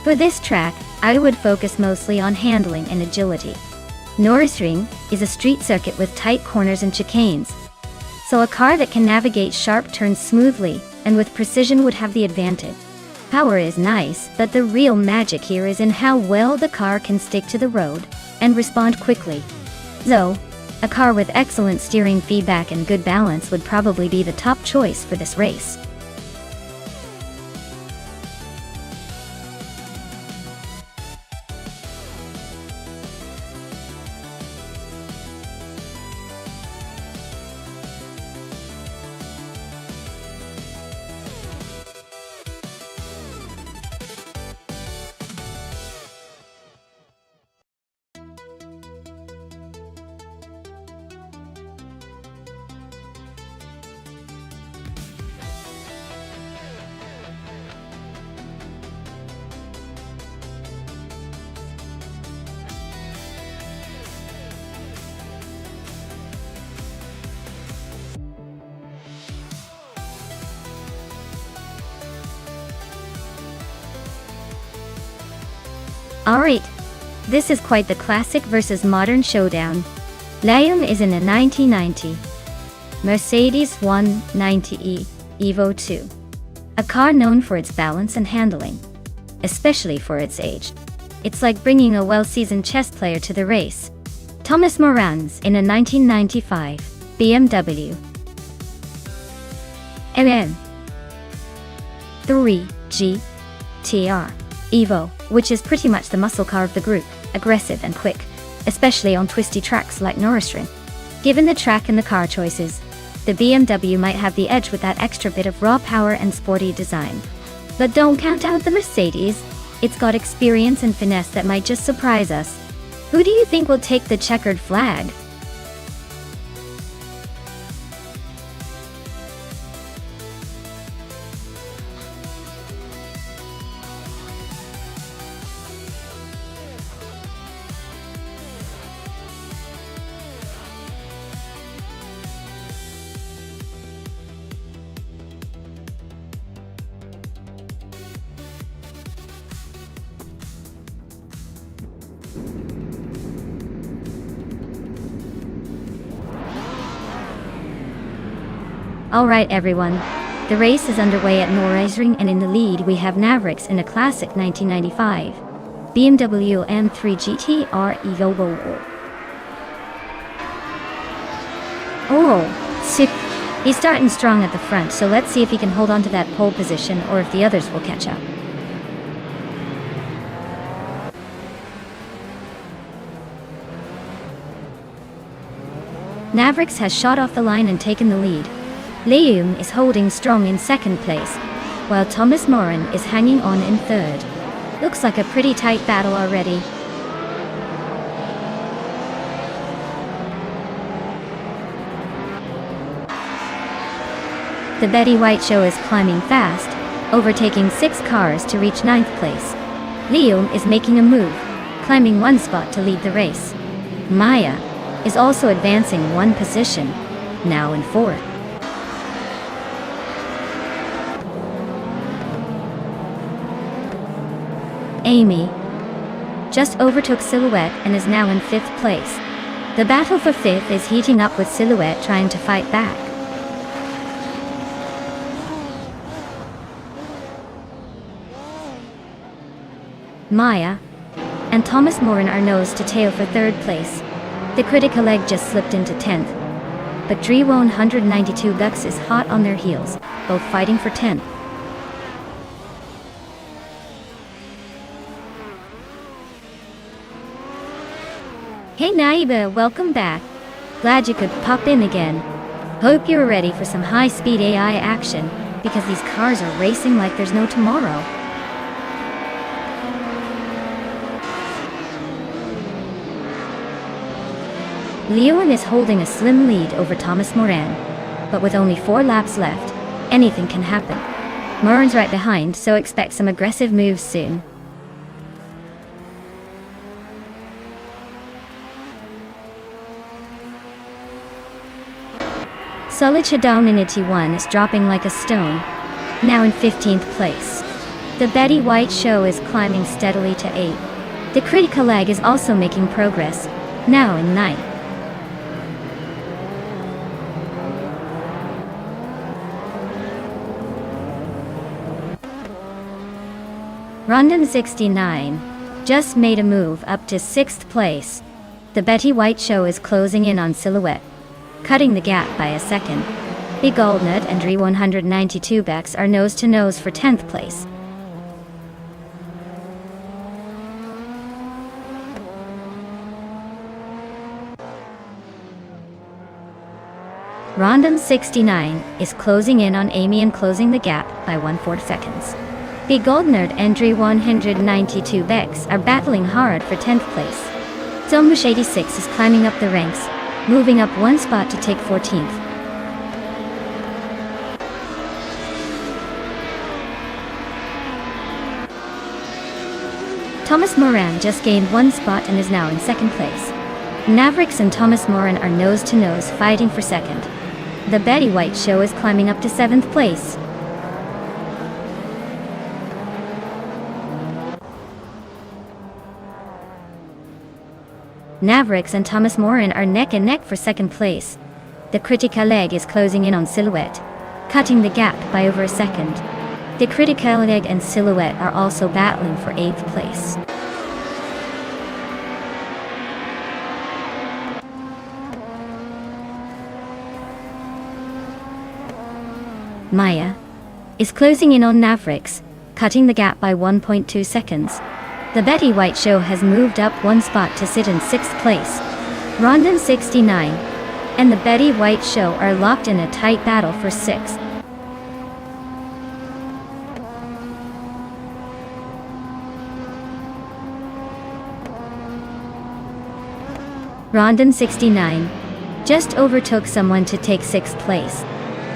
For this track, I would focus mostly on handling and agility. Nürburgring is a street circuit with tight corners and chicanes, so a car that can navigate sharp turns smoothly and with precision would have the advantage. Power is nice, but the real magic here is in how well the car can stick to the road and respond quickly. So, a car with excellent steering feedback and good balance would probably be the top choice for this race. Alright, this is quite the classic versus modern showdown. Liam is in a 1990 Mercedes 190e Evo 2, a car known for its balance and handling, especially for its age. It's like bringing a well-seasoned chess player to the race. Thomas Moran's in a 1995 BMW M3 GTR Evo, which is pretty much the muscle car of the group, aggressive and quick, especially on twisty tracks like Nürburgring. Given the track and the car choices, the BMW might have the edge with that extra bit of raw power and sporty design. But don't count out the Mercedes. It's got experience and finesse that might just surprise us. Who do you think will take the checkered flag? Alright everyone, the race is underway at Nürburgring, and in the lead we have Mavericks in a classic 1995 BMW M3 GTR Evo. Oh, sick. He's starting strong at the front, so let's see if he can hold on to that pole position or if the others will catch up. Mavericks has shot off the line and taken the lead. Liam is holding strong in second place, while Thomas Moran is hanging on in third. Looks like a pretty tight battle already. The Betty White show is climbing fast, overtaking 6 cars to reach 9th place. Liam is making a move, climbing 1 spot to lead the race. Maya is also advancing 1 position, now in 4th. Amy just overtook Silhouette and is now in 5th place. The battle for 5th is heating up with Silhouette trying to fight back. Maya and Thomas Moran are nose to tail for 3rd place. The critical leg just slipped into 10th, but Dre 192 Gux is hot on their heels, both fighting for 10th. Hey Naiba, welcome back. Glad you could pop in again. Hope you're ready for some high-speed AI action, because these cars are racing like there's no tomorrow. Liam is holding a slim lead over Thomas Moran, but with only 4 laps left, anything can happen. Moran's right behind, so expect some aggressive moves soon. Solid Shadowninity 1 is dropping like a stone, now in 15th place. The Betty White show is climbing steadily to 8. The critical leg is also making progress, now in 9. Rondon 69 just made a move up to 6th place. The Betty White show is closing in on Silhouette, cutting the gap by a second. Big Goldnut and Dre 192 Bex are nose to nose for 10th place. Rondon 69 is closing in on Amy and closing the gap by 1/4 seconds. Big Goldnerd and Dre 192 Bex are battling hard for 10th place. Zombush 86 is climbing up the ranks, moving up 1 spot to take 14th. Thomas Moran just gained 1 spot and is now in 2nd place. Mavericks and Thomas Moran are nose to nose fighting for 2nd. The Betty White show is climbing up to 7th place. Mavericks and Thomas Moran are neck and neck for 2nd place. The critical leg is closing in on Silhouette, cutting the gap by over a second. The critical leg and Silhouette are also battling for 8th place. Maya is closing in on Mavericks, cutting the gap by 1.2 seconds. The Betty White show has moved up 1 spot to sit in 6th place. Rondon 69 and the Betty White show are locked in a tight battle for 6th. Rondon 69 just overtook someone to take 6th place.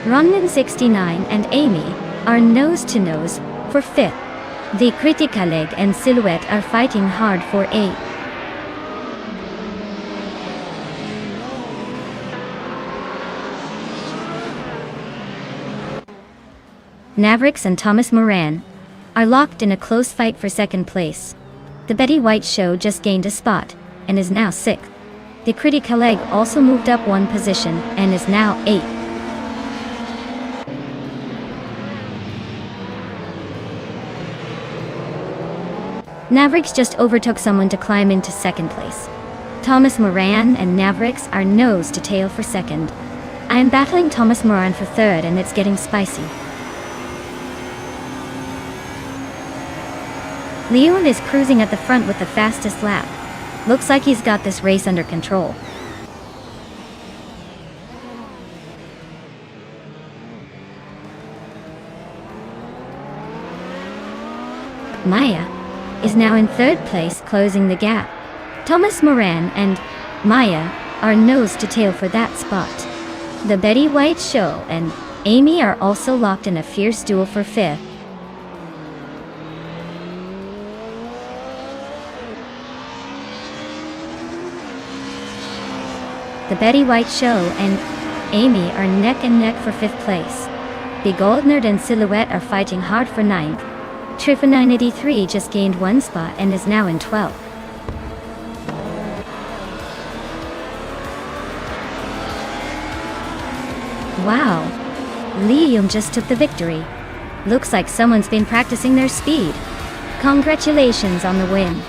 Rondon 69 and Amy are nose to nose for 5th. The critical leg and Silhouette are fighting hard for 8. Mavericks and Thomas Moran are locked in a close fight for 2nd place. The Betty White show just gained a spot and is now 6th. The critical leg also moved up 1 position and is now 8th. Mavericks just overtook someone to climb into 2nd place. Thomas Moran and Mavericks are nose to tail for 2nd. I am battling Thomas Moran for 3rd and it's getting spicy. Leon is cruising at the front with the fastest lap. Looks like he's got this race under control. Maya is now in 3rd place, closing the gap. Thomas Moran and Maya are nose to tail for that spot. The Betty White show and Amy are also locked in a fierce duel for 5th. The Betty White show and Amy are neck and neck for 5th place. Big Goldnerd and Silhouette are fighting hard for 9th. Trifa 983 just gained 1 spot and is now in 12th. Wow! Liam just took the victory. Looks like someone's been practicing their speed. Congratulations on the win.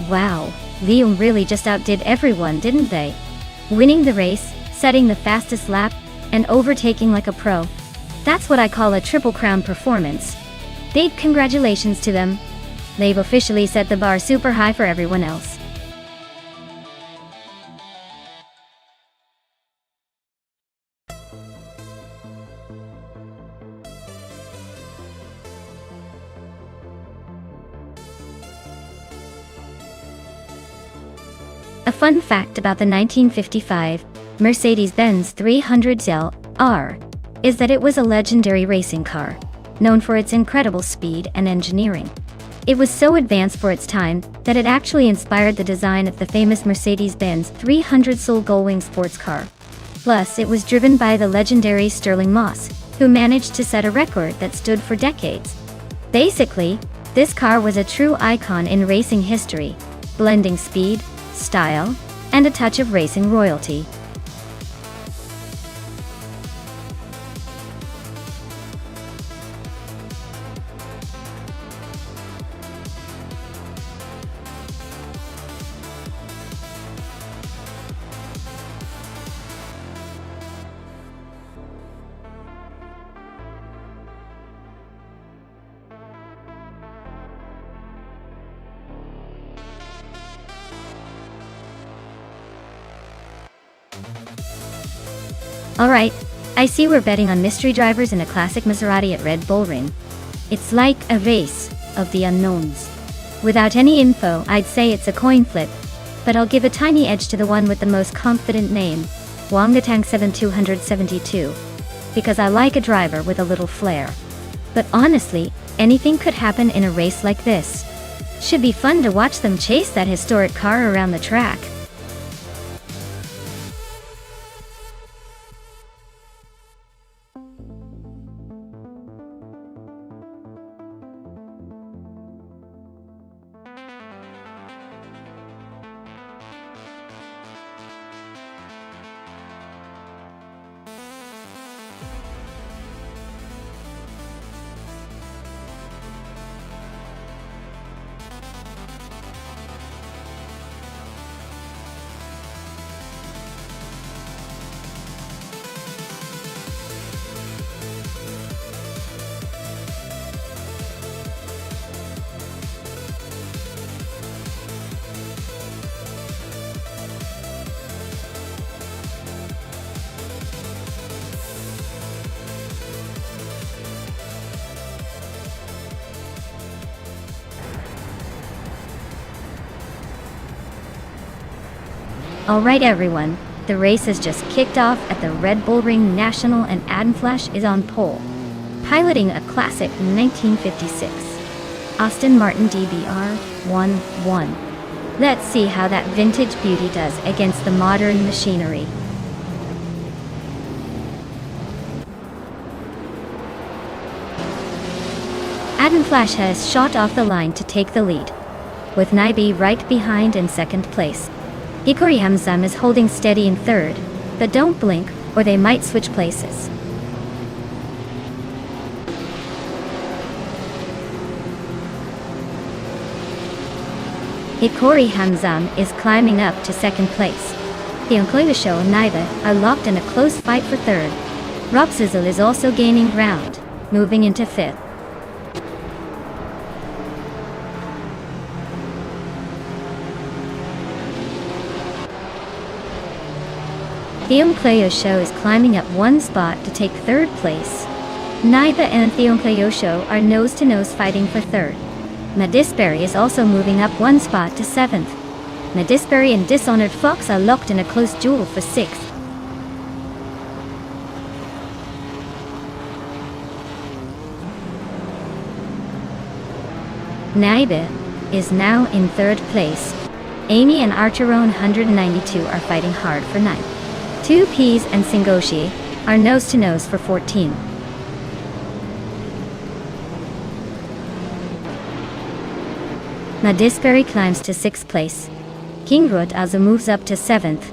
Wow, Liam really just outdid everyone, didn't they? Winning the race, setting the fastest lap, and overtaking like a pro. That's what I call a Triple Crown performance. Big congratulations to them. They've officially set the bar super high for everyone else. A fun fact about the 1955 Mercedes-Benz 300 R is that it was a legendary racing car, known for its incredible speed and engineering. It was so advanced for its time that it actually inspired the design of the famous Mercedes-Benz 300 Soul Gullwing sports car. Plus, it was driven by the legendary Stirling Moss, who managed to set a record that stood for decades. Basically, this car was a true icon in racing history, blending speed, style, and a touch of racing royalty. Alright, I see we're betting on mystery drivers in a classic Maserati at Red Bull Ring. It's like a race of the unknowns. Without any info, I'd say it's a coin flip, but I'll give a tiny edge to the one with the most confident name, Wangatang 7272, because I like a driver with a little flair. But honestly, anything could happen in a race like this. Should be fun to watch them chase that historic car around the track. Alright everyone, the race has just kicked off at the Red Bull Ring National and Adam Flash is on pole, piloting a classic 1956 Aston Martin DBR 1-1. Let's see how that vintage beauty does against the modern machinery. Adam Flash has shot off the line to take the lead, with Naibi right behind in second place. Hikori Hamzam is holding steady in third, but don't blink or they might switch places. Hikori Hamzam is climbing up to second place. Theonkloyusho and Naiba are locked in a close fight for third. Rob Sizzle is also gaining ground, moving into fifth. Theonkloyusho is climbing up one spot to take third place. Naiba and Theonkloyusho are nose-to-nose fighting for third. Madisberry is also moving up one spot to seventh. Madisberry and Dishonored Fox are locked in a close duel for sixth. Naiba is now in third place. Amy and Archeron 192 are fighting hard for ninth. 2Ps and Singoshi are nose-to-nose for 14. Madisberry climbs to 6th place. King Root also moves up to 7th.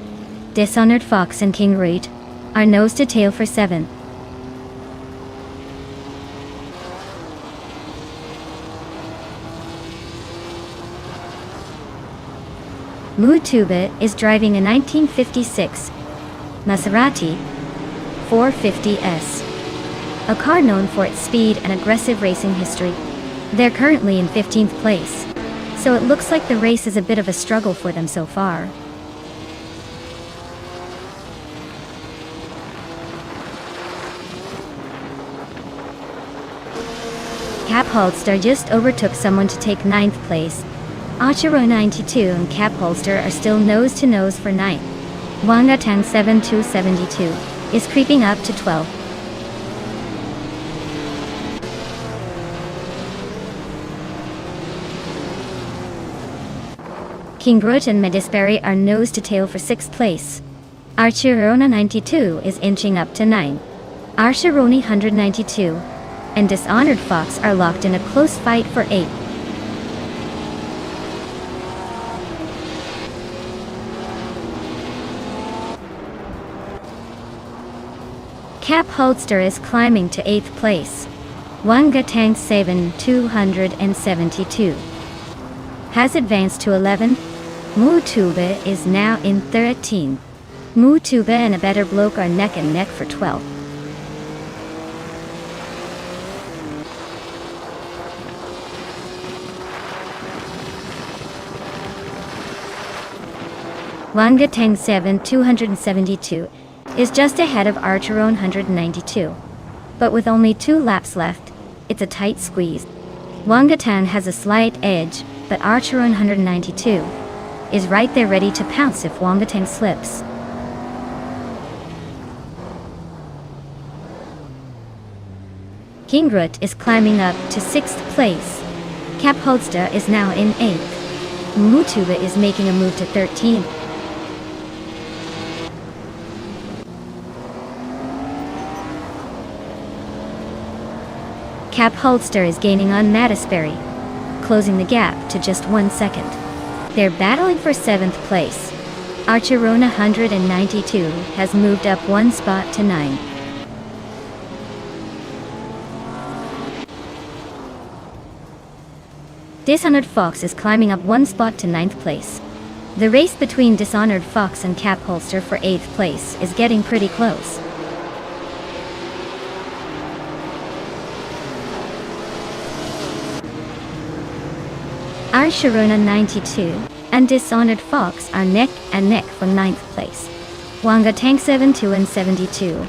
Dishonored Fox and King Root are nose-to-tail for 7th. Mutuba is driving a 1956 Maserati 450S, a car known for its speed and aggressive racing history. They're currently in 15th place, so it looks like the race is a bit of a struggle for them so far. Capholster just overtook someone to take 9th place. Achiro 92 and Capholster are still nose-to-nose for 9th. Wangatang 7272 is creeping up to 12th. King Groot and Medisperry are nose to tail for 6th place. Archerona 92 is inching up to 9. Archeroni 192 and Dishonored Fox are locked in a close fight for 8. Cap Holster is climbing to 8th place. Wanga Tank 272 has advanced to 11. Mutuba is now in 13. Mutuba and a better bloke are neck and neck for 12. Wanga Tang 272 is just ahead of Archeron 192. But with only 2 laps left, it's a tight squeeze. Wangatan has a slight edge, but Archeron 192 is right there ready to pounce if Wangatan slips. King Groot is climbing up to 6th place. Cap Holster is now in 8th. Mutuba is making a move to 13th. Cap Holster is gaining on Medisperry, closing the gap to just 1 second. They're battling for 7th place. Archerona 192 has moved up 1 spot to 9. Dishonored Fox is climbing up 1 spot to 9th place. The race between Dishonored Fox and Cap Holster for 8th place is getting pretty close. Archerona 92 and Dishonored Fox are neck and neck for 9th place. Wanga Tank 72 and 72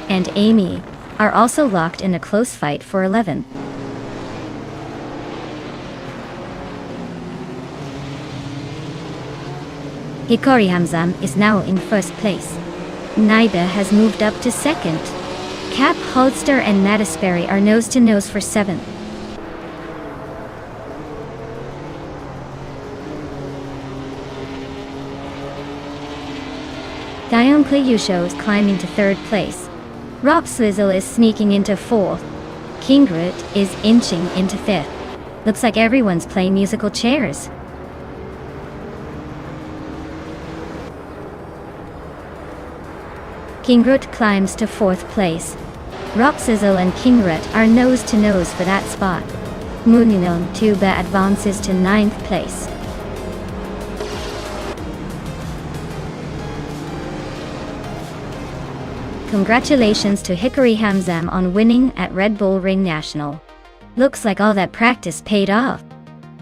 and Amy are also locked in a close fight for 11. Hikori Hamzam is now in 1st place. Naiba has moved up to 2nd. Cap Holster and Medisperry are nose to nose for 7th. Dioncle Yusho is climbing to 3rd place. Rob Slizzle is sneaking into 4th. King Groot is inching into 5th. Looks like everyone's playing musical chairs. King Groot climbs to 4th place. Rob Sizzle and King Groot are nose to nose for that spot. Mooninon Tuba advances to 9th place. Congratulations to Hikori Hamzam on winning at Red Bull Ring National. Looks like all that practice paid off.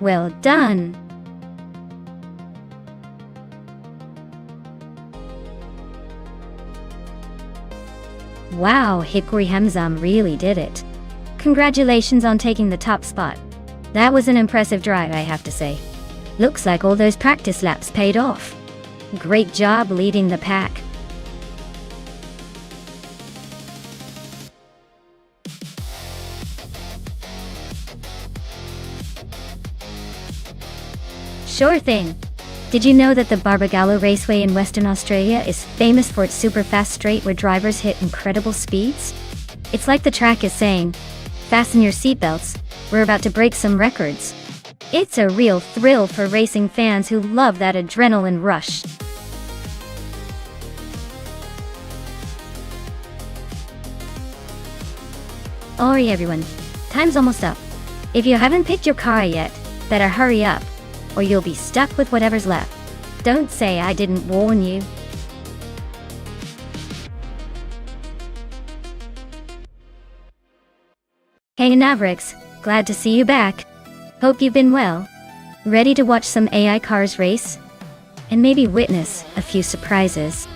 Well done! Wow, Hikori Hamzam really did it. Congratulations on taking the top spot. That was an impressive drive, I have to say. Looks like all those practice laps paid off. Great job leading the pack. Sure thing. Did you know that the Barbagallo Raceway in Western Australia is famous for its super fast straight where drivers hit incredible speeds? It's like the track is saying, fasten your seatbelts, we're about to break some records. It's a real thrill for racing fans who love that adrenaline rush. Alright everyone, time's almost up. If you haven't picked your car yet, better hurry up, or you'll be stuck with whatever's left. Don't say I didn't warn you. Hey Navrix, glad to see you back. Hope you've been well. Ready to watch some AI cars race? And maybe witness a few surprises.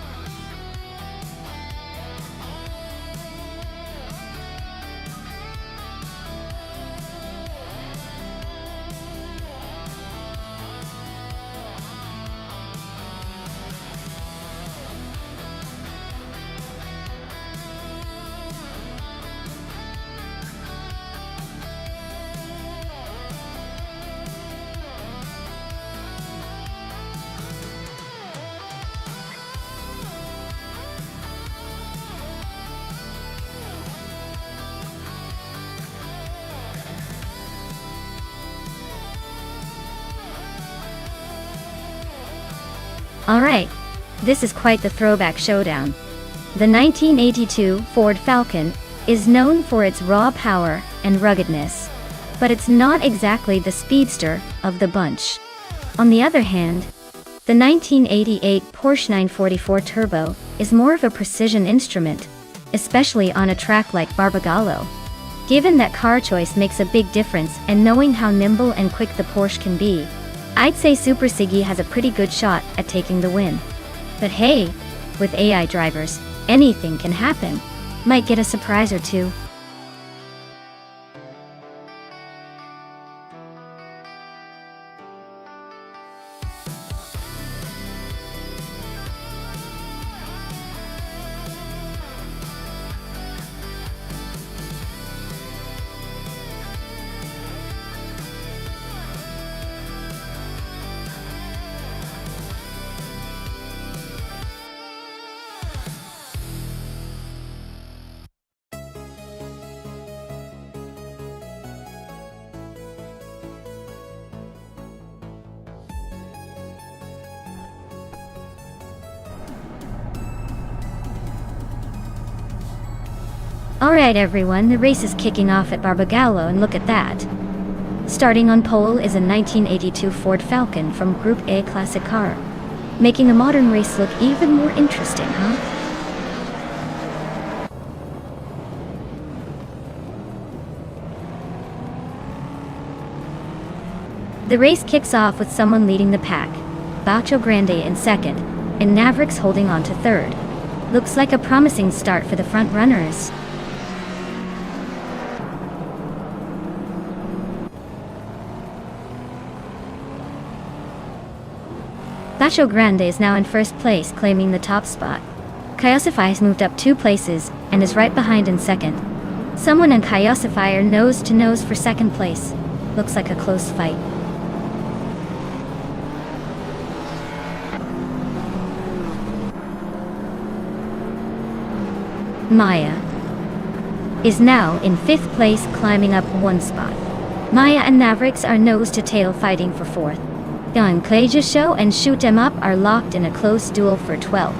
Alright, this is quite the throwback showdown. The 1982 Ford Falcon is known for its raw power and ruggedness, but it's not exactly the speedster of the bunch. On the other hand, the 1988 Porsche 944 Turbo is more of a precision instrument, especially on a track like Barbagallo. Given that car choice makes a big difference and knowing how nimble and quick the Porsche can be, I'd say Super Siggy has a pretty good shot at taking the win. But hey, with AI drivers, anything can happen. Might get a surprise or two. Alright everyone, the race is kicking off at Barbagallo and look at that. Starting on pole is a 1982 Ford Falcon from Group A classic car, making a modern race look even more interesting, huh? The race kicks off with someone leading the pack, Bacho Grande in second, and Mavericks holding on to third. Looks like a promising start for the front runners. Bacho Grande is now in first place, claiming the top spot. Kaiosify has moved up 2 places and is right behind in second. Someone and Kaiosify are nose to nose for second place. Looks like a close fight. Maya is now in 5th place, climbing up 1 spot. Maya and Mavericks are nose to tail, fighting for 4th. Young Clay Show and Shoot 'Em Up are locked in a close duel for 12th.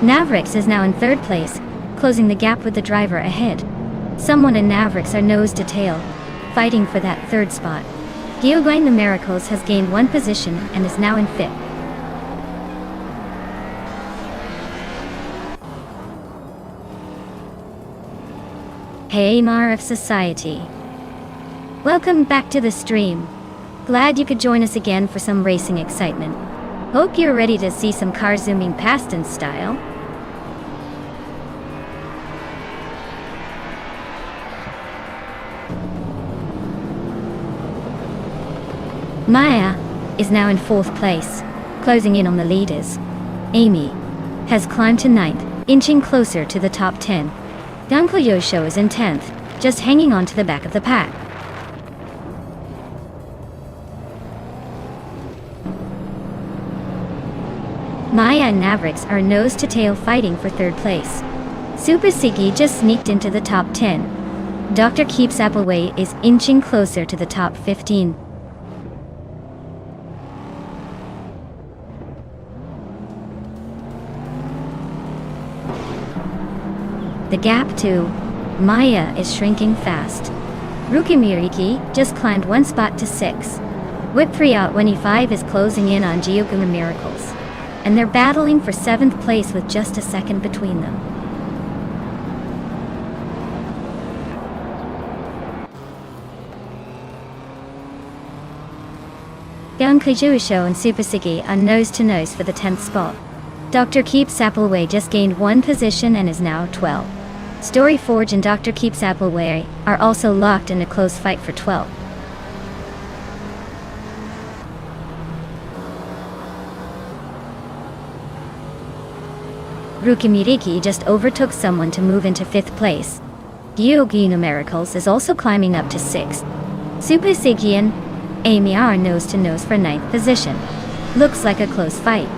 Mavericks is now in 3rd place, closing the gap with the driver ahead. Someone and Mavericks are nose to tail, fighting for that 3rd spot. Gioguang the Miracles has gained 1 position and is now in 5th. Hey Mar of Society. Welcome back to the stream. Glad you could join us again for some racing excitement. Hope you're ready to see some cars zooming past in style. Maya is now in 4th place, closing in on the leaders. Amy has climbed to 9th, inching closer to the top 10. Danko Yosho is in 10th, just hanging on to the back of the pack. Maya and Mavericks are nose to tail, fighting for 3rd place. Super Siggy just sneaked into the top 10. Dr. Keeps Appleway is inching closer to the top 15. The gap to Maya is shrinking fast. Rukimiriki just climbed 1 spot to 6. Whip 3 out 25 is closing in on Gioguang Miracles, and they're battling for 7th place with just a second between them. Young Kaijuisho and Super Siggy are nose to nose for the 10th spot. Dr. Keeps Appleway just gained 1 position and is now 12. Story Forge and Dr. Keeps Appleway are also locked in a close fight for 12. Rukimiriki just overtook someone to move into 5th place. Gioguang Miracles is also climbing up to 6th. Super Siggy and Amy are nose to nose for 9th position. Looks like a close fight.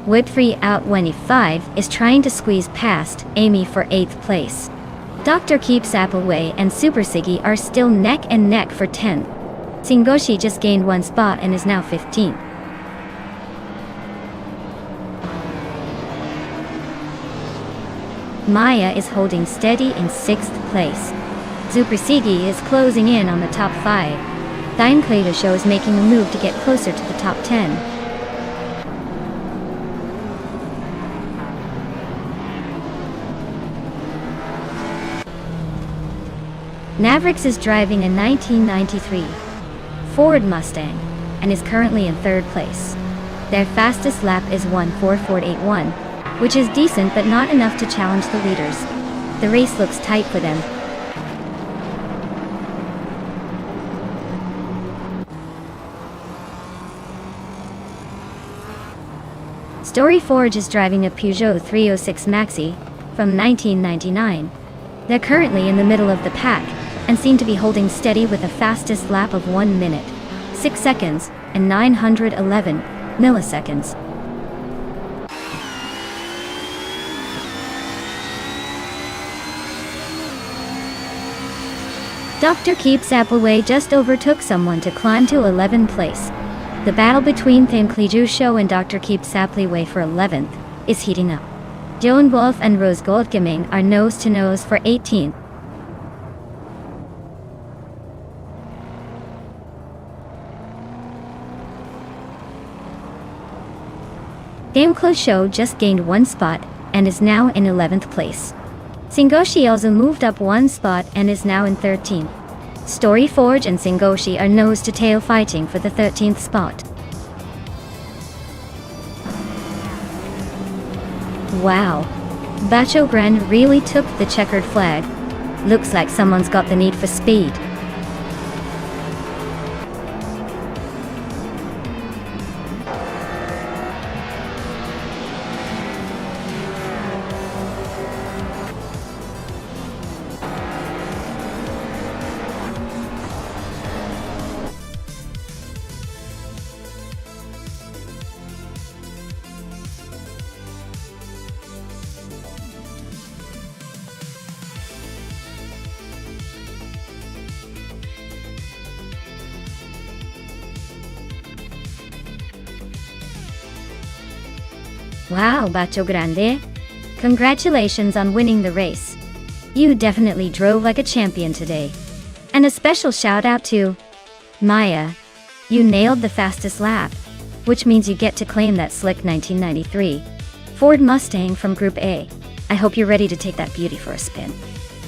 Whitfree out 25 is trying to squeeze past Amy for 8th place. Dr. Keeps Appleway and Super Siggy are still neck and neck for 10th. Singoshi just gained 1 spot and is now 15th. Maya is holding steady in 6th place. Super Siggy is closing in on the top 5. Dine Show is making a move to get closer to the top 10. Navrix is driving a 1993 Ford Mustang and is currently in 3rd place. Their fastest lap is 1:44.81, which is decent but not enough to challenge the leaders. The race looks tight for them. Storyforge is driving a Peugeot 306 Maxi from 1999. They're currently in the middle of the pack and seem to be holding steady with a fastest lap of 1 minute, 6 seconds, and 911 milliseconds. Dr. Keeps Appleway just overtook someone to climb to 11th place. The battle between Thankleju Show and Dr. Keeps Appleway for 11th is heating up. Joan Wolf and Rose Goldgaming are nose to nose for 18th. Thankleju Show just gained 1 spot and is now in 11th place. Singoshi also moved up 1 spot and is now in 13th. Storyforge and Singoshi are nose-to-tail fighting for the 13th spot. Wow, Bacho Grand really took the checkered flag. Looks like someone's got the need for speed. Wow, Bacho Grande. Congratulations on winning the race. You definitely drove like a champion today. And a special shout out to Maya. You nailed the fastest lap, which means you get to claim that slick 1993 Ford Mustang from Group A. I hope you're ready to take that beauty for a spin.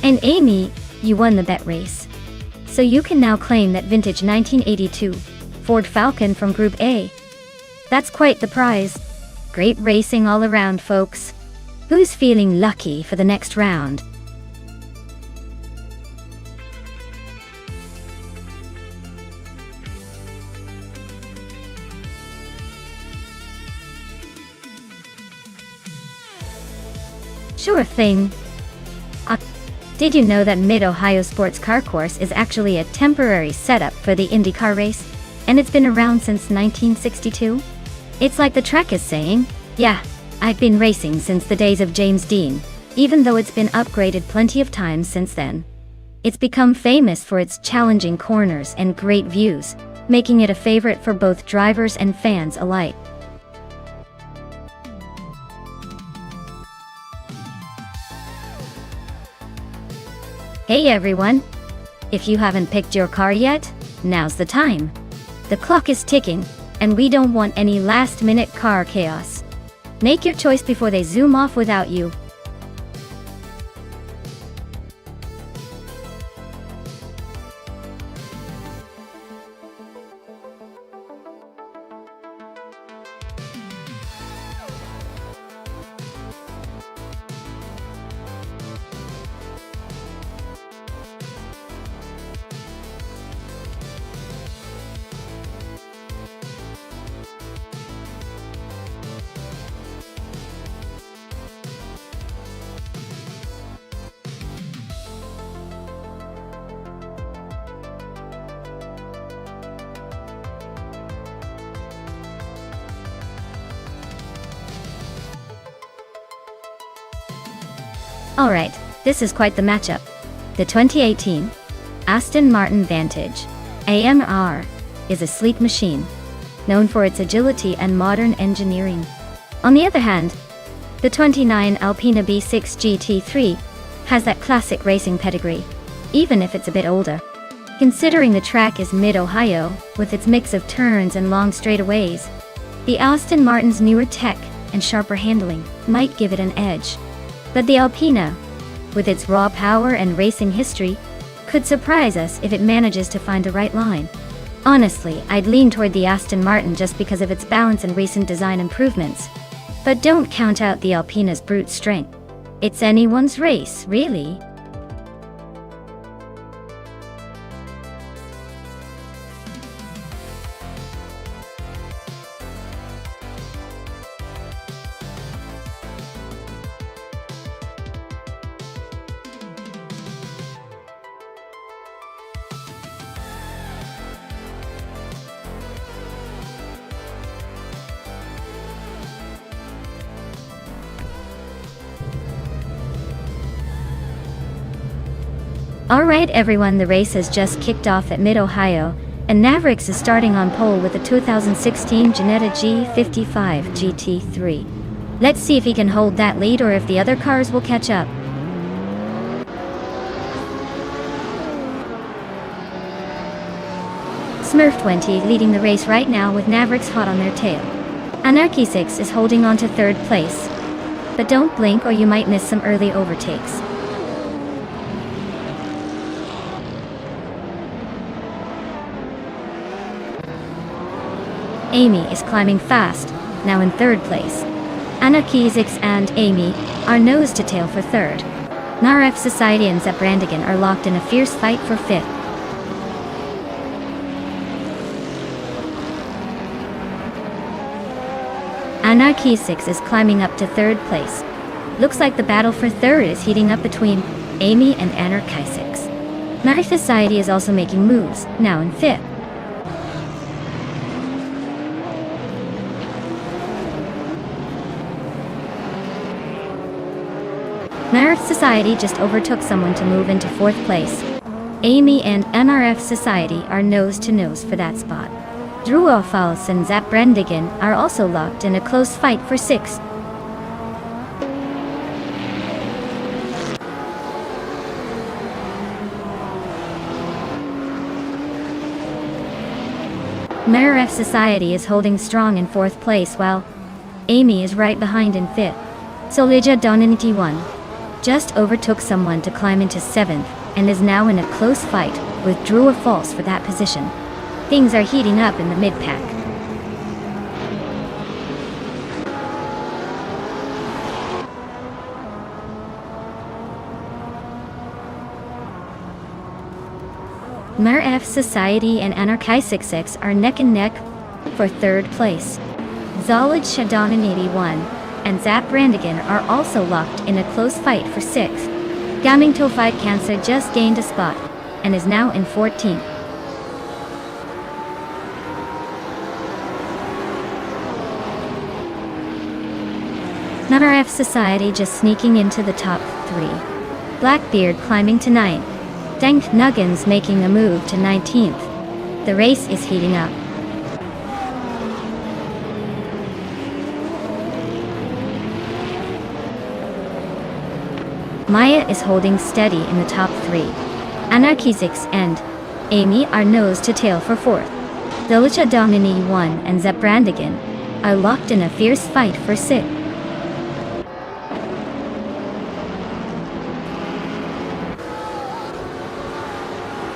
And Amy, you won the bet race. So you can now claim that vintage 1982 Ford Falcon from Group A. That's quite the prize. Great racing all around, folks. Who's feeling lucky for the next round? Sure thing. Did you know that Mid-Ohio Sports Car Course is actually a temporary setup for the IndyCar race? And it's been around since 1962? It's like the track is saying, yeah, I've been racing since the days of James Dean, even though it's been upgraded plenty of times since then. It's become famous for its challenging corners and great views, making it a favorite for both drivers and fans alike. Hey everyone! If you haven't picked your car yet, now's the time. The clock is ticking, and we don't want any last-minute car chaos. Make your choice before they zoom off without you. Alright, this is quite the matchup. The 2018 Aston Martin Vantage AMR is a sleek machine, known for its agility and modern engineering. On the other hand, the 29 Alpina B6 GT3 has that classic racing pedigree, even if it's a bit older. Considering the track is mid-Ohio, with its mix of turns and long straightaways, the Aston Martin's newer tech and sharper handling might give it an edge. But the Alpina, with its raw power and racing history, could surprise us if it manages to find the right line. Honestly, I'd lean toward the Aston Martin just because of its balance and recent design improvements. But don't count out the Alpina's brute strength. It's anyone's race, really. Alright everyone, the race has just kicked off at Mid-Ohio, and Mavericks is starting on pole with the 2016 Ginetta G55 GT3. Let's see if he can hold that lead or if the other cars will catch up. Smurf 20 leading the race right now with Mavericks hot on their tail. Anarchy 6 is holding on to third place, but don't blink or you might miss some early overtakes. Amy is climbing fast, now in third place. Anarchy 6 and Amy are nose to tail for third. Narf Society and Brandigan are locked in a fierce fight for fifth. Anarchy 6 is climbing up to third place. Looks like the battle for third is heating up between Amy and Anarchy 6. Narf Society is also making moves, now in fifth. Narf Society just overtook someone to move into fourth place. Amy and NRF Society are nose to nose for that spot. Drua Faust and Brandigan are also locked in a close fight for sixth. NRF Society is holding strong in fourth place while Amy is right behind in fifth. Solija Donanity 1 just overtook someone to climb into seventh and is now in a close fight with Drew or False for that position. Things are heating up in the mid-pack. Narf Society and Anarchy 66 are neck and neck for third place. Zolid Shadon 81 and Brandigan are also locked in a close fight for sixth. Gaming Fight Cancer just gained a spot and is now in 14th. NRF Society just sneaking into the top 3. Blackbeard climbing to 9th. Dank Nuggins making a move to 19th. The race is heating up. Maya is holding steady in the top 3. Anarchy 6 and Amy are nose to tail for fourth. Delicia Domini 1 and Brandigan are locked in a fierce fight for sixth.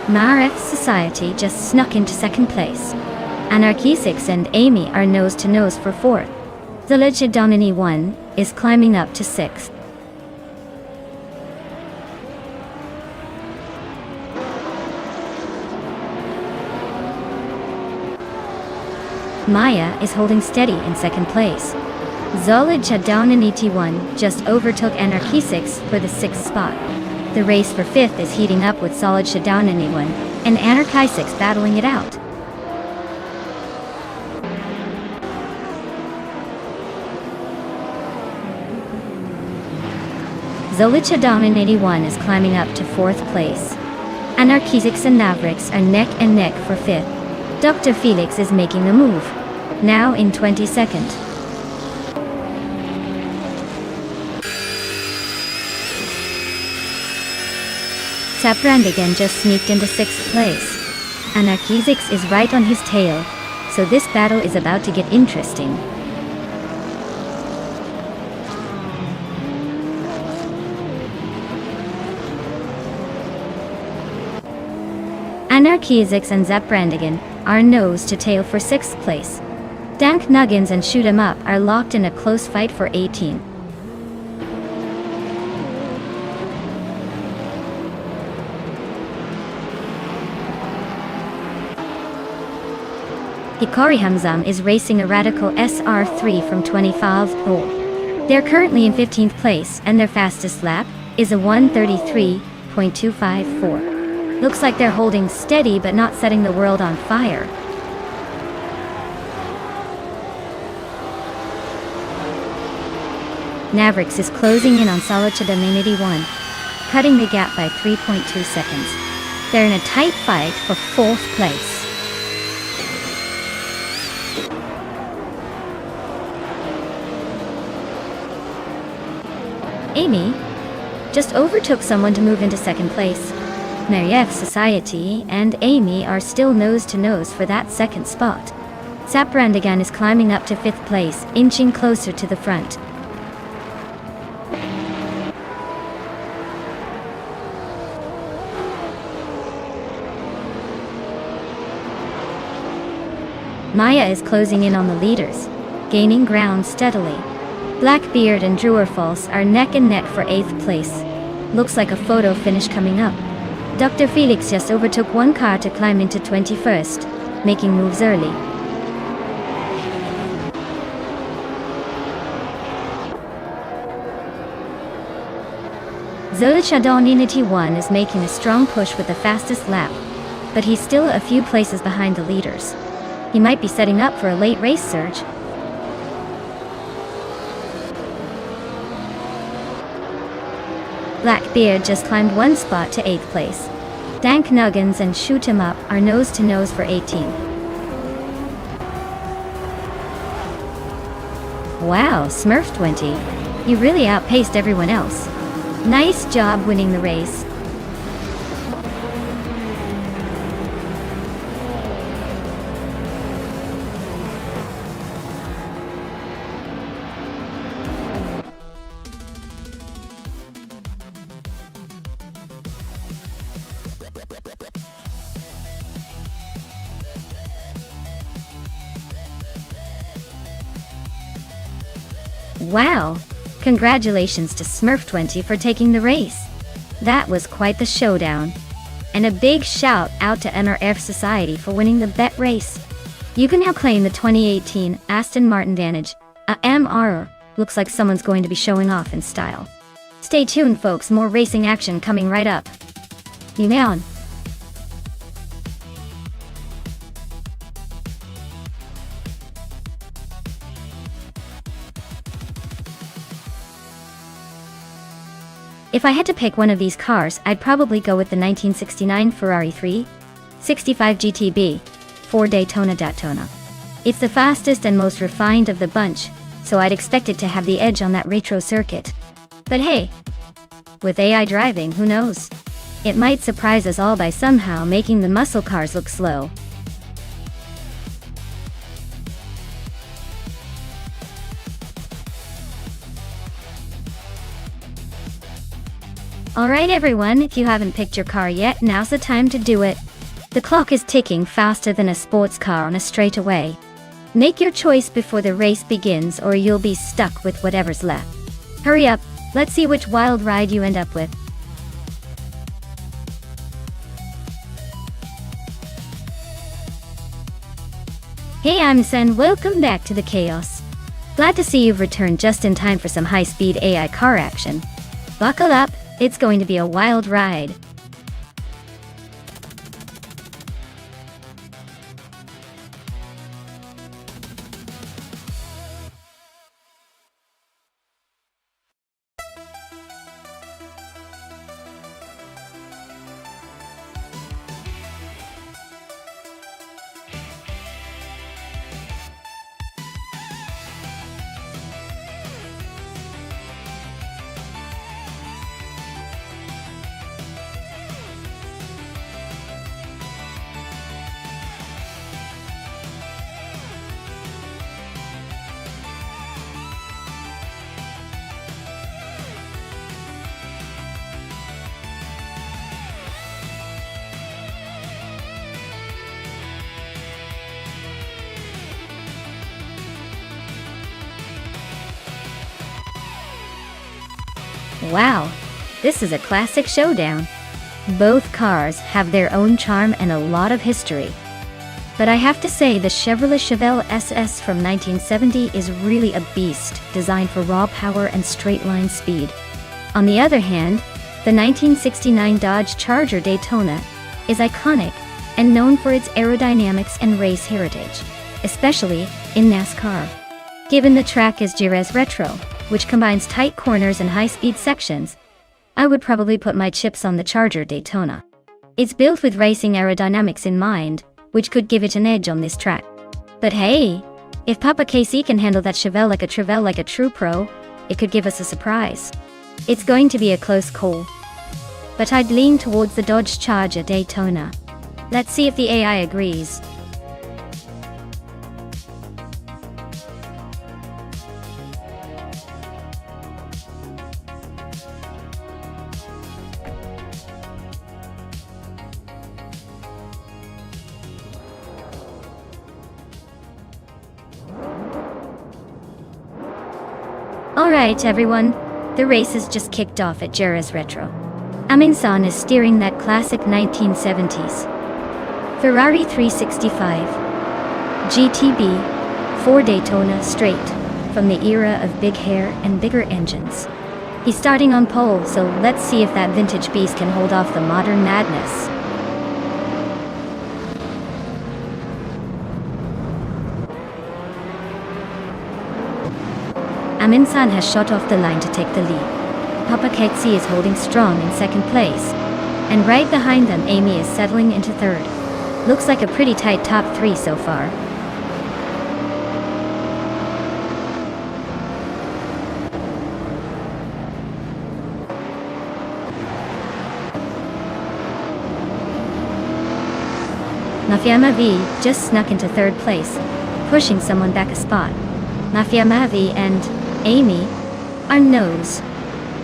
Narf Society just snuck into second place. Anarchy 6 and Amy are nose to nose for fourth. Delicia Domini 1 is climbing up to sixth. Maya is holding steady in second place. Zolid Chadonaniti 1 just overtook Anarchy 6 for the sixth spot. The race for fifth is heating up with Solid Shadonani 1 and Anarchy 6 battling it out. Zolichadon 81 is climbing up to 4th place. Anarchizix and Navrix are neck and neck for 5th. Dr. Felix is making a move. Now in 22nd. Saprandigan just sneaked into 6th place. Anarchizix is right on his tail, so this battle is about to get interesting. Anarchizix and Zaprandigan are nose to tail for 6th place. Dank Nuggins and Shoot 'em Up are locked in a close fight for 18. Hikari Hamzam is racing a Radical SR3 from 25th pole. They're currently in 15th place and their fastest lap is a 1:33.254. Looks like they're holding steady but not setting the world on fire. Navrix is closing in on Solichadam 81, cutting the gap by 3.2 seconds. They're in a tight fight for 4th place. Amy just overtook someone to move into 2nd place. Mariev Society and Amy are still nose to nose for that 2nd spot. Saprandigan is climbing up to 5th place, inching closer to the front. Maya is closing in on the leaders, gaining ground steadily. Blackbeard and Drewerfalls are neck and neck for 8th place. Looks like a photo finish coming up. Dr. Felix just overtook one car to climb into 21st, making moves early. Zolichadon 81 is making a strong push with the fastest lap, but he's still a few places behind the leaders. He might be setting up for a late race surge. Blackbeard just climbed one spot to 8th place. Dank Nuggins and Shoot 'em Up are nose to nose for 18. Wow, Smurf20, you really outpaced everyone else. Nice job winning the race. Wow! Congratulations to Smurf20 for taking the race. That was quite the showdown. And a big shout out to NRF Society for winning the bet race. You can now claim the 2018 Aston Martin Vantage, a MR. Looks like someone's going to be showing off in style. Stay tuned folks, more racing action coming right up. Yumeon. If I had to pick one of these cars, I'd probably go with the 1969 Ferrari 365 GTB for Daytona. It's the fastest and most refined of the bunch, so I'd expect it to have the edge on that retro circuit. But hey, with AI driving, who knows? It might surprise us all by somehow making the muscle cars look slow. Alright everyone, if you haven't picked your car yet, now's the time to do it. The clock is ticking faster than a sports car on a straightaway. Make your choice before the race begins or you'll be stuck with whatever's left. Hurry up, let's see which wild ride you end up with. Hey, I'm Sen, welcome back to the chaos. Glad to see you've returned just in time for some high-speed AI car action. Buckle up. It's going to be a wild ride. Wow, this is a classic showdown. Both cars have their own charm and a lot of history. But I have to say the Chevrolet Chevelle SS from 1970 is really a beast, designed for raw power and straight-line speed. On the other hand, the 1969 Dodge Charger Daytona is iconic and known for its aerodynamics and race heritage, especially in NASCAR. Given the track is Jerez Retro, which combines tight corners and high-speed sections, I would probably put my chips on the Charger Daytona. It's built with racing aerodynamics in mind, which could give it an edge on this track. But hey, if Papa KC can handle that Chevelle like a true pro, it could give us a surprise. It's going to be a close call. But I'd lean towards the Dodge Charger Daytona. Let's see if the AI agrees. Alright everyone, the race has just kicked off at Jerez Retro. Amin-san is steering that classic 1970s Ferrari 365 GTB 4 Daytona straight from the era of big hair and bigger engines. He's starting on pole, so let's see if that vintage beast can hold off the modern madness. Amin-san has shot off the line to take the lead. Papa Ketsi is holding strong in second place. And right behind them, Amy is settling into third. Looks like a pretty tight top three so far. Mafia Mavi just snuck into third place, pushing someone back a spot. Mafia Mavi and Amy are nose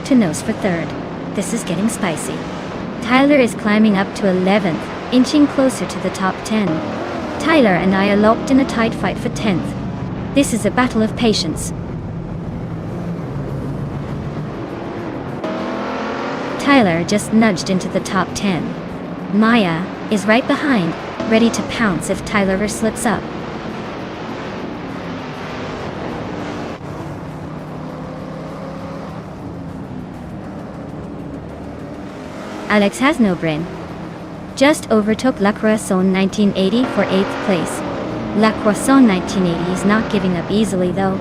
to nose for third. This is getting spicy. Tyler is climbing up to 11th, inching closer to the top 10. Tyler and I are locked in a tight fight for 10th. This is a battle of patience. Tyler just nudged into the top 10. Maya is right behind, ready to pounce if Tyler slips up. Alex has no brain. Just overtook La Croissant 1980 for 8th place. La Croissant 1980 is not giving up easily though.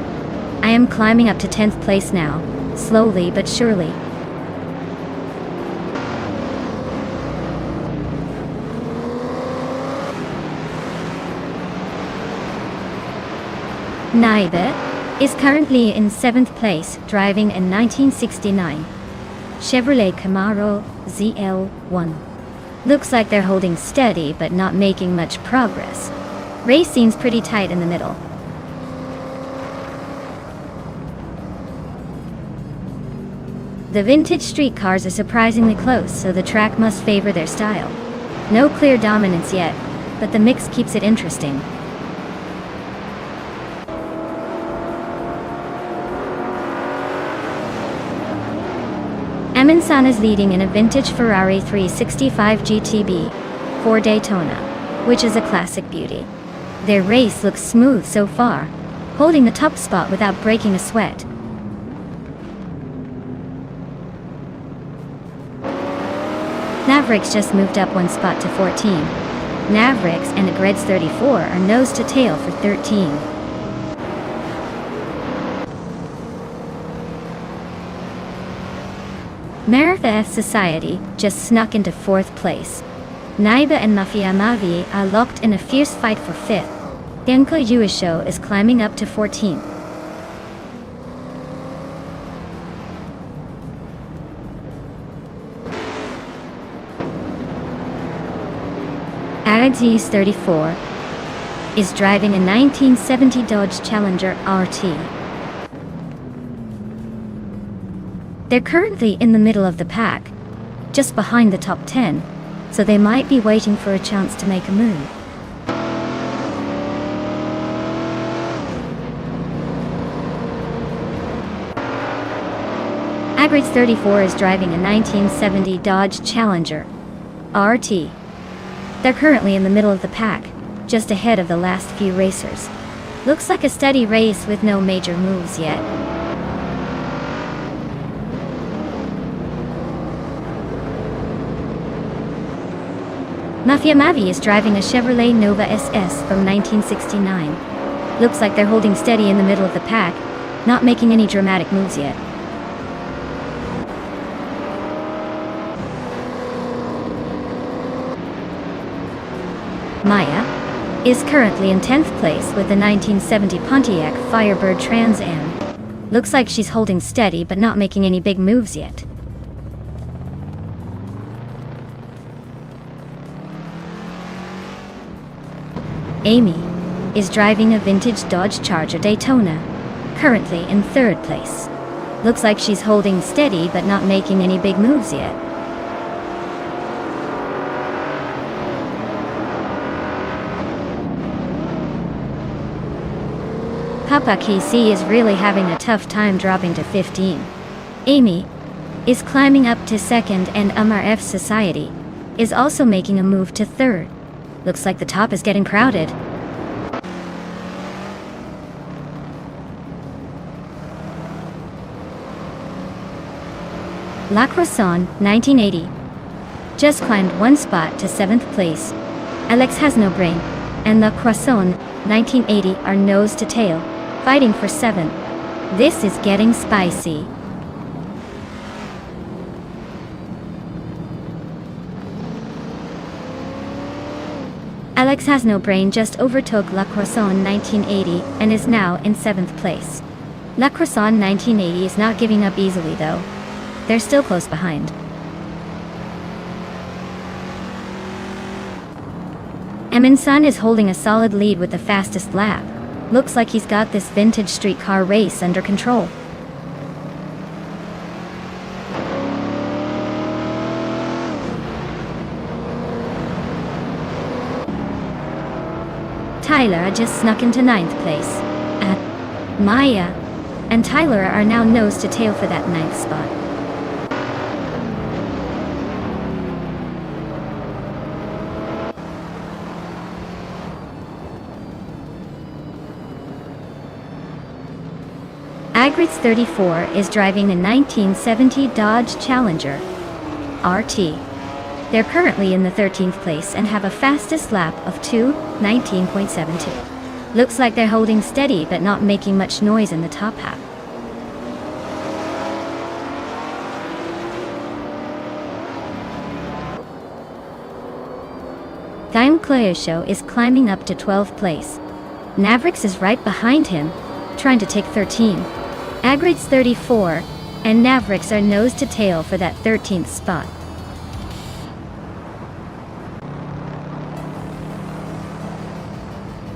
I am climbing up to 10th place now, slowly but surely. Naibe is currently in 7th place, driving a 1969 Chevrolet Camaro ZL1. Looks like they're holding steady but not making much progress. Race seems pretty tight in the middle. The vintage street cars are surprisingly close, so the track must favor their style. No clear dominance yet, but the mix keeps it interesting. Amin-san is leading in a vintage Ferrari 365 GTB 4 Daytona, which is a classic beauty. Their race looks smooth so far, holding the top spot without breaking a sweat. Mavericks just moved up one spot to 14. Mavericks and Agreds 34 are nose to tail for 13. Marif F Society just snuck into 4th place. Naiba and Mafia Mavi are locked in a fierce fight for 5th. Denko Yuisho is climbing up to 14th. Aradzis 34 is driving a 1970 Dodge Challenger RT. They're currently in the middle of the pack, just behind the top 10, so they might be waiting for a chance to make a move. Agrids 34 is driving a 1970 Dodge Challenger RT. They're currently in the middle of the pack, just ahead of the last few racers. Looks like a steady race with no major moves yet. Mafia Mavi is driving a Chevrolet Nova SS from 1969. Looks like they're holding steady in the middle of the pack, not making any dramatic moves yet. Maya is currently in 10th place with the 1970 Pontiac Firebird Trans Am. Looks like she's holding steady but not making any big moves yet. Amy is driving a vintage Dodge Charger Daytona, currently in 3rd place. Looks like she's holding steady but not making any big moves yet. Papa KC is really having a tough time dropping to 15. Amy is climbing up to 2nd, and MRF Society is also making a move to 3rd. Looks like the top is getting crowded. La Croissant 1980 just climbed 1 spot to 7th place. Alex Has No Brain and La Croissant 1980 are nose to tail, fighting for 7th. This is getting spicy. Alex Has No Brain just overtook La Croissant 1980 and is now in 7th place. La Croissant 1980 is not giving up easily though. They're still close behind. Eminson is holding a solid lead with the fastest lap. Looks like he's got this vintage streetcar race under control. Tyler just snuck into 9th place. Maya and Tyler are now nose to tail for that 9th spot. Agrids 34 is driving a 1970 Dodge Challenger RT. They're currently in the 13th place and have a fastest lap of 2:19.72. Looks like they're holding steady but not making much noise in the top half. Guillaume Cloyosho is climbing up to 12th place. Navrix is right behind him, trying to take 13. Agrids 34 and Navrix are nose to tail for that 13th spot.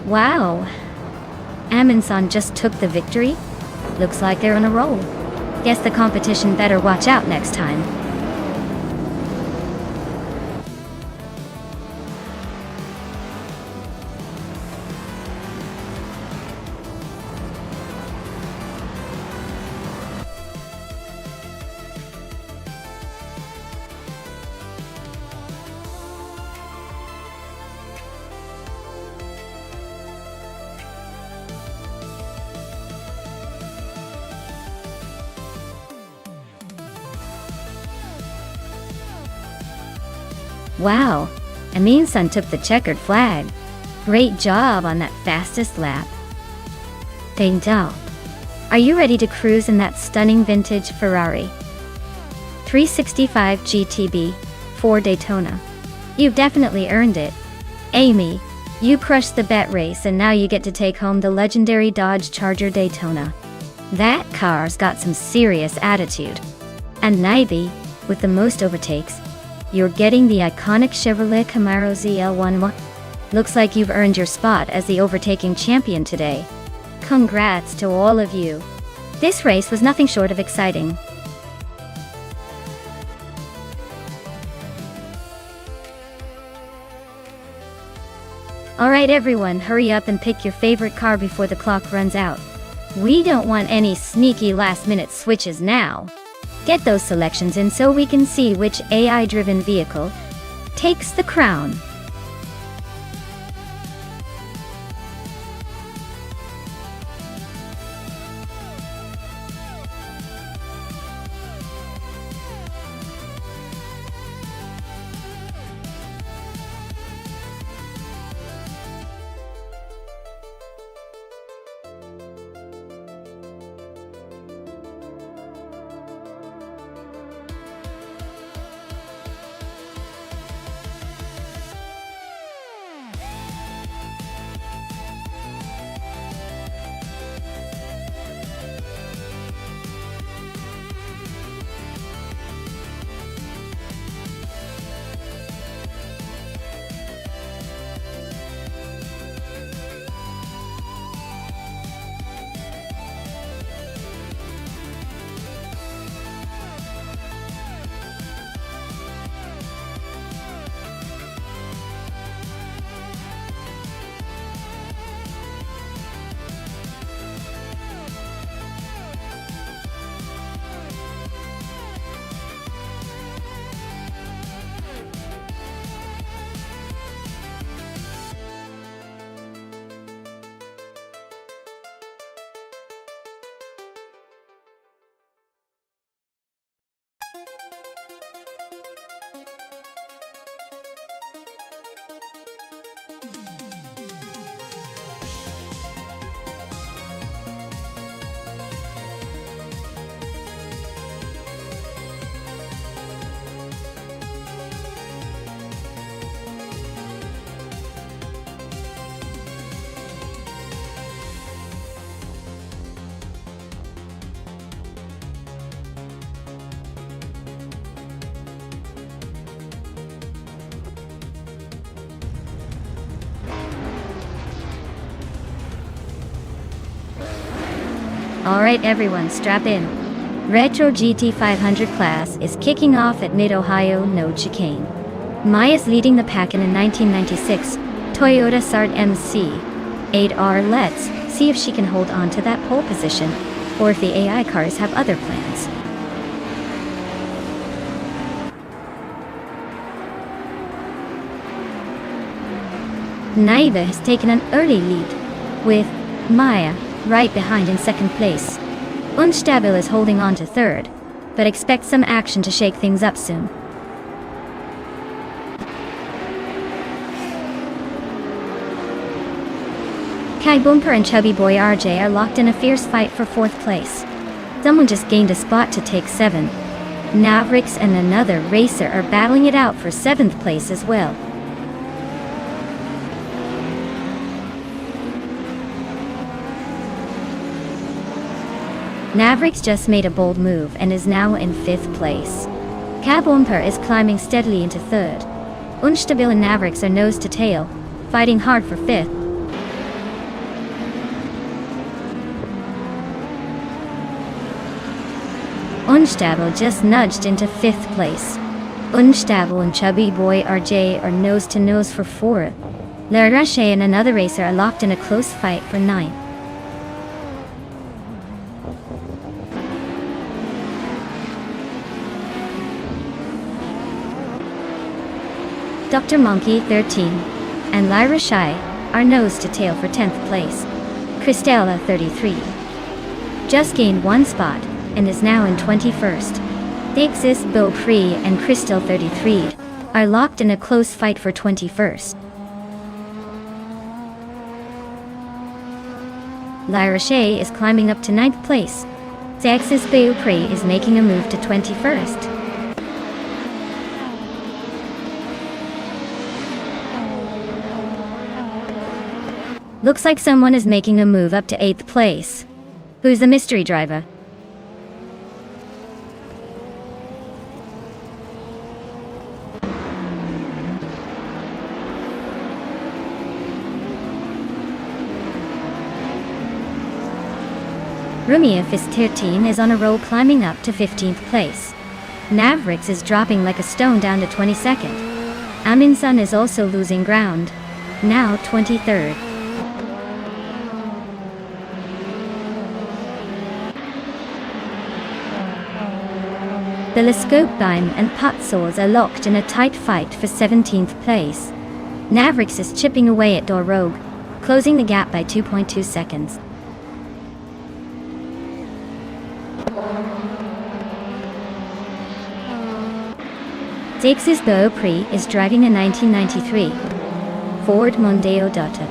Wow, Amundsen just took the victory? Looks like they're on a roll. Guess the competition better watch out next time. Wow, Amundsen took the checkered flag. Great job on that fastest lap. Ding Dao, are you ready to cruise in that stunning vintage Ferrari 365 GTB 4 Daytona? You've definitely earned it. Amy, you crushed the bet race and now you get to take home the legendary Dodge Charger Daytona. That car's got some serious attitude. And Naibi, with the most overtakes, you're getting the iconic Chevrolet Camaro ZL1. Looks like you've earned your spot as the overtaking champion today. Congrats to all of you. This race was nothing short of exciting. Alright everyone, hurry up and pick your favorite car before the clock runs out. We don't want any sneaky last-minute switches now. Get those selections in so we can see which AI-driven vehicle takes the crown. Alright everyone, strap in. Retro GT 500 class is kicking off at Mid-Ohio Node Chicane. Maya's leading the pack in a 1996 Toyota Sart MC 8R. Let's see if she can hold on to that pole position, or if the AI cars have other plans. Naiva has taken an early lead, with Maya right behind in second place. Unstabil is holding on to third, but expect some action to shake things up soon. Kai Bumper and Chubby Boy RJ are locked in a fierce fight for fourth place. Someone just gained a spot to take 7. Navrix and another racer are battling it out for 7th place as well. Navrix just made a bold move and is now in 5th place. Kabumper is climbing steadily into 3rd. Unstabil and Navrix are nose to tail, fighting hard for 5th. Unstabil just nudged into 5th place. Unstabil and Chubby Boy RJ are nose to nose for 4th. Larache and another racer are locked in a close fight for 9th. Dr. Monkey 13 and Lyra Shy are nose to tail for 10th place. Cristela 33 just gained 1 spot and is now in 21st. Dixis Beaupre and Crystal 33 are locked in a close fight for 21st. Lyra Shay is climbing up to 9th place. Dixis Beaupre is making a move to 21st. Looks like someone is making a move up to 8th place. Who's the mystery driver? Rumia Fist 13 is on a roll, climbing up to 15th place. Navrix is dropping like a stone down to 22nd. Aminsun is also losing ground, now 23rd. Beam and Potsols are locked in a tight fight for 17th place. Navrix is chipping away at Dorogue, closing the gap by 2.2 seconds. Dexys Beaupré is driving a 1993 Ford Mondeo Data.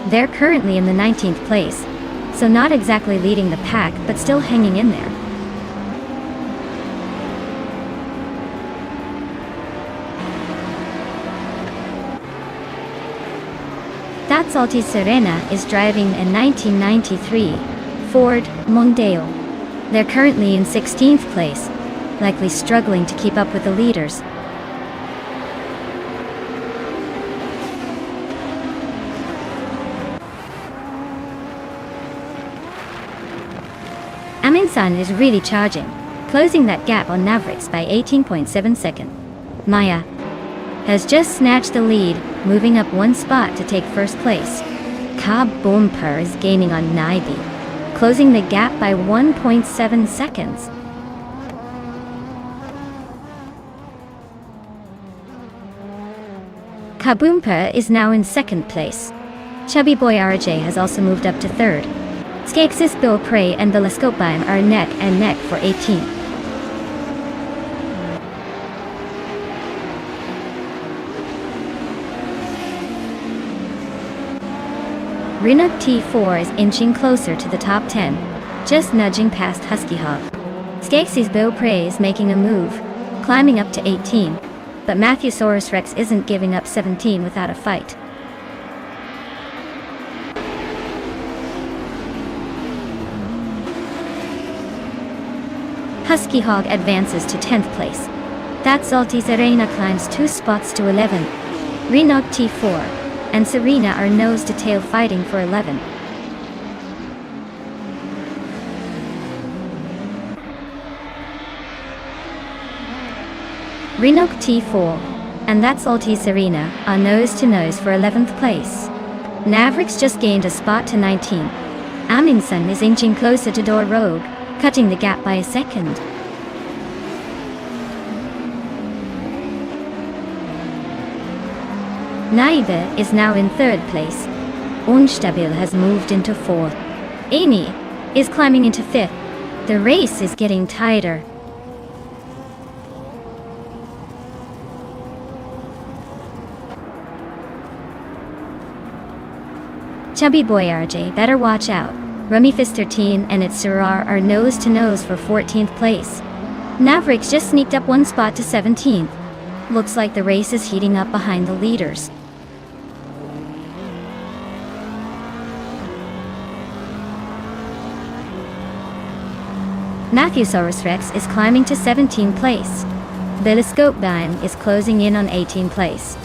They're currently in the 19th place, so not exactly leading the pack, but still hanging in there. That's Altis Serena is driving a 1993 Ford Mondeo. They're currently in 16th place, likely struggling to keep up with the leaders. Amundsen is really charging, closing that gap on Navrix by 18.7 seconds. Maya has just snatched the lead, moving up one spot to take first place. Kabumper is gaining on Naibi, closing the gap by 1.7 seconds. Kabumper is now in second place. Chubby Boy RJ has also moved up to third. Skexis Beaupré and Beam are neck and neck for 18th. Rinuk T4 is inching closer to the top 10, just nudging past Husky Hog. Skexis Beaupré is making a move, climbing up to 18, but Matthewsaurus Rex isn't giving up 17 without a fight. Husky Hog advances to 10th place. That's Altis Serena climbs 2 spots to 11. Renog T4 and Serena are nose to tail fighting for 11. Renog T4 and That's Altis Serena are nose to nose for 11th place. Navrix just gained a spot to 19. Amundsen is inching closer to Dorogue, cutting the gap by a second. Naive is now in third place. Unstabil has moved into fourth. Amy is climbing into fifth. The race is getting tighter. Chubby Boy RJ better watch out. Rumifist 13 and its Surar are nose to nose for 14th place. Navrix just sneaked up one spot to 17th. Looks like the race is heating up behind the leaders. Matthewsaurus Rex is climbing to 17th place. Beam is closing in on 18th place.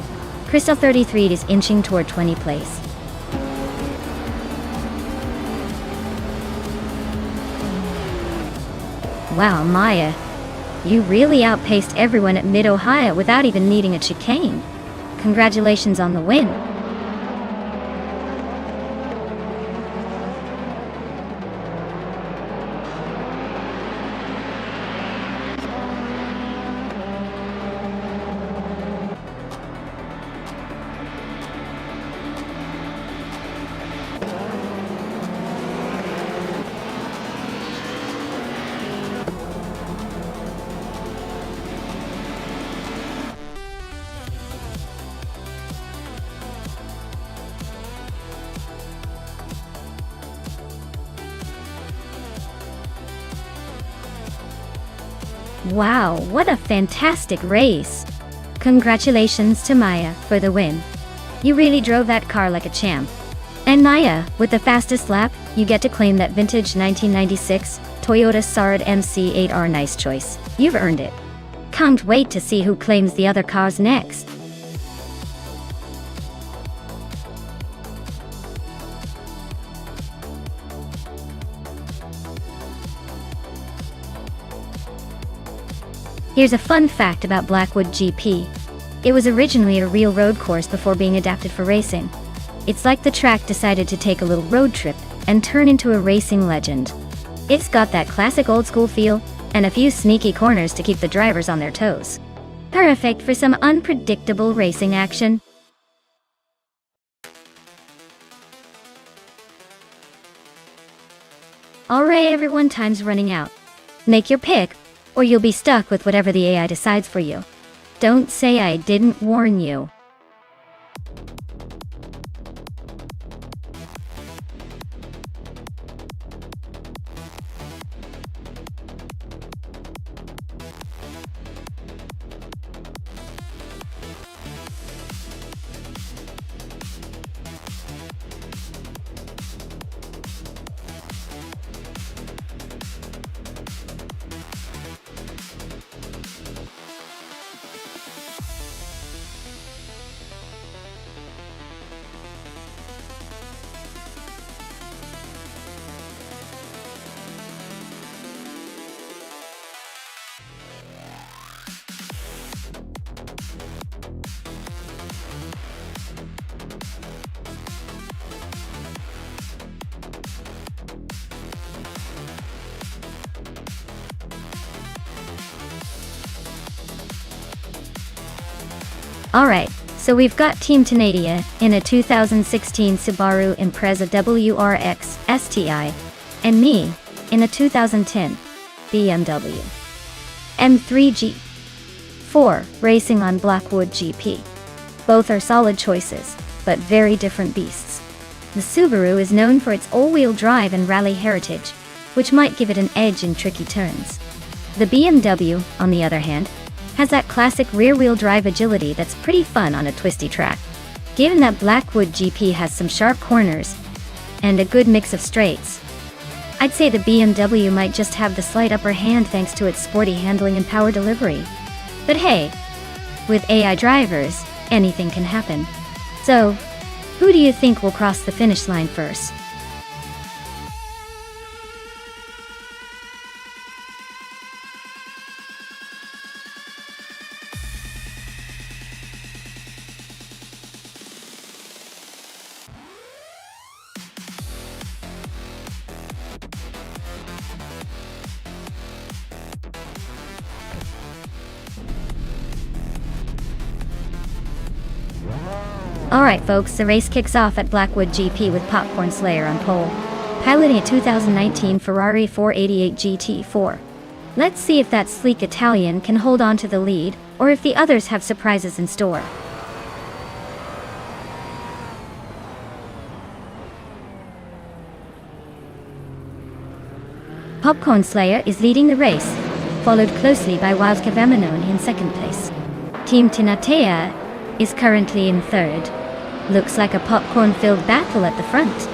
Crystal 33 is inching toward 20th place. Wow, Maya, you really outpaced everyone at Mid-Ohio without even needing a chicane. Congratulations on the win. Wow, what a fantastic race! Congratulations to Maya for the win. You really drove that car like a champ. And Maya, with the fastest lap, you get to claim that vintage 1996 Toyota Sard MC8R. Nice choice. You've earned it. Can't wait to see who claims the other cars next. Here's a fun fact about Blackwood GP. It was originally a real road course before being adapted for racing. It's like the track decided to take a little road trip and turn into a racing legend. It's got that classic old school feel, and a few sneaky corners to keep the drivers on their toes. Perfect for some unpredictable racing action. Alright everyone, time's running out. Make your pick, or you'll be stuck with whatever the AI decides for you. Don't say I didn't warn you. Alright, so we've got Team Tenatia in a 2016 Subaru Impreza WRX STI, and me in a 2010 BMW M3G4 racing on Blackwood GP. Both are solid choices, but very different beasts. The Subaru is known for its all-wheel drive and rally heritage, which might give it an edge in tricky turns. The BMW, on the other hand, has that classic rear-wheel drive agility that's pretty fun on a twisty track. Given that Blackwood GP has some sharp corners and a good mix of straights, I'd say the BMW might just have the slight upper hand thanks to its sporty handling and power delivery. But hey, with AI drivers, anything can happen. So, who do you think will cross the finish line first? Alright folks, the race kicks off at Blackwood GP with Popcorn Slayer on pole, piloting a 2019 Ferrari 488 GT4. Let's see if that sleek Italian can hold on to the lead, or if the others have surprises in store. Popcorn Slayer is leading the race, followed closely by Wild Cavaminon in second place. Team Tenatia is currently in third. Looks like a popcorn-filled battle at the front.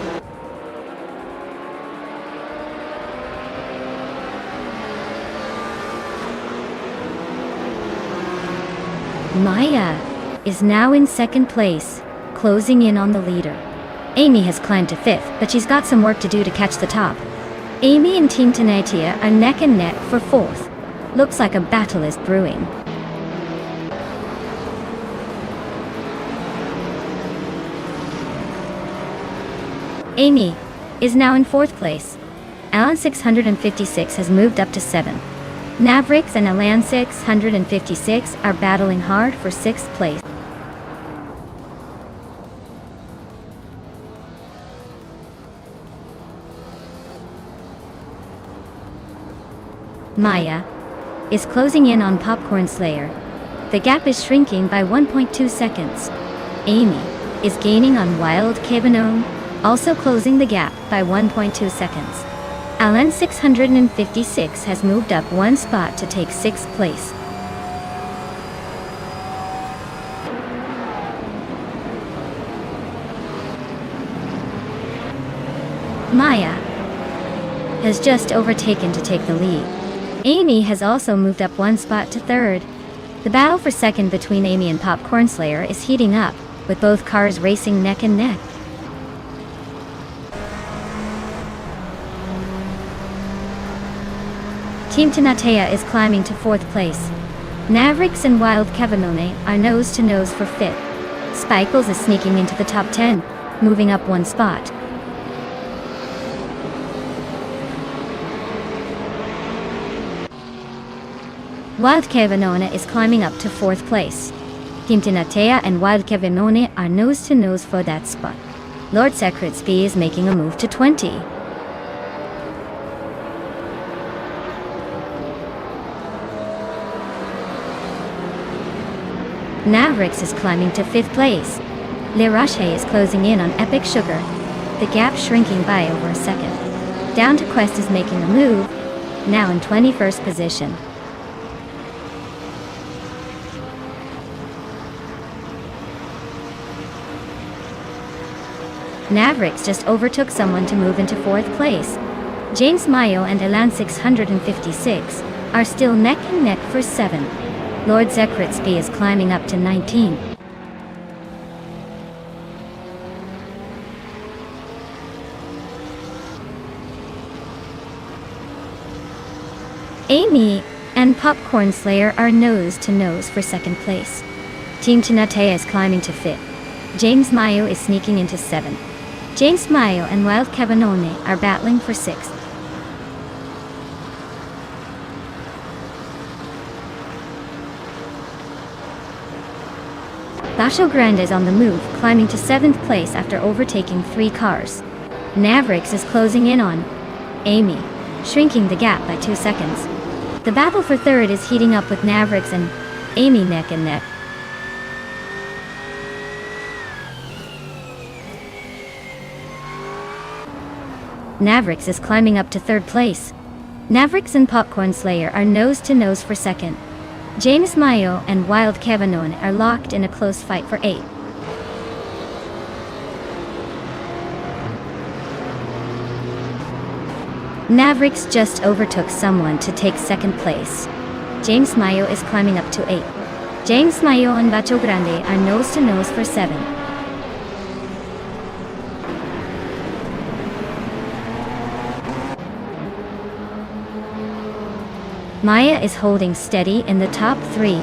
Maya is now in second place, closing in on the leader. Amy has climbed to fifth, but she's got some work to do to catch the top. Amy and Team Tenatia are neck and neck for fourth. Looks like a battle is brewing. Amy is now in fourth place. Alan 656 has moved up to 7th. Navrix and Alan 656 are battling hard for 6th place. Maya is closing in on Popcorn Slayer. The gap is shrinking by 1.2 seconds. Amy is gaining on Wild Cabanone, also closing the gap by 1.2 seconds. Alan 656 has moved up one spot to take 6th place. Maya has just overtaken to take the lead. Amy has also moved up one spot to third. The battle for second between Amy and Popcorn Slayer is heating up, with both cars racing neck and neck. Team Tenatia is climbing to 4th place. Navrix and Wild Cavanone are nose to nose for 5th. Spikles is sneaking into the top 10, moving up one spot. Wild Kevinone is climbing up to 4th place. Team Tinatea and Wild Kevinone are nose to nose for that spot. Lord Secretsby is making a move to 20. Navrix is climbing to 5th place. Le Roche is closing in on Epic Sugar, the gap shrinking by over a second. Down to Quest is making a move, now in 21st position. Navrix just overtook someone to move into 4th place. James Mayo and Elan 656 are still neck and neck for 7. Lord Secretsby is climbing up to 19. Amy and Popcorn Slayer are nose to nose for 2nd place. Team Tinatea is climbing to 5th. James Mayo is sneaking into 7th. James Mayo and Wild Kevinone are battling for 6th. Basho Grande is on the move, climbing to 7th place after overtaking 3 cars. Navrix is closing in on Amy, shrinking the gap by 2 seconds. The battle for 3rd is heating up with Navrix and Amy neck and neck. Navrix is climbing up to 3rd place. Navrix and Popcorn Slayer are nose to nose for 2nd. James Mayo and Wild Kevinone are locked in a close fight for 8th. Navrix just overtook someone to take 2nd place. James Mayo is climbing up to 8th. James Mayo and Bacho Grande are nose to nose for 7. Maya is holding steady in the top 3.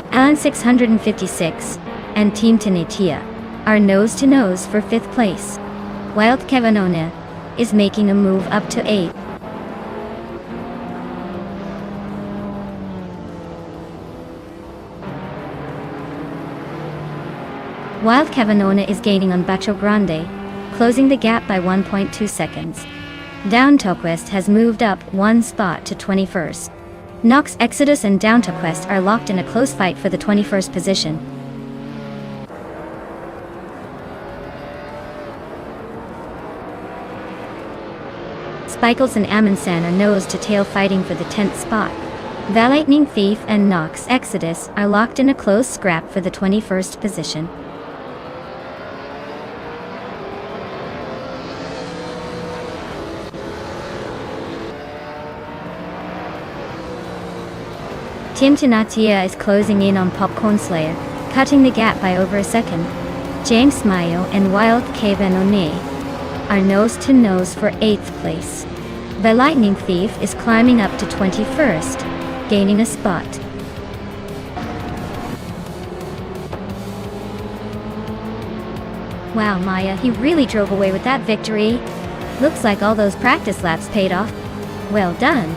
Alan 656 and Team Tinatea are nose to nose for 5th place. Wild Kevinone is making a move up to 8. Wild Kevinone is gaining on Bacho Grande, closing the gap by 1.2 seconds. Down to Quest has moved up 1 spot to 21st. Nox Exodus and Down to Quest are locked in a close fight for the 21st position. Spikles and Amundsen are nose to tail fighting for the 10th spot. The Lightning Thief and Nox Exodus are locked in a close scrap for the 21st position. Team Tinatea is closing in on Popcorn Slayer, cutting the gap by over a second. James Mayo and Wild Kevinone are nose to nose for 8th place. The Lightning Thief is climbing up to 21st, gaining a spot. Wow, Maya, he really drove away with that victory. Looks like all those practice laps paid off. Well done.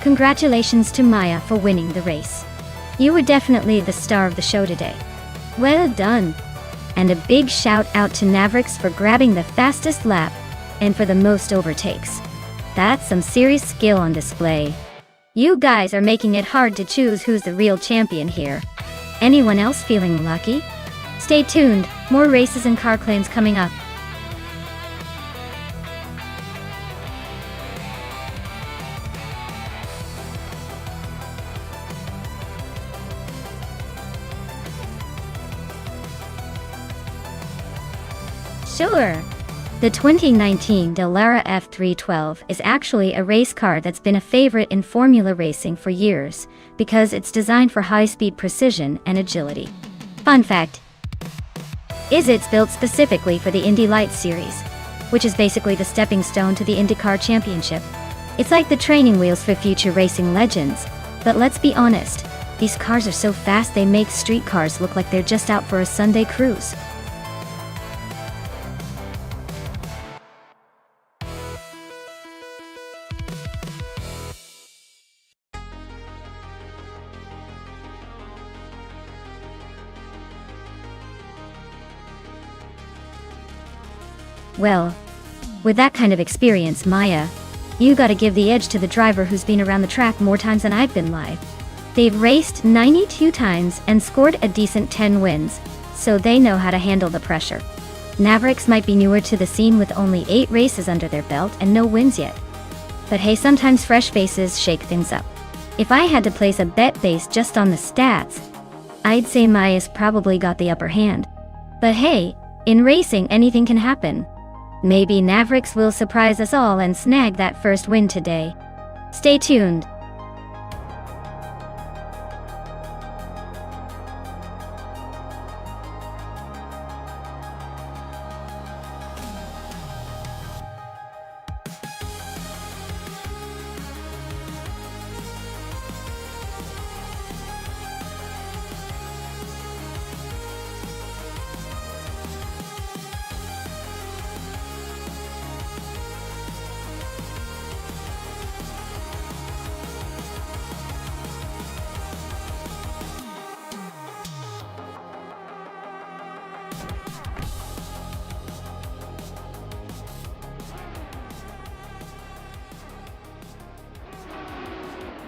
Congratulations to Maya for winning the race. You were definitely the star of the show today. Well done! And a big shout out to Navrix for grabbing the fastest lap, and for the most overtakes. That's some serious skill on display. You guys are making it hard to choose who's the real champion here. Anyone else feeling lucky? Stay tuned, more races and car claims coming up. Sure. The 2019 Dallara F312 is actually a race car that's been a favorite in Formula racing for years because it's designed for high-speed precision and agility. Fun fact is it's built specifically for the Indy Lights series, which is basically the stepping stone to the IndyCar Championship. It's like the training wheels for future racing legends, but let's be honest, these cars are so fast they make street cars look like they're just out for a Sunday cruise. Well, with that kind of experience, Maya, you gotta give the edge to the driver who's been around the track more times than I've been live. They've raced 92 times and scored a decent 10 wins, so they know how to handle the pressure. Mavericks might be newer to the scene with only 8 races under their belt and no wins yet. But hey, sometimes fresh faces shake things up. If I had to place a bet based just on the stats, I'd say Maya's probably got the upper hand. But hey, in racing anything can happen. Maybe Mavericks will surprise us all and snag that first win today. Stay tuned.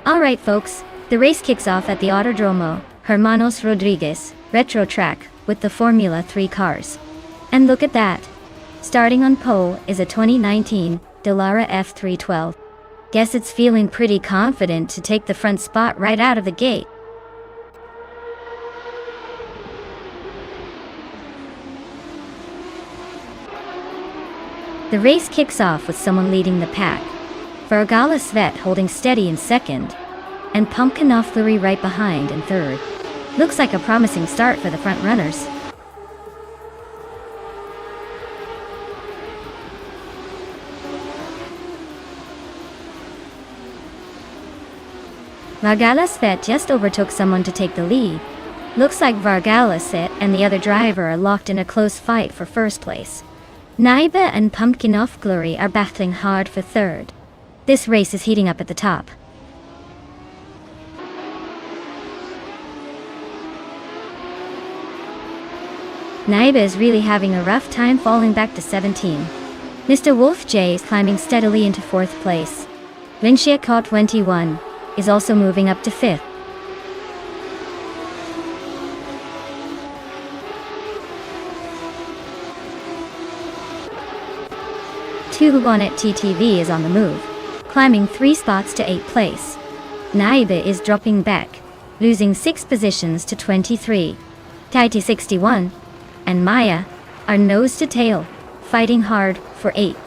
Alright folks, the race kicks off at the Autodromo Hermanos Rodriguez retro track with the Formula 3 cars. And look at that! Starting on pole is a 2019 Dallara F312. Guess it's feeling pretty confident to take the front spot right out of the gate. The race kicks off with someone leading the pack. Vargala Svet holding steady in second, and Pumpkin Fleury right behind in third. Looks like a promising start for the front runners. Vargala Svet just overtook someone to take the lead. Looks like Vargala Svet and the other driver are locked in a close fight for first place. Naiba and Pumpkin Fleury are battling hard for third. This race is heating up at the top. Naiba is really having a rough time falling back to 17. Mr. Wolf J is climbing steadily into 4th place. Vinciacot 21 is also moving up to 5th. Hugonet TTV is on the move, climbing 3 spots to 8th place. Naiba is dropping back, losing 6 positions to 23. Taiti 61 and Maya are nose to tail, fighting hard for 8th.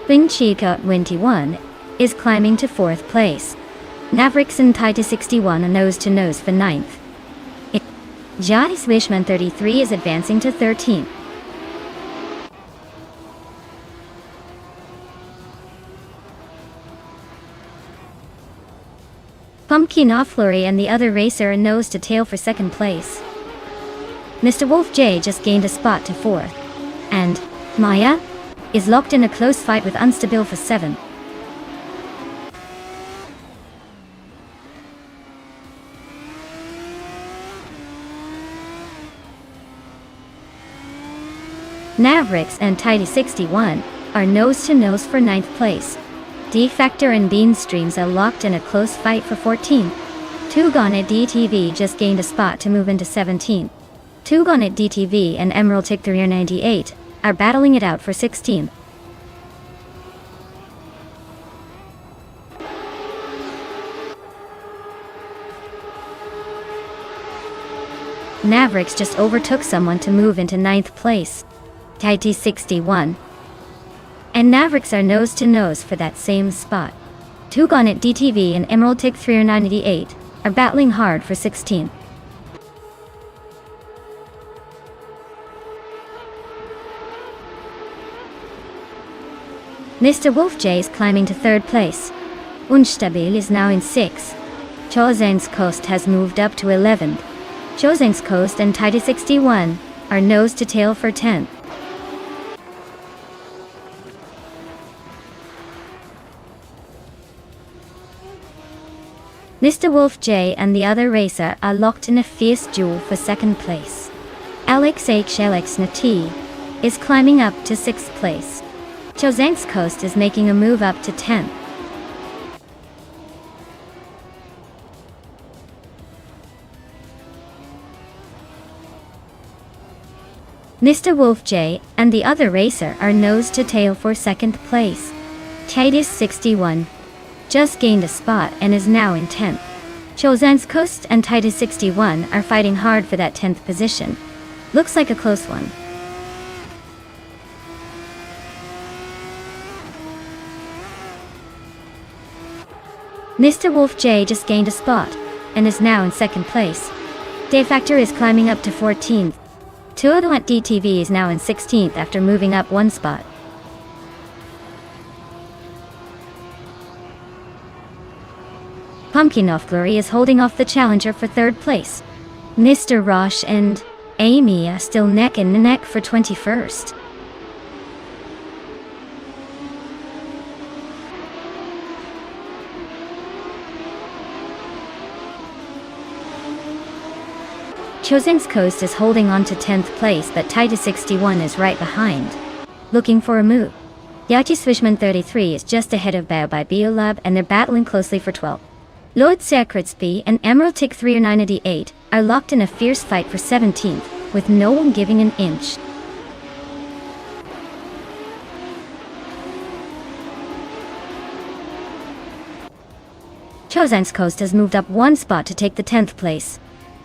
Vinciacot 21 is climbing to 4th place. Mavericks and Taiti 61 are nose-to-nose for 9th. Jais Wishman 33 is advancing to 13th. Pumpkin Fleury and the other racer are nose-to-tail for 2nd place. Mr. Wolf J just gained a spot to 4th. And Maya is locked in a close fight with Unstable for 7th. Mavericks and Taiti 61 are nose-to-nose for 9th place. D-Factor and Bean Streams are locked in a close fight for 14th. Tugonet DTV just gained a spot to move into 17th. Tugonet DTV and Emerald Tick 398 are battling it out for 16th. Mavericks just overtook someone to move into 9th place, TT61. And Mavericks are nose to nose for that same spot. Tugonet DTV and Emerald Tick 398 are battling hard for 16th. Mr. Wolf J is climbing to 3rd place. Unstabil is now in 6th. Chozeng's Coast has moved up to 11th. Chozeng's Coast and TT61 are nose to tail for 10th. Mr. Wolf J and the other racer are locked in a fierce duel for 2nd place. Alex Nati is climbing up to 6th place. Chozeng's Coast is making a move up to 10th. Mr. Wolf J and the other racer are nose to tail for 2nd place. Titus61 just gained a spot and is now in 10th. Chozeng's Coast and Titus61 are fighting hard for that 10th position. Looks like a close one. Mr. Wolf J just gained a spot and is now in 2nd place. De Factor is climbing up to 14th. Tuodoant DTV is now in 16th after moving up 1 spot. Pumpkin of Glory is holding off the challenger for 3rd place. Mr. Roche and Amy are still neck and neck for 21st. Chozeng's Coast is holding on to 10th place, but Titus61 is right behind, looking for a move. Yachi Swishman 33 is just ahead of Bao by Biolab and they're battling closely for 12th. Lord Secretsby and Emerald Tick 398 are locked in a fierce fight for 17th, with no one giving an inch. Chozeng's Coast has moved up 1 spot to take the 10th place.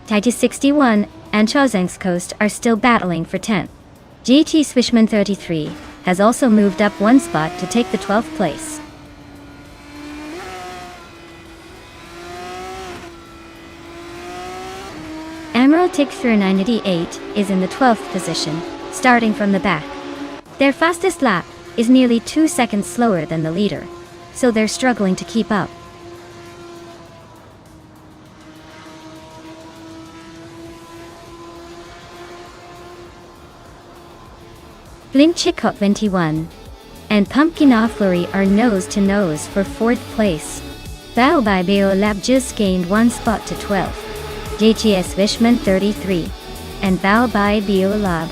Titus61 and Chozeng's Coast are still battling for 10th. GT Swishman 33 has also moved up 1 spot to take the 12th place. Emerald Tick 398 is in the 12th position, starting from the back. Their fastest lap is nearly 2 seconds slower than the leader, so they're struggling to keep up. Blink Chicot 21 and Pumpkin Flurry are nose to nose for 4th place. Bao by Biolab just gained 1 spot to 12th. JTS Wishman 33 and Bao by Biolab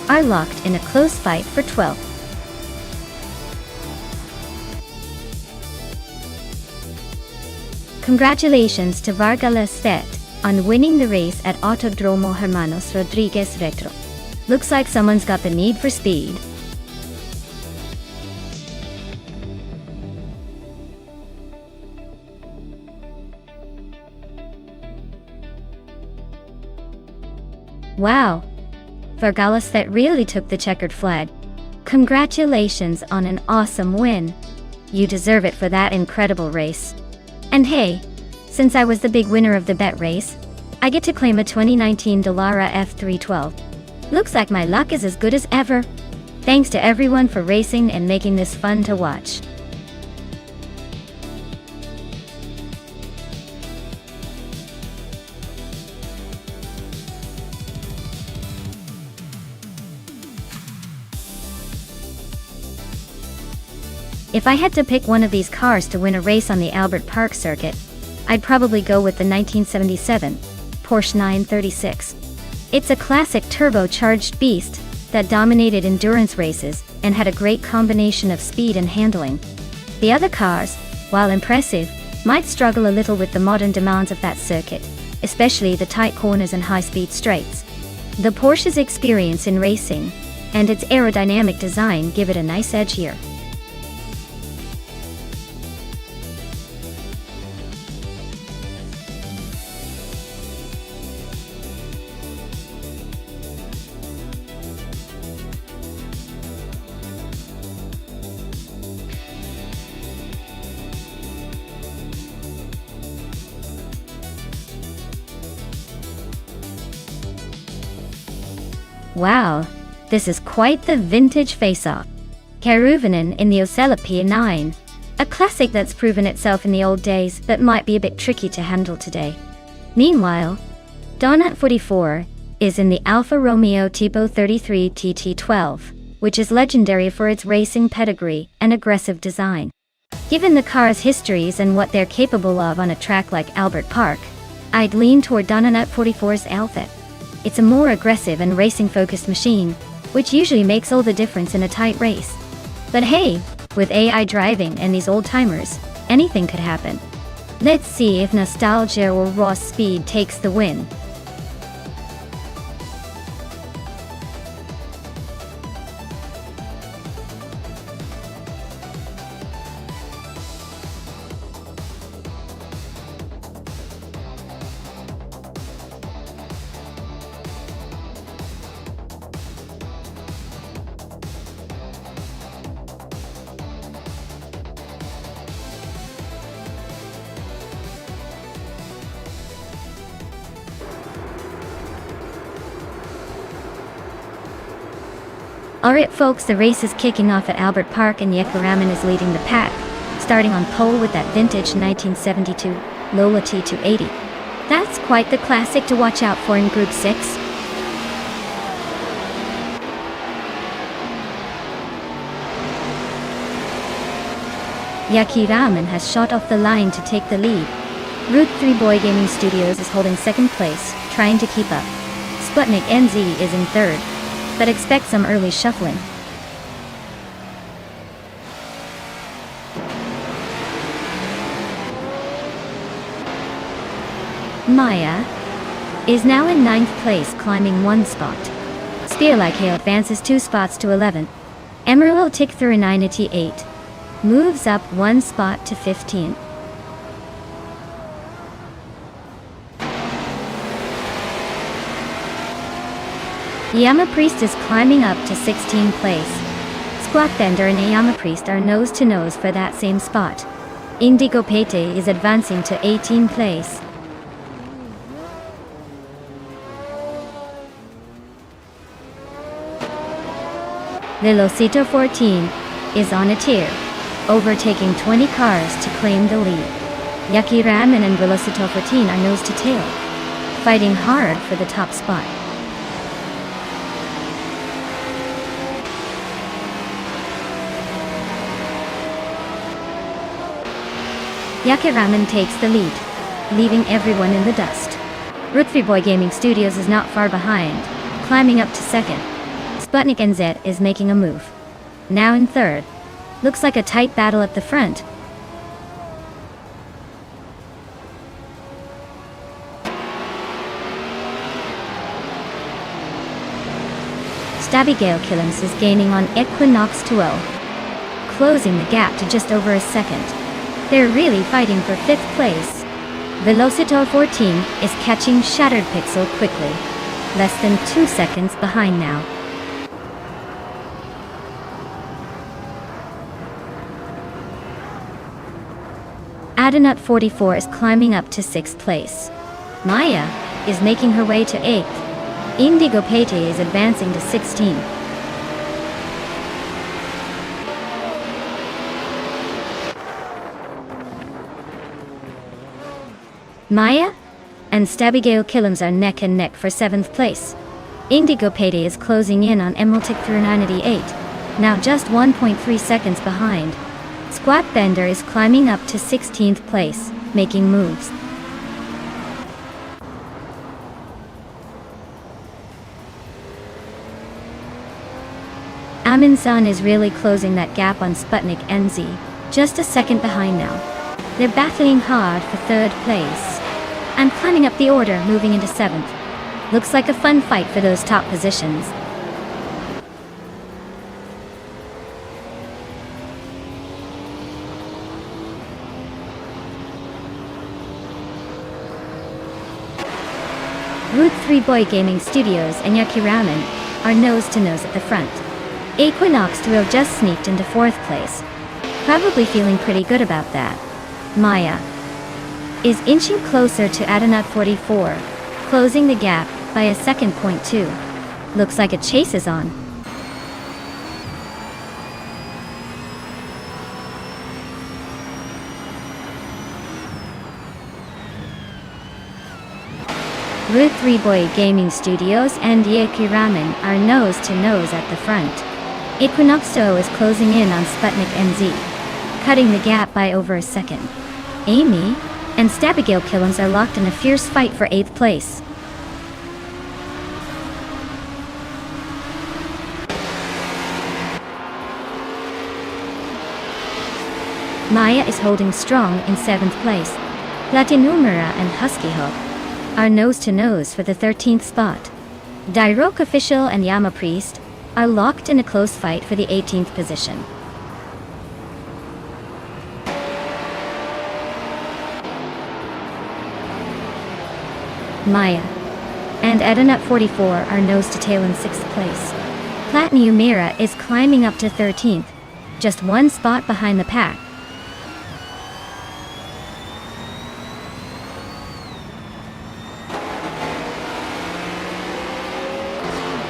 are locked in a close fight for 12th. Congratulations to Vargas Set on winning the race at Autodromo Hermanos Rodriguez Retro. Looks like someone's got the need for speed. Wow! Vargas that really took the checkered flag. Congratulations on an awesome win. You deserve it for that incredible race. And hey, since I was the big winner of the bet race, I get to claim a 2019 Dallara F312. Looks like my luck is as good as ever. Thanks to everyone for racing and making this fun to watch. If I had to pick one of these cars to win a race on the Albert Park circuit, I'd probably go with the 1977 Porsche 936. It's a classic turbocharged beast that dominated endurance races and had a great combination of speed and handling. The other cars, while impressive, might struggle a little with the modern demands of that circuit, especially the tight corners and high-speed straights. The Porsche's experience in racing and its aerodynamic design give it a nice edge here. Wow, this is quite the vintage face-off. Keruvanen in the Osella P9. A classic that's proven itself in the old days but might be a bit tricky to handle today. Meanwhile, Donut 44 is in the Alfa Romeo Tipo 33 TT12, which is legendary for its racing pedigree and aggressive design. Given the car's histories and what they're capable of on a track like Albert Park, I'd lean toward Donut 44's Alfa. It's a more aggressive and racing-focused machine, which usually makes all the difference in a tight race. But hey, with AI driving and these old-timers, anything could happen. Let's see if nostalgia or raw speed takes the win. Alright folks, the race is kicking off at Albert Park and Jekka Raman is leading the pack, starting on pole with that vintage 1972 Lola T280. That's quite the classic to watch out for in Group 6. Jekka Raman has shot off the line to take the lead. Route 3 Boy Gaming Studios is holding second place, trying to keep up. Sputnik NZ is in third, but expect some early shuffling. Maya is now in 9th place, climbing 1 spot. Spear Like Hail advances 2 spots to 11th. Emerald Tick through 98 moves up 1 spot to 15th. Yama Priest is climbing up to 16th place. Squatbender and Yama Priest are nose to nose for that same spot. Indigo Pete is advancing to 18th place. Velocito 14 is on a tear, overtaking 20 cars to claim the lead. Jekka Raman and Velocito 14 are nose to tail, fighting hard for the top spot. Jekka Raman takes the lead, leaving everyone in the dust. Route 3 Boy Gaming Studios is not far behind, climbing up to second. Sputnik NZ is making a move. Now in third. Looks like a tight battle at the front. Stabigale Killings is gaining on Equinox 2-0, closing the gap to just over a second. They're really fighting for 5th place. Velocito 14 is catching Shattered Pixel quickly, less than 2 seconds behind now. Adanut 44 is climbing up to 6th place. Maya is making her way to 8th. Indigo Pete is advancing to 16th. Maya and Stabigale Killings are neck and neck for 7th place. Indigo Pete is closing in on Emerald Tick through 98, now just 1.3 seconds behind. Squatbender is climbing up to 16th place, making moves. Aminsan is really closing that gap on Sputnik NZ, just a second behind now. They're battling hard for 3rd place. And climbing up the order, moving into 7th. Looks like a fun fight for those top positions. Route 3 Boy Gaming Studios and Jekka Raman are nose to nose at the front. Equinox 2 just sneaked into 4th place. Probably feeling pretty good about that. Maya is inching closer to Adanut 44, closing the gap by a second. 2. Looks like a chase is on. Route 3 Boy Gaming Studios and Yaki Ramen are nose-to-nose at the front. Equinoxo is closing in on Sputnik NZ, cutting the gap by over a second. Amy and Stabigail Killams are locked in a fierce fight for 8th place. Maya is holding strong in 7th place. Latinumera and Husky Hog are nose-to-nose for the 13th spot. Dairoke Official and Yama Priest are locked in a close fight for the 18th position. Maya and Edenut 44 are nose-to-tail in 6th place. Platinumera is climbing up to 13th, just one spot behind the pack.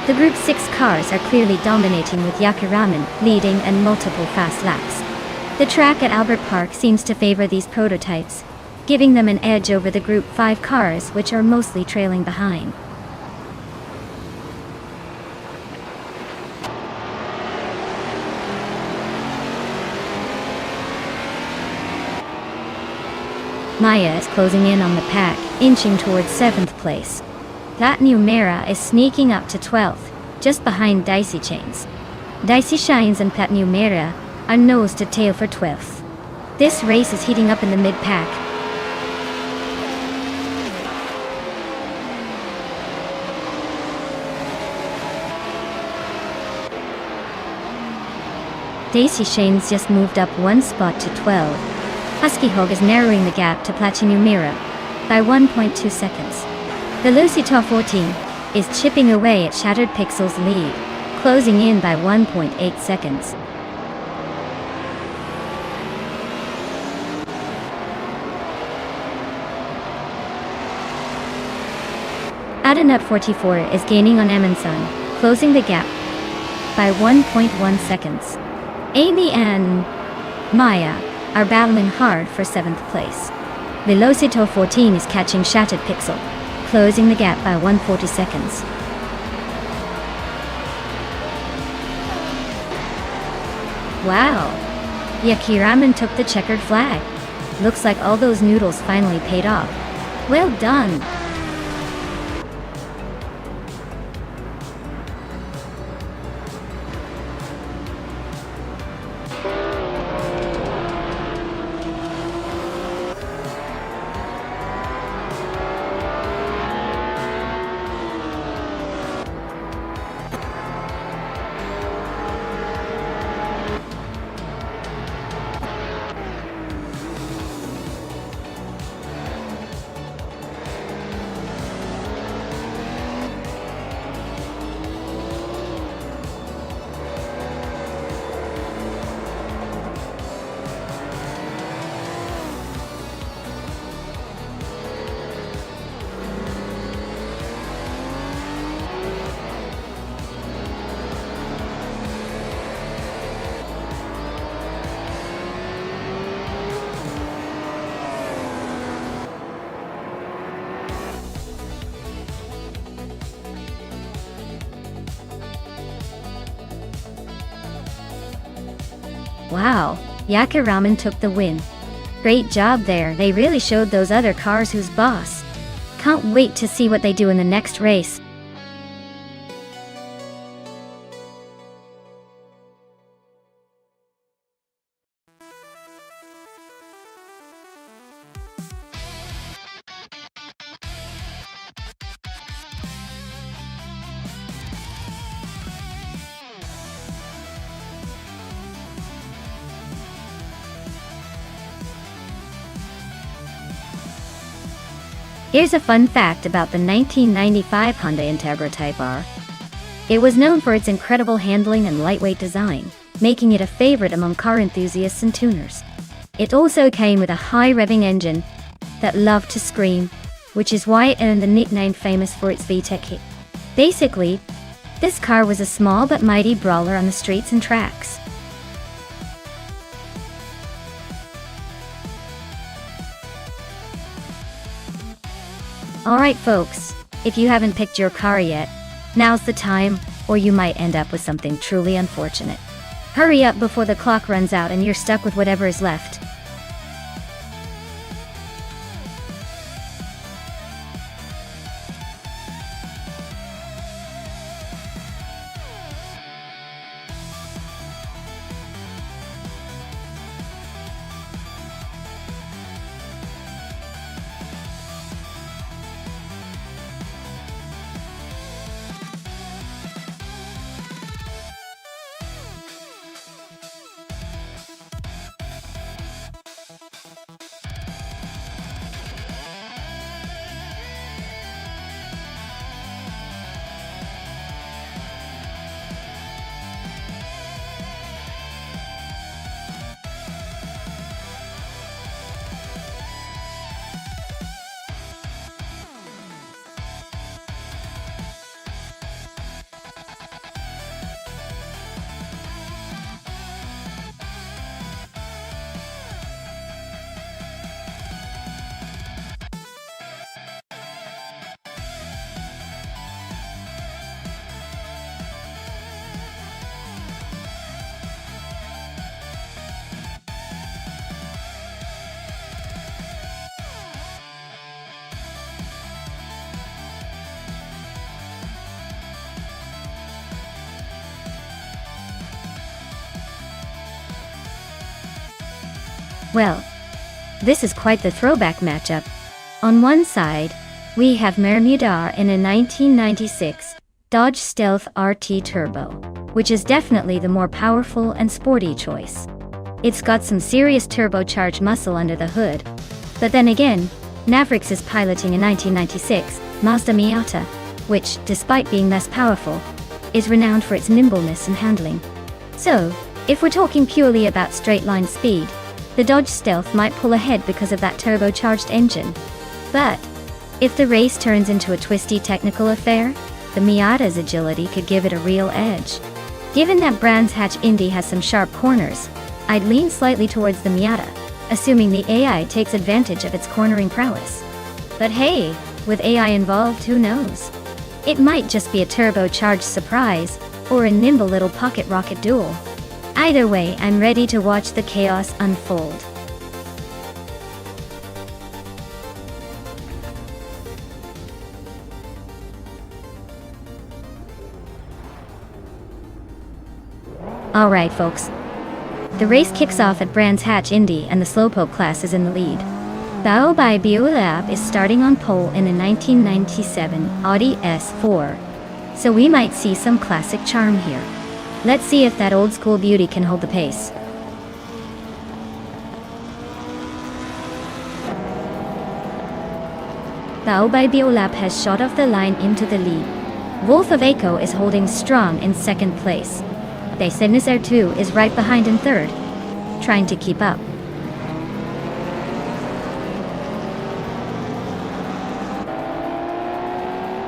The Group 6 cars are clearly dominating with Yakiramen leading and multiple fast laps. The track at Albert Park seems to favor these prototypes, giving them an edge over the Group 5 cars which are mostly trailing behind. Maya is closing in on the pack, inching towards 7th place. Platinumera is sneaking up to 12th, just behind Dicey Chains. Dicey Shines and Platinumera are nose to tail for 12th. This race is heating up in the mid-pack. Dicey Shanes just moved up one spot to 12. Husky Hog is narrowing the gap to Platinumera by 1.2 seconds. Velocito 14 is chipping away at Shattered Pixel's lead, closing in by 1.8 seconds. Adenut 44 is gaining on Emonson, closing the gap by 1.1 seconds. Amy and Maya are battling hard for 7th place. Velocito 14 is catching Shattered Pixel, closing the gap by 140 seconds. Wow! Yakiramen took the checkered flag. Looks like all those noodles finally paid off. Well done! Wow, Yakiramen took the win. Great job there, they really showed those other cars who's boss. Can't wait to see what they do in the next race. Here's a fun fact about the 1995 Honda Integra Type R. It was known for its incredible handling and lightweight design, making it a favorite among car enthusiasts and tuners. It also came with a high-revving engine that loved to scream, which is why it earned the nickname famous for its VTEC hit. Basically, This car was a small but mighty brawler on the streets and tracks. Alright folks, if you haven't picked your car yet, now's the time, or you might end up with something truly unfortunate. Hurry up before the clock runs out and you're stuck with whatever is left. Well, this is quite the throwback matchup. On one side, we have Mermudar in a 1996 Dodge Stealth RT Turbo, which is definitely the more powerful and sporty choice. It's got some serious turbocharged muscle under the hood. But then again, Mavericks is piloting a 1996 Mazda Miata, which, despite being less powerful, is renowned for its nimbleness and handling. So, if we're talking purely about straight-line speed, the Dodge Stealth might pull ahead because of that turbocharged engine. But if the race turns into a twisty technical affair, the Miata's agility could give it a real edge. Given that Brands Hatch Indy has some sharp corners, I'd lean slightly towards the Miata, assuming the AI takes advantage of its cornering prowess. But hey, with AI involved, who knows? It might just be a turbocharged surprise, or a nimble little pocket rocket duel. Either way, I'm ready to watch the chaos unfold. Alright folks, the race kicks off at Brands Hatch Indy and the Slowpoke class is in the lead. Bao by Biolab is starting on pole in a 1997 Audi S4, so we might see some classic charm here. Let's see if that old school beauty can hold the pace. Bao by Biolab has shot off the line into the lead. Wolf of Echo is holding strong in second place. Desenizer 2 is right behind in third, trying to keep up.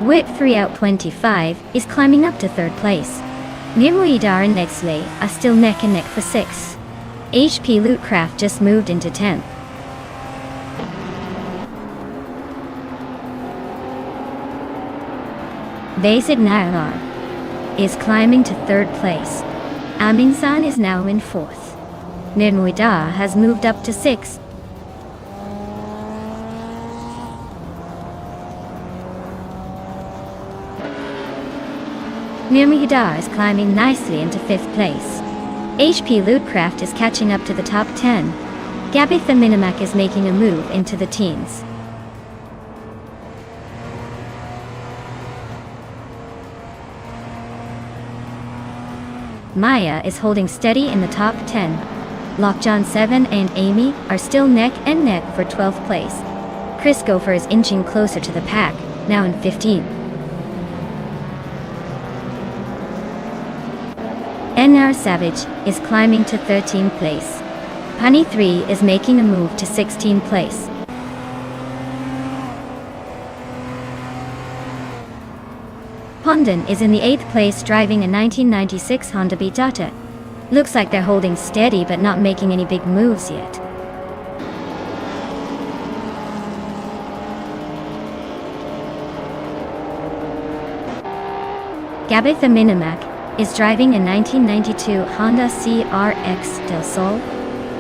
Whip 3 out 25 is climbing up to third place. Nimuidar and Nexley are still neck and neck for 6th. HP Lootcraft just moved into 10th. Vasid Nayalar is climbing to third place. Aminsan is now in 4th. Nimuidar has moved up to 6th. Mirmihidar is climbing nicely into 5th place. HP Lootcraft is catching up to the top 10. Gabitha Minimac is making a move into the teens. Maya is holding steady in the top 10. Lockjohn 7 and Amy are still neck and neck for 12th place. Chris Gopher is inching closer to the pack, now in 15th. NR Savage is climbing to 13th place. Punny 3 is making a move to 16th place. Honda is in the 8th place driving a 1996 Honda Beat. Looks like they're holding steady but not making any big moves yet. Gabitha Minimac is driving a 1992 Honda CRX Del Sol.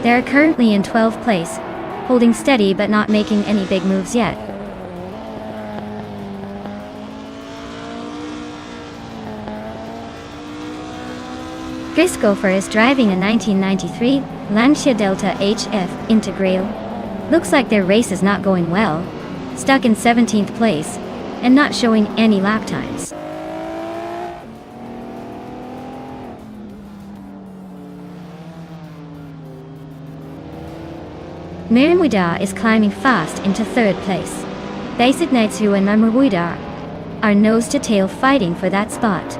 They are currently in 12th place, holding steady but not making any big moves yet. Chris Gopher is driving a 1993 Lancia Delta HF Integral. Looks like their race is not going well, stuck in 17th place, and not showing any lap times. Mirimuida is climbing fast into 3rd place. Basignetsu and Mamuida are nose to tail fighting for that spot.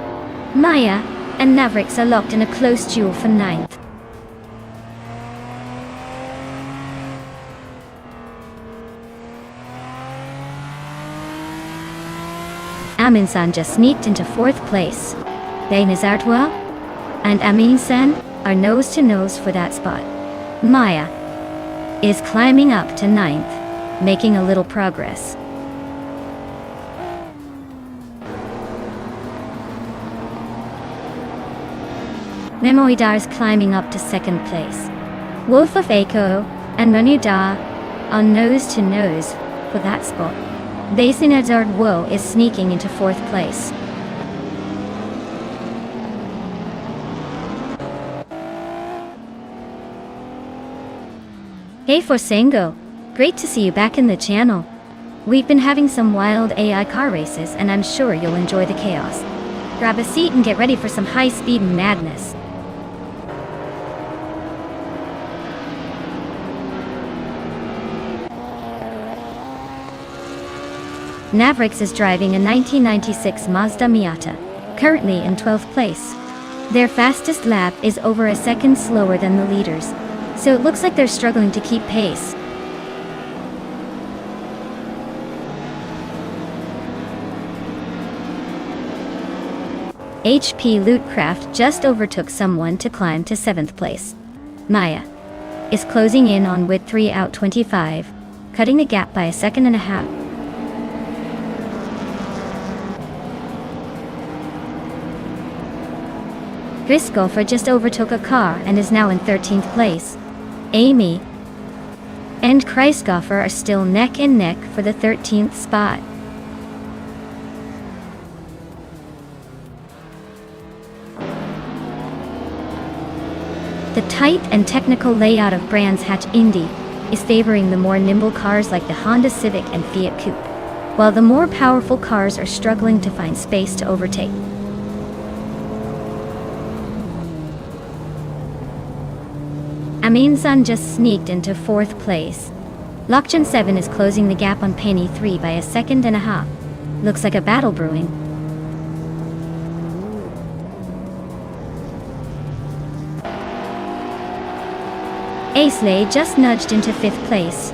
Maya and Mavericks are locked in a close duel for 9th. Amin-san just sneaked into 4th place. Bainazartwa and Amin-san are nose to nose for that spot. Maya is climbing up to 9th, making a little progress. Memoidar is climbing up to 2nd place. Wolf of Echo and Manuda are nose to nose for that spot. Basinadzard Wo is sneaking into 4th place. Hey Forsengo, great to see you back in the channel. We've been having some wild AI car races and I'm sure you'll enjoy the chaos. Grab a seat and get ready for some high-speed madness. Mavericks is driving a 1996 Mazda Miata, currently in 12th place. Their fastest lap is over a second slower than the leaders, so it looks like they're struggling to keep pace. HP Lootcraft just overtook someone to climb to 7th place. Maya is closing in on with 3 out 25, cutting the gap by a second and a half. Chris Gopher just overtook a car and is now in 13th place. Amy and Chris Gopher are still neck and neck for the 13th spot. The tight and technical layout of Brands Hatch Indy is favoring the more nimble cars like the Honda Civic and Fiat Coupe, while the more powerful cars are struggling to find space to overtake. Amin-san just sneaked into 4th place. Lokchan 7 is closing the gap on Penny 3 by a second and a half. Looks like a battle brewing. Aisley just nudged into 5th place.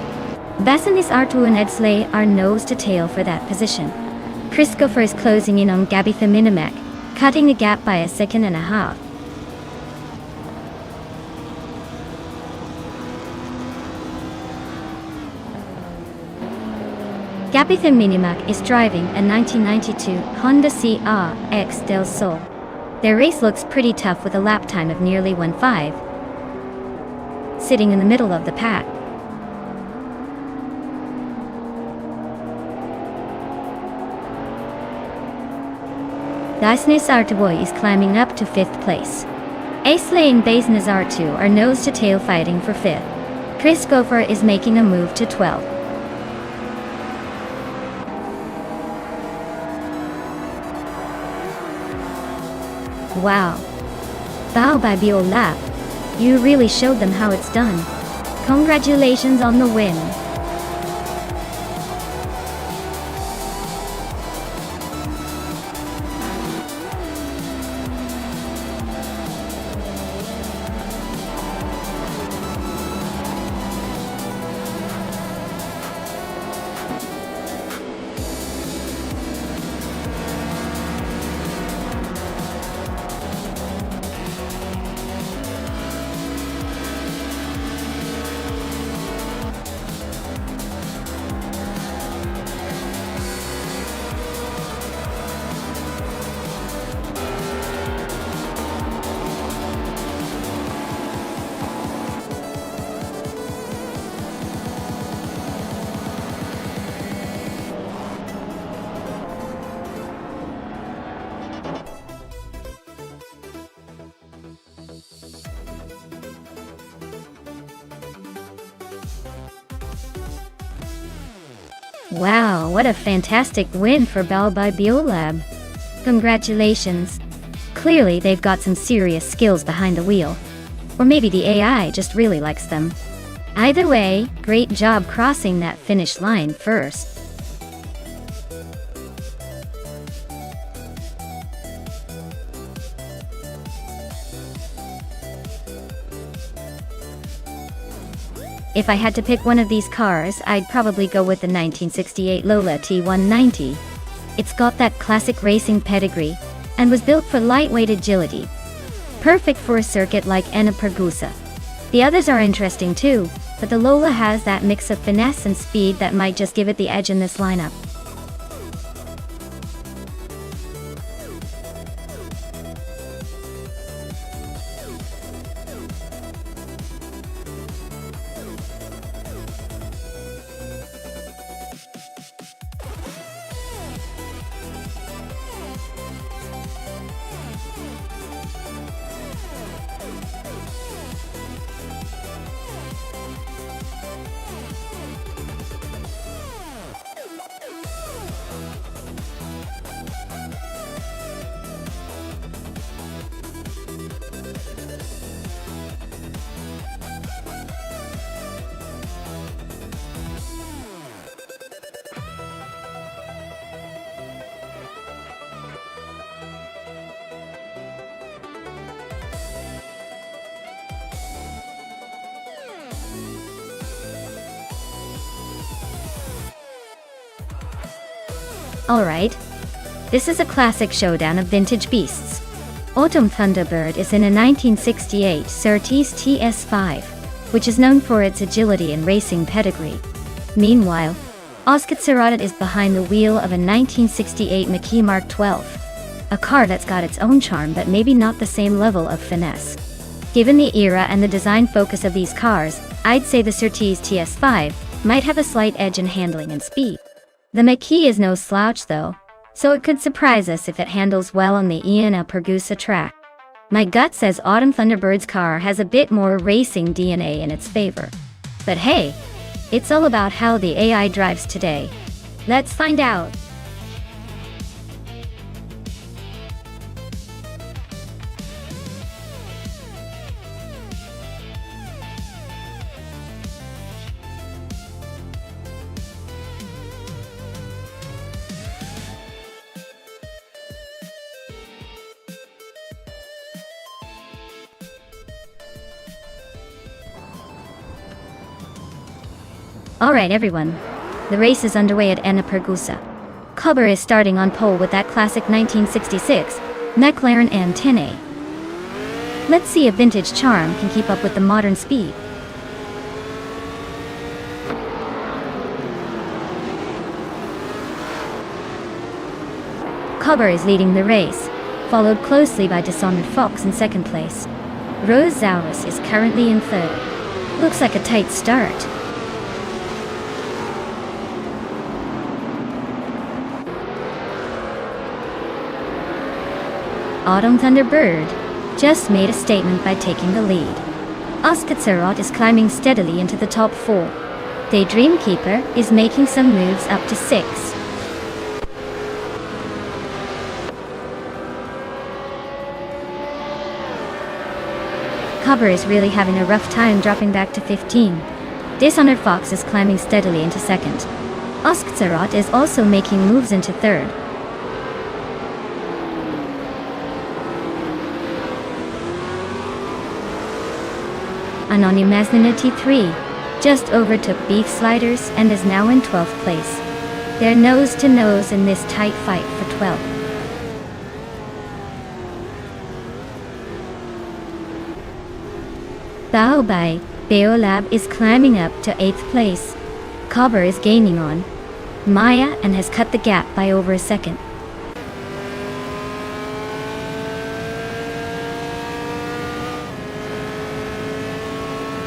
Bassinis Artu and Edsley are nose to tail for that position. Chris Gopher is closing in on Gabitha Minimac, cutting the gap by a second and a half. Gabitha Minimac is driving a 1992 Honda CRX Del Sol. Their race looks pretty tough with a lap time of nearly 1.5, sitting in the middle of the pack. Dasnes Artuboy is climbing up to 5th place. Aisley and Baze Nazartu are nose to tail fighting for 5th. Chris Gopher is making a move to 12th. Wow. Bao by Bio lap. You really showed them how it's done. Congratulations on the win. Wow, what a fantastic win for Baobab Biolab. Congratulations. Clearly they've got some serious skills behind the wheel. Or maybe the AI just really likes them. Either way, great job crossing that finish line first. If I had to pick one of these cars, I'd probably go with the 1968 Lola T190. It's got that classic racing pedigree, and was built for lightweight agility. Perfect for a circuit like Enna-Pergusa. The others are interesting too, but the Lola has that mix of finesse and speed that might just give it the edge in this lineup. Alright. This is a classic showdown of vintage beasts. Autumn Thunderbird is in a 1968 Surtees TS5, which is known for its agility and racing pedigree. Meanwhile, Oskitsarat is behind the wheel of a 1968 Mackie Mark 12, a car that's got its own charm but maybe not the same level of finesse. Given the era and the design focus of these cars, I'd say the Surtees TS5 might have a slight edge in handling and speed. The Mackie is no slouch though, so it could surprise us if it handles well on the Enna-Pergusa track. My gut says Autumn Thunderbird's car has a bit more racing DNA in its favor. But hey, it's all about how the AI drives today. Let's find out. Alright everyone, the race is underway at Enna-Pergusa. Cobber is starting on pole with that classic 1966 McLaren M10A. Let's see if vintage charm can keep up with the modern speed. Cobber is leading the race, followed closely by Dishonored Fox in second place. Rose Zaurus is currently in third. Looks like a tight start. Autumn Thunderbird just made a statement by taking the lead. Oskitsarat is climbing steadily into the top 4. Daydream Keeper is making some moves up to 6. Cobber is really having a rough time dropping back to 15. Dishonored Fox is climbing steadily into second. Oskitsarat is also making moves into third. Anonymous T3 just overtook Beef Sliders and is now in 12th place. They're nose to nose in this tight fight for 12th. Baobab Biolab is climbing up to 8th place. Cobber is gaining on Maya and has cut the gap by over a second.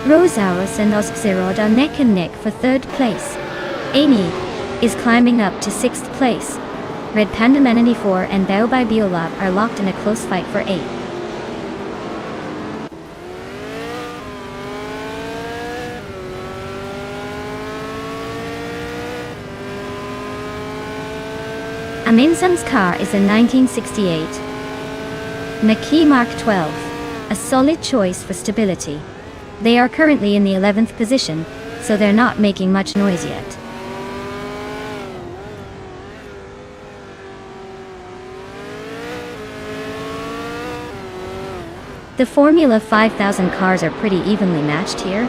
Rosaurus and Oskitsarat are neck and neck for 3rd place. Amy is climbing up to 6th place. Red Panda Manini 4 and Baobab Biolab are locked in a close fight for 8th. Aminson's car is a 1968 Naki Mark 12, a solid choice for stability. They are currently in the 11th position, so they're not making much noise yet. The Formula 5000 cars are pretty evenly matched here,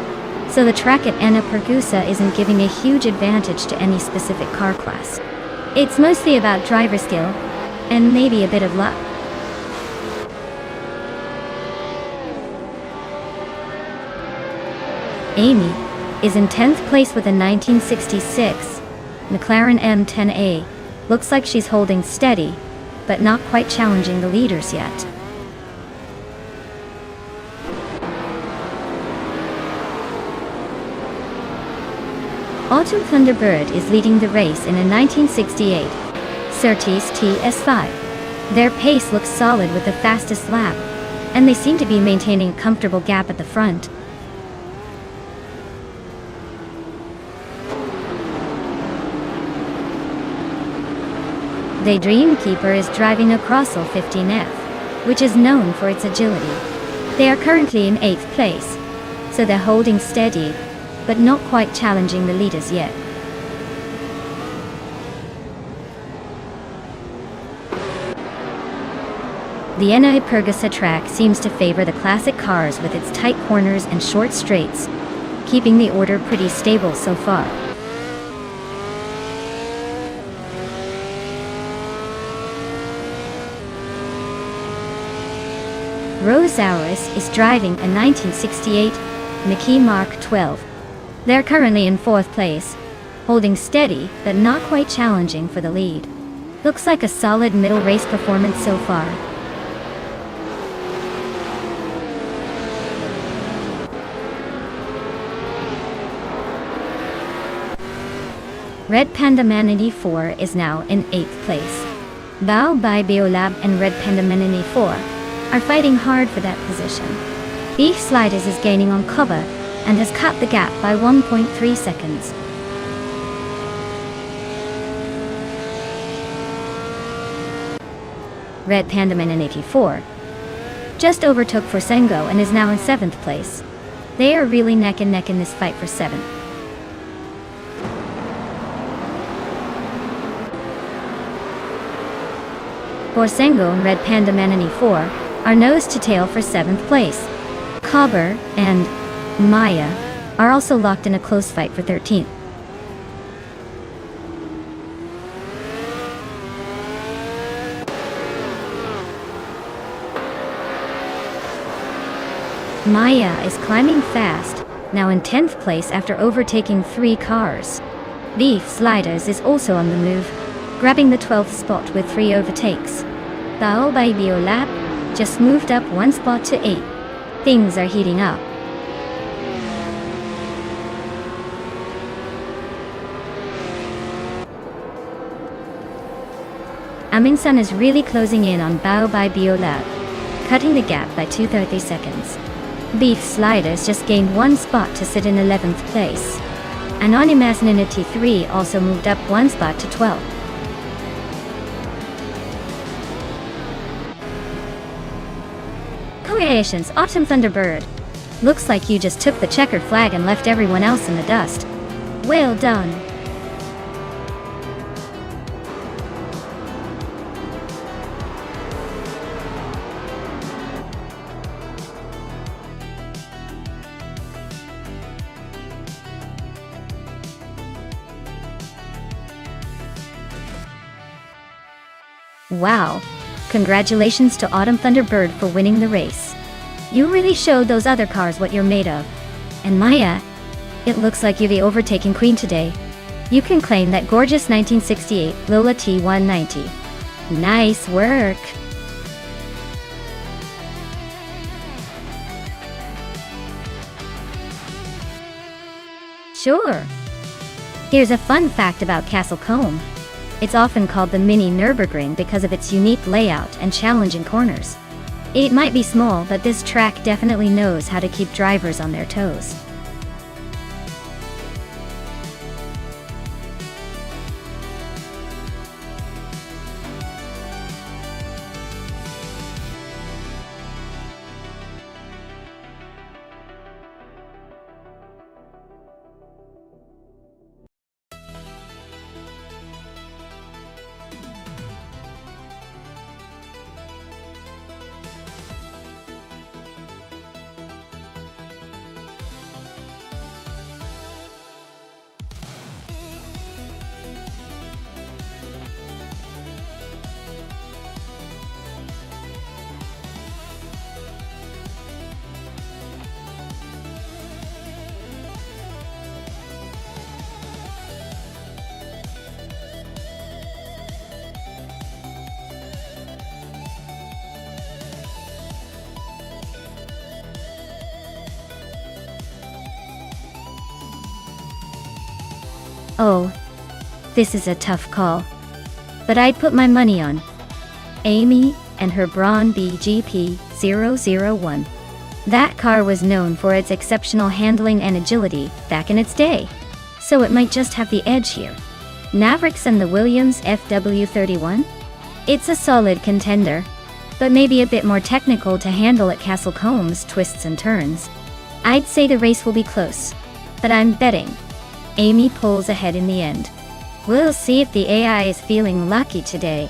so the track at Enna Pergusa isn't giving a huge advantage to any specific car class. It's mostly about driver skill, and maybe a bit of luck. Amy is in 10th place with a 1966 McLaren M10A. Looks like she's holding steady, but not quite challenging the leaders yet. Autumn Thunderbird is leading the race in a 1968 Surtees TS5. Their pace looks solid with the fastest lap, and they seem to be maintaining a comfortable gap at the front. The Dreamkeeper is driving a Crossell 15F, which is known for its agility. They are currently in 8th place, so they're holding steady, but not quite challenging the leaders yet. The Enna Pergusa track seems to favor the classic cars with its tight corners and short straights, keeping the order pretty stable so far. Rose Auris is driving a 1968 Naki Mark 12. They're currently in 4th place, holding steady but not quite challenging for the lead. Looks like a solid middle race performance so far. Red Panda Manini 4 is now in 8th place. Bao by Biolab and Red Panda Manini 4 are fighting hard for that position. Beef Sliders is gaining on cover and has cut the gap by 1.3 seconds. Red Panda Man in 84 just overtook Forsengo and is now in 7th place. They are really neck and neck in this fight for 7th. Forsengo and Red Panda Manini 4 are nose to tail for 7th place. Cobber and Maya are also locked in a close fight for 13th. Maya is climbing fast, now in 10th place after overtaking 3 cars. Beef Sliders is also on the move, grabbing the 12th spot with 3 overtakes. Bao by Biolab just moved up 1 spot to 8. Things are heating up. Aminsan is really closing in on Bao by Biolab, cutting the gap by 2.30 seconds. Beef Sliders just gained 1 spot to sit in 11th place. Anonymous Ninity 3 also moved up 1 spot to 12th. Congratulations, Autumn Thunderbird. Looks like you just took the checkered flag and left everyone else in the dust. Well done. Wow. Congratulations to Autumn Thunderbird for winning the race. You really showed those other cars what you're made of. And Maya, it looks like you're the overtaking queen today. You can claim that gorgeous 1968 Lola T190. Nice work! Sure. Here's a fun fact about Castle Combe. It's often called the Mini Nürburgring because of its unique layout and challenging corners. It might be small, but this track definitely knows how to keep drivers on their toes. Oh, this is a tough call. But I'd put my money on Amy and her Braun BGP-001. That car was known for its exceptional handling and agility back in its day, so it might just have the edge here. Mavericks and the Williams FW31? It's a solid contender, but maybe a bit more technical to handle at Castle Combs' twists and turns. I'd say the race will be close, but I'm betting Amy pulls ahead in the end. We'll see if the AI is feeling lucky today.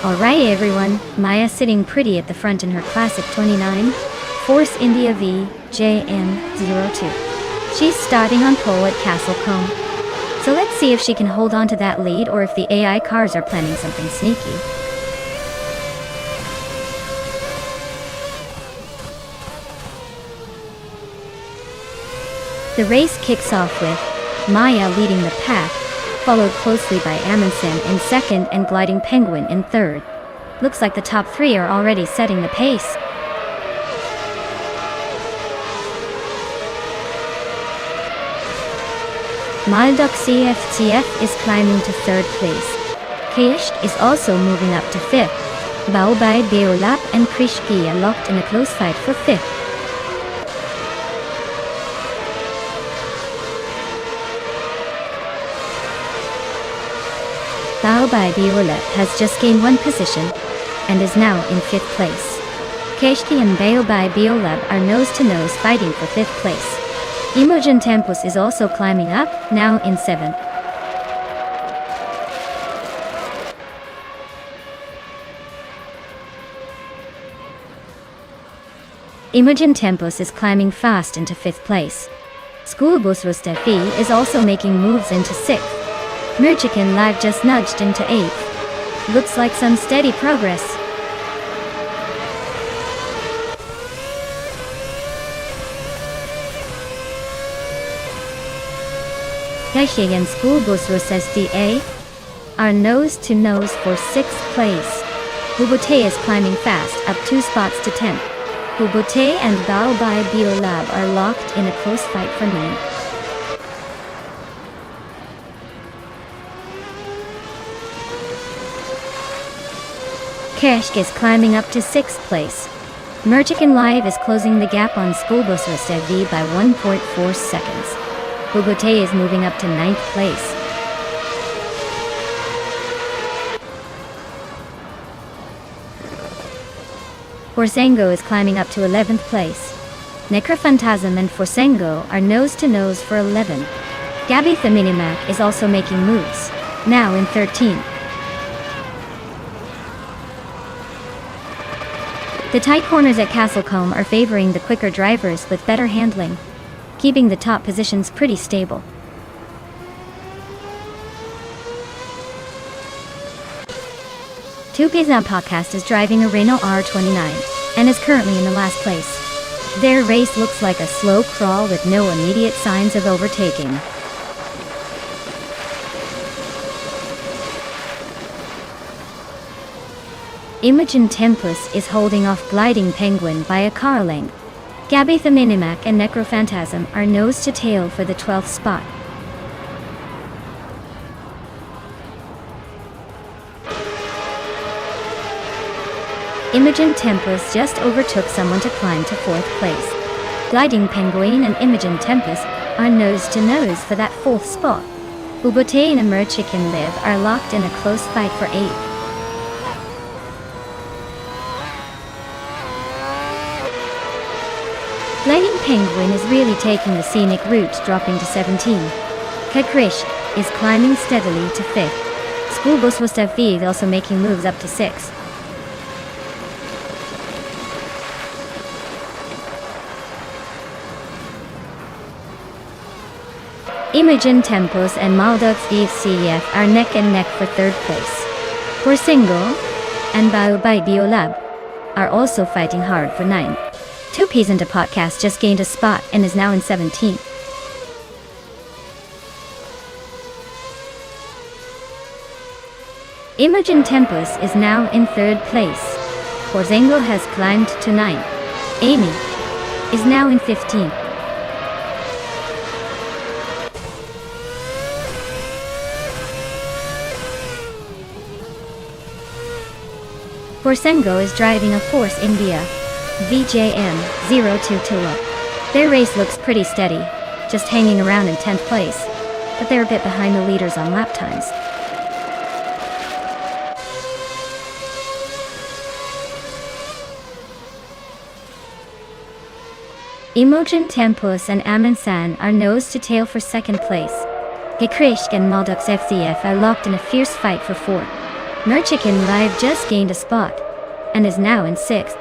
Alright everyone, Maya sitting pretty at the front in her classic 29, Force India V, JM02. She's starting on pole at Castle Combe. So let's see if she can hold on to that lead or if the AI cars are planning something sneaky. The race kicks off with Maya leading the pack, followed closely by Amundsen in second and Gliding Penguin in third. Looks like the top three are already setting the pace. Maldok CFCF is climbing to third place. Kaysh is also moving up to fifth. Baobei Beolap and Krishki are locked in a close fight for fifth. Baobei Beolap has just gained one position and is now in fifth place. Keshki and Baobei Beolab are nose-to-nose fighting for fifth place. Imogen Tempus is also climbing up, now in seventh. Imogen Tempus is climbing fast into fifth place. Schoolbus Rustefi is also making moves into sixth. Murchikin Live just nudged into 8th. Looks like some steady progress. Gaixi and Schoolbus SDA are nose-to-nose for 6th place. Bubute is climbing fast, up 2 spots to 10th. Bubute and Baobei Biolab are locked in a close fight for 9th. Keshk is climbing up to 6th place. Merchican Live is closing the gap on Schoolbus Rustevi by 1.4 seconds. Bubute is moving up to 9th place. Forsengo is climbing up to 11th place. Necrophantasm and Forsengo are nose-to-nose for 11. Gabby the Minimac is also making moves, now in 13th. The tight corners at Castlecombe are favoring the quicker drivers with better handling, keeping the top positions pretty stable. Tupiza Podcast is driving a Renault R29 and is currently in the last place. Their race looks like a slow crawl with no immediate signs of overtaking. Imogen Tempus is holding off Gliding Penguin by a car length. Gabby the Minimac and Necrophantasm are nose to tail for the 12th spot. Imogen Tempus just overtook someone to climb to 4th place. Gliding Penguin and Imogen Tempus are nose to nose for that 4th spot. Ubute and Emerchicken Live are locked in a close fight for 8th. Gliding Penguin is really taking the scenic route, dropping to 17. Kakrish is climbing steadily to 5th. School bus Nonstop is also making moves up to 6. Imogen Tempos and Maldox VCF are neck and neck for 3rd place. Forsengo and Baobab Biolab are also fighting hard for 9. 2 Peas into Podcast just gained a spot and is now in 17th. Imogen Tempos is now in 3rd place. Forsengo has climbed to 9. Amy is now in 15th. Forsengo is driving a Force India VJM02 Tula. Their race looks pretty steady, just hanging around in 10th place, but they're a bit behind the leaders on lap times. Imogen Tempos and Amansan are nose to tail for 2nd place. Gekrishk and Maldux FCF are locked in a fierce fight for 4. Merchikin Live just gained a spot and is now in 6th.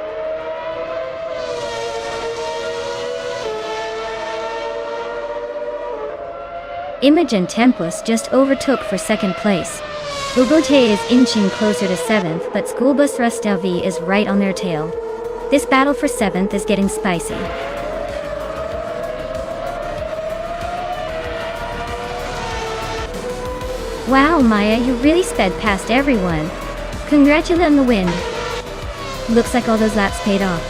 Imogen Tempos just overtook for 2nd place. Bobote is inching closer to 7th, but Schoolbus Rustelvi is right on their tail. This battle for 7th is getting spicy. Wow, Maya, you really sped past everyone. Congratulations on the win. Looks like all those laps paid off.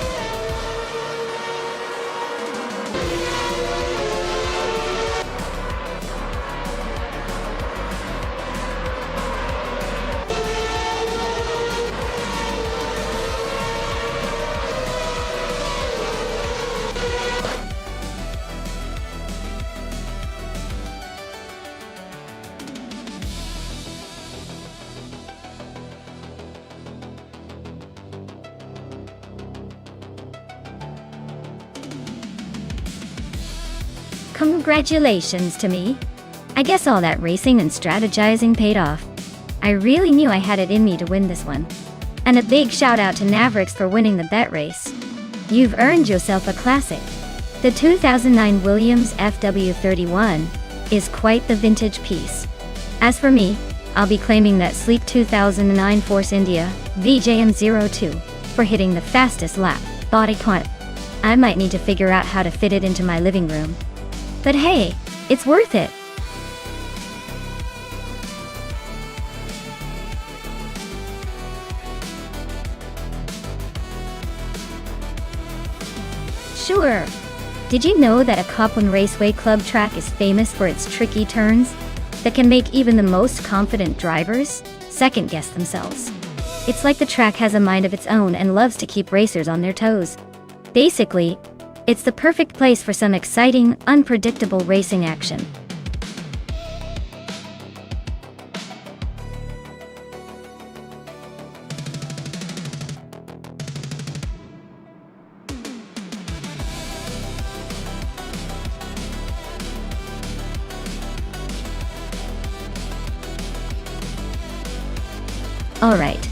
Congratulations to me. I guess all that racing and strategizing paid off. I really knew I had it in me to win this one. And a big shout out to Navrix for winning the bet race. You've earned yourself a classic. The 2009 Williams FW31 is quite the vintage piece. As for me, I'll be claiming that sleek 2009 Force India VJM02 for hitting the fastest lap body count. I might need to figure out how to fit it into my living room. But hey, it's worth it. Sure. Did you know that a Copland Raceway Club track is famous for its tricky turns that can make even the most confident drivers second-guess themselves? It's like the track has a mind of its own and loves to keep racers on their toes. Basically, it's the perfect place for some exciting, unpredictable racing action. Alright,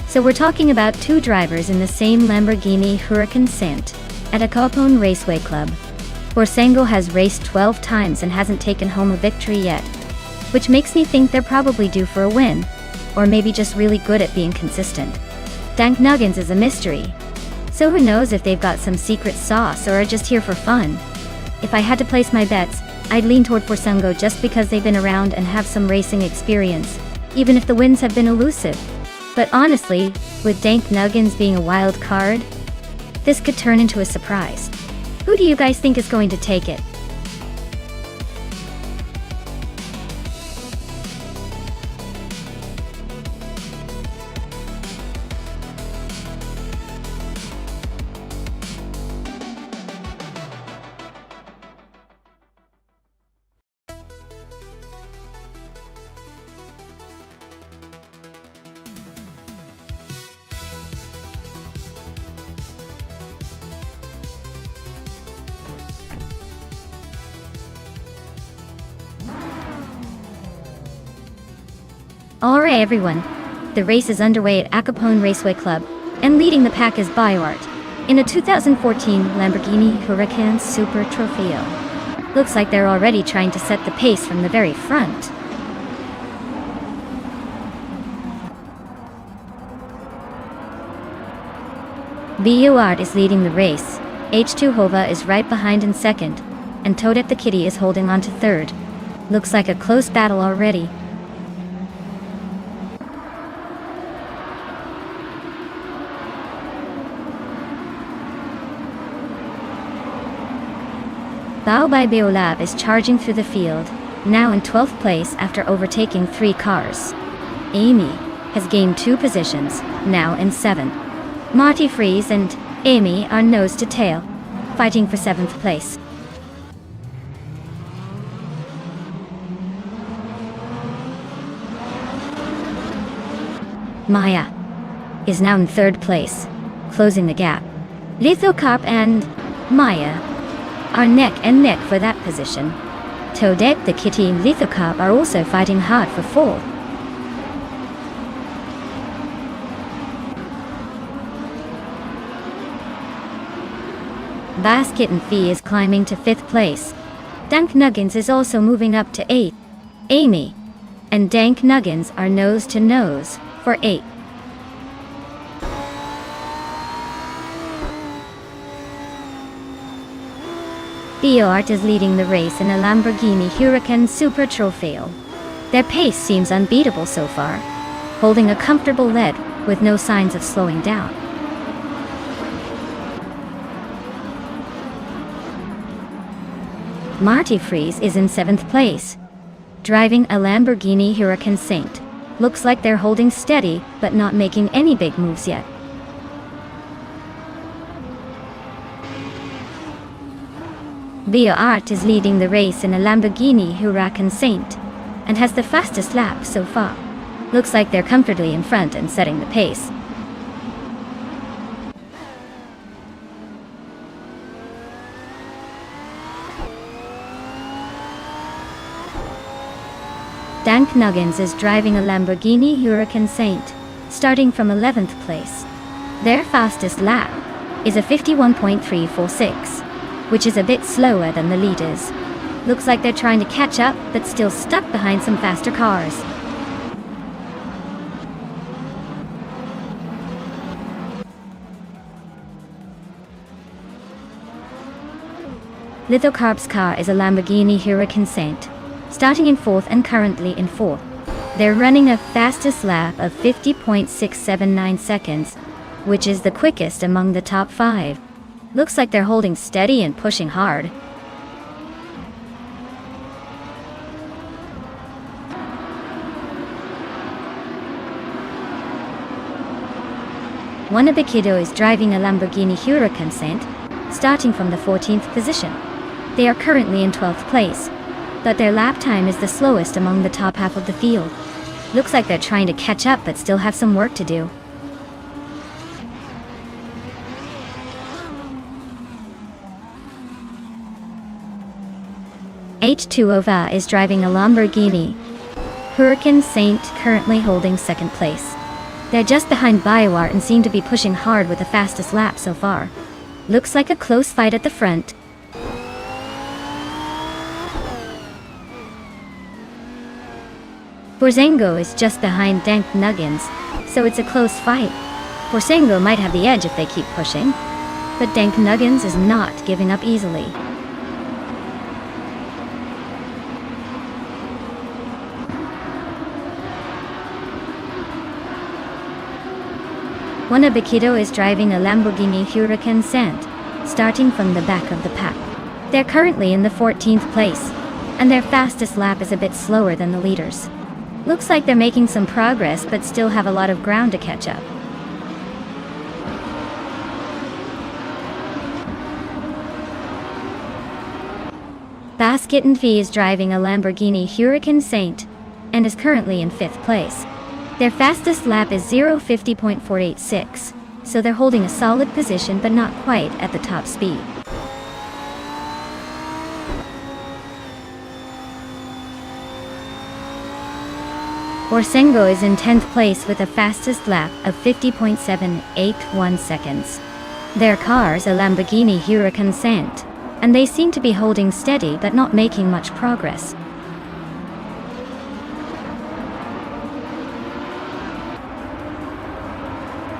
so we're talking about 2 drivers in the same Lamborghini Huracan Sent at a Copland Raceway Club. Forsengo has raced 12 times and hasn't taken home a victory yet, which makes me think they're probably due for a win, or maybe just really good at being consistent. Dank Nuggins is a mystery, so who knows if they've got some secret sauce or are just here for fun. If I had to place my bets, I'd lean toward Forsengo just because they've been around and have some racing experience, even if the wins have been elusive. But honestly, with Dank Nuggins being a wild card, this could turn into a surprise. Who do you guys think is going to take it? Alright everyone, the race is underway at Acapone Raceway Club, and leading the pack is Biowart, in a 2014 Lamborghini Huracan Super Trofeo. Looks like they're already trying to set the pace from the very front. Biowart is leading the race, H2 Hova is right behind in second, and Toadette the Kitty is holding on to third. Looks like a close battle already. Bao by Beolab is charging through the field, now in 12th place after overtaking 3 cars. Amy has gained 2 positions, now in 7th. Marty Freeze and Amy are nose to tail, fighting for 7th place. Maya is now in 3rd place, closing the gap. Lithocarp and Maya are neck and neck for that position. Toadette the Kitty and Lithocarp are also fighting hard for 4th. Basket and Fee is climbing to 5th place. Dank Nuggins is also moving up to 8th. Amy and Dank Nuggins are nose to nose for 8th. Biowart is leading the race in a Lamborghini Huracan Super Trofeo. Their pace seems unbeatable so far, holding a comfortable lead with no signs of slowing down. Marty Freeze is in 7th place, driving a Lamborghini Huracan Saint. Looks like they're holding steady, but not making any big moves yet. Biowart is leading the race in a Lamborghini Huracan Saint, and has the fastest lap so far. Looks like they're comfortably in front and setting the pace. Dank Nuggins is driving a Lamborghini Huracan Saint, starting from 11th place. Their fastest lap is a 51.346, which is a bit slower than the leaders. Looks like they're trying to catch up, but still stuck behind some faster cars. Lithocarp's car is a Lamborghini Huracan Saint, starting in 4th and currently in 4th. They're running a fastest lap of 50.679 seconds, which is the quickest among the top 5. Looks like they're holding steady and pushing hard. Wanabikido is driving a Lamborghini Huracan Saint, starting from the 14th position. They are currently in 12th place, but their lap time is the slowest among the top half of the field. Looks like they're trying to catch up but still have some work to do. H2 Ova is driving a Lamborghini Huracan Saint, currently holding 2nd place. They're just behind Biowart and seem to be pushing hard with the fastest lap so far. Looks like a close fight at the front. Borzengo is just behind Dank Nuggins, so it's a close fight. Borzengo might have the edge if they keep pushing, but Dank Nuggins is not giving up easily. Wanabikido is driving a Lamborghini Huracan Saint, starting from the back of the pack. They're currently in the 14th place, and their fastest lap is a bit slower than the leaders. Looks like they're making some progress but still have a lot of ground to catch up. Basket and Fee is driving a Lamborghini Huracan Saint, and is currently in 5th place. Their fastest lap is 0:50.486, so they're holding a solid position but not quite at the top speed. Orsengo is in 10th place with a fastest lap of 50.781 seconds. Their car's a Lamborghini Huracan Sant, and they seem to be holding steady but not making much progress.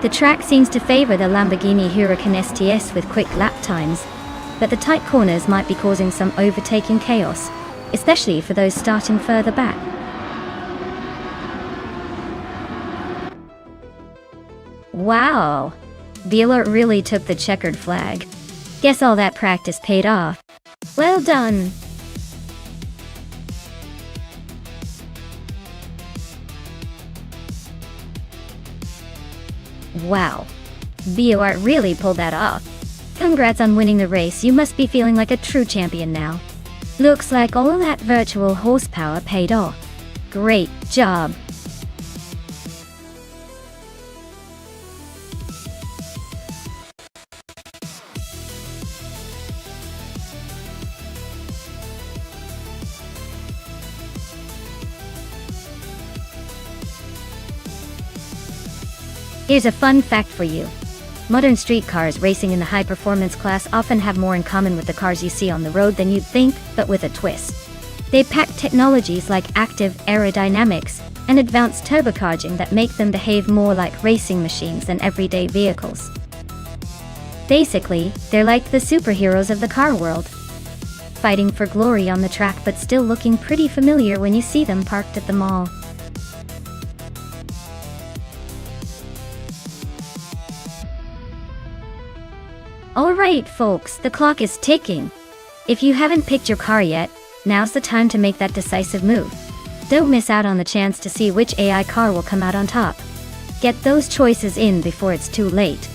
The track seems to favor the Lamborghini Huracan STS with quick lap times, but the tight corners might be causing some overtaking chaos, especially for those starting further back. Wow! The alert really took the checkered flag. Guess all that practice paid off. Well done! Wow. BOR really pulled that off. Congrats on winning the race, you must be feeling like a true champion now. Looks like all that virtual horsepower paid off. Great job. Here's a fun fact for you. Modern street cars racing in the high-performance class often have more in common with the cars you see on the road than you'd think, but with a twist. They pack technologies like active aerodynamics and advanced turbocharging that make them behave more like racing machines than everyday vehicles. Basically, they're like the superheroes of the car world, fighting for glory on the track but still looking pretty familiar when you see them parked at the mall. Alright folks, the clock is ticking. If you haven't picked your car yet, now's the time to make that decisive move. Don't miss out on the chance to see which AI car will come out on top. Get those choices in before it's too late.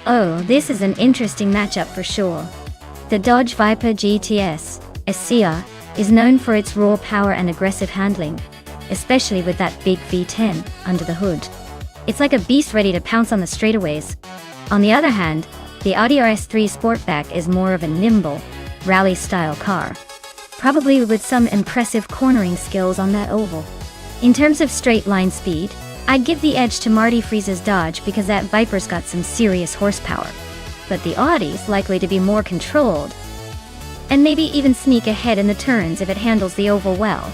Oh, this is an interesting matchup for sure. The Dodge Viper GTS, SCR, is known for its raw power and aggressive handling, especially with that big V10 under the hood. It's like a beast ready to pounce on the straightaways. On the other hand, the Audi RS3 Sportback is more of a nimble, rally-style car, probably with some impressive cornering skills on that oval. In terms of straight-line speed, I'd give the edge to Marty Freese's Dodge because that Viper's got some serious horsepower. But the Audi's likely to be more controlled, and maybe even sneak ahead in the turns if it handles the oval well.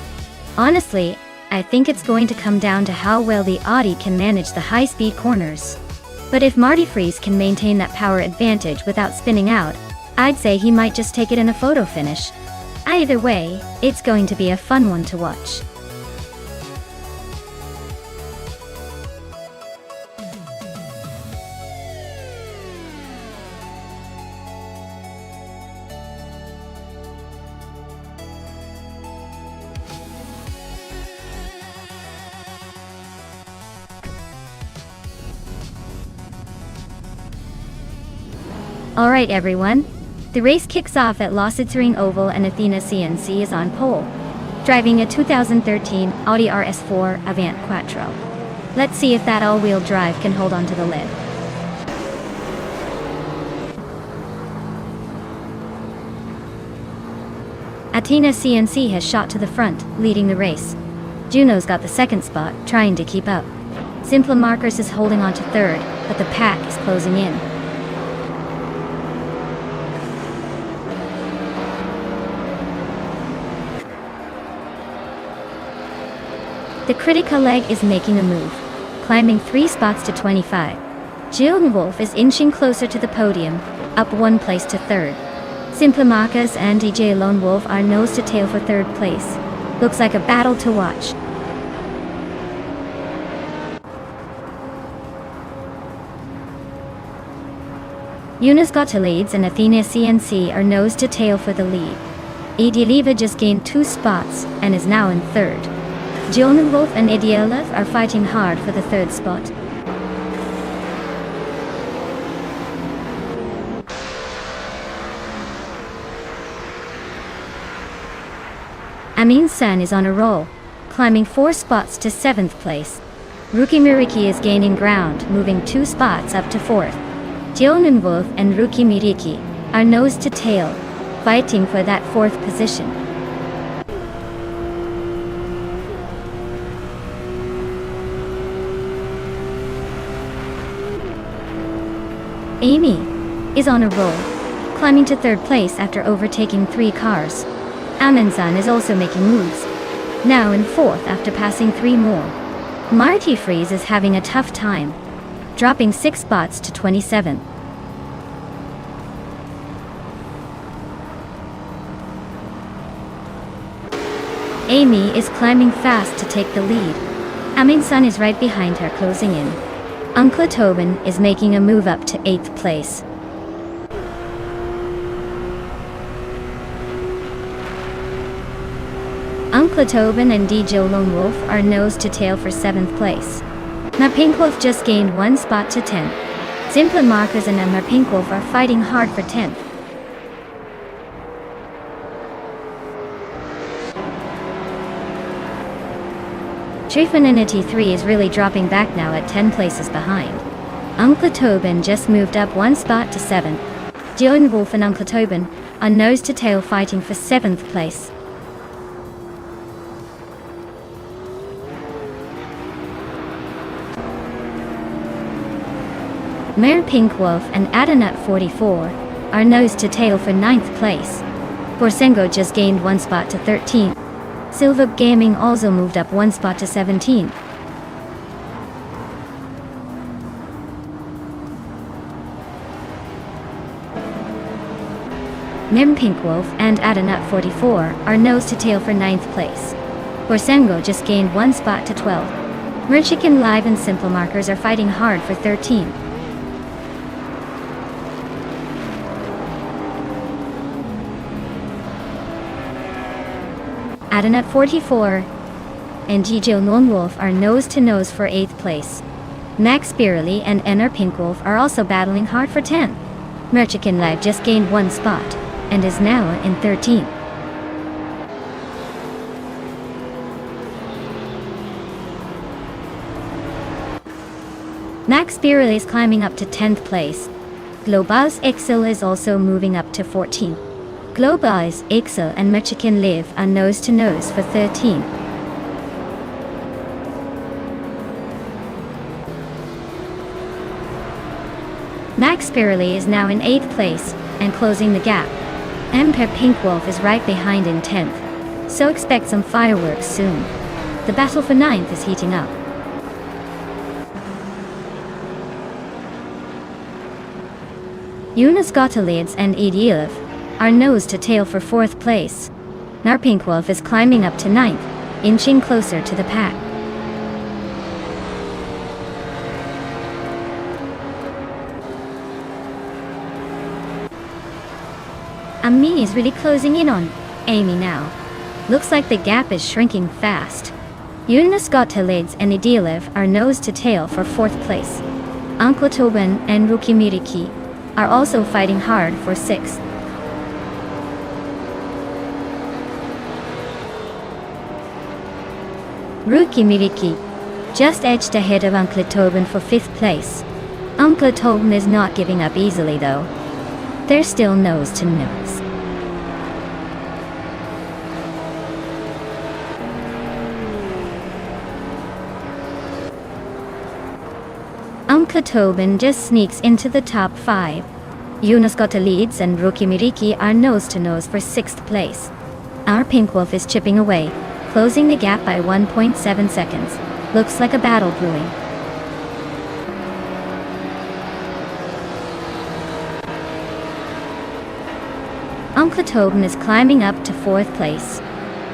Honestly, I think it's going to come down to how well the Audi can manage the high-speed corners. But if Marty Freese can maintain that power advantage without spinning out, I'd say he might just take it in a photo finish. Either way, it's going to be a fun one to watch. Alright everyone, the race kicks off at Lausitzring Oval and Athena CNC is on pole, driving a 2013 Audi RS4 Avant Quattro. Let's see if that all-wheel drive can hold on to the lid. Athena CNC has shot to the front, leading the race. Juno's got the second spot, trying to keep up. Simple Markers is holding on to third, but the pack is closing in. The critical leg is making a move, climbing 3 spots to 25. Golden Wolf is inching closer to the podium, up 1 place to third. Simple Markers and DJ Lone Wolf are nose to tail for third place. Looks like a battle to watch. Eunice Gotta leads and Athena CNC are nose to tail for the lead. Edieleva just gained 2 spots and is now in third. Golden Wolf and Edieleva are fighting hard for the third spot. Amin San is on a roll, climbing 4 spots to 7th place. Ruki Miriki is gaining ground, moving 2 spots up to 4th. Golden Wolf and Ruki Miriki are nose to tail, fighting for that 4th position. Amy is on a roll, climbing to 3rd place after overtaking 3 cars. Amin-san is also making moves, now in 4th after passing 3 more. Marty Freeze is having a tough time, dropping 6 spots to 27. Amy is climbing fast to take the lead. Amin-san is right behind her, closing in. Uncle Tobin is making a move up to 8th place. Uncle Tobin and DJ Lone Wolf are nose to tail for 7th place. Ma Pink Wolf just gained 1 spot to 10th. Simple Markers and Ma Pink Wolf are fighting hard for 10th. Trifinity 3 is really dropping back now at 10 places behind. Uncle Tobin just moved up 1 spot to 7th. Golden Wolf and Uncle Tobin are nose to tail fighting for 7th place. Mare Pink Wolf and Adanut 44 are nose to tail for 9th place. Borsengo just gained 1 spot to 13th. Silver Gaming also moved up 1 spot to 17th. Mim Pink Wolf and Adanut 44 are nose to tail for 9th place. Borsengo just gained 1 spot to 12th. Merchicken Live and Simple Markers are fighting hard for 13th. Adanut 44 and DJ Lone Wolf are nose to nose for 8th place. Max Beerly and NR Pink Wolf are also battling hard for 10th. Merchicken Live just gained 1 spot and is now in 13th. Max Beerly is climbing up to 10th place. Globals Excel is also moving up to 14th. Globals, Excel and Merchicken Live are nose to nose for 13th. Max Beerly is now in 8th place and closing the gap. Emperor Pink Wolf is right behind in 10th, so expect some fireworks soon. The battle for 9th is heating up. Eunice Gottlieds and Edilev are nose to tail for 4th place. Nar Pink Wolf is climbing up to 9th, inching closer to the pack. Ami is really closing in on Amy now. Looks like the gap is shrinking fast. Eunice Gottlieds and Edilev are nose to tail for 4th place. Uncle Tobin and Ruki Miriki are also fighting hard for 6th. Ruki Miriki just edged ahead of Uncle Tobin for 5th place. Uncle Tobin is not giving up easily though. They're still nose to nose. Uncle Tobin just sneaks into the top 5. Yunus Gottliebs and Rookie Miriki are nose-to-nose for 6th place. Our Pink Wolf is chipping away, closing the gap by 1.7 seconds. Looks like a battle brewing. Uncle Tobin is climbing up to 4th place.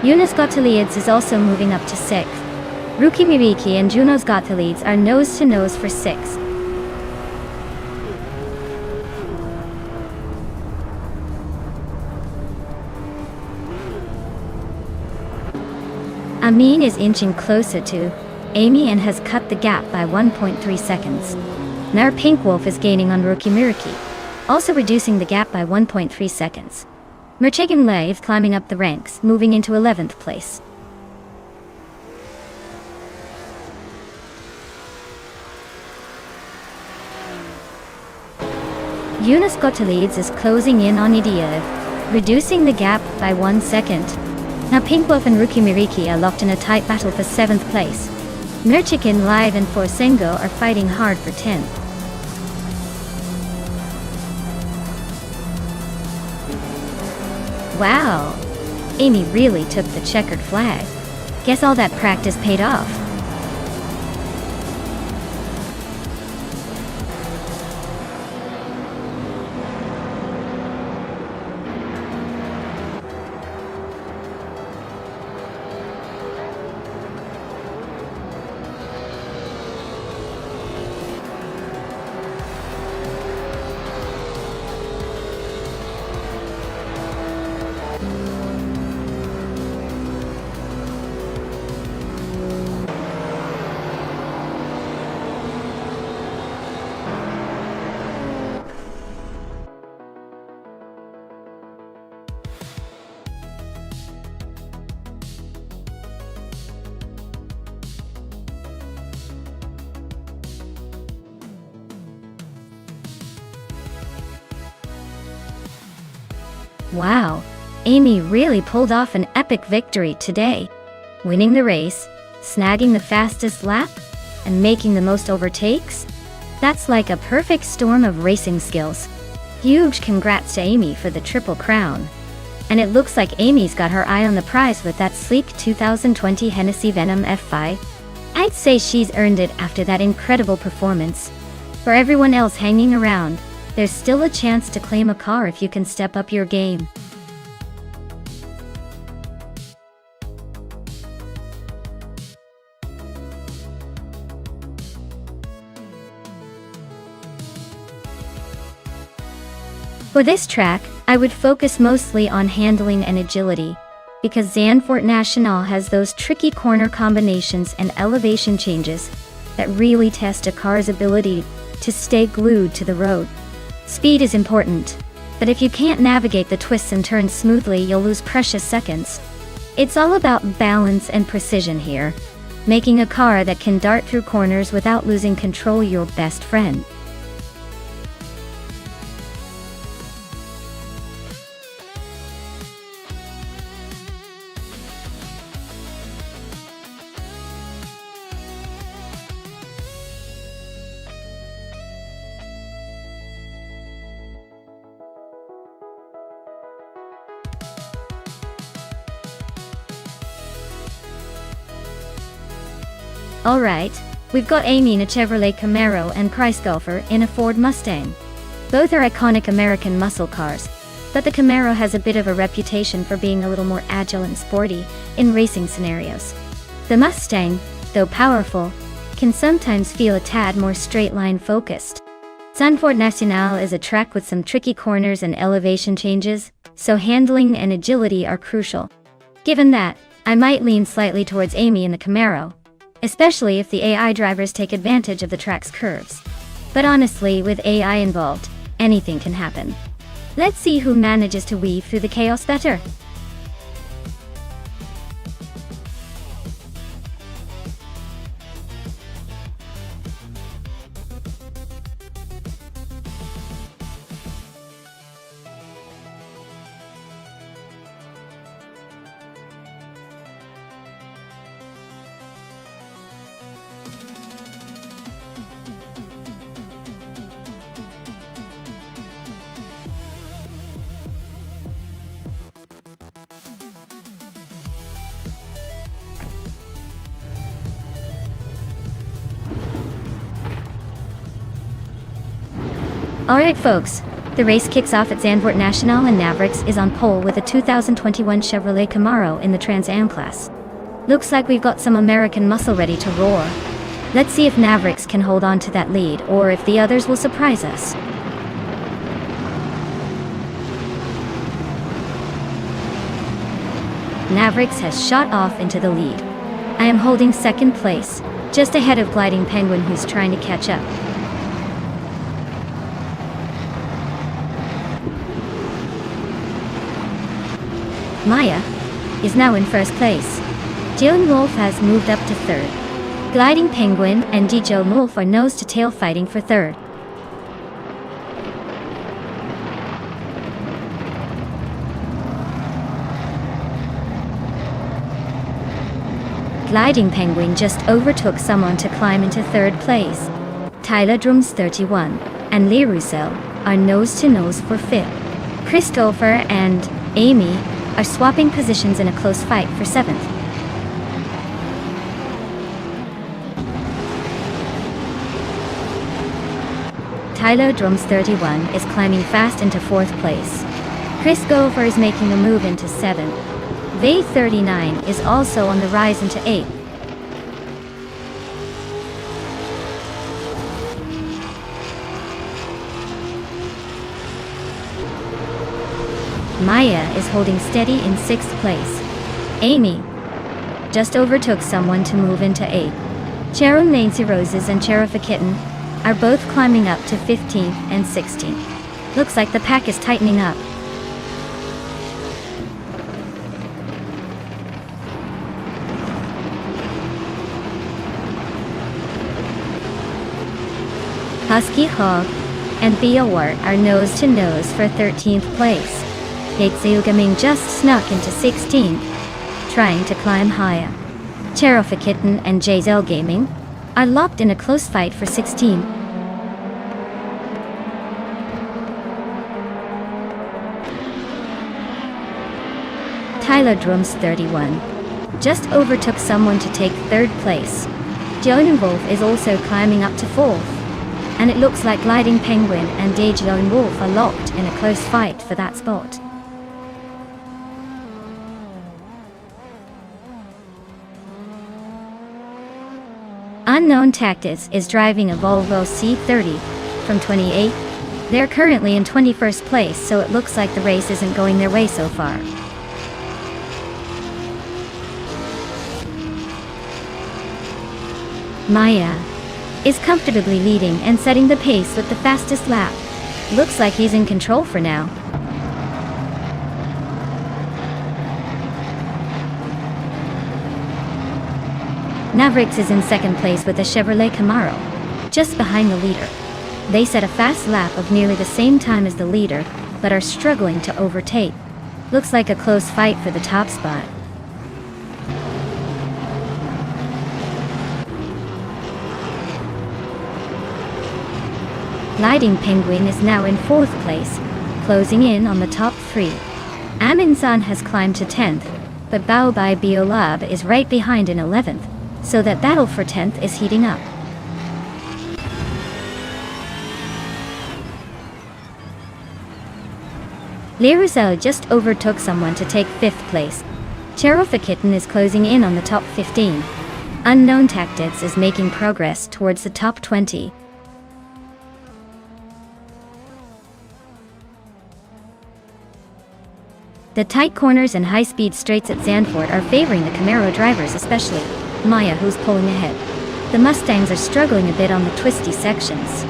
Yunus Gottliebs is also moving up to 6th. Rookie Miriki and Junos Gottliebs are nose-to-nose for 6th. Amin is inching closer to Amy and has cut the gap by 1.3 seconds. Now Pink Wolf is gaining on Rookie Miriki, also reducing the gap by 1.3 seconds. Merchegin Lei is climbing up the ranks, moving into 11th place. Yunus Gottliebs is closing in on Idiev, reducing the gap by 1 second. Now Pink Wolf and Rookie Miriki are locked in a tight battle for 7th place. Merchikin Live and Forsengo are fighting hard for 10th. Wow! Amy really took the checkered flag. Guess all that practice paid off. Wow, Amy really pulled off an epic victory today. Winning the race, snagging the fastest lap, and making the most overtakes? That's like a perfect storm of racing skills. Huge congrats to Amy for the Triple Crown. And it looks like Amy's got her eye on the prize with that sleek 2020 Hennessy Venom F5. I'd say she's earned it after that incredible performance. For everyone else hanging around, there's still a chance to claim a car if you can step up your game. For this track, I would focus mostly on handling and agility, because Zandvoort Nationale has those tricky corner combinations and elevation changes that really test a car's ability to stay glued to the road. Speed is important, but if you can't navigate the twists and turns smoothly, you'll lose precious seconds. It's all about balance and precision here, making a car that can dart through corners without losing control your best friend. Alright, we've got Amy in a Chevrolet Camaro and Price Golfer in a Ford Mustang. Both are iconic American muscle cars, but the Camaro has a bit of a reputation for being a little more agile and sporty in racing scenarios. The Mustang, though powerful, can sometimes feel a tad more straight-line focused. Zandvoort Nationale is a track with some tricky corners and elevation changes, so handling and agility are crucial. Given that, I might lean slightly towards Amy in the Camaro, especially if the AI drivers take advantage of the track's curves. But honestly, with AI involved, anything can happen. Let's see who manages to weave through the chaos better. Alright folks, the race kicks off at Zandvoort Nationale and Mavericks is on pole with a 2021 Chevrolet Camaro in the Trans Am class. Looks like we've got some American muscle ready to roar. Let's see if Mavericks can hold on to that lead or if the others will surprise us. Mavericks has shot off into the lead. I am holding second place, just ahead of Gliding Penguin who's trying to catch up. Maya is now in first place. Jalen Wolf has moved up to third. Gliding Penguin and DJ Wolf are nose-to-tail fighting for third. Gliding Penguin just overtook someone to climb into third place. Tyler Drums 31 and Lee Russell are nose-to-nose for fifth. Christopher and Amy are swapping positions in a close fight for seventh. Tyler Drums 31 is climbing fast into fourth place. Chris Gopher is making a move into seventh. Vay 39 is also on the rise into eighth. Maya is holding steady in sixth place. Amy just overtook someone to move into eighth. Sharon Nancy Roses and Sheriff Kitten are both climbing up to 15th and 16th. Looks like the pack is tightening up. Husky Hog and Beowart are nose-to-nose for 13th place. Yatsu Gaming just snuck into 16th, trying to climb higher. Sheriff Kitten and JZL Gaming are locked in a close fight for 16th. Tyler Drums 31 just overtook someone to take third place. Jalen Wolf is also climbing up to fourth, and it looks like Gliding Penguin and Jalen Wolf are locked in a close fight for that spot. Unknown Tactics is driving a Volvo C30 from 28th. They're currently in 21st place, so it looks like the race isn't going their way so far. Maya is comfortably leading and setting the pace with the fastest lap. Looks like he's in control for now. Mavericks is in second place with a Chevrolet Camaro, just behind the leader. They set a fast lap of nearly the same time as the leader, but are struggling to overtake. Looks like a close fight for the top spot. Gliding Penguin is now in fourth place, closing in on the top three. Aminsan has climbed to 10th, but Bao Bai Biolab is right behind in 11th, so that battle for 10th is heating up. Lirazel just overtook someone to take 5th place. Sheriff Kitten is closing in on the top 15. Unknown Tactics is making progress towards the top 20. The tight corners and high-speed straights at Zandvoort are favoring the Camaro drivers, especially Maya, who's pulling ahead. The Mustangs are struggling a bit on the twisty sections.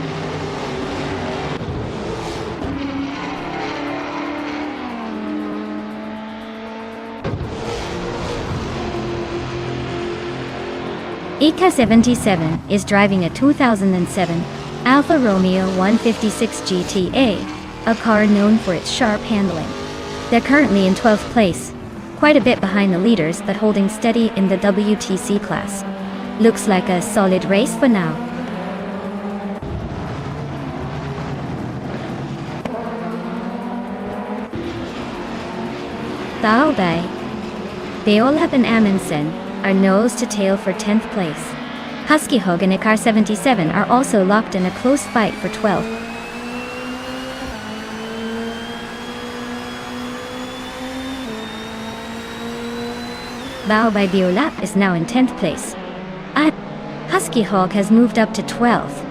Ika 77 is driving a 2007 Alfa Romeo 156 GTA, a car known for its sharp handling. They're currently in 12th place, quite a bit behind the leaders but holding steady in the WTC class. Looks like a solid race for now. Bao Bai, Beolab and Amundsen are nose to tail for 10th place. Husky Hog and Ikar 77 are also locked in a close fight for 12th. Bao by Biolap is now in 10th place. Husky Hawk has moved up to 12th.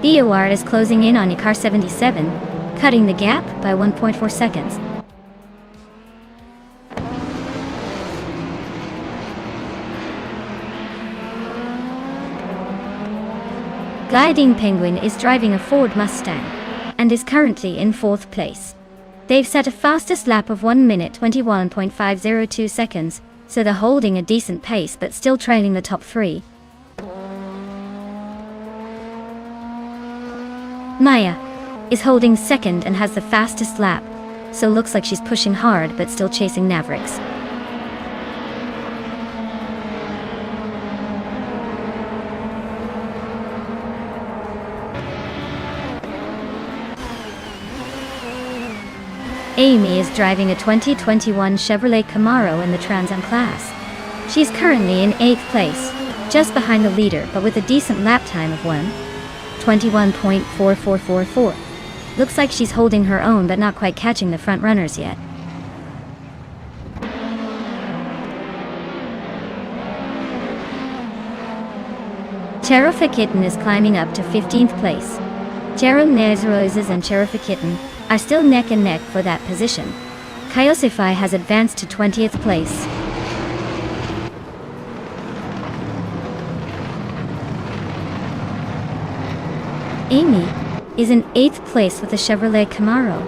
BOR is closing in on Car 77, cutting the gap by 1.4 seconds. Gliding Penguin is driving a Ford Mustang and is currently in 4th place. They've set a fastest lap of 1 minute 21.502 seconds, so they're holding a decent pace but still trailing the top 3. Maya is holding 2nd and has the fastest lap, so looks like she's pushing hard but still chasing Mavericks. Amy is driving a 2021 Chevrolet Camaro in the Trans Am class. She's currently in 8th place, just behind the leader but with a decent lap time of 1:21.4444. Looks like she's holding her own but not quite catching the front runners yet. Cherofakitten is climbing up to 15th place. Jerome Roses and Cherofakitten are still neck and neck for that position. Kyosify has advanced to 20th place. Amy is in 8th place with a Chevrolet Camaro.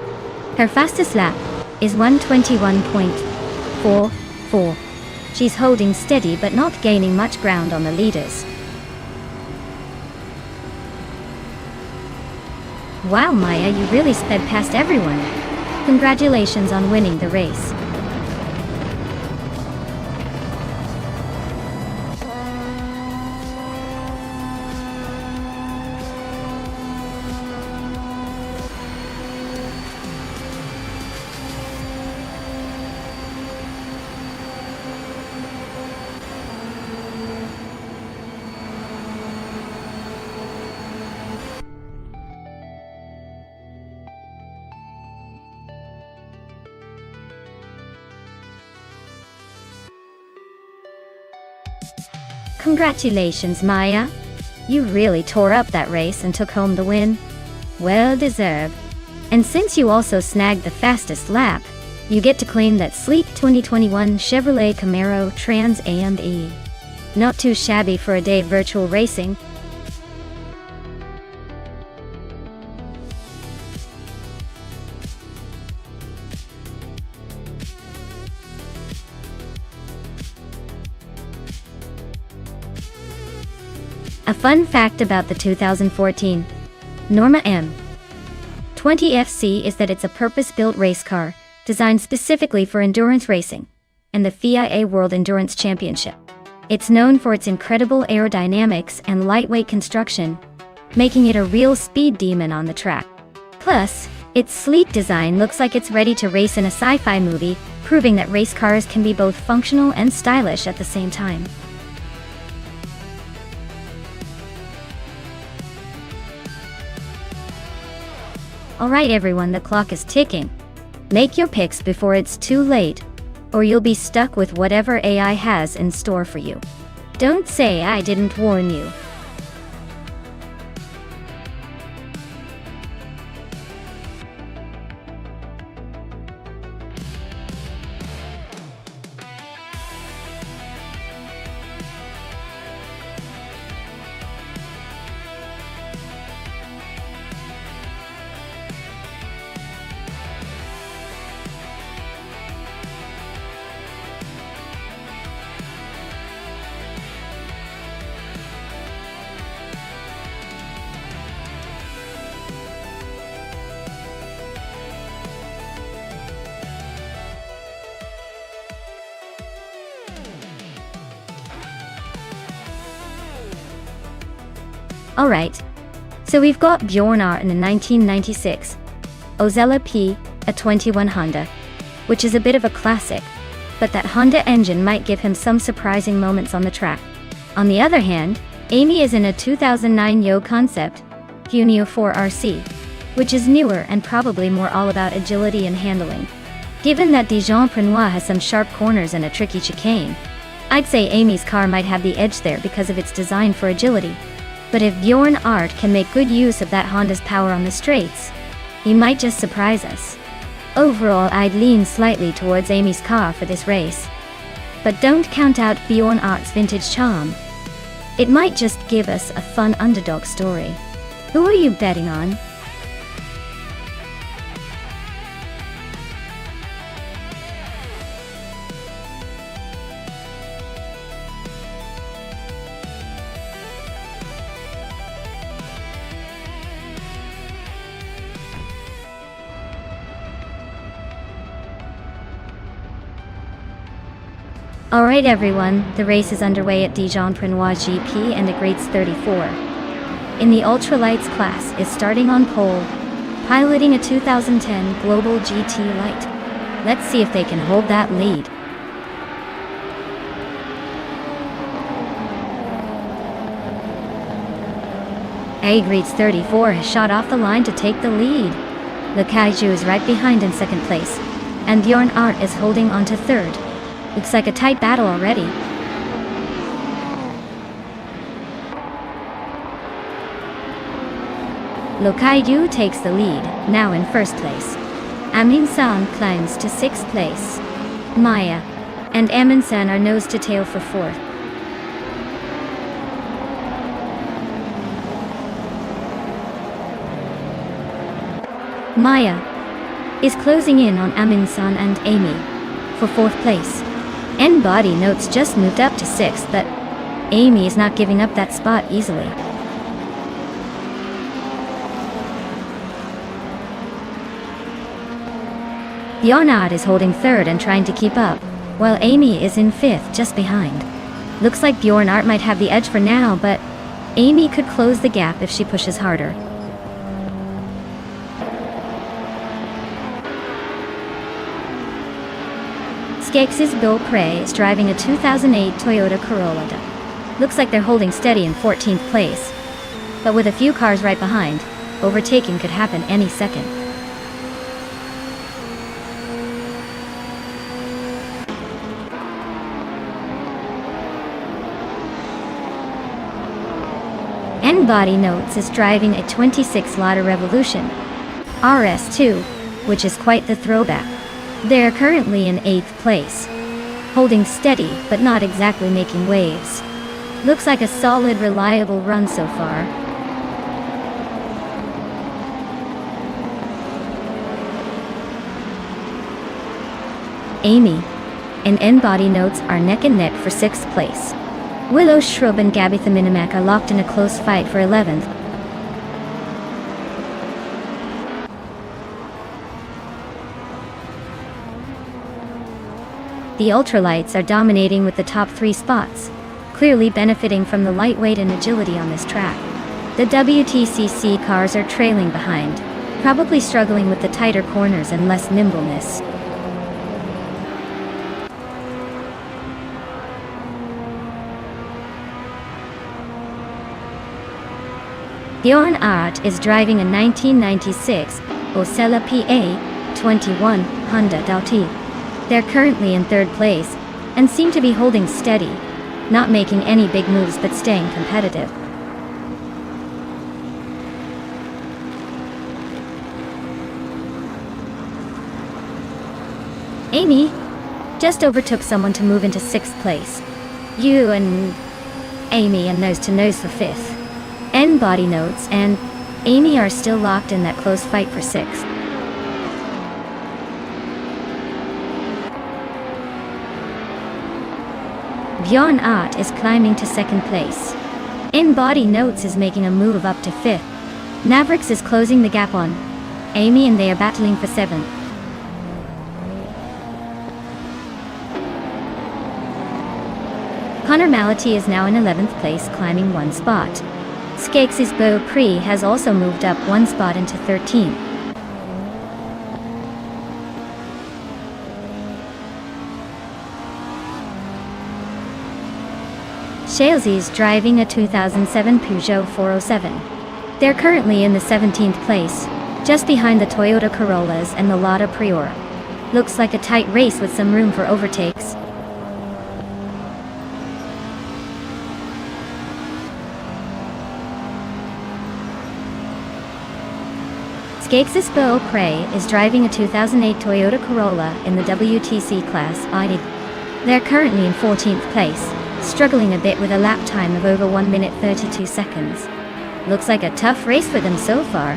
Her fastest lap is 1:21.44. She's holding steady but not gaining much ground on the leaders. Wow, Maya, you really sped past everyone. Congratulations on winning the race. Congratulations, Maya. You really tore up that race and took home the win. Well deserved. And since you also snagged the fastest lap, you get to claim that sleek 2021 Chevrolet Camaro Trans Am E. Not too shabby for a day of virtual racing. A fun fact about the 2014 Norma M20 FC is that it's a purpose-built race car, designed specifically for endurance racing, and the FIA World Endurance Championship. It's known for its incredible aerodynamics and lightweight construction, making it a real speed demon on the track. Plus, its sleek design looks like it's ready to race in a sci-fi movie, proving that race cars can be both functional and stylish at the same time. Alright everyone, the clock is ticking. Make your picks before it's too late, or you'll be stuck with whatever AI has in store for you. Don't say I didn't warn you. Alright, so we've got Bjornar in a 1996, Ozella P, a 21 Honda, which is a bit of a classic, but that Honda engine might give him some surprising moments on the track. On the other hand, Amy is in a 2009 Yo Concept, Junio 4 RC, which is newer and probably more all about agility and handling. Given that Dijon Prenois has some sharp corners and a tricky chicane, I'd say Amy's car might have the edge there because of its design for agility. But if Bjorn Art can make good use of that Honda's power on the straights, he might just surprise us. Overall, I'd lean slightly towards Amy's car for this race. But don't count out Bjorn Art's vintage charm. It might just give us a fun underdog story. Who are you betting on? Alright everyone, the race is underway at Dijon-Prenois GP and the Grades 34. In the ultralights class is starting on pole, piloting a 2010 Global GT Light. Let's see if they can hold that lead. A Grades 34 has shot off the line to take the lead. Le Kaiju is right behind in second place, and Bjorn Art is holding on to third. Looks like a tight battle already. Lokaidu takes the lead, now in first place. Amin-san climbs to sixth place. Maya and Amin-san are nose to tail for fourth. Maya is closing in on Amin-san and Amy for fourth place. N-Body Notes just moved up to sixth, but Amy is not giving up that spot easily. Bjornard is holding third and trying to keep up, while Amy is in fifth, just behind. Looks like Bjornard might have the edge for now, but Amy could close the gap if she pushes harder. Skex's Bill Prey is driving a 2008 Toyota Corolla. Looks like they're holding steady in 14th place, but with a few cars right behind, overtaking could happen any second. N-Body Notes is driving a 26 Lotta Revolution RS2, which is quite the throwback. They are currently in 8th place, holding steady but not exactly making waves. Looks like a solid, reliable run so far. Amy and N-Body Notes are neck and neck for 6th place. Willow Shrub and Gabitha Minimac are locked in a close fight for 11th. The ultralights are dominating with the top 3 spots, clearly benefiting from the lightweight and agility on this track. The WTCC cars are trailing behind, probably struggling with the tighter corners and less nimbleness. Bjorn Art is driving a 1996 Osella PA21 Honda Dauti. They're currently in 3rd place, and seem to be holding steady, not making any big moves but staying competitive. Amy just overtook someone to move into 6th place. You and Amy are nose to nose for 5th. N-Body Notes and Amy are still locked in that close fight for 6th. Bjorn Art is climbing to 2nd place. N-Body Notes is making a move up to 5th. Mavericks is closing the gap on Amy and they are battling for 7th. Connor Mality is now in 11th place, climbing 1 spot. Skex's Beau Prix has also moved up 1 spot into 13th. Shalesy is driving a 2007 Peugeot 407. They're currently in the 17th place, just behind the Toyota Corollas and the Lada Priora. Looks like a tight race with some room for overtakes. Gexispo Prey is driving a 2008 Toyota Corolla in the WTC class ID. They're currently in 14th place, struggling a bit with a lap time of over 1 minute 32 seconds. Looks like a tough race for them so far.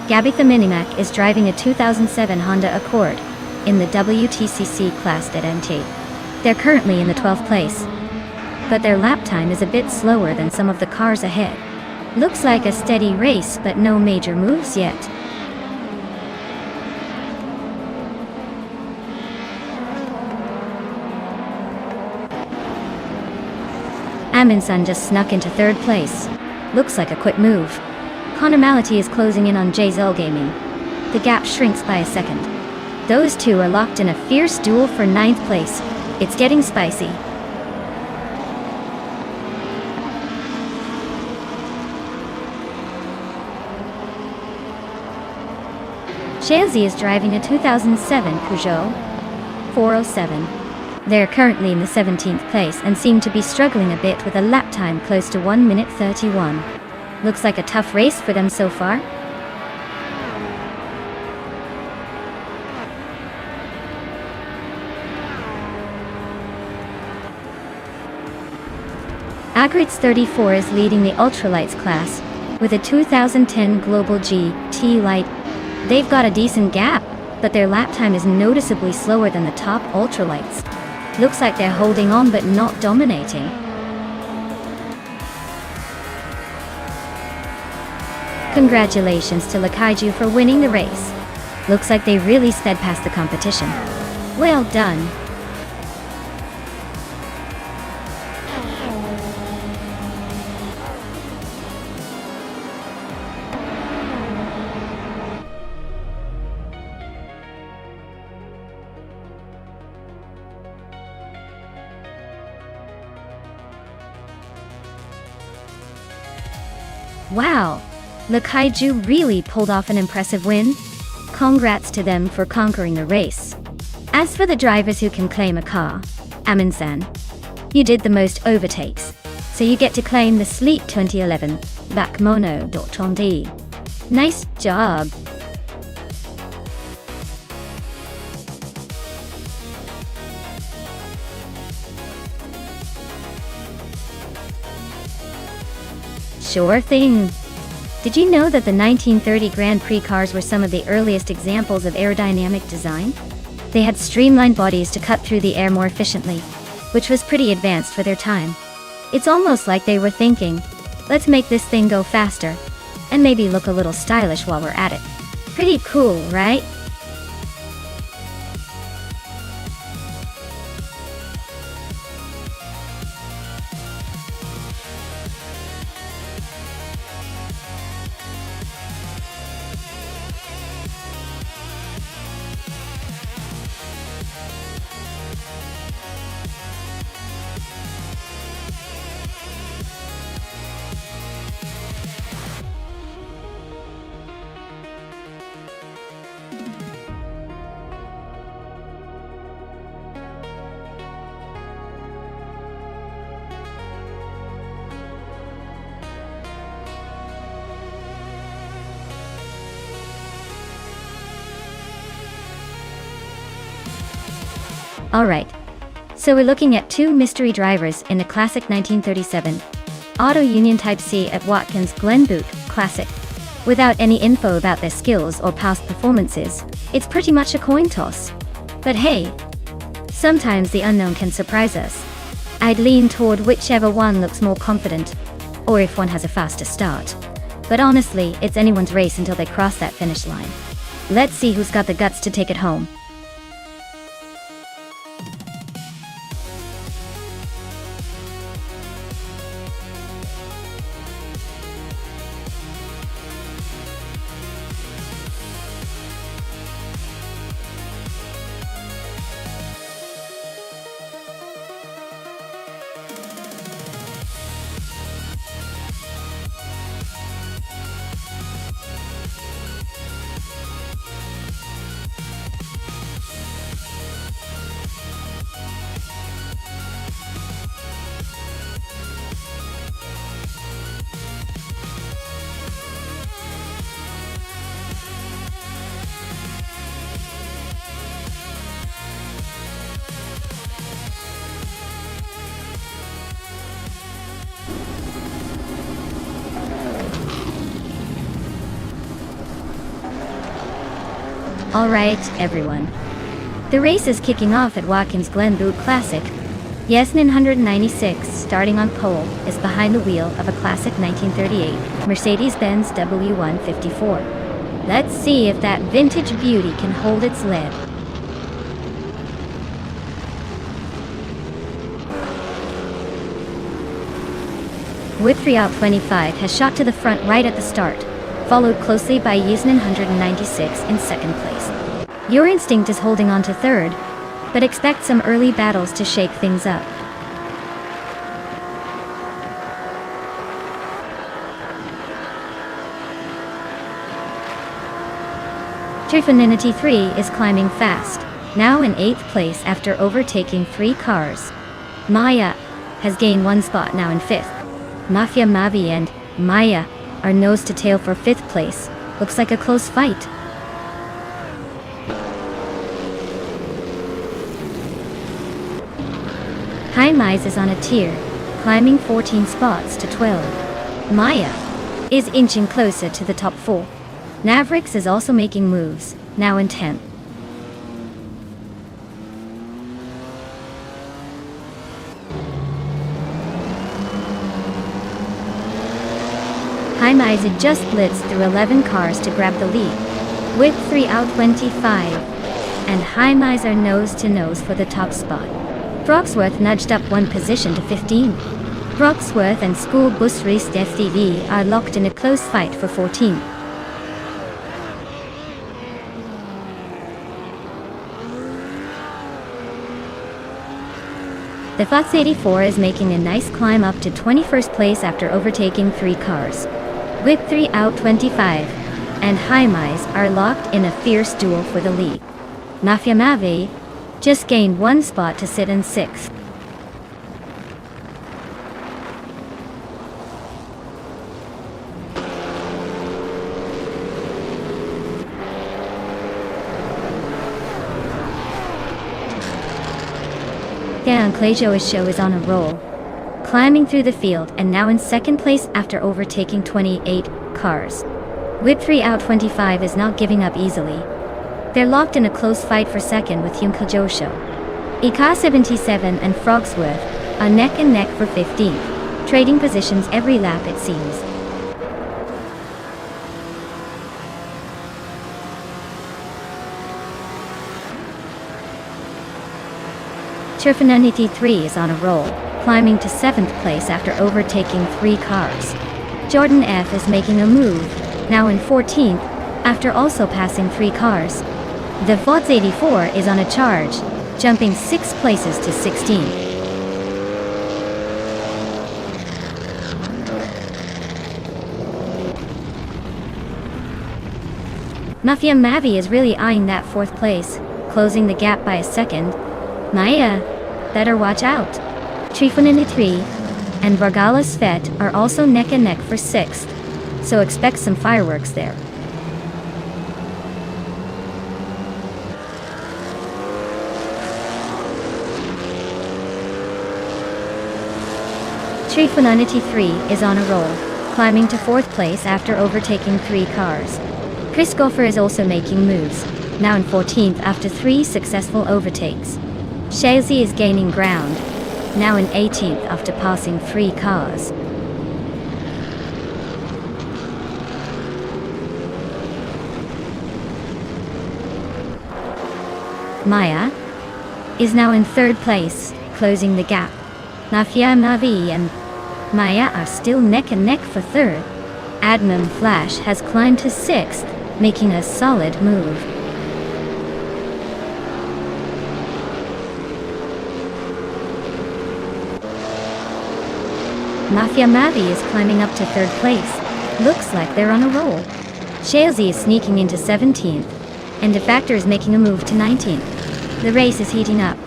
Gabitha Minimac is driving a 2007 Honda Accord in the WTCC class at MT. They're currently in the 12th place, but their lap time is a bit slower than some of the cars ahead. Looks like a steady race, but no major moves yet. Amundsen just snuck into 3rd place. Looks like a quick move. Connor Mality is closing in on JZL Gaming. The gap shrinks by a second. Those two are locked in a fierce duel for 9th place. It's getting spicy. Shanzi is driving a 2007 Peugeot 407. They're currently in the 17th place and seem to be struggling a bit with a lap time close to 1 minute 31. Looks like a tough race for them so far. Agrids 34 is leading the ultralights class with a 2010 Global GT Light. They've got a decent gap, but their lap time is noticeably slower than the top ultralights. Looks like they're holding on but not dominating. Congratulations to Lakaiju for winning the race. Looks like they really sped past the competition. Well done. Wow! Lakaiju really pulled off an impressive win. Congrats to them for conquering the race. As for the drivers who can claim a car, Amundsen, you did the most overtakes, so you get to claim the sleek 2011 Bakmono.Tondi. Nice job! Sure thing. Did you know that the 1930 Grand Prix cars were some of the earliest examples of aerodynamic design? They had streamlined bodies to cut through the air more efficiently, which was pretty advanced for their time. It's almost like they were thinking, let's make this thing go faster, and maybe look a little stylish while we're at it. Pretty cool, right? Alright, so we're looking at two mystery drivers in the classic 1937 Auto Union Type C at Watkins Glen Butte Classic. Without any info about their skills or past performances, it's pretty much a coin toss. But hey, sometimes the unknown can surprise us. I'd lean toward whichever one looks more confident, or if one has a faster start. But honestly, it's anyone's race until they cross that finish line. Let's see who's got the guts to take it home. Alright, everyone. The race is kicking off at Watkins Glen Boot Classic. Yes, 996, starting on pole, is behind the wheel of a classic 1938 Mercedes-Benz W154. Let's see if that vintage beauty can hold its lead. With 3 out 25 has shot to the front right at the start, followed closely by Yasmin 196 in second place. Your instinct is holding on to third, but expect some early battles to shake things up. Trifinity 3 is climbing fast, now in 8th place after overtaking 3 cars. Maya has gained 1 spot, now in 5th. Mafia Mavi and Maya are nose to tail for 5th place. Looks like a close fight. High Mize is on a tier, climbing 14 spots to 12. Maya is inching closer to the top 4. Navrix is also making moves, now in 10th. High Mize just blitzed through 11 cars to grab the lead, with 3 out 25, and High Mize are nose to nose for the top spot. Broxworth nudged up 1 position to 15. Broxworth and School Bus Race FTV are locked in a close fight for 14. The Fox 84 is making a nice climb up to 21st place after overtaking 3 cars. With 3 out 25, and High Mize are locked in a fierce duel for the lead. Mafia Mavi just gained 1 spot to sit in 6th. Dan Clejo's show is on a roll, climbing through the field and now in 2nd place after overtaking 28 cars. With 3 out 25 is not giving up easily. They're locked in a close fight for 2nd with Yunka Show. EK77 and Frogsworth are neck and neck for 15th, trading positions every lap it seems. Trifinity 3 is on a roll, climbing to 7th place after overtaking 3 cars. Jordan F is making a move, now in 14th, after also passing 3 cars. The Fox 84 is on a charge, jumping 6 places to 16. Mafia Mavi is really eyeing that 4th place, closing the gap by a second. Maya, better watch out. Trifinity 3 and Vargala Svet are also neck and neck for 6th, so expect some fireworks there. Trifinity 3 is on a roll, climbing to 4th place after overtaking 3 cars. Chris Goffer is also making moves, now in 14th after 3 successful overtakes. Shazi is gaining ground, now in 18th after passing 3 cars. Maya is now in 3rd place, closing the gap. Mafia Mavi and Maya are still neck and neck for 3rd. Admin Flash has climbed to 6th, making a solid move. Mafia Mavi is climbing up to 3rd place. Looks like they're on a roll. Shalesy is sneaking into 17th, and Defactor is making a move to 19th. The race is heating up.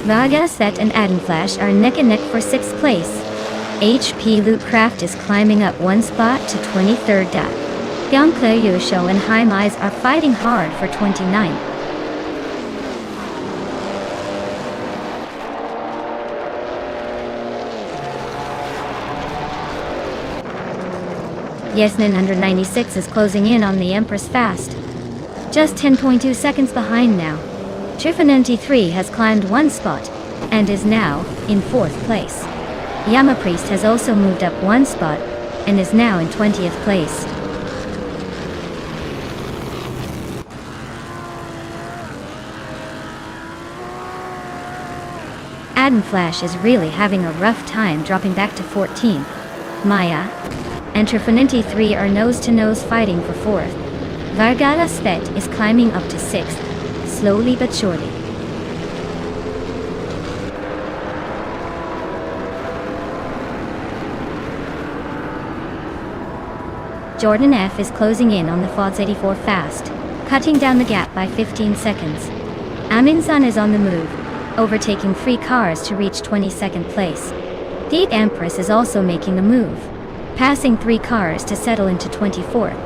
Vaga Set and Adenflash are neck and neck for 6th place. HP Lootcraft is climbing up 1 spot to 23rd. Gyeongkle Yusho and High Mize are fighting hard for 29th. Yesnin 196 is closing in on the Empress fast. Just 10.2 seconds behind now. Trifanenti 3 has climbed one spot, and is now in 4th place. Yamapriest has also moved up one spot, and is now in 20th place. Adam Flash is really having a rough time dropping back to 14th. Maya and Trifanenti 3 are nose-to-nose fighting for 4th. Vargala Svet is climbing up to 6th, slowly but surely. Jordan F is closing in on the FODS 84 fast, cutting down the gap by 15 seconds. Aminsan is on the move, overtaking 3 cars to reach 22nd place. The Empress is also making the move, passing 3 cars to settle into 24th.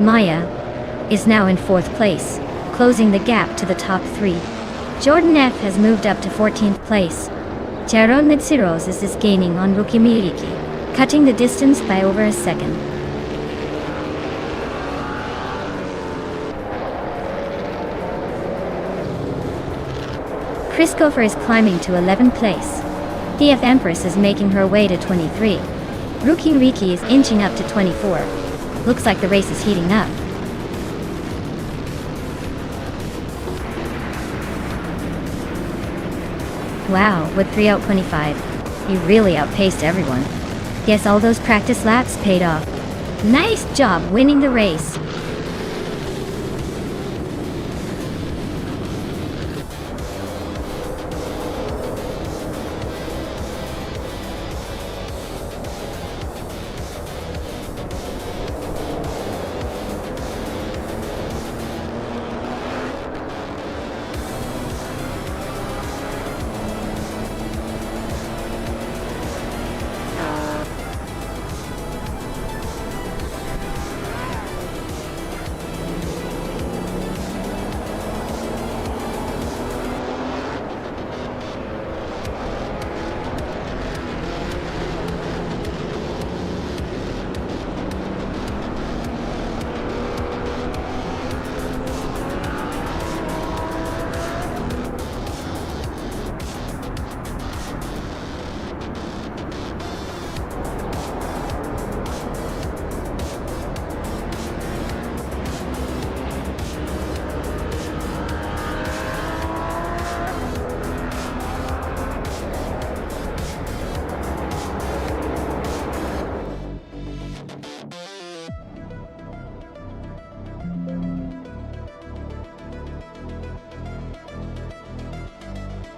Maya is now in 4th place, closing the gap to the top 3. Jordan F has moved up to 14th place. Jaron Mitsiros is gaining on Rukimiriki, cutting the distance by over a second. Christopher is climbing to 11th place. DF Empress is making her way to 23. Rukimiriki is inching up to 24. Looks like the race is heating up. Wow, with 3 out 25. He really outpaced everyone. Yes, all those practice laps paid off. Nice job winning the race.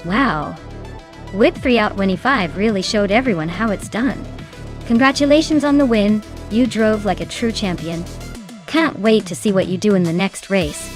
Wow. Whip 3 out 25 really showed everyone how it's done. Congratulations on the win, you drove like a true champion. Can't wait to see what you do in the next race.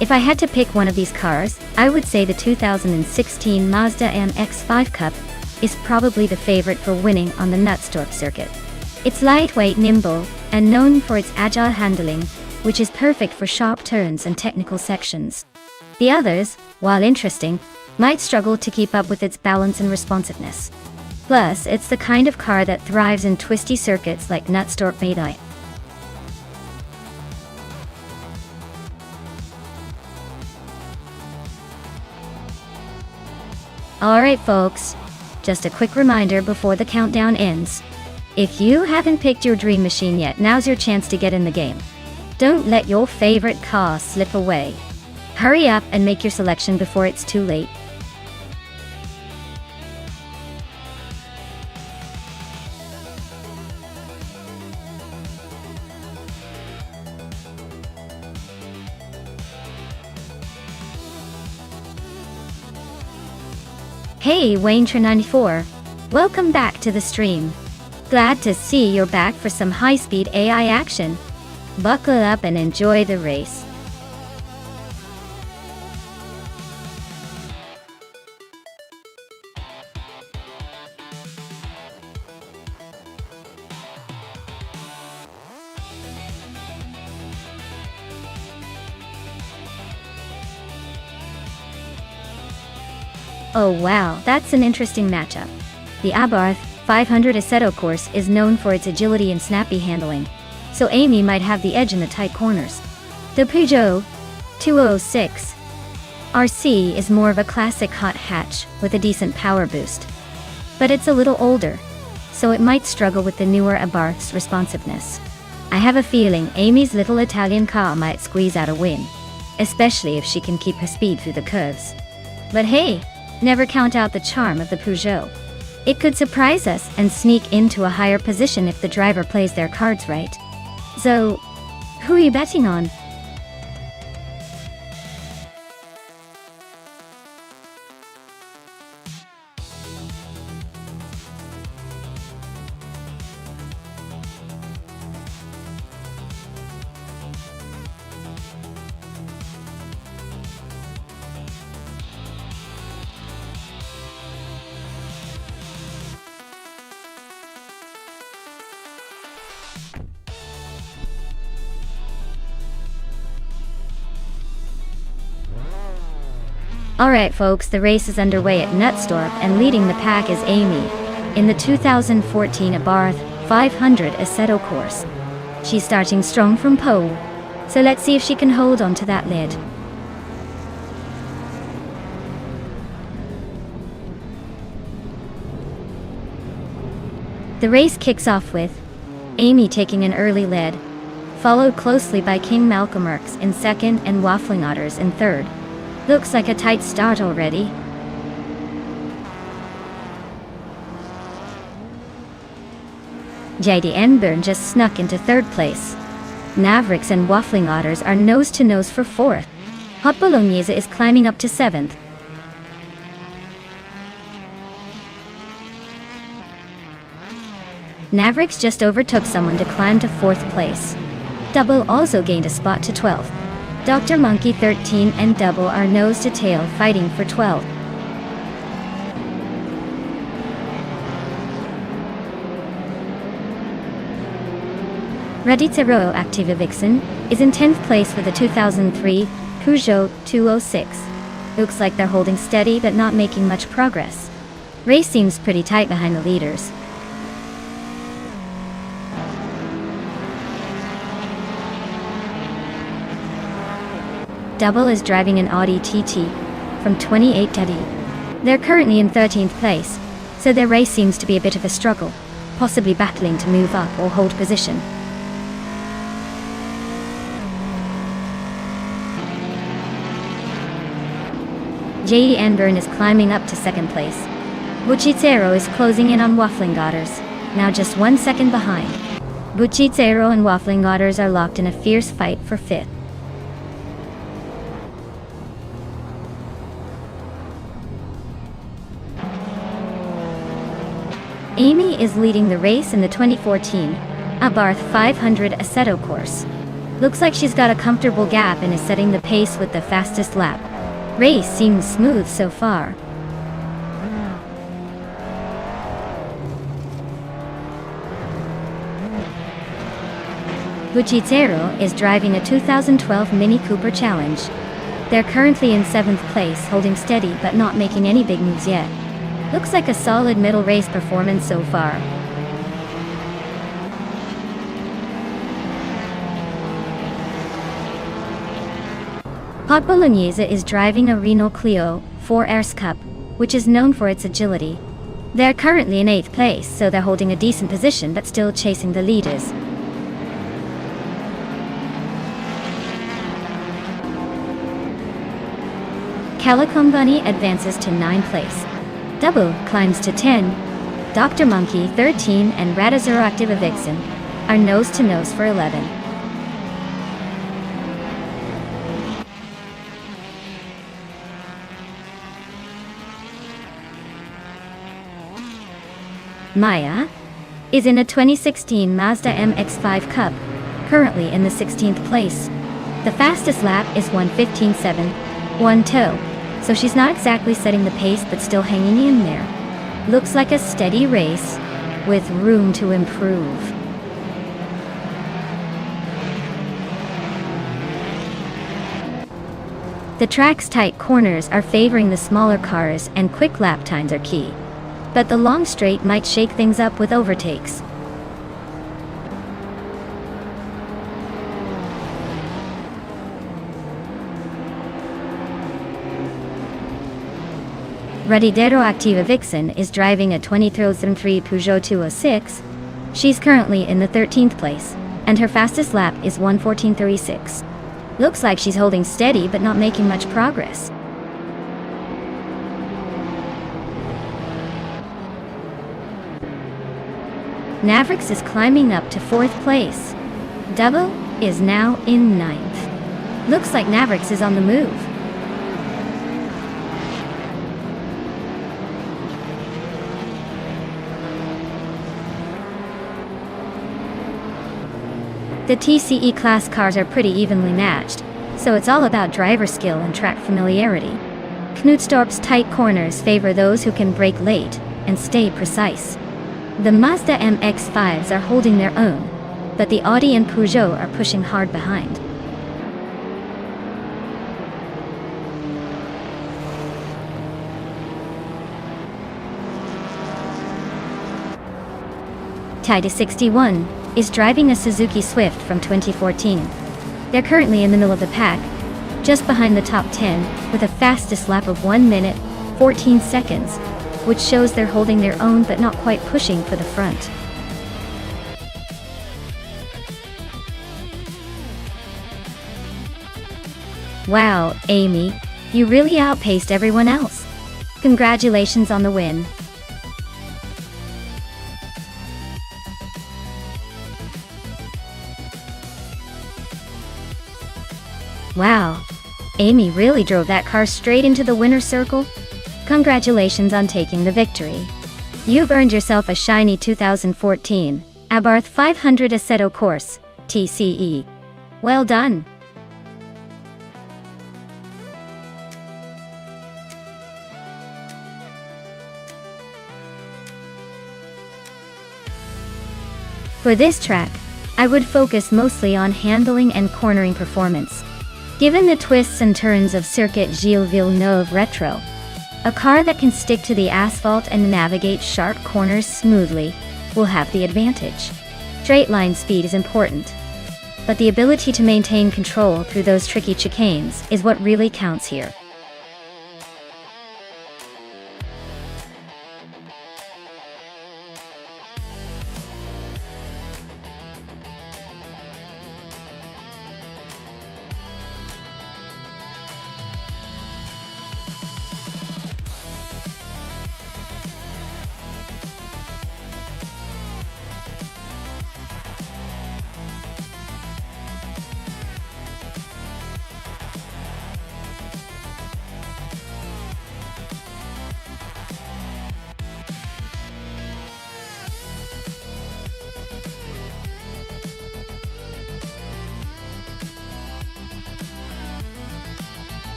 If I had to pick one of these cars, I would say the 2016 Mazda MX-5 Cup is probably the favorite for winning on the Nonstop circuit. It's lightweight, nimble, and known for its agile handling, which is perfect for sharp turns and technical sections. The others, while interesting, might struggle to keep up with its balance and responsiveness. Plus, it's the kind of car that thrives in twisty circuits like Nonstop Maydai. Alright folks, just a quick reminder before the countdown ends. If you haven't picked your dream machine yet, now's your chance to get in the game. Don't let your favorite car slip away. Hurry up and make your selection before it's too late. Hey Wayne94, welcome back to the stream. Glad to see you're back for some high-speed AI action. Buckle up and enjoy the race. Oh wow, that's an interesting matchup. The Abarth 500 Assetto course is known for its agility and snappy handling, so Amy might have the edge in the tight corners. The Peugeot 206 RC is more of a classic hot hatch with a decent power boost. But it's a little older, so it might struggle with the newer Abarth's responsiveness. I have a feeling Amy's little Italian car might squeeze out a win, especially if she can keep her speed through the curves. But hey, never count out the charm of the Peugeot. It could surprise us and sneak into a higher position if the driver plays their cards right. So, who are you betting on? Alright folks, the race is underway at Nonstop and leading the pack is Amy in the 2014 Abarth 500 Assetto course. She's starting strong from pole, so let's see if she can hold on to that lead. The race kicks off with Amy taking an early lead, followed closely by King Malcolmerks in second and Waffling Otters in third. Looks like a tight start already. JD Enburn just snuck into third place. Mavericks and Waffling Otters are nose to nose for fourth. Hot Bolognese is climbing up to seventh. Mavericks just overtook someone to climb to fourth place. Double also gained a spot to 12th. Dr. Monkey 13 and Double are nose to tail fighting for 12th. Radicero Activa Vixen is in 10th place with a 2003 Peugeot 206. Looks like they're holding steady but not making much progress. Race seems pretty tight behind the leaders. Double is driving an Audi TT from 28 Teddy. They're currently in 13th place, so their race seems to be a bit of a struggle, possibly battling to move up or hold position. JD Enburn is climbing up to second place. Buccizzero is closing in on Waffling Otters, now just 1 second behind. Buccizzero and Waffling Otters are locked in a fierce fight for fifth. Amy is leading the race in the 2014 Abarth 500 Assetto course. Looks like she's got a comfortable gap and is setting the pace with the fastest lap. Race seems smooth so far. Buccizzero is driving a 2012 Mini Cooper Challenge. They're currently in 7th place, holding steady but not making any big moves yet. Looks like a solid middle race performance so far. Hot Bolognese is driving a Renault Clio 4RS Cup, which is known for its agility. They're currently in 8th place, so they're holding a decent position but still chasing the leaders. Calicom Bunny advances to 9th place. Double climbs to 10. Dr. Monkey 13 and Radicero Activa Vixen are nose to nose for 11. Maya is in a 2016 Mazda MX-5 Cup. currently in the 16th place. The fastest lap is 1:15.712, so she's not exactly setting the pace but still hanging in there. Looks like a steady race, with room to improve. The track's tight corners are favoring the smaller cars and quick lap times are key. But the long straight might shake things up with overtakes. Radidero Activa Vixen is driving a 2003 Peugeot 206. She's currently in the 13th place, and her fastest lap is 1:14.36. Looks like she's holding steady but not making much progress. Navrix is climbing up to 4th place. Double is now in 9th. Looks like Navrix is on the move. The TCE class cars are pretty evenly matched, so it's all about driver skill and track familiarity. Knutstorp's tight corners favor those who can brake late and stay precise. The Mazda MX-5s are holding their own, but the Audi and Peugeot are pushing hard behind. Taida61 is driving a Suzuki Swift from 2014. They're currently in the middle of the pack, just behind the top 10, with a fastest lap of 1 minute, 14 seconds, which shows they're holding their own but not quite pushing for the front. Wow, Amy, you really outpaced everyone else. Congratulations on the win. Wow, Amy really drove that car straight into the winner's circle. Congratulations on taking the victory. You've earned yourself a shiny 2014 Abarth 500 Assetto Corse, TCE. Well done. For this track, I would focus mostly on handling and cornering performance. Given the twists and turns of Circuit Gilles Villeneuve Retro, a car that can stick to the asphalt and navigate sharp corners smoothly will have the advantage. Straight line speed is important, but the ability to maintain control through those tricky chicanes is what really counts here.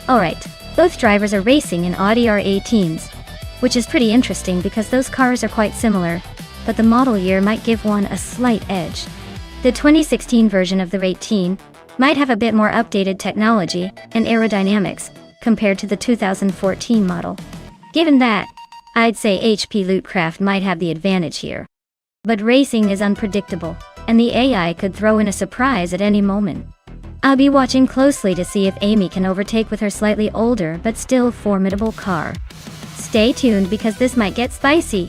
Alright, both drivers are racing in Audi R18s, which is pretty interesting because those cars are quite similar, but the model year might give one a slight edge. The 2016 version of the 18 might have a bit more updated technology and aerodynamics compared to the 2014 model. Given that, I'd say HP Lootcraft might have the advantage here. But racing is unpredictable, and the AI could throw in a surprise at any moment. I'll be watching closely to see if Amy can overtake with her slightly older but still formidable car. Stay tuned because this might get spicy.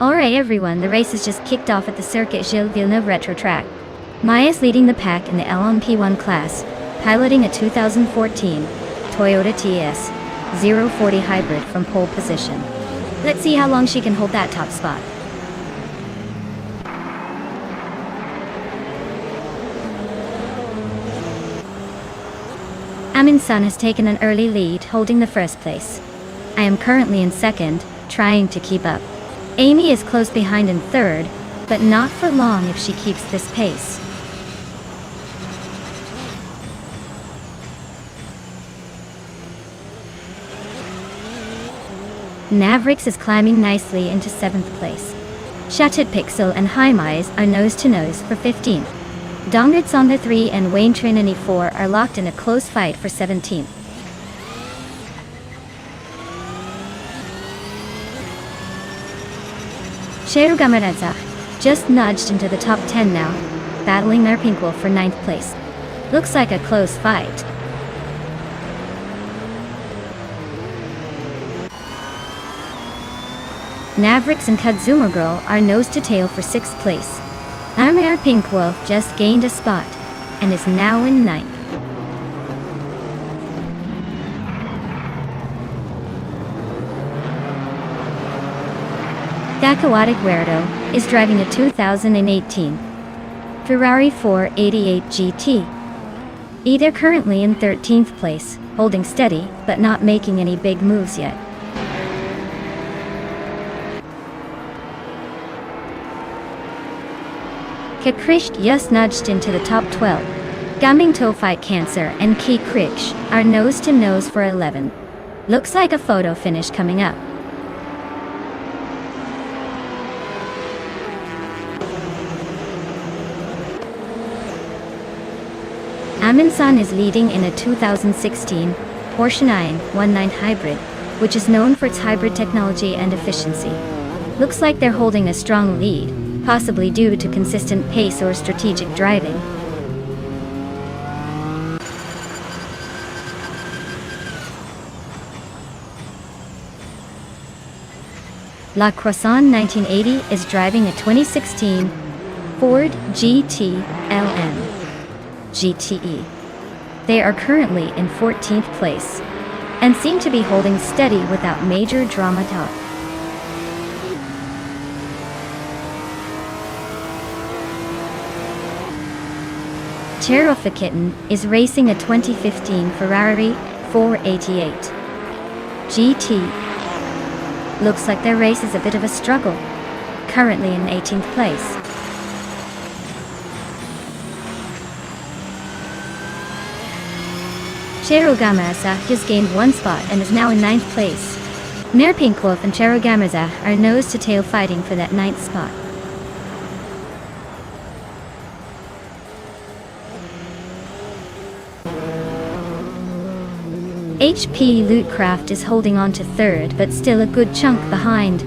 Alright everyone, the race has just kicked off at the Circuit Gilles Villeneuve Retro Track. Maya's leading the pack in the LMP1 class, piloting a 2014 Toyota TS 040 Hybrid from pole position. Let's see how long she can hold that top spot. Amin-san has taken an early lead, holding the first place. I am currently in second, trying to keep up. Amy is close behind in third, but not for long if she keeps this pace. Navrix is climbing nicely into 7th place. Shattered Pixel and Haimais are nose-to-nose for 15th. Dongrid's on the 3 and Wayne Trinity 4 are locked in a close fight for 17th. Cherugamaradza just nudged into the top 10 now, battling Nerpinkwolf for 9th place. Looks like a close fight. Navrix and Kadzuma Girl are nose-to-tail for 6th place. Armor Pinkwolf just gained a spot, and is now in 9th. Dakawati Guerdo is driving a 2018 Ferrari 488 GT. They're currently in 13th place, holding steady, but not making any big moves yet. Krish just nudged into the top 12. Gaming Toe Fight Cancer and Key Krish are nose-to-nose for 11. Looks like a photo finish coming up. Amin-san is leading in a 2016 Porsche 919 Hybrid, which is known for its hybrid technology and efficiency. Looks like they're holding a strong lead, possibly due to consistent pace or strategic driving. La Croissant 1980 is driving a 2016 Ford GT LM GTE. They are currently in 14th place, and seem to be holding steady without major drama talk. Cherokee Kitten is racing a 2015 Ferrari 488 GT. Looks like their race is a bit of a struggle, currently in 18th place. Cherugamaza just gained 1 spot and is now in 9th place. Nerpinkwolf and Cherugamaza are nose-to-tail fighting for that 9th spot. HP Lootcraft is holding on to 3rd, but still a good chunk behind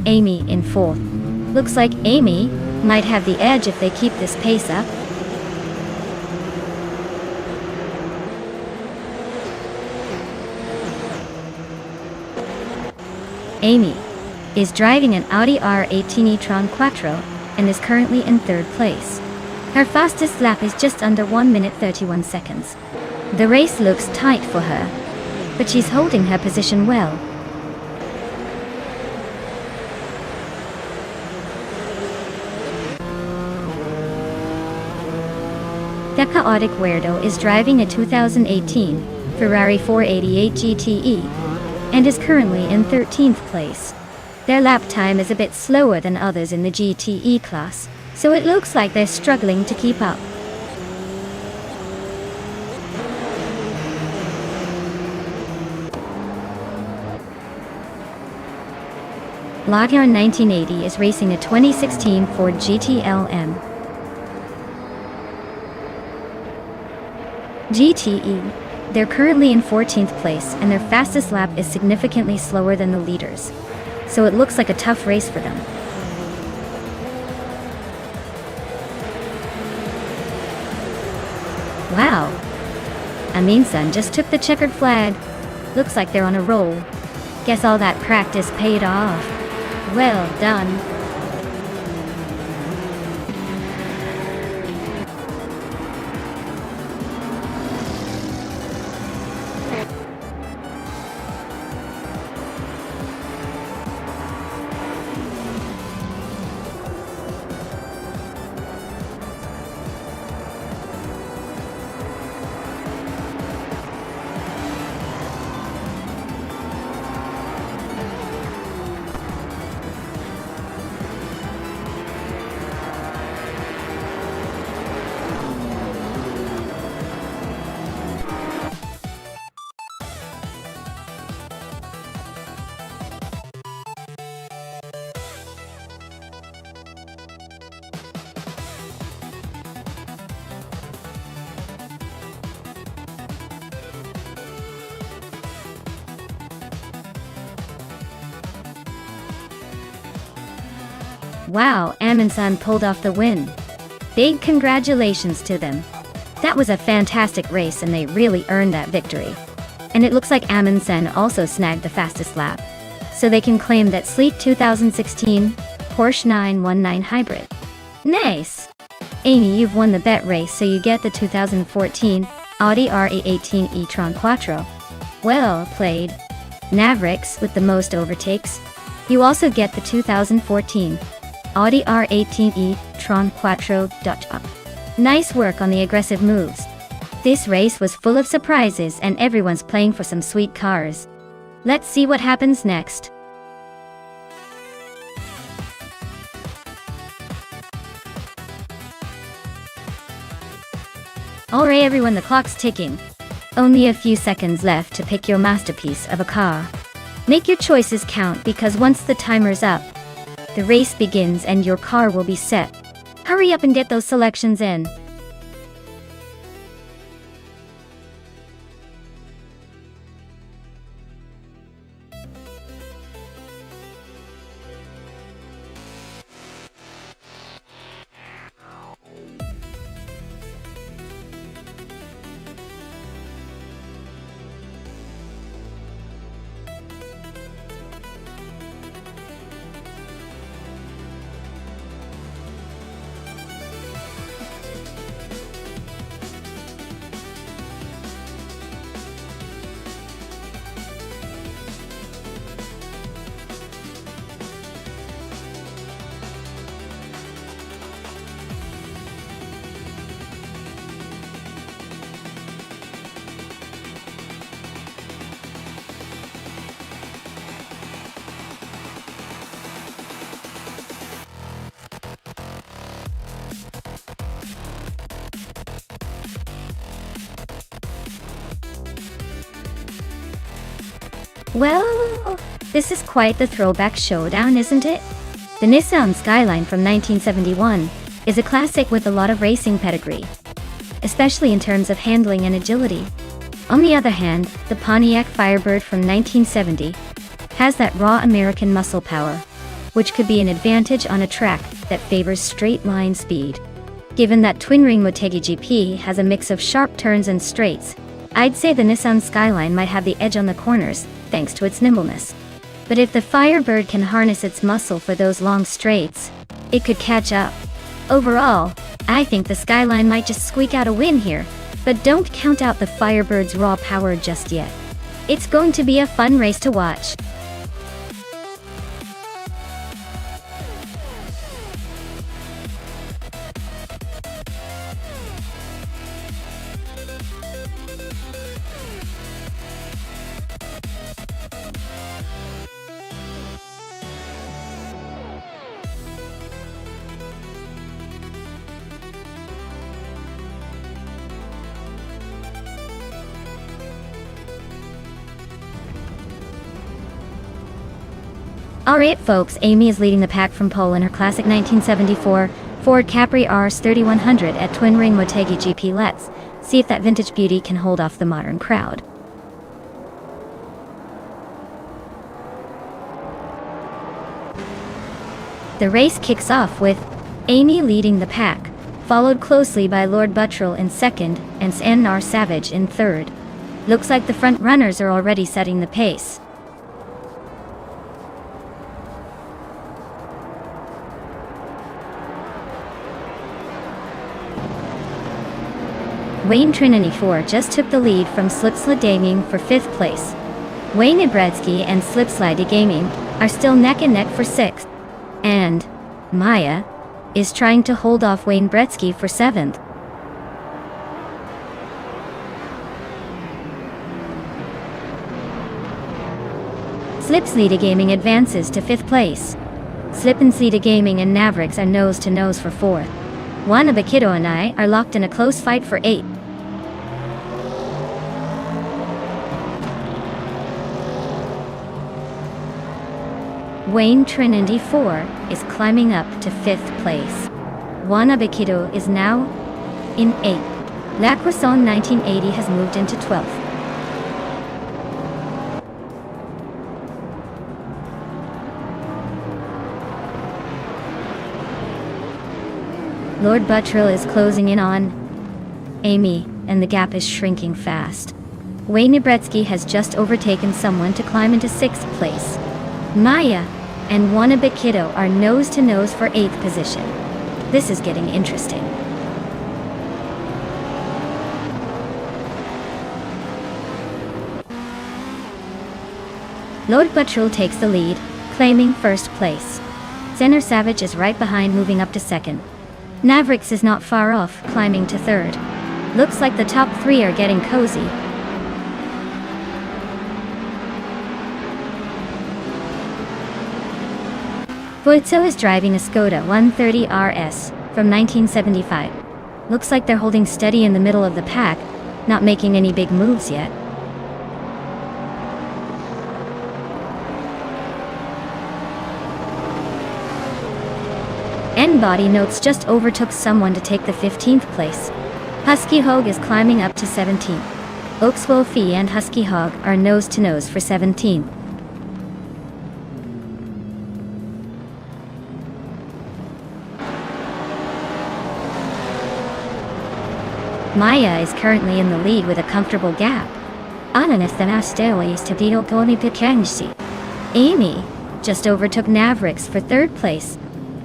Amy in 4th. Looks like Amy might have the edge if they keep this pace up. Amy is driving an Audi R18 e-tron Quattro and is currently in 3rd place. Her fastest lap is just under 1 minute 31 seconds. The race looks tight for her, but she's holding her position well. Chaotic Weirdo is driving a 2018 Ferrari 488 GTE and is currently in 13th place. Their lap time is a bit slower than others in the GTE class, so it looks like they're struggling to keep up. Lagyar 1980 is racing a 2016 Ford GT-LM GTE. They're currently in 14th place, and their fastest lap is significantly slower than the leaders, so it looks like a tough race for them. Wow! Amin-san just took the checkered flag. Looks like they're on a roll. Guess all that practice paid off. Well done. Wow, Amundsen pulled off the win. Big congratulations to them. That was a fantastic race and they really earned that victory. And it looks like Amundsen also snagged the fastest lap. So they can claim that sleek 2016 Porsche 919 Hybrid. Nice! Amy, you've won the bet race, so you get the 2014 Audi RE18 e-tron Quattro. Well played. Mavericks with the most overtakes. You also get the 2014 Audi R18 e-tron Quattro Dutch Up. Nice work on the aggressive moves. This race was full of surprises and everyone's playing for some sweet cars. Let's see what happens next. Alright everyone, the clock's ticking. Only a few seconds left to pick your masterpiece of a car. Make your choices count because once the timer's up, the race begins and your car will be set. Hurry up and get those selections in. Well, this is quite the throwback showdown, isn't it? The Nissan Skyline from 1971 is a classic with a lot of racing pedigree, especially in terms of handling and agility. On the other hand, the Pontiac Firebird from 1970 has that raw American muscle power, which could be an advantage on a track that favors straight-line speed. Given that twin-ring Motegi GP has a mix of sharp turns and straights, I'd say the Nissan Skyline might have the edge on the corners, thanks to its nimbleness. But if the Firebird can harness its muscle for those long straights, it could catch up. Overall, I think the Skyline might just squeak out a win here, but don't count out the Firebird's raw power just yet. It's going to be a fun race to watch. Alright folks, Amy is leading the pack from pole in her classic 1974 Ford Capri RS 3100 at Twin Ring Motegi GP. Let's see if that vintage beauty can hold off the modern crowd. The race kicks off with Amy leading the pack, followed closely by Lord Buttrell in second and SNR Savage in third. Looks like the front runners are already setting the pace. Wayne Trinity 4 just took the lead from Slipslide Gaming for 5th place. Wayne Ibretsky and Slipslide Gaming are still neck and neck for 6th. And Maya is trying to hold off Wayne Bretsky for 7th. Slipslide Gaming advances to 5th place. Slipslide Gaming and Mavericks are nose to nose for 4th. Wanabakido and I are locked in a close fight for 8th. Wayne Trinity 4 is climbing up to 5th place. Wanabakido is now in 8th. La Croissant 1980 has moved into 12th. Lord Buttrill is closing in on Amy, and the gap is shrinking fast. Wayne Nebretsky has just overtaken someone to climb into 6th place. Maya and Wannabe Kiddo are nose to nose for 8th position. This is getting interesting. Lord Buttrill takes the lead, claiming 1st place. Zener Savage is right behind, moving up to 2nd. Navrix is not far off, climbing to 3rd. Looks like the top 3 are getting cozy. Voitzo is driving a Skoda 130 RS from 1975. Looks like they're holding steady in the middle of the pack, not making any big moves yet. N-Body Notes just overtook someone to take the 15th place. Husky Hog is climbing up to 17th. Oakswolfie and Husky Hog are nose to nose for 17th. Maya is currently in the lead with a comfortable gap. Amy just overtook Navrix for 3rd place.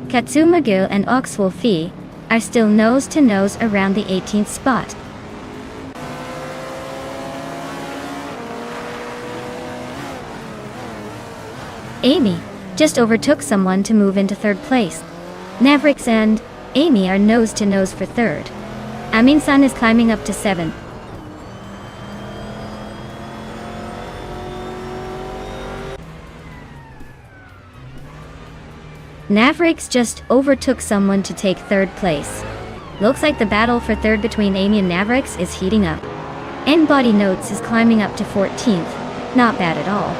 Katsuma Gil and Oxwolfie are still nose to nose around the 18th spot. Amy just overtook someone to move into 3rd place. Navrix and Amy are nose to nose for 3rd. Amin-san is climbing up to 7th. Navrix just overtook someone to take 3rd place. Looks like the battle for 3rd between Amy and Navrix is heating up. N-Body Notes is climbing up to 14th. Not bad at all.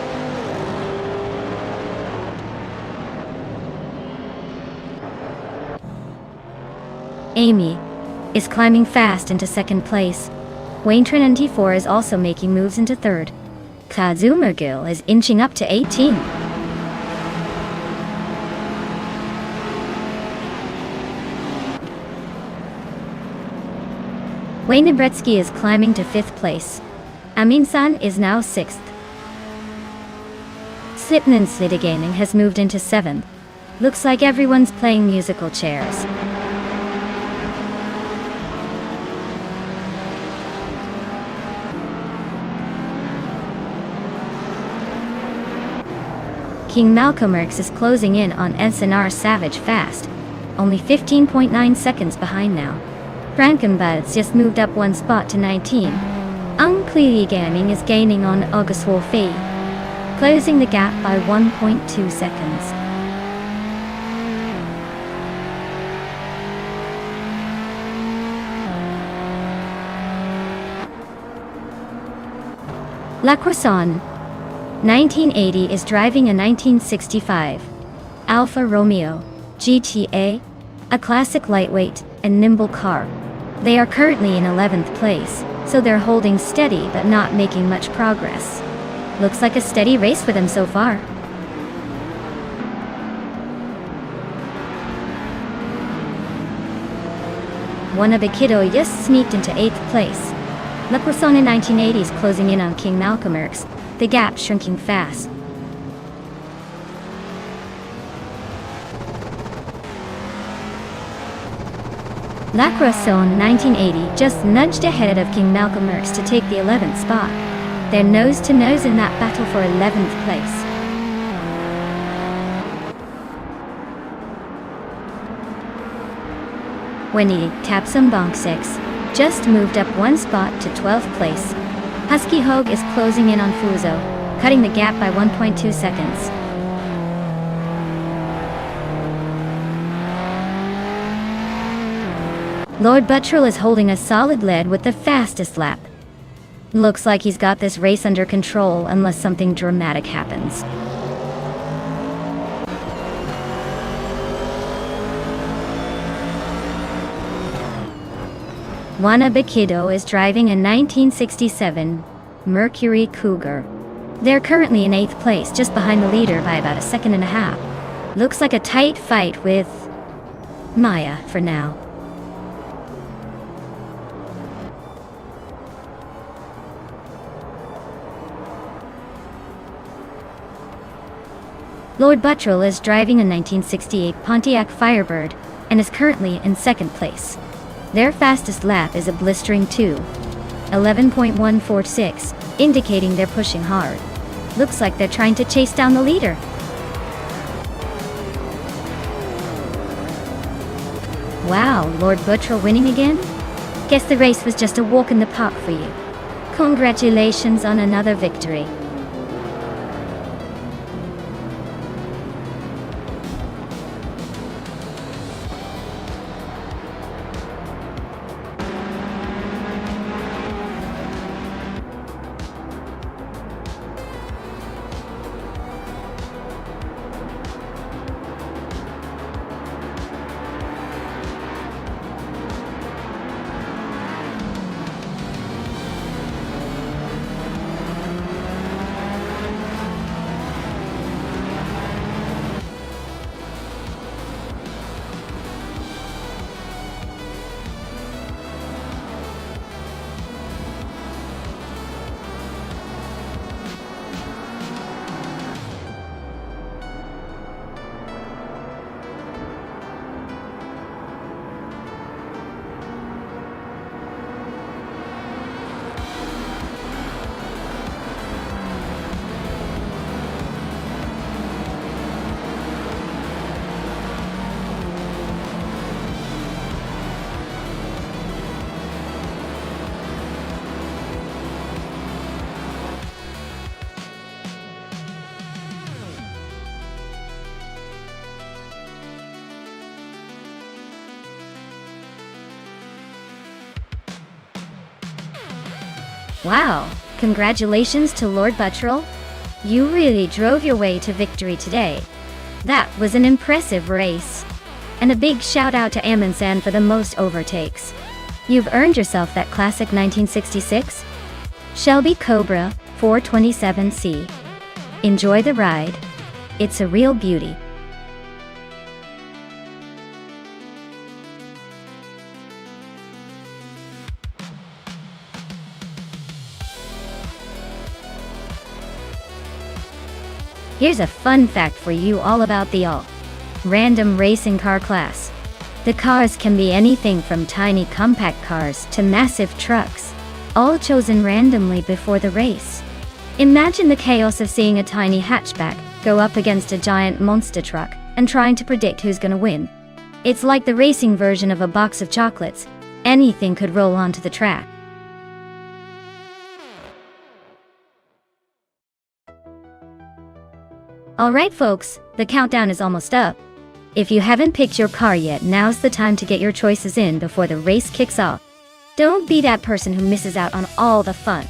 Amy is climbing fast into 2nd place. Wayne Trinity 4 is also making moves into 3rd. Kazuma Gil is inching up to 18. Wayne Nebretsky is climbing to 5th place. Amin-san is now 6th. Slipnin Slitty Gaming has moved into 7th. Looks like everyone's playing musical chairs. King Malcolmerx is closing in on SNR Savage fast. Only 15.9 seconds behind now. Frankenbuds just moved up 1 spot to 19. Uncleary Gaming is gaining on August Wolfie, closing the gap by 1.2 seconds. La Croissant 1980 is driving a 1965 Alfa Romeo GTA, a classic lightweight and nimble car. They are currently in 11th place, so they're holding steady but not making much progress. Looks like a steady race for them so far. Wannabe Kiddo just sneaked into 8th place. La Croissant in 1980 is closing in on King Malcolmerx, the gap shrinking fast. La Croissant 1980 just nudged ahead of King Malcolmerx to take the 11th spot. They're nose to nose in that battle for 11th place. Wendy Tapsum 6 just moved up 1 spot to 12th place. Husky Hogue is closing in on Fuzo, cutting the gap by 1.2 seconds. Lord Buttrill is holding a solid lead with the fastest lap. Looks like he's got this race under control unless something dramatic happens. Wannabe Kiddo is driving a 1967 Mercury Cougar. They're currently in 8th place, just behind the leader by about 1.5 seconds. Looks like a tight fight with Maya for now. Lord Buttrell is driving a 1968 Pontiac Firebird and is currently in second place. Their fastest lap is a blistering 2:11.146, indicating they're pushing hard. Looks like they're trying to chase down the leader. Wow, Lord Buttrell winning again? Guess the race was just a walk in the park for you. Congratulations on another victory. Wow, congratulations to Lord Buttrell. You really drove your way to victory today. That was an impressive race. And a big shout out to Amundsen for the most overtakes. You've earned yourself that classic 1966 Shelby Cobra 427C. Enjoy the ride. It's a real beauty. Here's a fun fact for you all about the all-random racing car class. The cars can be anything from tiny compact cars to massive trucks, all chosen randomly before the race. Imagine the chaos of seeing a tiny hatchback go up against a giant monster truck and trying to predict who's gonna win. It's like the racing version of a box of chocolates. Anything could roll onto the track. Alright folks, the countdown is almost up. If you haven't picked your car yet, now's the time to get your choices in before the race kicks off. Don't be that person who misses out on all the fun.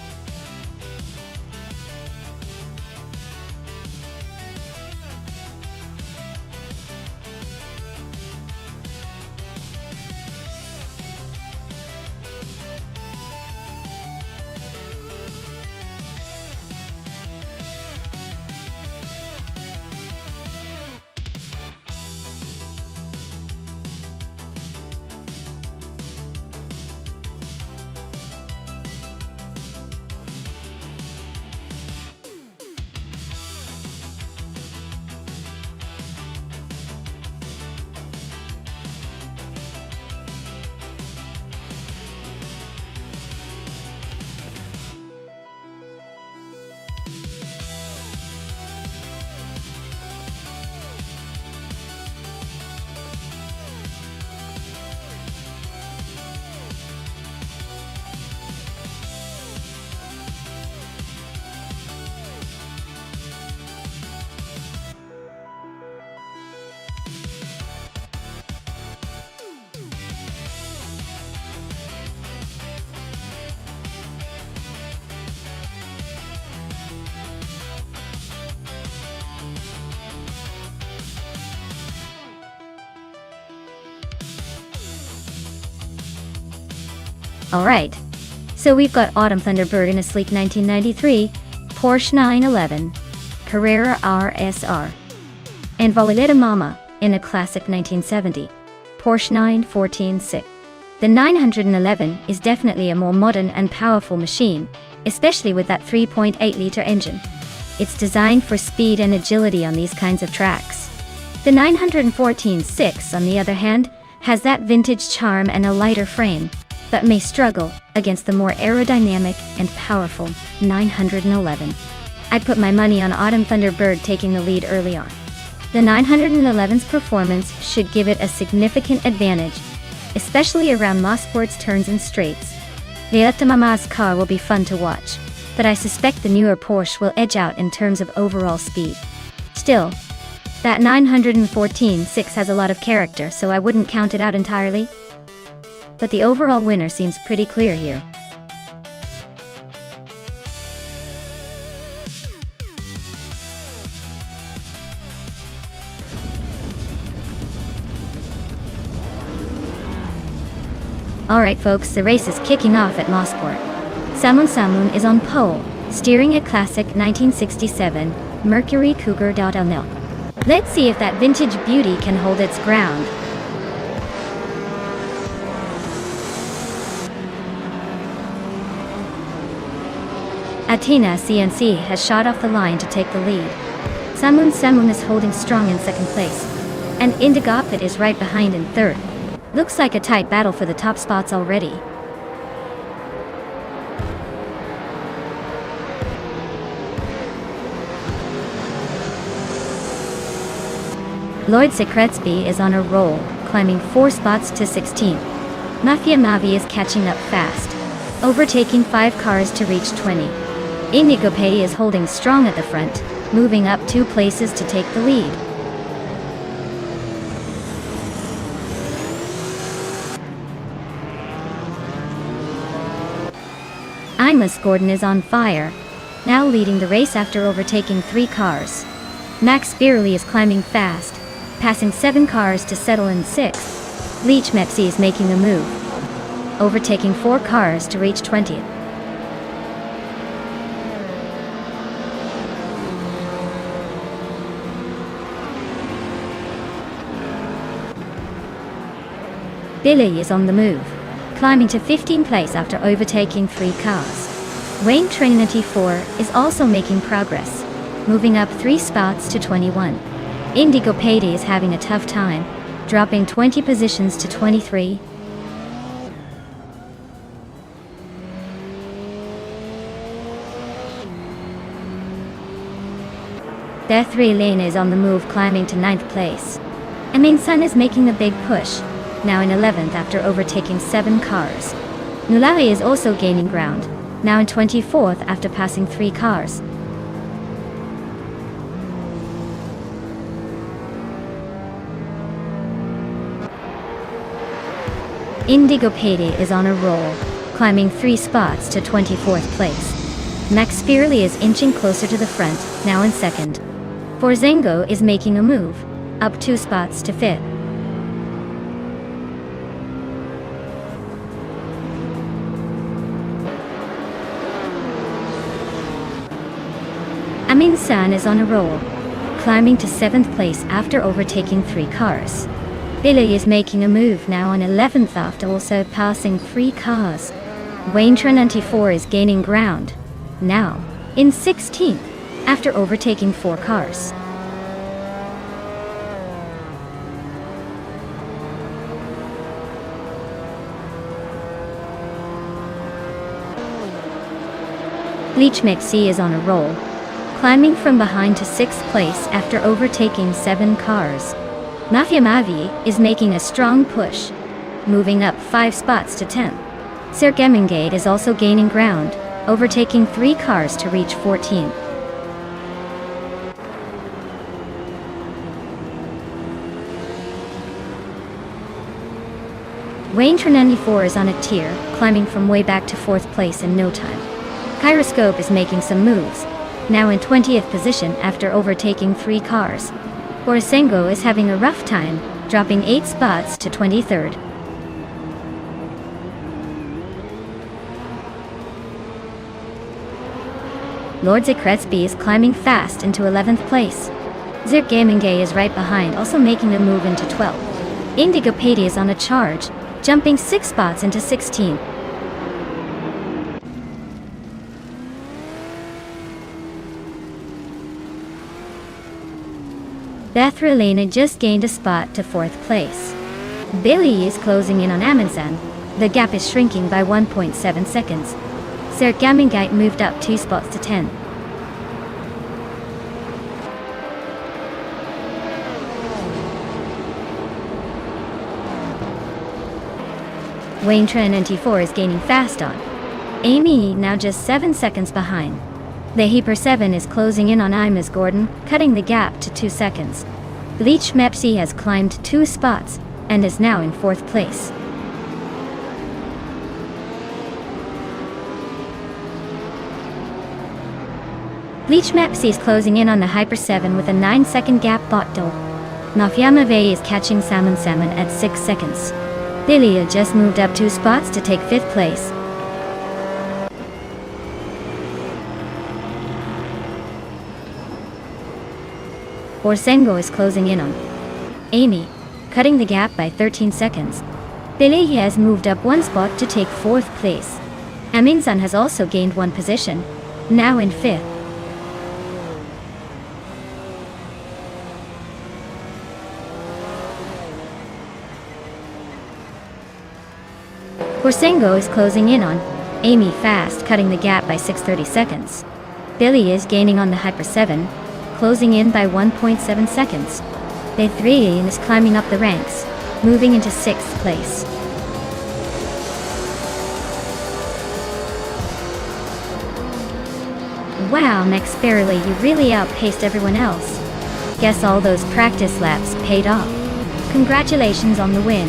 Alright, so we've got Autumn Thunderbird in a sleek 1993 Porsche 911 Carrera RSR, and Validetta Mama in a classic 1970 Porsche 914 The 911 is definitely a more modern and powerful machine, especially with that 3.8-liter engine. It's designed for speed and agility on these kinds of tracks. The 914-6, on the other hand, has that vintage charm and a lighter frame, but may struggle against the more aerodynamic and powerful 911. I'd put my money on Autumn Thunderbird taking the lead early on. The 911's performance should give it a significant advantage, especially around Mosport's turns and straights. The Mama's car will be fun to watch, but I suspect the newer Porsche will edge out in terms of overall speed. Still, that 914-6 has a lot of character, so I wouldn't count it out entirely. But the overall winner seems pretty clear here. Alright folks, the race is kicking off at Mosport. Samun is on pole, steering a classic 1967 Mercury Cougar .nl. Let's see if that vintage beauty can hold its ground. Athena CNC has shot off the line to take the lead. Samun is holding strong in second place, and Indigopit is right behind in third. Looks like a tight battle for the top spots already. Lloyd Secretsby is on a roll, climbing 4 spots to 16. Mafia Mavi is catching up fast, overtaking 5 cars to reach 20. Indigo Pay is holding strong at the front, moving up 2 places to take the lead. Imus Gordon is on fire, now leading the race after overtaking 3 cars. Max Beerley is climbing fast, passing 7 cars to settle in 6th. Leech Mepsi is making a move, overtaking 4 cars to reach 20th. Billy is on the move, climbing to 15th place after overtaking 3 cars. Wayne Trinity 4 is also making progress, moving up 3 spots to 21. Indigo Payday is having a tough time, dropping 20 positions to 23. Death Ray Lane is on the move, climbing to 9th place. Amin Sun is making a big push, now in 11th after overtaking 7 cars. Nulari is also gaining ground, now in 24th after passing 3 cars. Indigo Payday is on a roll, climbing 3 spots to 24th place. Max Fearley is inching closer to the front, now in 2nd. Forzengo is making a move, up 2 spots to 5th. Amin San is on a roll, climbing to 7th place after overtaking 3 cars. Billy is making a move, now on 11th after also passing 3 cars. Wayne Trinity 4 is gaining ground, now in 16th after overtaking 4 cars. Bleach Mexi is on a roll, climbing from behind to 6th place after overtaking 7 cars. Mafia Mavi is making a strong push, moving up 5 spots to 10th. Sir Gemengate is also gaining ground, overtaking 3 cars to reach 14th. Wayne Trinity 4 is on a tear, climbing from way back to 4th place in no time. Kyroscope is making some moves, now in 20th position after overtaking 3 cars. Borisengo is having a rough time, dropping 8 spots to 23rd. Lord Zikretsby is climbing fast into 11th place. Zir Gamingay is right behind, also making a move into 12th. Indigo Payday is on a charge, jumping 6 spots into 16th. Beth Relena just gained a spot to 4th place. Billy is closing in on Amundsen. The gap is shrinking by 1.7 seconds. Serge Gamingite moved up 2 spots to 10th. Wayne Tren NT4 is gaining fast on Amy, now just 7 seconds behind. The Heaper 7 is closing in on Imus Gordon, cutting the gap to 2 seconds. Leech Mepsi has climbed 2 spots and is now in 4th place. Leech Mepsi is closing in on the Hyper 7 with a 9-second gap. Botto Nafyama Vey is catching Salmon at 6 seconds. Lilia just moved up 2 spots to take 5th place. Orsengo is closing in on Amy, cutting the gap by 13 seconds. Billy has moved up 1 spot to take 4th place. Aminsan has also gained 1 position, now in 5th. Orsengo is closing in on Amy fast, cutting the gap by 6.30 seconds. Billy is gaining on the Hyper 7, closing in by 1.7 seconds. Bethrian is climbing up the ranks, moving into 6th place. Wow, Max Barely, you really outpaced everyone else. Guess all those practice laps paid off. Congratulations on the win.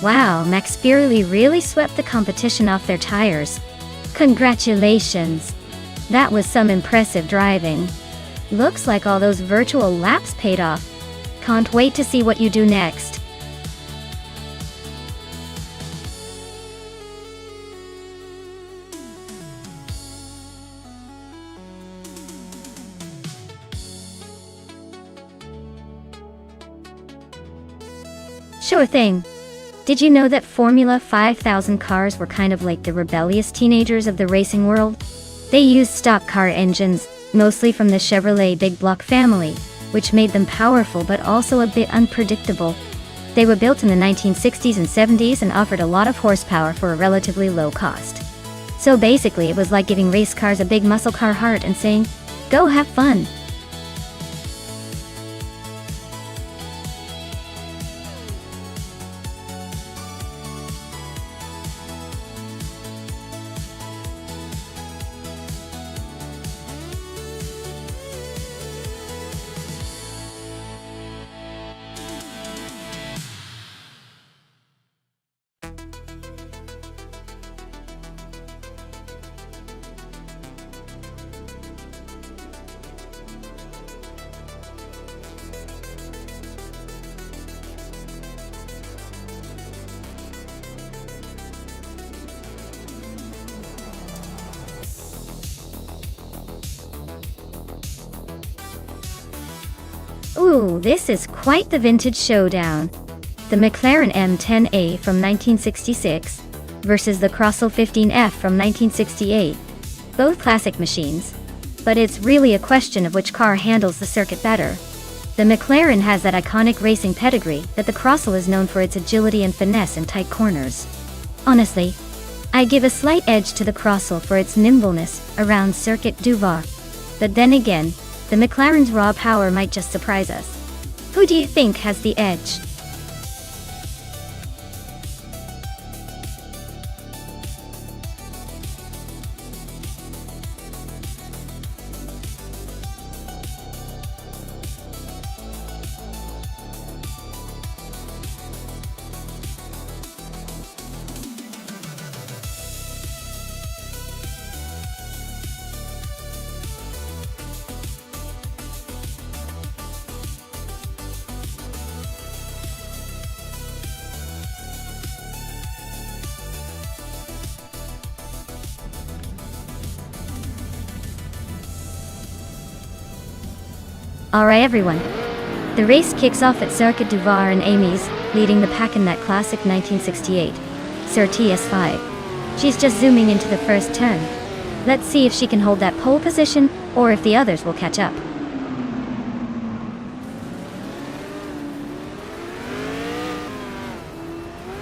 Wow, Max Beerley really swept the competition off their tires. Congratulations! That was some impressive driving. Looks like all those virtual laps paid off. Can't wait to see what you do next. Sure thing. Did you know that Formula 5000 cars were kind of like the rebellious teenagers of the racing world? They used stock car engines, mostly from the Chevrolet Big Block family, which made them powerful but also a bit unpredictable. They were built in the 1960s and 70s and offered a lot of horsepower for a relatively low cost. So basically it was like giving race cars a big muscle car heart and saying, "Go have fun." Ooh, this is quite the vintage showdown. The McLaren M10A from 1966 versus the Crossel 15F from 1968. Both classic machines, but it's really a question of which car handles the circuit better. The McLaren has that iconic racing pedigree that the Crossel is known for its agility and finesse in tight corners. Honestly, I give a slight edge to the Crossel for its nimbleness around Circuit du Var. But then again, the McLaren's raw power might just surprise us. Who do you think has the edge? Alright everyone, the race kicks off at Circuit du Var and Amy's leading the pack in that classic 1968 Sir TS5. She's just zooming into the first turn. Let's see if she can hold that pole position or if the others will catch up.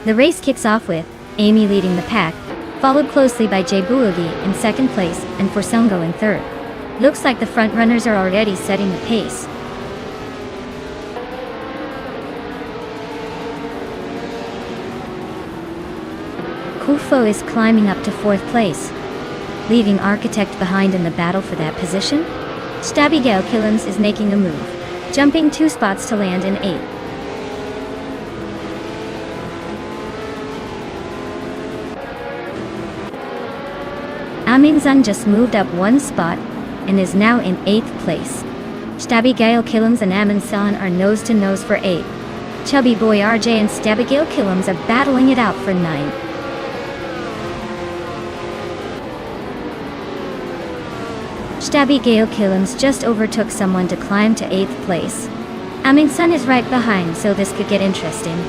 The race kicks off with Amy leading the pack, followed closely by Jay Bouilly in second place and Forsongo in third. Looks like the front runners are already setting the pace. Kufo is climbing up to fourth place, leaving Architect behind in the battle for that position. Stabby Killens is making a move, jumping 2 spots to land in 8th. Aminzan just moved up 1 spot and is now in 8th place. Stabby Killens and Aminsan are nose to nose for 8th. Chubby Boy RJ and Stabby Killens are battling it out for 9th. Stabby Killens just overtook someone to climb to 8th place. Aminsan is right behind, so this could get interesting.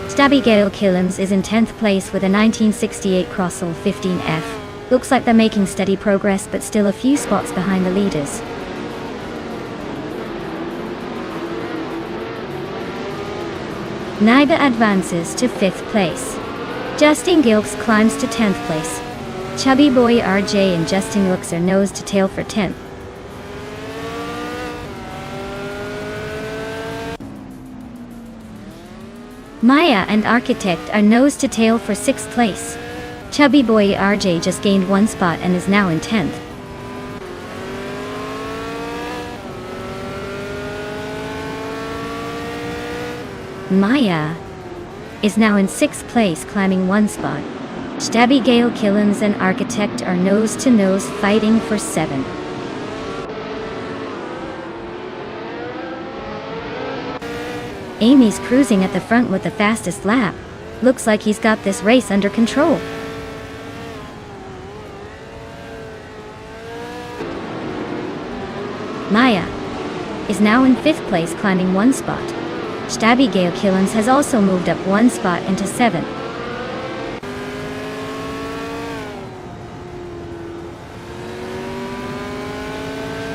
Stabby Killens is in 10th place with a 1968 Crossel 15F. Looks like they're making steady progress but still a few spots behind the leaders. Naiba advances to 5th place. Justin Gilks climbs to 10th place. Chubby Boy RJ and Justin Looks are nose to tail for 10th. Maya and Architect are nose to tail for 6th place. Chubby Boy RJ just gained 1 spot and is now in 10th. Maya is now in 6th place, climbing 1 spot. Stabby Killens and Architect are nose to nose fighting for 7th. Amy's cruising at the front with the fastest lap. Looks like he's got this race under control. Maya is now in 5th place, climbing 1 spot. Stabby Killens has also moved up 1 spot into 7th.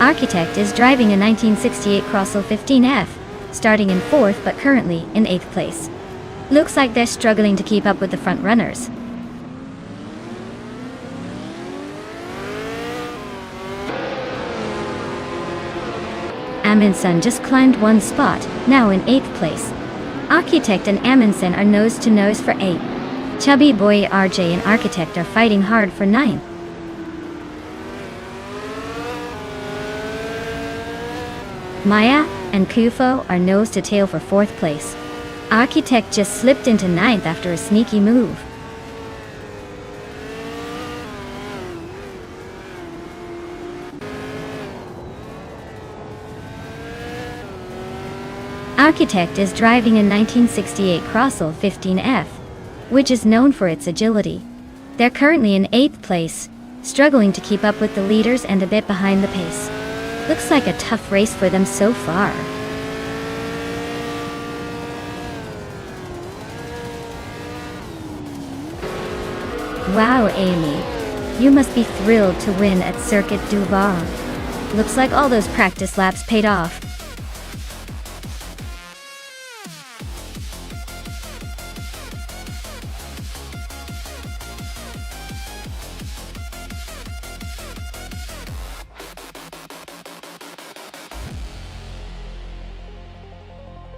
Architect is driving a 1968 Crossel 15F, starting in 4th but currently in 8th place. Looks like they're struggling to keep up with the front runners. Amundsen just climbed 1 spot, now in 8th place. Architect and Amundsen are nose to nose for 8. Chubby Boy RJ and Architect are fighting hard for 9. Maya and Kufo are nose to tail for 4th place. Architect just slipped into 9th after a sneaky move. Architect is driving a 1968 Crossel 15F, which is known for its agility. They're currently in 8th place, struggling to keep up with the leaders and a bit behind the pace. Looks like a tough race for them so far. Wow, Amy. You must be thrilled to win at Circuit du Var. Looks like all those practice laps paid off.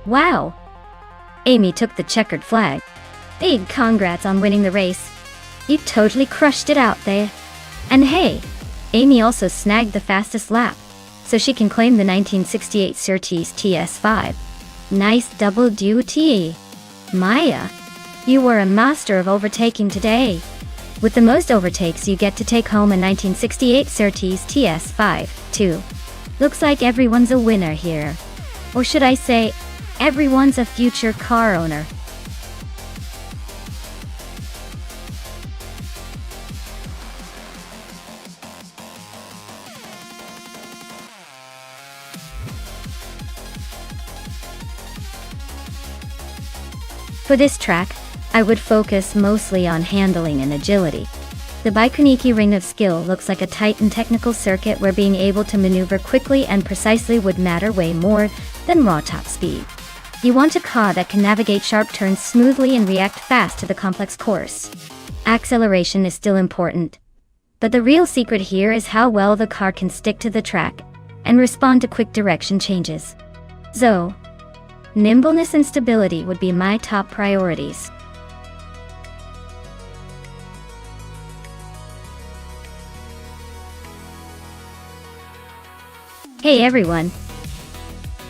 Wow! Amy took the checkered flag. Big congrats on winning the race. You totally crushed it out there. And hey, Amy also snagged the fastest lap, so she can claim the 1968 Surtees TS5. Nice double duty. Maya, you were a master of overtaking today. With the most overtakes, you get to take home a 1968 Surtees TS5, too. Looks like everyone's a winner here. Or should I say, everyone's a future car owner. For this track, I would focus mostly on handling and agility. The Baikoniki Ring of Skill looks like a tight and technical circuit where being able to maneuver quickly and precisely would matter way more than raw top speed. You want a car that can navigate sharp turns smoothly and react fast to the complex course. Acceleration is still important, but the real secret here is how well the car can stick to the track and respond to quick direction changes. So, nimbleness and stability would be my top priorities. Hey everyone!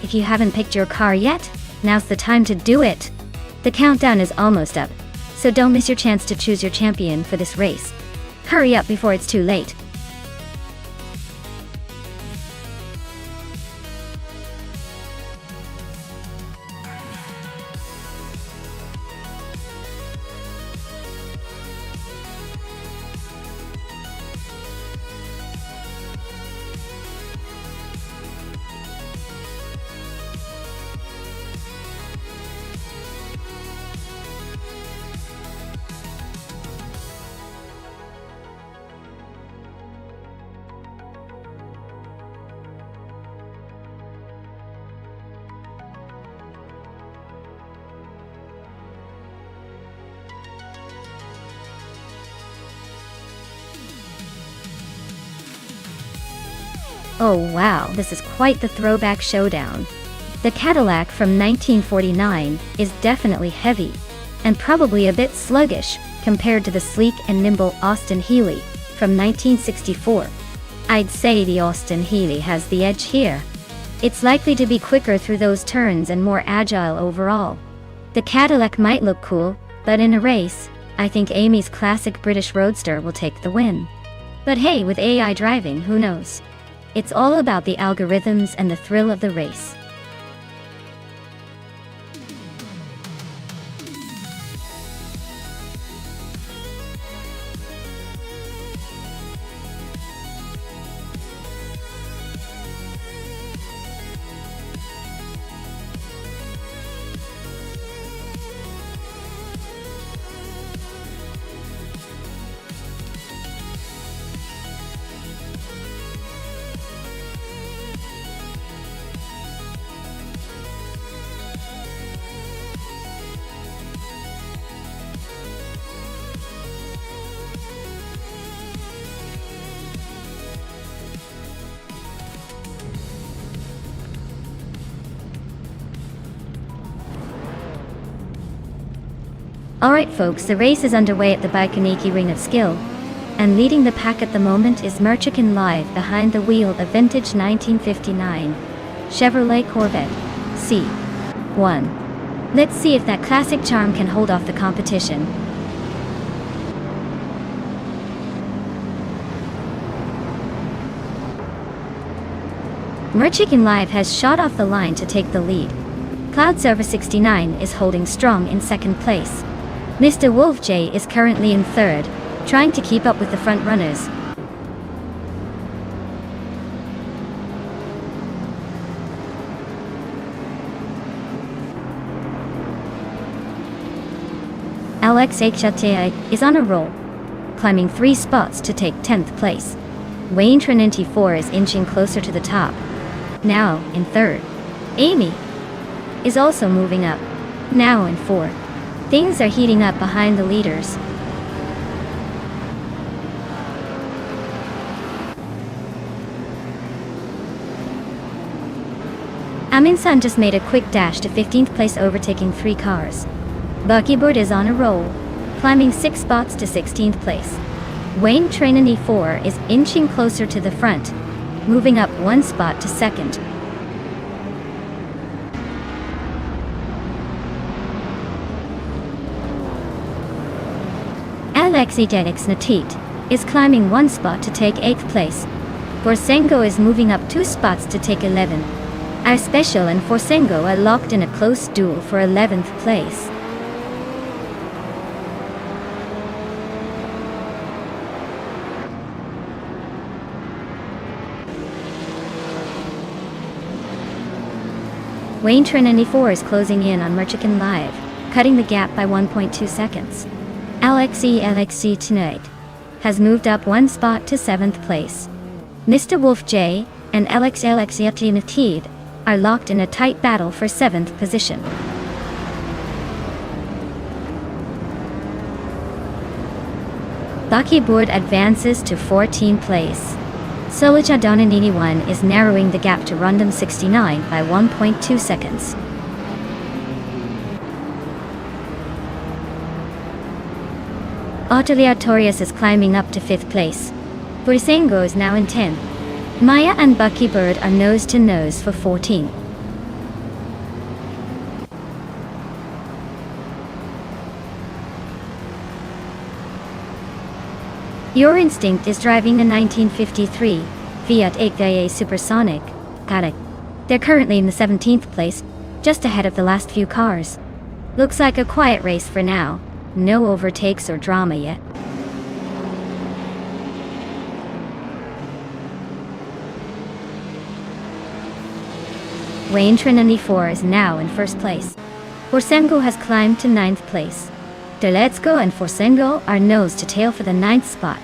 If you haven't picked your car yet, now's the time to do it! The countdown is almost up, so don't miss your chance to choose your champion for this race. Hurry up before it's too late! Oh wow, this is quite the throwback showdown. The Cadillac from 1949 is definitely heavy, and probably a bit sluggish compared to the sleek and nimble Austin Healey from 1964. I'd say the Austin Healey has the edge here. It's likely to be quicker through those turns and more agile overall. The Cadillac might look cool, but in a race, I think Amy's classic British Roadster will take the win. But hey, with AI driving, who knows? It's all about the algorithms and the thrill of the race. Alright folks, the race is underway at the Baikoniki Ring of Skill, and leading the pack at the moment is Merchican Live behind the wheel of vintage 1959 Chevrolet Corvette C1. Let's see if that classic charm can hold off the competition. Merchican Live has shot off the line to take the lead. Cloud Server 69 is holding strong in second place. Mr. Wolf J is currently in third, trying to keep up with the front runners. Alexei is on a roll, climbing 3 spots to take 10th place. Wayne Trinity 4 is inching closer to the top, now in 3rd. Amy is also moving up, now in 4th. Things are heating up behind the leaders. Amin-san just made a quick dash to 15th place, overtaking 3 cars. Buckybird is on a roll, climbing 6 spots to 16th place. Wayne Trinity 4 is inching closer to the front, moving up 1 spot to 2nd. Alexei Natit is climbing 1 spot to take 8th place. Forsengo is moving up 2 spots to take 11th. Our Special and Forsengo are locked in a close duel for 11th place. Wayne Trinity 4 is closing in on Merchican Live, cutting the gap by 1.2 seconds. Alexei tonight has moved up 1 spot to 7th place. Mr. Wolf J and Alexei Natid are locked in a tight battle for 7th position. Buckybird advances to 14th place. Solija Donanini 1 is narrowing the gap to Rundum 69 by 1.2 seconds. Otelia Torius is climbing up to 5th place. Forsengo is now in 10th. Maya and Buckybird are nose to nose for 14th. Your Instinct is driving a 1953 Fiat 8VA Supersonic. Got it. They're currently in the 17th place, just ahead of the last few cars. Looks like a quiet race for now. No overtakes or drama yet. Wayne Trinity 4 is now in 1st place. Forsengo has climbed to 9th place. Deletsko and Forsengo are nose to tail for the 9th spot.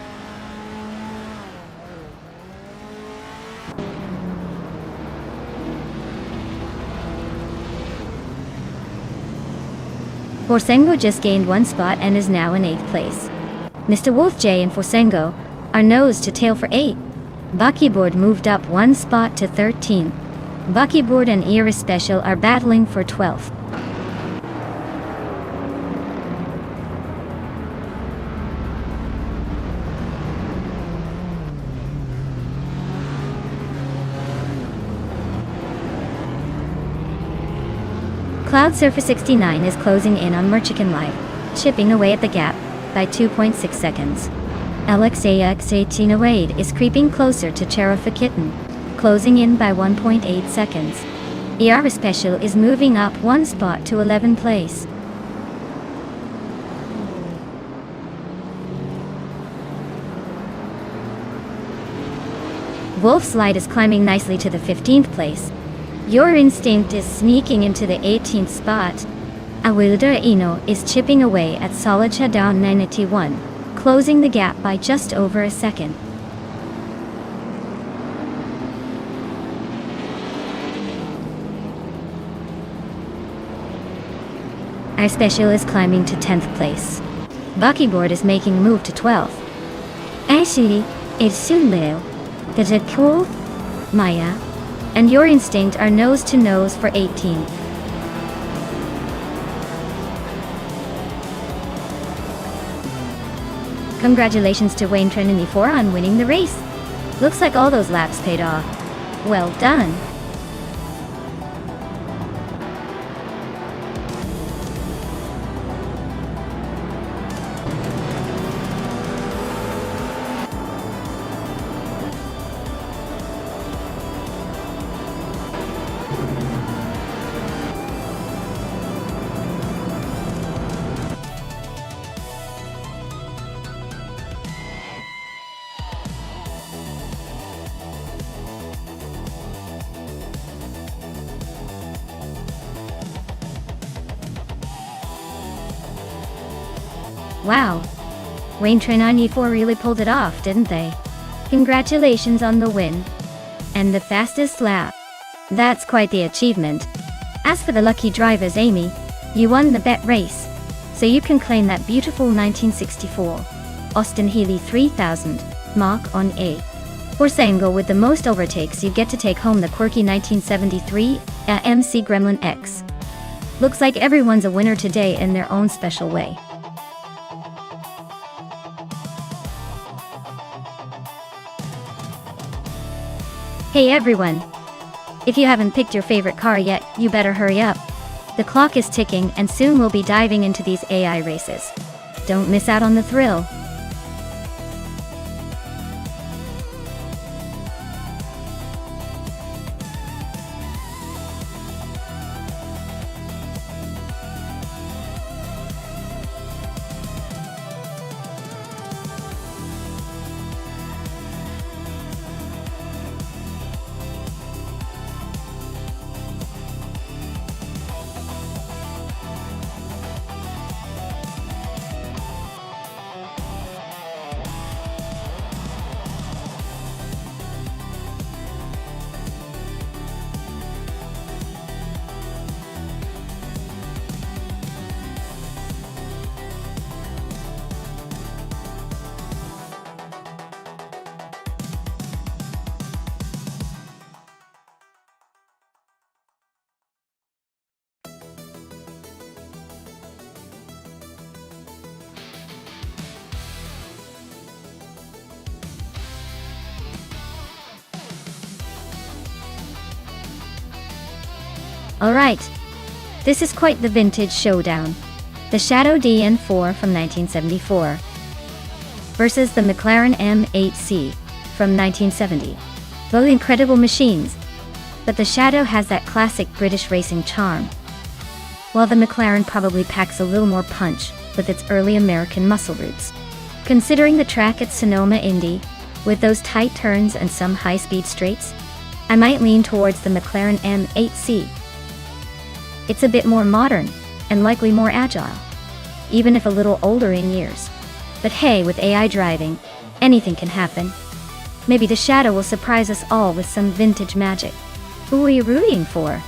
Forsengo just gained 1 spot and is now in 8th place. Mr. Wolf J and Forsengo are nose to tail for 8. Buckybird moved up 1 spot to 13. Buckybird and Iris Special are battling for 12th. Cloud Surfer 69 is closing in on Merchican Live, chipping away at the gap by 2.6 seconds. Alexei Wade is creeping closer to Cherafa Kitten, closing in by 1.8 seconds. Iara Special is moving up 1 spot to 11th place. Wolf's Light is climbing nicely to the 15th place. Your Instinct is sneaking into the 18th spot. Awilda Ino is chipping away at Solid Down 91, closing the gap by just over a second. Our Special is climbing to 10th place. Buckybird is making a move to 12th. Actually, it's Sunleo. Is it cool? Maya and Your Instinct are nose to nose for 18th. Congratulations to Wayne Trinity 4 on winning the race. Looks like all those laps paid off. Well done. Wow. Wayne Train 94 really pulled it off, didn't they? Congratulations on the win. And the fastest lap. That's quite the achievement. As for the lucky drivers, Amy, you won the bet race. So you can claim that beautiful 1964 Austin Healey 3000 Mach on A. For Sango, with the most overtakes, you get to take home the quirky 1973 AMC Gremlin X. Looks like everyone's a winner today in their own special way. Hey everyone! If you haven't picked your favorite car yet, you better hurry up. The clock is ticking and soon we'll be diving into these AI races. Don't miss out on the thrill. Alright, this is quite the vintage showdown. The Shadow DN4 from 1974 versus the McLaren M8C from 1970. Both incredible machines, but the Shadow has that classic British racing charm, while the McLaren probably packs a little more punch with its early American muscle roots. Considering the track at Sonoma Indy, with those tight turns and some high-speed straights, I might lean towards the McLaren M8C. It's a bit more modern, and likely more agile, even if a little older in years. But hey, with AI driving, anything can happen. Maybe the Shadow will surprise us all with some vintage magic. Who are you rooting for?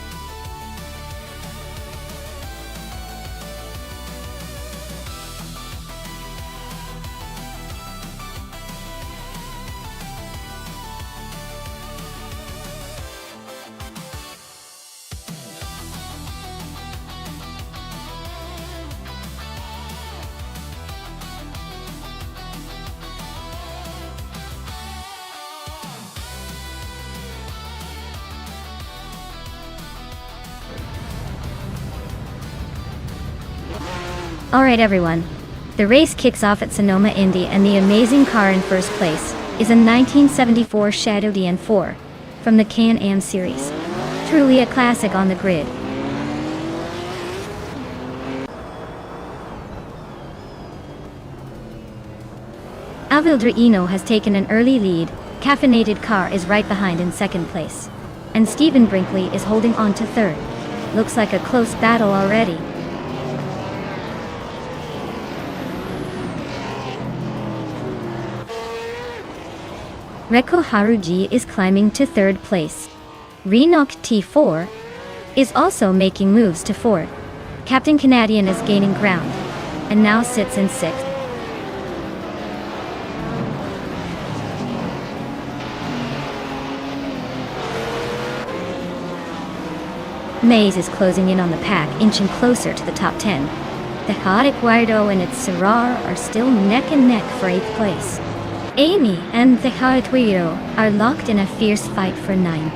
Alright everyone, the race kicks off at Sonoma Indy, and the amazing car in first place is a 1974 Shadow DN4 from the Can-Am series. Truly a classic on the grid. Alvildreino has taken an early lead. Caffeinated Car is right behind in second place, and Stephen Brinkley is holding on to third. Looks like a close battle already. Reko Haruji is climbing to third place. Renok T4 is also making moves to fourth. Captain Canadian is gaining ground, and now sits in sixth. Maze is closing in on the pack, inching closer to the top 10. The Chaotic Guardo and its Serrar are still neck and neck for 8th place. Amy and the Chaotic Guardo are locked in a fierce fight for 9.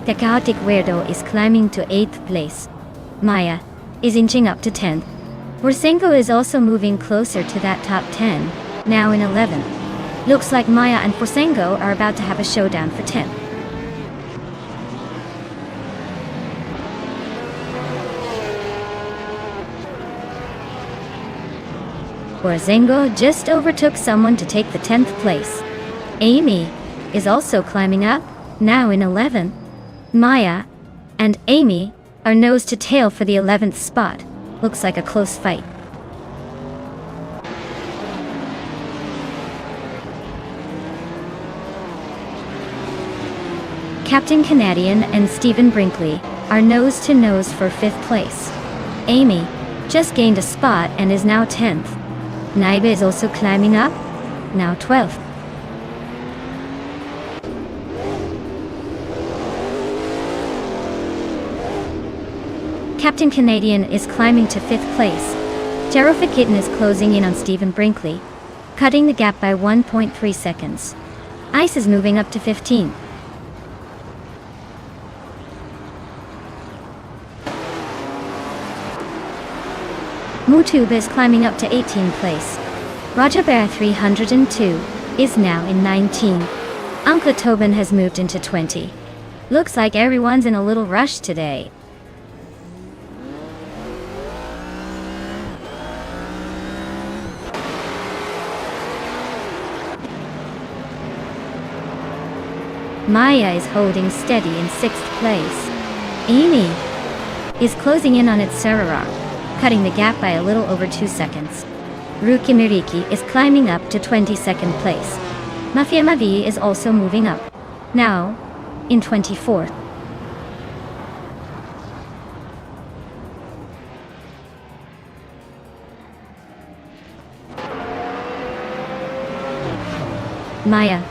The Chaotic Guardo is climbing to 8th place. Maya is inching up to 10th. Worsenko is also moving closer to that top 10, now in 11th. Looks like Maya and Worsenko are about to have a showdown for 10th. Worsenko just overtook someone to take the 10th place. Amy is also climbing up, now in 11th. Maya and Amy are nose to tail for the 11th spot. Looks like a close fight. Captain Canadian and Stephen Brinkley are nose to nose for 5th place. Amy just gained a spot and is now 10th. Naiba is also climbing up, now 12th. Captain Canadian is climbing to 5th place. Jaroffa Kitten is closing in on Stephen Brinkley, cutting the gap by 1.3 seconds. Ice is moving up to 15th. Mutuba is climbing up to 18th place. Raja Bear 302 is now in 19. Uncle Tobin has moved into 20. Looks like everyone's in a little rush today. Maya is holding steady in 6th place. Amy is closing in on its Sarara, cutting the gap by a little over 2 seconds. Ruki Miriki is climbing up to 22nd place. Mafia Mavi is also moving up, now in 24th. Maya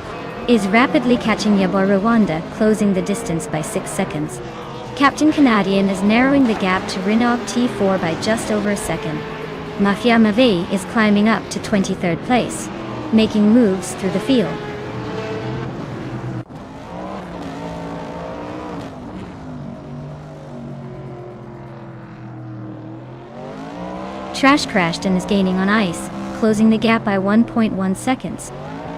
is rapidly catching Yabor Rwanda, closing the distance by 6 seconds. Captain Canadian is narrowing the gap to Rinog T4 by just over a second. Mafia Mavi is climbing up to 23rd place, making moves through the field. Trash crashed and is gaining on ice, closing the gap by 1.1 seconds.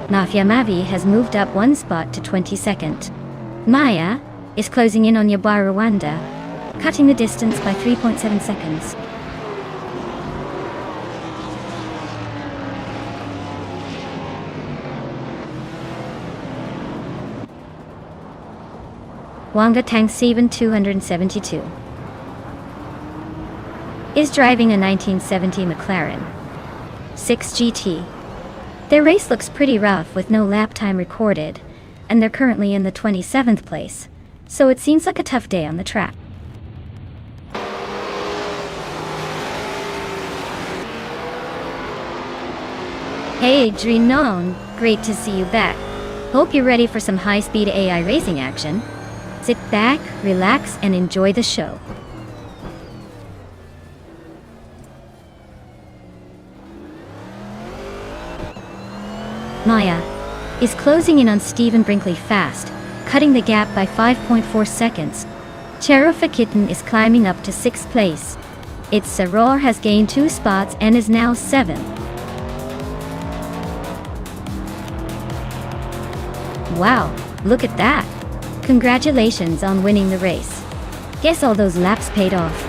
Mafia Mavi has moved up 1 spot to 22nd. Maya is closing in on Yabor Rwanda, cutting the distance by 3.7 seconds. Wanga Tank 7272 is driving a 1970 McLaren 6 GT. Their race looks pretty rough with no lap time recorded, and they're currently in the 27th place, so it seems like a tough day on the track. Hey Drinon, great to see you back. Hope you're ready for some high-speed AI racing action. Sit back, relax, and enjoy the show. Maya is closing in on Stephen Brinkley fast, cutting the gap by 5.4 seconds. Jaroffa Kitten is climbing up to 6th place. Its Saror has gained 2 spots and is now 7th. Wow, look at that! Congratulations on winning the race. Guess all those laps paid off.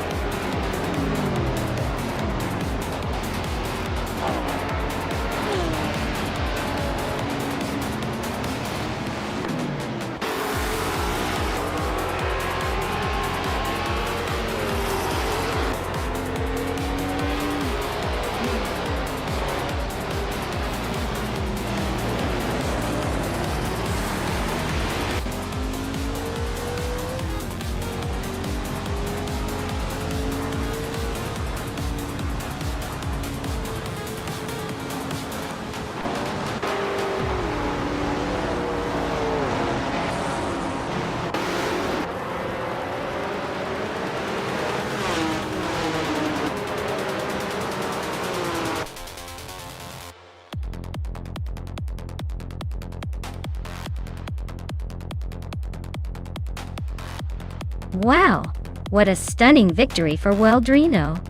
Wow, what a stunning victory for Weldrino.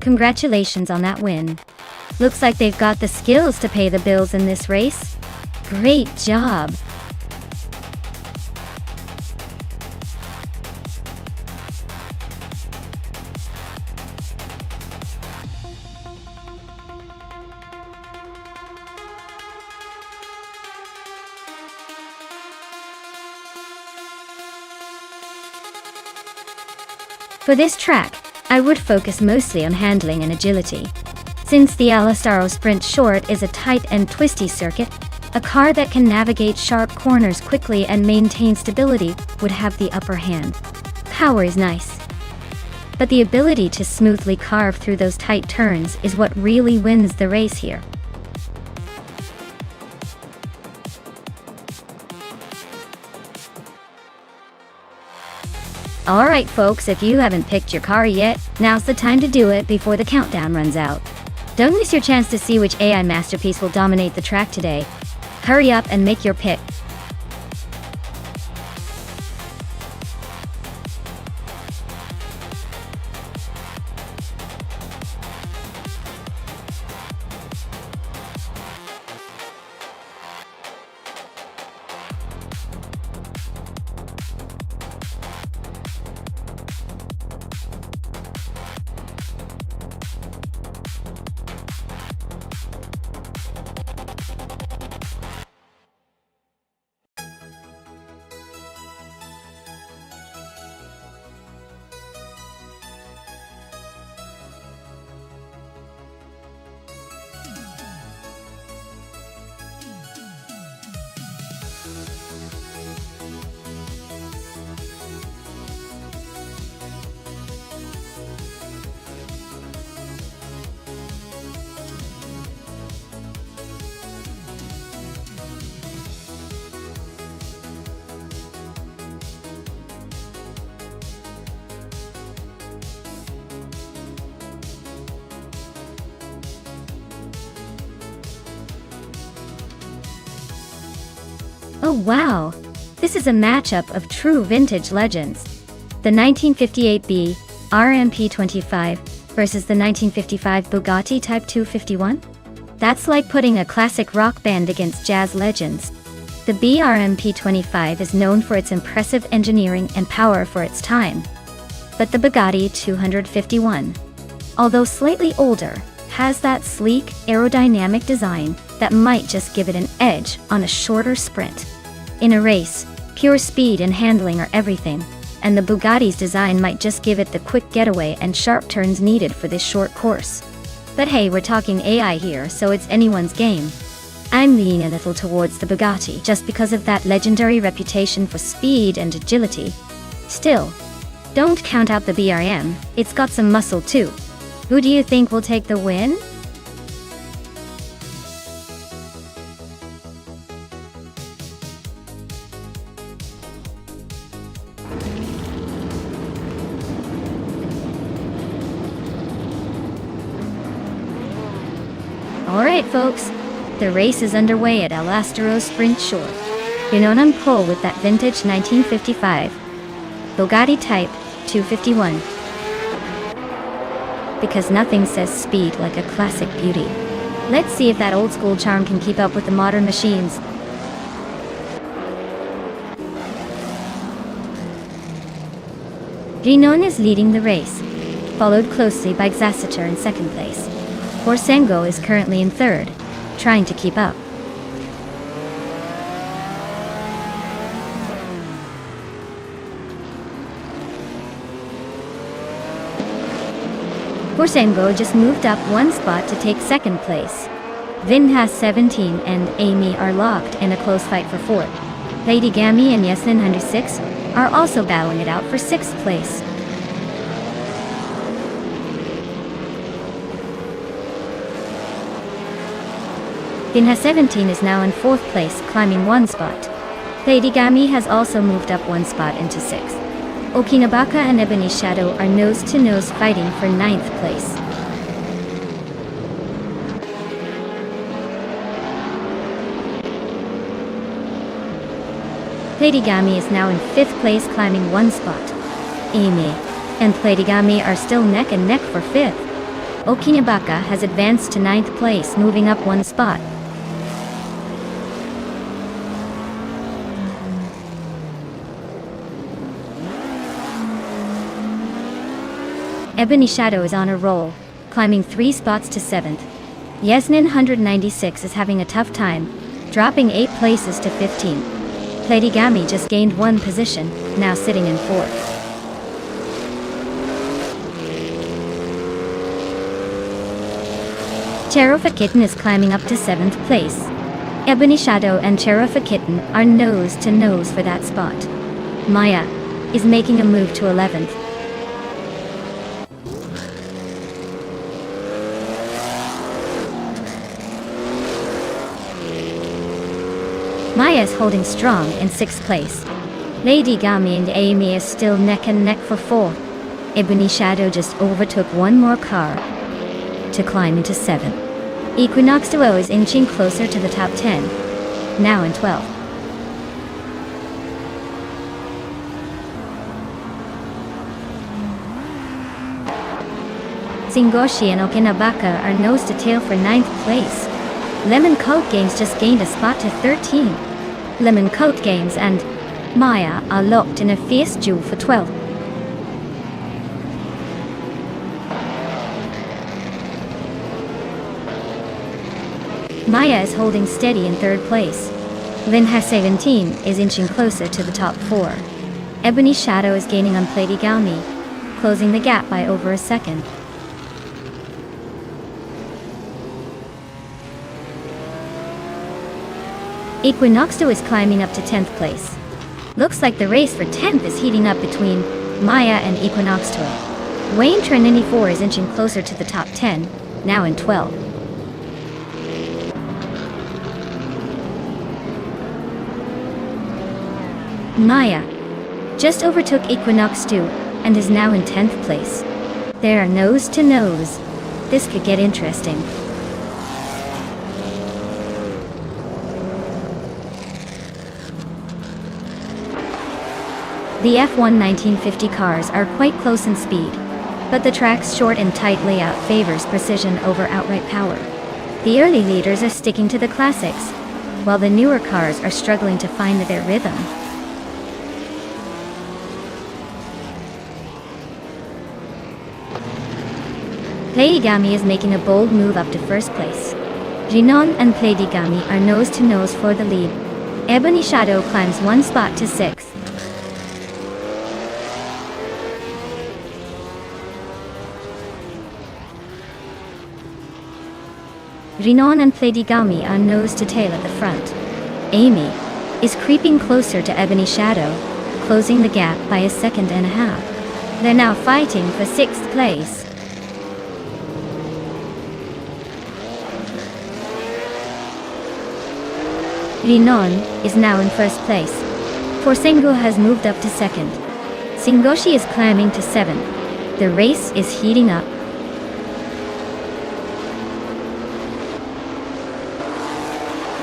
Congratulations on that win. Looks like they've got the skills to pay the bills in this race. Great job. For this track, I would focus mostly on handling and agility. Since the Alastaro Sprint Short is a tight and twisty circuit, a car that can navigate sharp corners quickly and maintain stability would have the upper hand. Power is nice, but the ability to smoothly carve through those tight turns is what really wins the race here. Alright folks, if you haven't picked your car yet, now's the time to do it before the countdown runs out. Don't miss your chance to see which AI masterpiece will dominate the track today. Hurry up and make your pick. Oh wow! This is a matchup of true vintage legends. The 1958 RMP25 versus the 1955 Bugatti Type 251? That's like putting a classic rock band against jazz legends. The BRMP25 is known for its impressive engineering and power for its time. But the Bugatti 251, although slightly older, has that sleek, aerodynamic design that might just give it an edge on a shorter sprint. In a race, pure speed and handling are everything, and the Bugatti's design might just give it the quick getaway and sharp turns needed for this short course. But hey, we're talking AI here, so it's anyone's game. I'm leaning a little towards the Bugatti just because of that legendary reputation for speed and agility. Still, don't count out the BRM, it's got some muscle too. Who do you think will take the win? Alright folks, the race is underway at Alastaro Sprint Short. You're on pole with that vintage 1955 Bugatti Type 251. Because nothing says speed like a classic beauty. Let's see if that old school charm can keep up with the modern machines. Rinon is leading the race, followed closely by Xasiter in second place. Orsengo is currently in third, trying to keep up. Orsengo just moved up one spot to take second place. Vin has 17 and Amy are locked in a close fight for fourth. Lady Gami and Yasmin 106 are also battling it out for sixth place. Vinha 17 is now in fourth place, climbing one spot. Lady Gami has also moved up one spot into sixth. Okinabaka and Ebony Shadow are nose-to-nose fighting for ninth place. Lady Gami is now in fifth place, climbing one spot. Amy and Lady Gami are still neck and neck for fifth. Okinabaka has advanced to ninth place, moving up one spot. Ebony Shadow is on a roll, climbing 3 spots to 7th. Yasmin 196 is having a tough time, dropping 8 places to 15th. Lady Gami just gained 1 position, now sitting in 4th. Cherofa Kitten is climbing up to 7th place. Ebony Shadow and Cherofa Kitten are nose to nose for that spot. Maya is making a move to 11th. Maya is holding strong in 6th place. Lady Gami and Amy is still neck and neck for 4th. Ebony Shadow just overtook one more car to climb into 7th. Equinox Duo is inching closer to the top 10, now in 12th. Singoshi and Okinabaka are nose to tail for 9th place. Lemon Coat Games just gained a spot to 13. Lemon Coat Games and Maya are locked in a fierce duel for 12th. Maya is holding steady in 3rd place. Linha 17 is inching closer to the top 4. Ebony Shadow is gaining on Lady Gami, closing the gap by over a second. Equinox Duo is climbing up to 10th place. Looks like the race for 10th is heating up between Maya and Equinox Duo. Wayne Trinity 4 is inching closer to the top 10, now in 12th. Maya just overtook Equinox 2 and is now in 10th place. They are nose to nose. This could get interesting. The F1 1950 cars are quite close in speed, but the track's short and tight layout favors precision over outright power. The early leaders are sticking to the classics, while the newer cars are struggling to find their rhythm. Pleidigami is making a bold move up to 1st place. Jinon and Pleidigami are nose to nose for the lead. Ebony Shadow climbs 1 spot to 6th. Jinon and Pleidigami are nose to tail at the front. Amy is creeping closer to Ebony Shadow, closing the gap by a second and a half. They're now fighting for 6th place. Rinon is now in 1st place. Forsengo has moved up to 2nd. Singoshi is climbing to 7th. The race is heating up.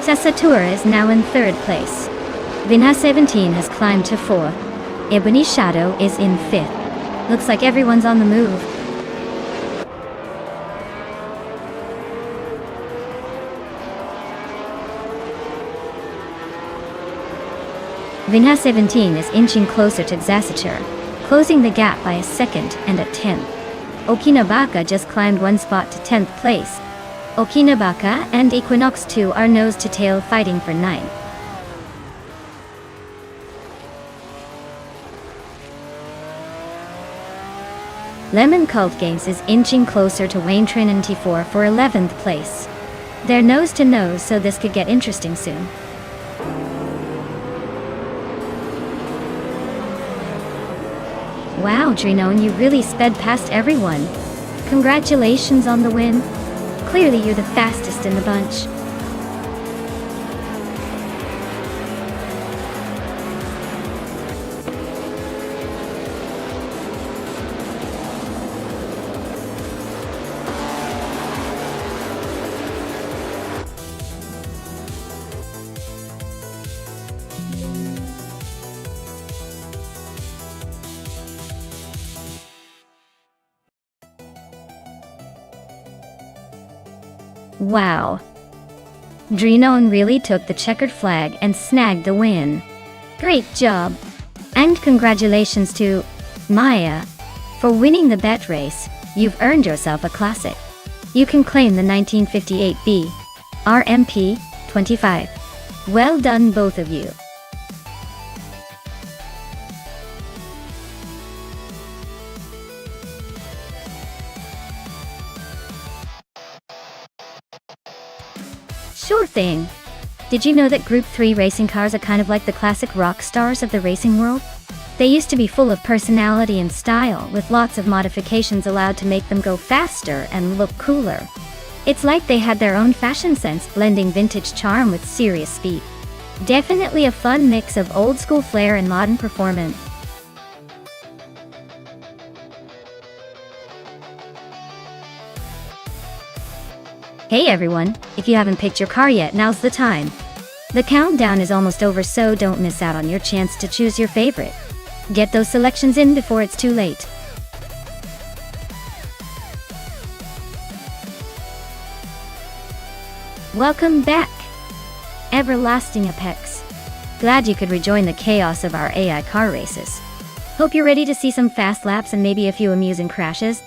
Sasatura is now in 3rd place. Vinha 17 has climbed to 4th. Ebony Shadow is in 5th. Looks like everyone's on the move. Vinha 17 is inching closer to Xasatur, closing the gap by a second and at 10th. Okinabaka just climbed 1 spot to 10th place. Okinabaka and Equinox 2 are nose to tail fighting for 9th. Lemon Cult Games is inching closer to Wayne Trinity 4 for 11th place. They're nose to nose, so this could get interesting soon. Wow, Drinon, you really sped past everyone. Congratulations on the win. Clearly you're the fastest in the bunch. Wow. Drinon really took the checkered flag and snagged the win. Great job. And congratulations to Maya for winning the bet race. You've earned yourself a classic. You can claim the 1958B RMP 25. Well done, both of you. thing. Did you know that Group 3 racing cars are kind of like the classic rock stars of the racing world? They used to be full of personality and style, with lots of modifications allowed to make them go faster and look cooler. It's like they had their own fashion sense, blending vintage charm with serious speed. Definitely a fun mix of old school flair and modern performance. Hey everyone, if you haven't picked your car yet, now's the time. The countdown is almost over, so don't miss out on your chance to choose your favorite. Get those selections in before it's too late. Welcome back, Everlasting Apex. Glad you could rejoin the chaos of our AI car races. Hope you're ready to see some fast laps and maybe a few amusing crashes.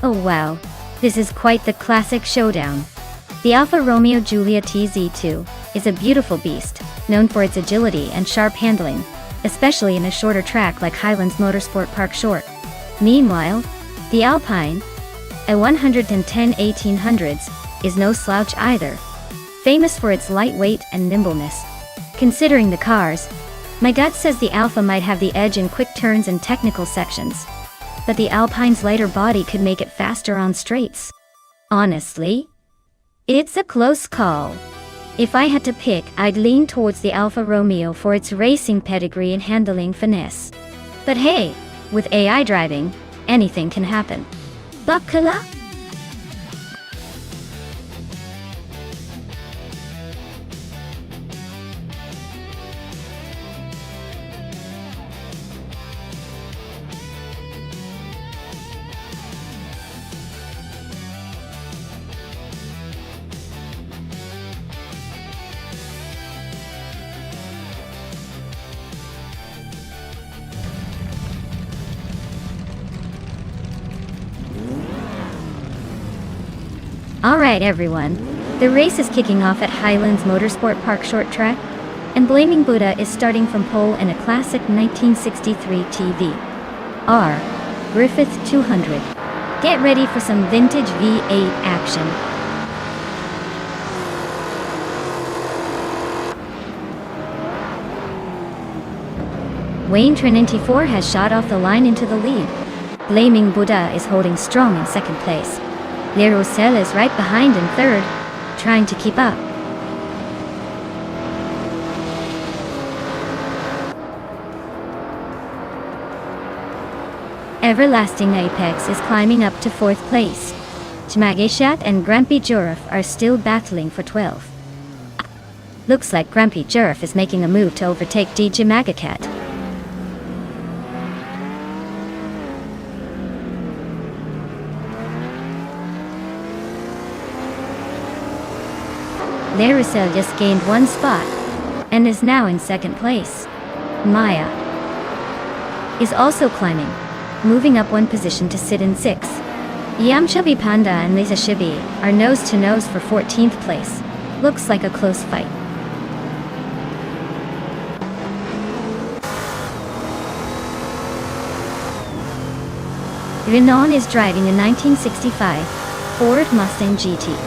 Oh wow, this is quite the classic showdown. The Alfa Romeo Giulia TZ2 is a beautiful beast, known for its agility and sharp handling, especially in a shorter track like Highlands Motorsport Park Short. Meanwhile, the Alpine, a 110 1800s, is no slouch either, famous for its lightweight and nimbleness. Considering the cars, my gut says the Alfa might have the edge in quick turns and technical sections, but the Alpine's lighter body could make it faster on straights. Honestly, it's a close call. If I had to pick, I'd lean towards the Alfa Romeo for its racing pedigree and handling finesse. But hey, with AI driving, anything can happen. Buckle up! Alright everyone, the race is kicking off at Highlands Motorsport Park Short Track, and Blaming Buddha is starting from pole in a classic 1963 TV R Griffith 200. Get ready for some vintage V8 action. Wayne Trinity 4 has shot off the line into the lead. Blaming Buddha is holding strong in second place. Le Roussel is right behind in third, trying to keep up. Everlasting Apex is climbing up to fourth place. Jmageshat and Grampy Jurif are still battling for 12th. Looks like Grampy Jurif is making a move to overtake DJ Magacat. Le Roussel just gained one spot, and is now in second place. Maya is also climbing, moving up one position to sit in sixth. Yamchabi Panda and Lisa Shibi are nose-to-nose for 14th place. Looks like a close fight. Renan is driving a 1965 Ford Mustang GT.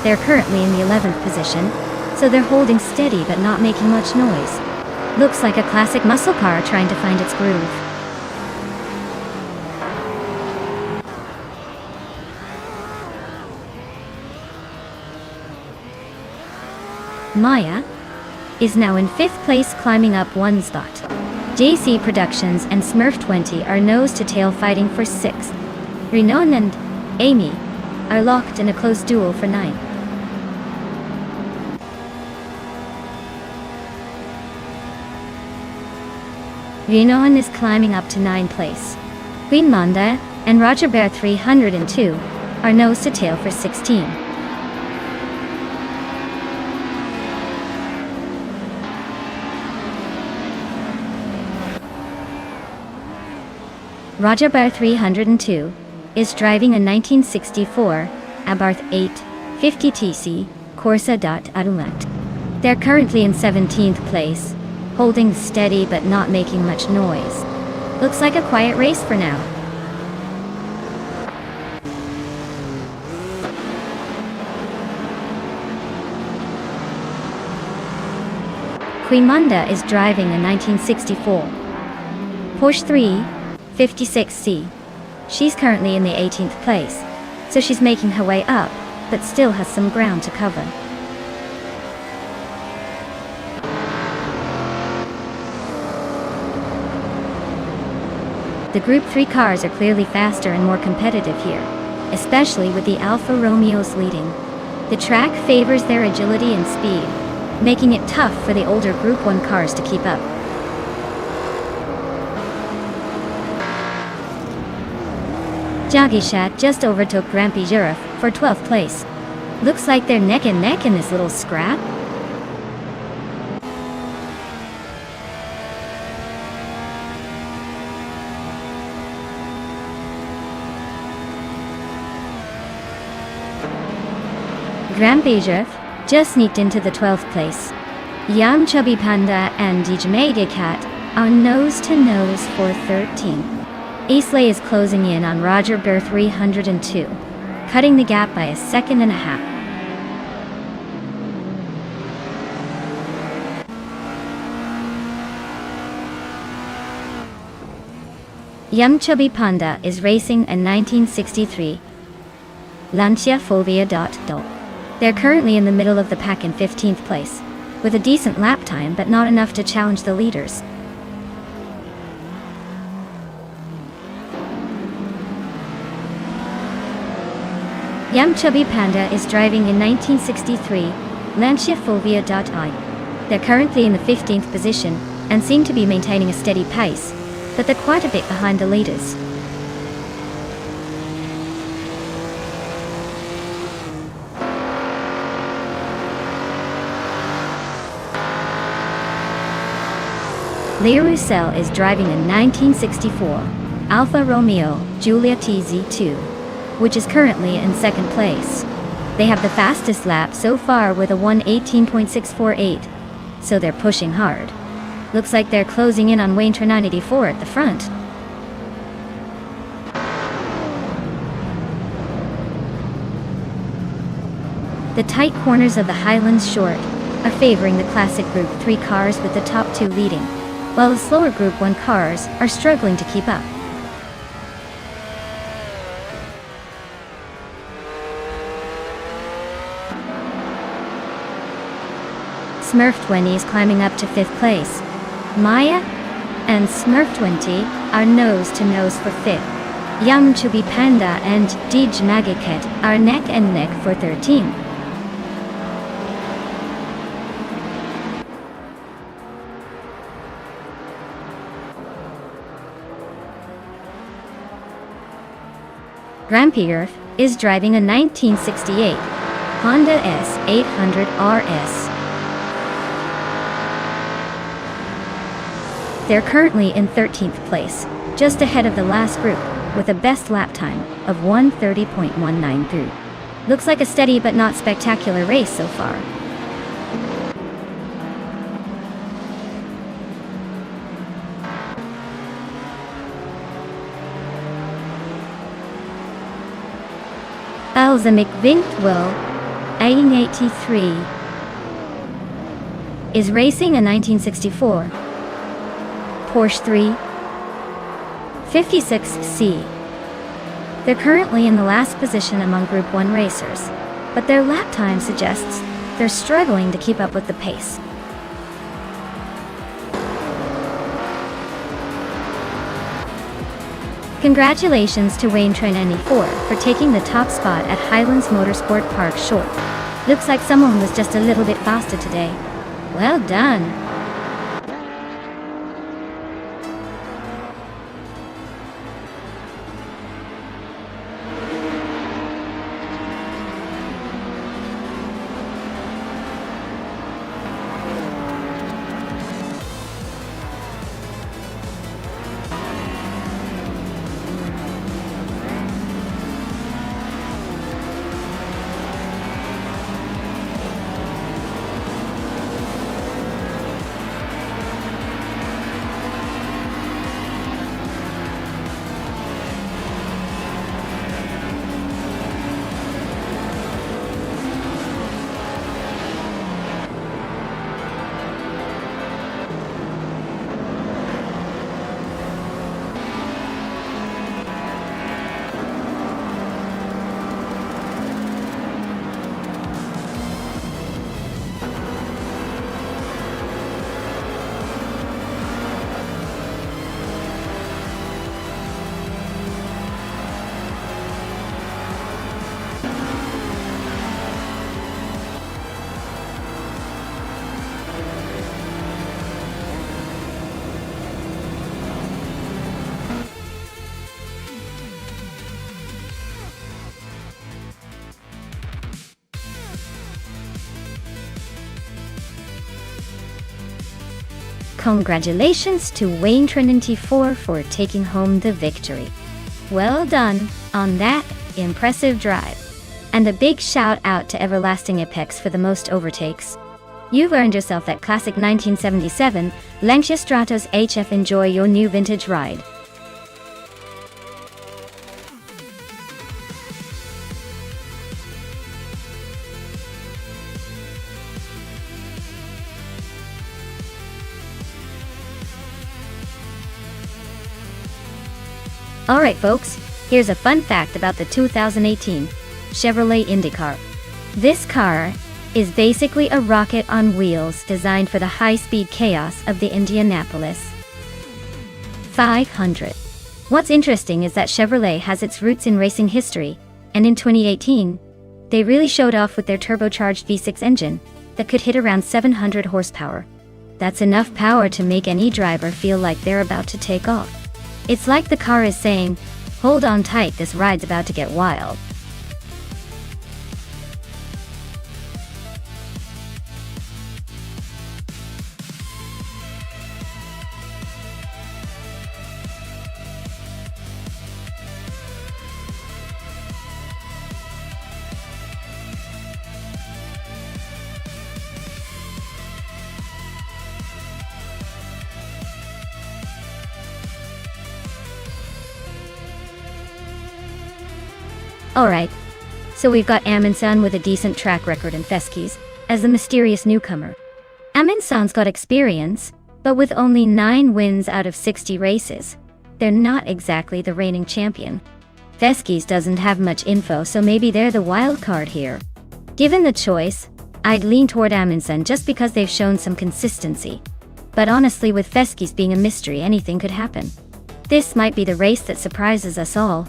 They're currently in the 11th position, so they're holding steady but not making much noise. Looks like a classic muscle car trying to find its groove. Maya is now in 5th place, climbing up one spot. JC Productions and Smurf 20 are nose-to-tail fighting for 6th. Renan and Amy are locked in a close duel for 9th. Renan is climbing up to 9th place. Queen Manda and Roger Bear 302 are nose-to-tail for 16. Roger Bear 302 is driving a 1964 Abarth 850 TC Corsa Arumat. They're currently in 17th place, holding steady but not making much noise. Looks like a quiet race for now. Queen Manda is driving a 1964 Porsche 356C. She's currently in the 18th place, so she's making her way up, but still has some ground to cover. The Group 3 cars are clearly faster and more competitive here, especially with the Alfa Romeos leading. The track favors their agility and speed, making it tough for the older Group 1 cars to keep up. Jagishat just overtook Grampy Jurif for 12th place. Looks like they're neck and neck in this little scrap. Grampy Jurif just sneaked into the 12th place. Yam Chubby Panda and Dijmega Cat are nose-to-nose for 13th. Islay is closing in on Roger Bear 302, cutting the gap by 1.5 seconds. Yum Chubby Panda is racing a 1963 Lancia Fulvia. They're currently in the middle of the pack in 15th place, with a decent lap time but not enough to challenge the leaders. Yum Chubby Panda is driving a 1963 Lancia Fulvia. They're currently in the 15th position and seem to be maintaining a steady pace, but they're quite a bit behind the leaders. Lea Roussel is driving a 1964 Alfa Romeo Giulia TZ2, which is currently in 2nd place. They have the fastest lap so far with a 1:18.648, so they're pushing hard. Looks like they're closing in on Wayne 984 at the front. The tight corners of the Highlands Short are favoring the classic Group 3 cars with the top 2 leading, while the slower Group 1 cars are struggling to keep up. Smurf 20 is climbing up to 5th place. Maya and Smurf 20 are nose-to-nose for 5th. Yum Chubby Panda and Dij Magiket are neck and neck for 13th. Grampy Jurif is driving a 1968 Honda S800 RS. They're currently in 13th place, just ahead of the last group, with a best lap time of 1:30.193. Looks like a steady but not spectacular race so far. Elza McVintwell, 1883, is racing a 1964 Porsche 356C. They're currently in the last position among Group 1 racers, but their lap time suggests they're struggling to keep up with the pace. Congratulations to Wayne Tren 94 for taking the top spot at Highlands Motorsport Park Short. Looks like someone was just a little bit faster today. Well done. Congratulations to Wayne Tren 94 for taking home the victory. Well done on that impressive drive. And a big shout out to Everlasting Apex for the most overtakes. You've earned yourself that classic 1977 Lancia Stratos HF. Enjoy your new vintage ride. Alright folks, here's a fun fact about the 2018 Chevrolet IndyCar. This car is basically a rocket on wheels designed for the high-speed chaos of the Indianapolis 500. What's interesting is that Chevrolet has its roots in racing history, and in 2018, they really showed off with their turbocharged V6 engine that could hit around 700 horsepower. That's enough power to make any driver feel like they're about to take off. It's like the car is saying, hold on tight, this ride's about to get wild. Alright, so we've got Amundsen with a decent track record in Feskies as the mysterious newcomer. Amundsen's got experience, but with only 9 wins out of 60 races, they're not exactly the reigning champion. Feskies doesn't have much info, so maybe they're the wild card here. Given the choice, I'd lean toward Amundsen just because they've shown some consistency. But honestly, with Feskies being a mystery, anything could happen. This might be the race that surprises us all.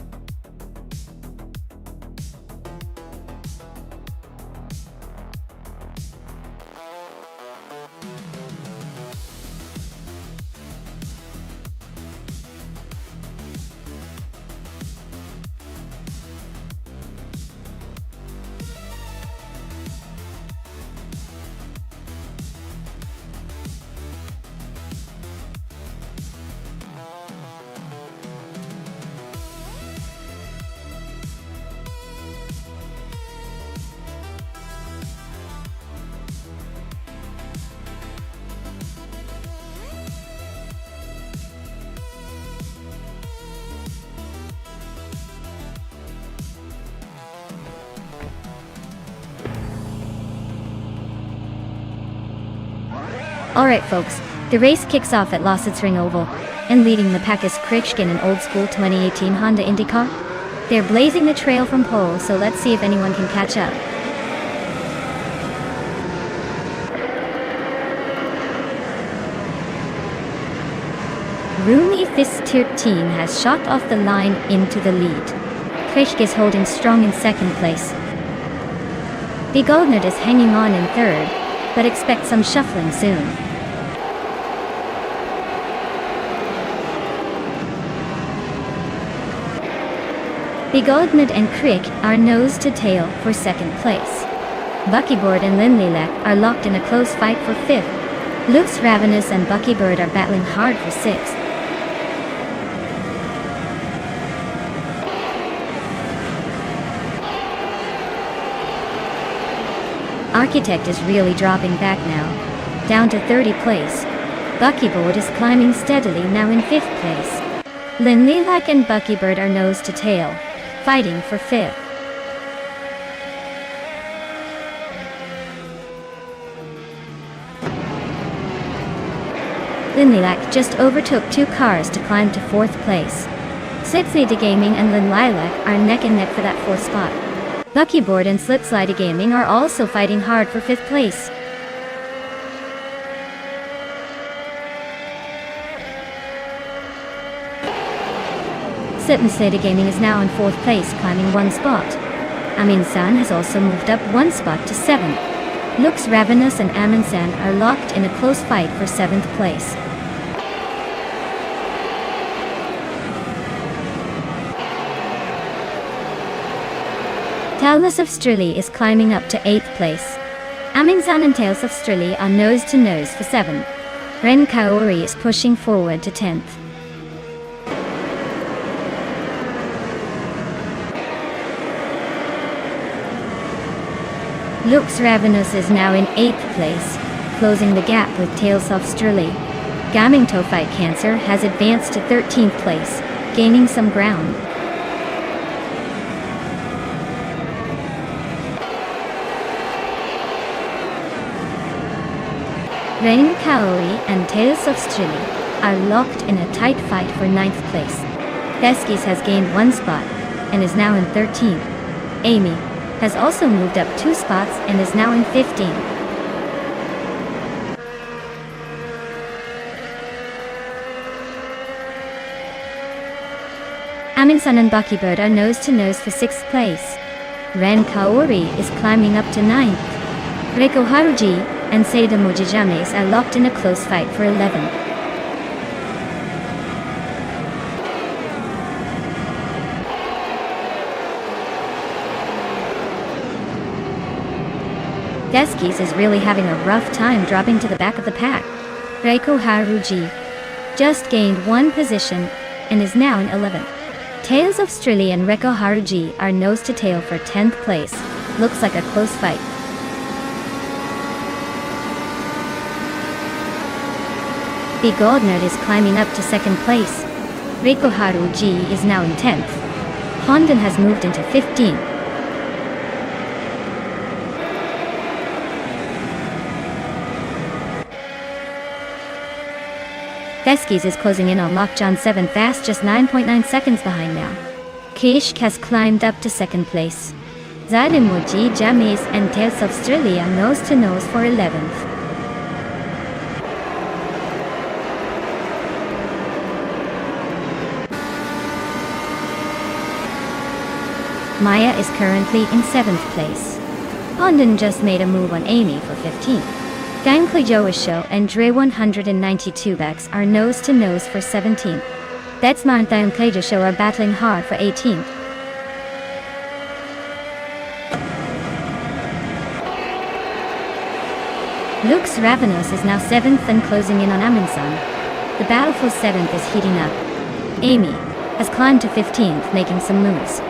Alright folks, the race kicks off at Lausitzring Oval, and leading the pack is Krichkin, an old-school 2018 Honda IndyCar. They're blazing the trail from pole, so let's see if anyone can catch up. Rumi Fist 13 has shot off the line into the lead. Krishk is holding strong in second place. Begoldnut is hanging on in third, but expect some shuffling soon. Begoldnut and Crick are nose to tail for second place. Buckybird and Linlilek are locked in a close fight for fifth. Lux Ravenous and Buckybird are battling hard for sixth. Architect is really dropping back now, down to 30th place. Buckybird is climbing steadily now in 5th place. Linlilek and Buckybird are nose to tail, fighting for 5th. Linlilek just overtook 2 cars to climb to 4th place. Slipslide Gaming and Linlilek are neck and neck for that 4th spot. Buckybird and Slipslide Gaming are also fighting hard for 5th place. Slipslide Gaming is now in 4th place, climbing 1 spot. Aminsan has also moved up 1 spot to 7th. Lux Ravenous and Aminsan are locked in a close fight for 7th place. Tales of Strilly is climbing up to 8th place. Aminsan and Tales of Strilly are nose to nose for 7th. Ren Kaori is pushing forward to 10th. Lux Ravenous is now in 8th place, closing the gap with Tales of Strilly. Gaming Fight Cancer has advanced to 13th place, gaining some ground. Ren Kaori and Tales of Strilly are locked in a tight fight for 9th place. Beskis has gained 1 spot and is now in 13th. Amy has also moved up 2 spots and is now in 15th. Aminsan and Buckybird are nose to nose for 6th place. Ren Kaori is climbing up to 9th. Reiko Haruji and Seida Mojijames are locked in a close fight for 11th. Deskis is really having a rough time dropping to the back of the pack. Reiko Haruji just gained 1 position and is now in 11th. Tales of Strilly and Reiko Haruji are nose to tail for 10th place. Looks like a close fight. Begoldnut is climbing up to 2nd place. Reiko Haruji is now in 10th. Hondan has moved into 15th. Deskis is closing in on Lockjohn 7th fast, just 9.9 seconds behind now. Kishk has climbed up to 2nd place. Zademoji, James and Tales of Strilly are nose to nose for 11th. Maya is currently in 7th place. Hondan just made a move on Amy for 15th. Danklijoisho and Dre 192 backs are nose to nose for 17th. Betsmar and Danklijoisho are battling hard for 18th. Lux Ravenous is now 7th and closing in on Aminsan. The battle for 7th is heating up. Amy has climbed to 15th, making some moves.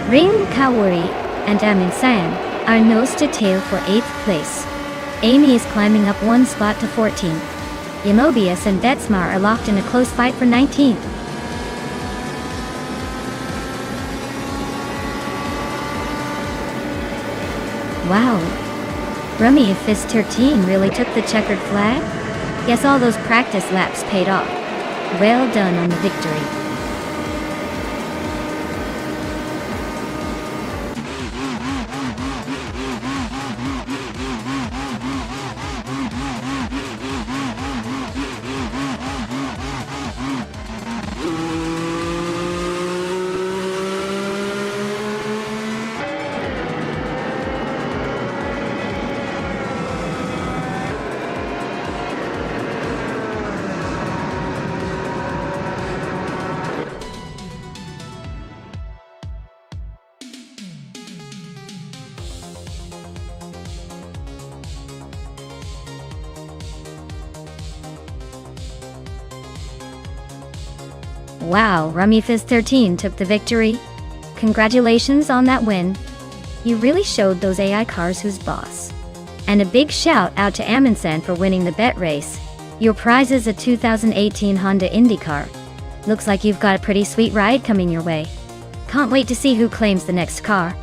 Ring Kaori and Aminsan are nose to tail for 8th place. Amy is climbing up 1 spot to 14th. Yamobius and Betsmar are locked in a close fight for 19th. Wow. Rummy Fist 13 really took the checkered flag? Guess all those practice laps paid off. Well done on the victory. Wow, Rummy 13 took the victory. Congratulations on that win. You really showed those AI cars who's boss. And a big shout out to Amundsen for winning the bet race. Your prize is a 2018 Honda Indy car. Looks like you've got a pretty sweet ride coming your way. Can't wait to see who claims the next car.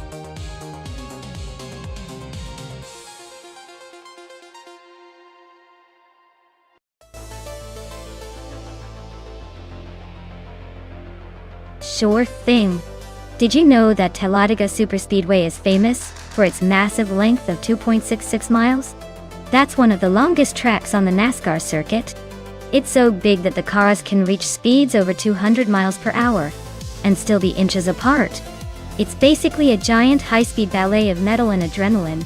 Sure thing. Did you know that Talladega Superspeedway is famous for its massive length of 2.66 miles? That's one of the longest tracks on the NASCAR circuit. It's so big that the cars can reach speeds over 200 miles per hour and still be inches apart. It's basically a giant high-speed ballet of metal and adrenaline.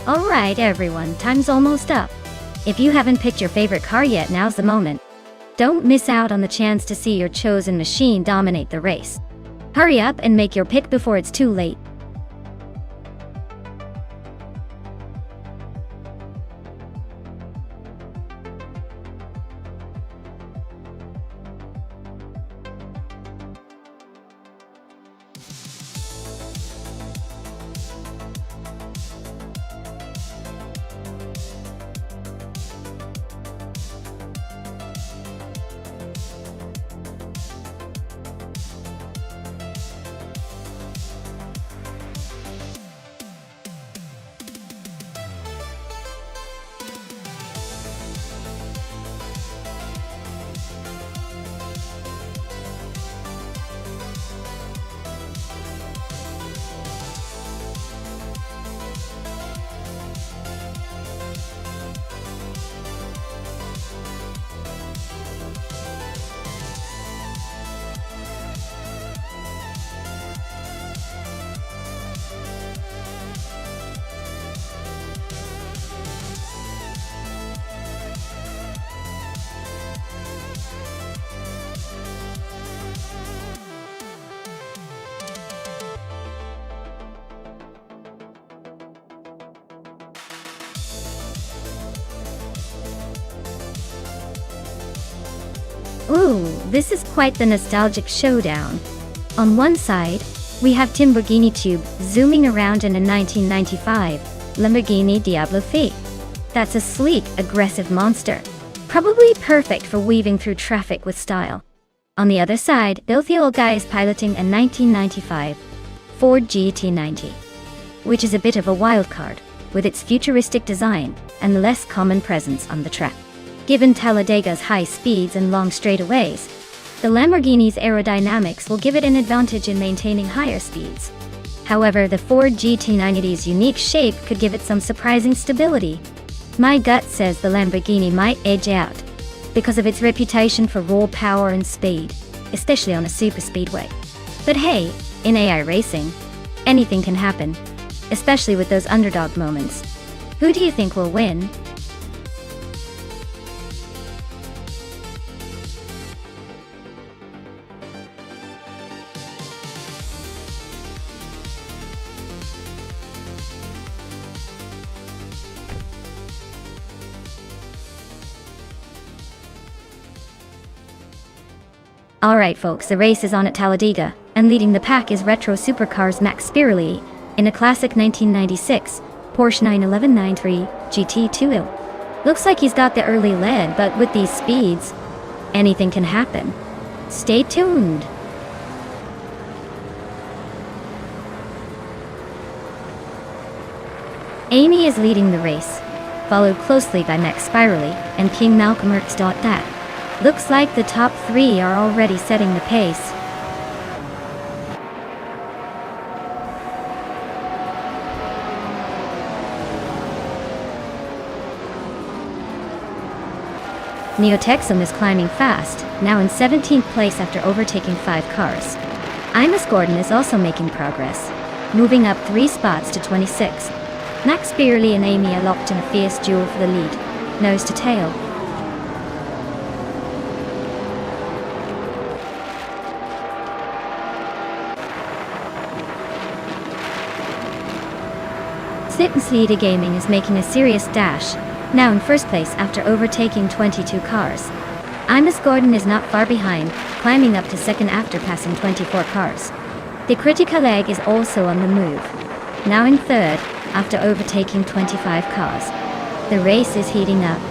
Alright everyone, time's almost up. If you haven't picked your favorite car yet, now's the moment. Don't miss out on the chance to see your chosen machine dominate the race. Hurry up and make your pick before it's too late. Ooh, this is quite the nostalgic showdown. On one side, we have Lamborghini Tube zooming around in a 1995 Lamborghini Diablo F. That's a sleek, aggressive monster, probably perfect for weaving through traffic with style. On the other side, filthy old guy is piloting a 1995 Ford GT90, which is a bit of a wild card, with its futuristic design and less common presence on the track. Given Talladega's high speeds and long straightaways, the Lamborghini's aerodynamics will give it an advantage in maintaining higher speeds. However, the Ford GT90's unique shape could give it some surprising stability. My gut says the Lamborghini might edge out, because of its reputation for raw power and speed, especially on a superspeedway. But hey, in AI racing, anything can happen, especially with those underdog moments. Who do you think will win? Alright folks, the race is on at Talladega, and leading the pack is retro supercars Max Spirelli in a classic 1996 Porsche 911 GT2. Looks like he's got the early lead, but with these speeds, anything can happen. Stay tuned. Amy is leading the race, followed closely by Max Spirelli and King Malcolm X. That. Looks like the top three are already setting the pace. Neotexum is climbing fast, now in 17th place after overtaking 5 cars. Imus Gordon is also making progress, moving up 3 spots to 26. Max Spirelli and Amy are locked in a fierce duel for the lead, nose to tail. Sleeta Gaming is making a serious dash, now in first place after overtaking 22 cars. Imus Gordon is not far behind, climbing up to second after passing 24 cars. The Critical Leg is also on the move, now in third after overtaking 25 cars. The race is heating up.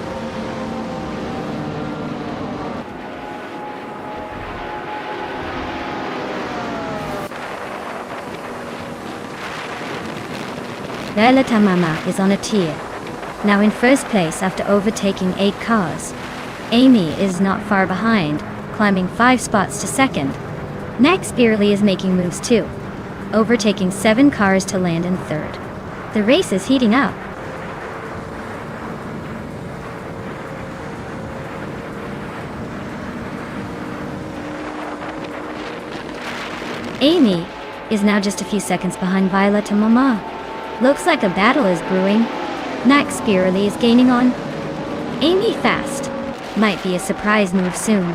Vela Tamama is on a tier, now in first place after overtaking 8 cars. Amy is not far behind, climbing 5 spots to second. Next, Beerly is making moves too, overtaking 7 cars to land in third. The race is heating up. Amy is now just a few seconds behind Violet and Mama. Looks like a battle is brewing. Next, Beerly is gaining on Amy fast. Might be a surprise move soon.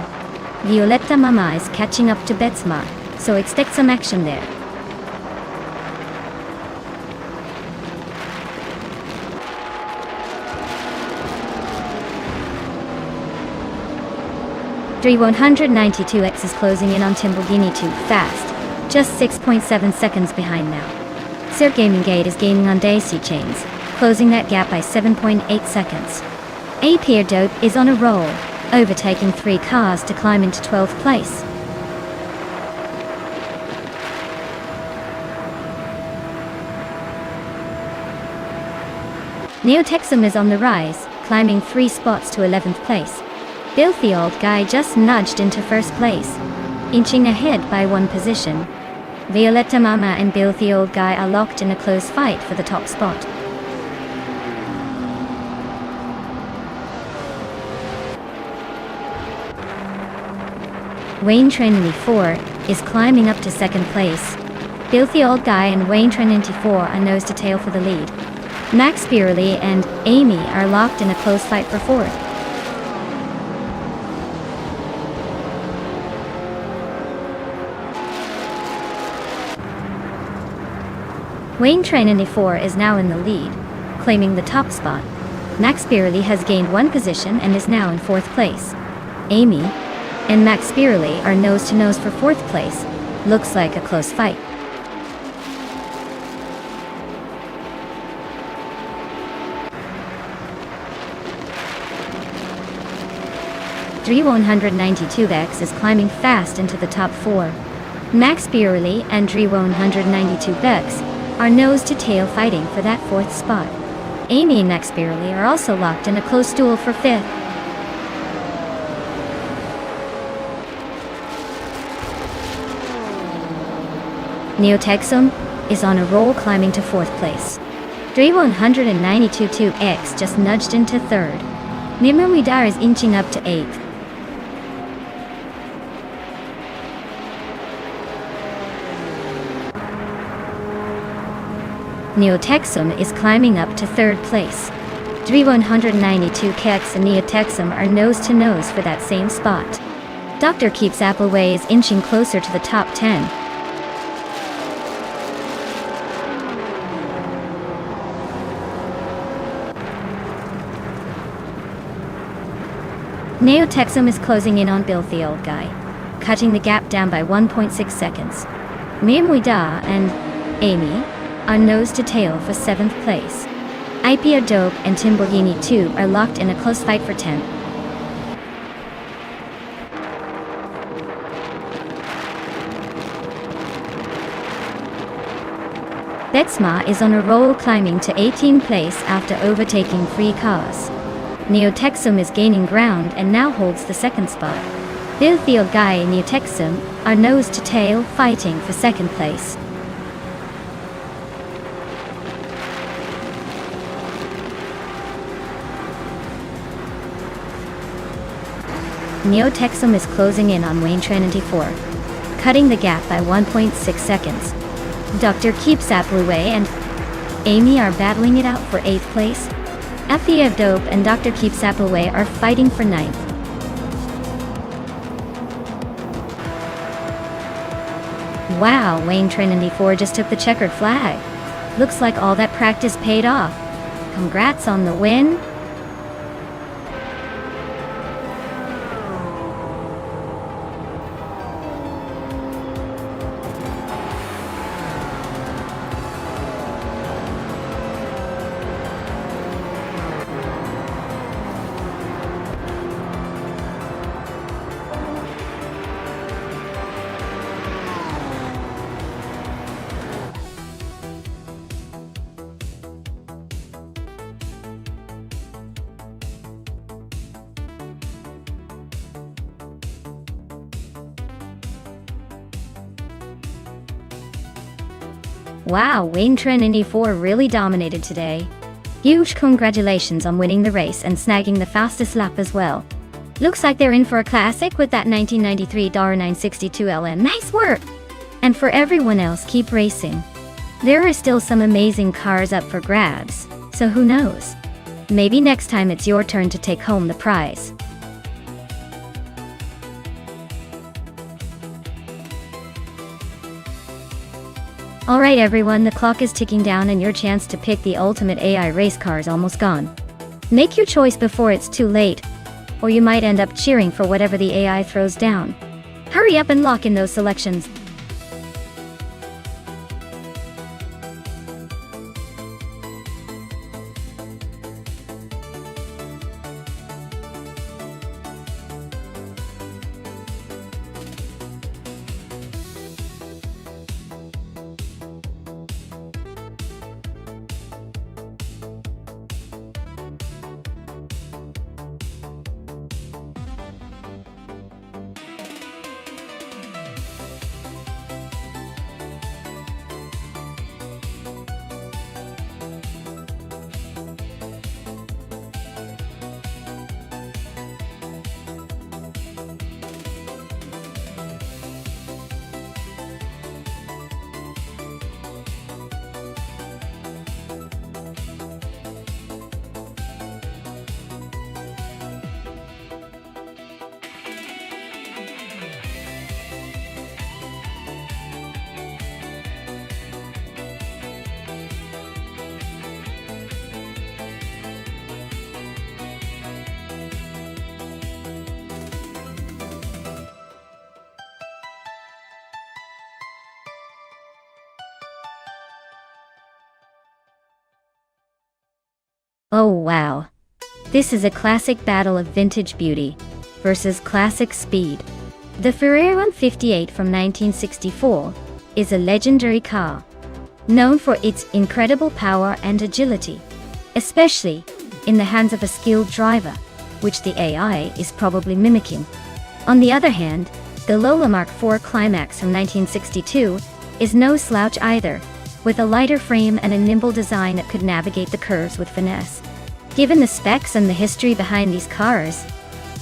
Violetta Mama is catching up to Betsma, so expect some action there. Dre 192X is closing in on Timborghini 2 fast, just 6.7 seconds behind now. Sir Gaming Gate is gaining on Daisy Chains, closing that gap by 7.8 seconds. Apier Dope is on a roll, overtaking 3 cars to climb into 12th place. Neotexum is on the rise, climbing 3 spots to 11th place. Filthy Old Guy just nudged into first place, inching ahead by 1 position. Violetta Mama and Filthy Old Guy are locked in a close fight for the top spot. Wayne Trinity 4 is climbing up to second place. Filthy Old Guy and Wayne Trinity 4 are nose to tail for the lead. Max Beerly and Amy are locked in a close fight for fourth. Wayne Trinity 4 is now in the lead, claiming the top spot. Max Beerly has gained 1 position and is now in 4th place. Amy and Max Beerly are nose to nose for 4th place. Looks like a close fight. Dre 192X is climbing fast into the top 4. Max Beerly and Dre 192X are nose to tail fighting for that 4th spot. Amy and Max Beerly are also locked in a close duel for 5th. Neotexum is on a roll, climbing to 4th place. Dre 192X just nudged into 3rd. Mimimidar is inching up to 8th. Neotexum is climbing up to 3rd place. Dre 192X and Neotexum are nose to nose for that same spot. Dr. Keeps Appleway is inching closer to the top 10. Neotexum is closing in on Filthy Old Guy, cutting the gap down by 1.6 seconds. Mimwida and Amy are nose to tail for 7th place. IPO Dope and Timborghini 2 are locked in a close fight for 10th. Betsma is on a roll, climbing to 18th place after overtaking 3 cars. Neotexum is gaining ground and now holds the 2nd spot. Filthy Old Guy and Neotexum are nose to tail fighting for 2nd place. Neotexum is closing in on Wayne Trinity 4, cutting the gap by 1.6 seconds. Dr. Keeps Appleway and Amy are battling it out for 8th place. FEF Dope and Dr. Keeps Appleway are fighting for 9th. Wow, Wayne Trinity 4 just took the checkered flag. Looks like all that practice paid off. Congrats on the win. Wow, Wayne Trinity 4 really dominated today. Huge congratulations on winning the race and snagging the fastest lap as well. Looks like they're in for a classic with that 1993 962 LN. Nice work! And for everyone else, keep racing. There are still some amazing cars up for grabs, so who knows? Maybe next time it's your turn to take home the prize. Alright everyone, the clock is ticking down and your chance to pick the ultimate AI race car is almost gone. Make your choice before it's too late, or you might end up cheering for whatever the AI throws down. Hurry up and lock in those selections. Oh wow. This is a classic battle of vintage beauty versus classic speed. The Ferrari 158 from 1964 is a legendary car, known for its incredible power and agility, especially in the hands of a skilled driver, which the AI is probably mimicking. On the other hand, the Lola Mark IV Climax from 1962 is no slouch either, with a lighter frame and a nimble design that could navigate the curves with finesse. Given the specs and the history behind these cars,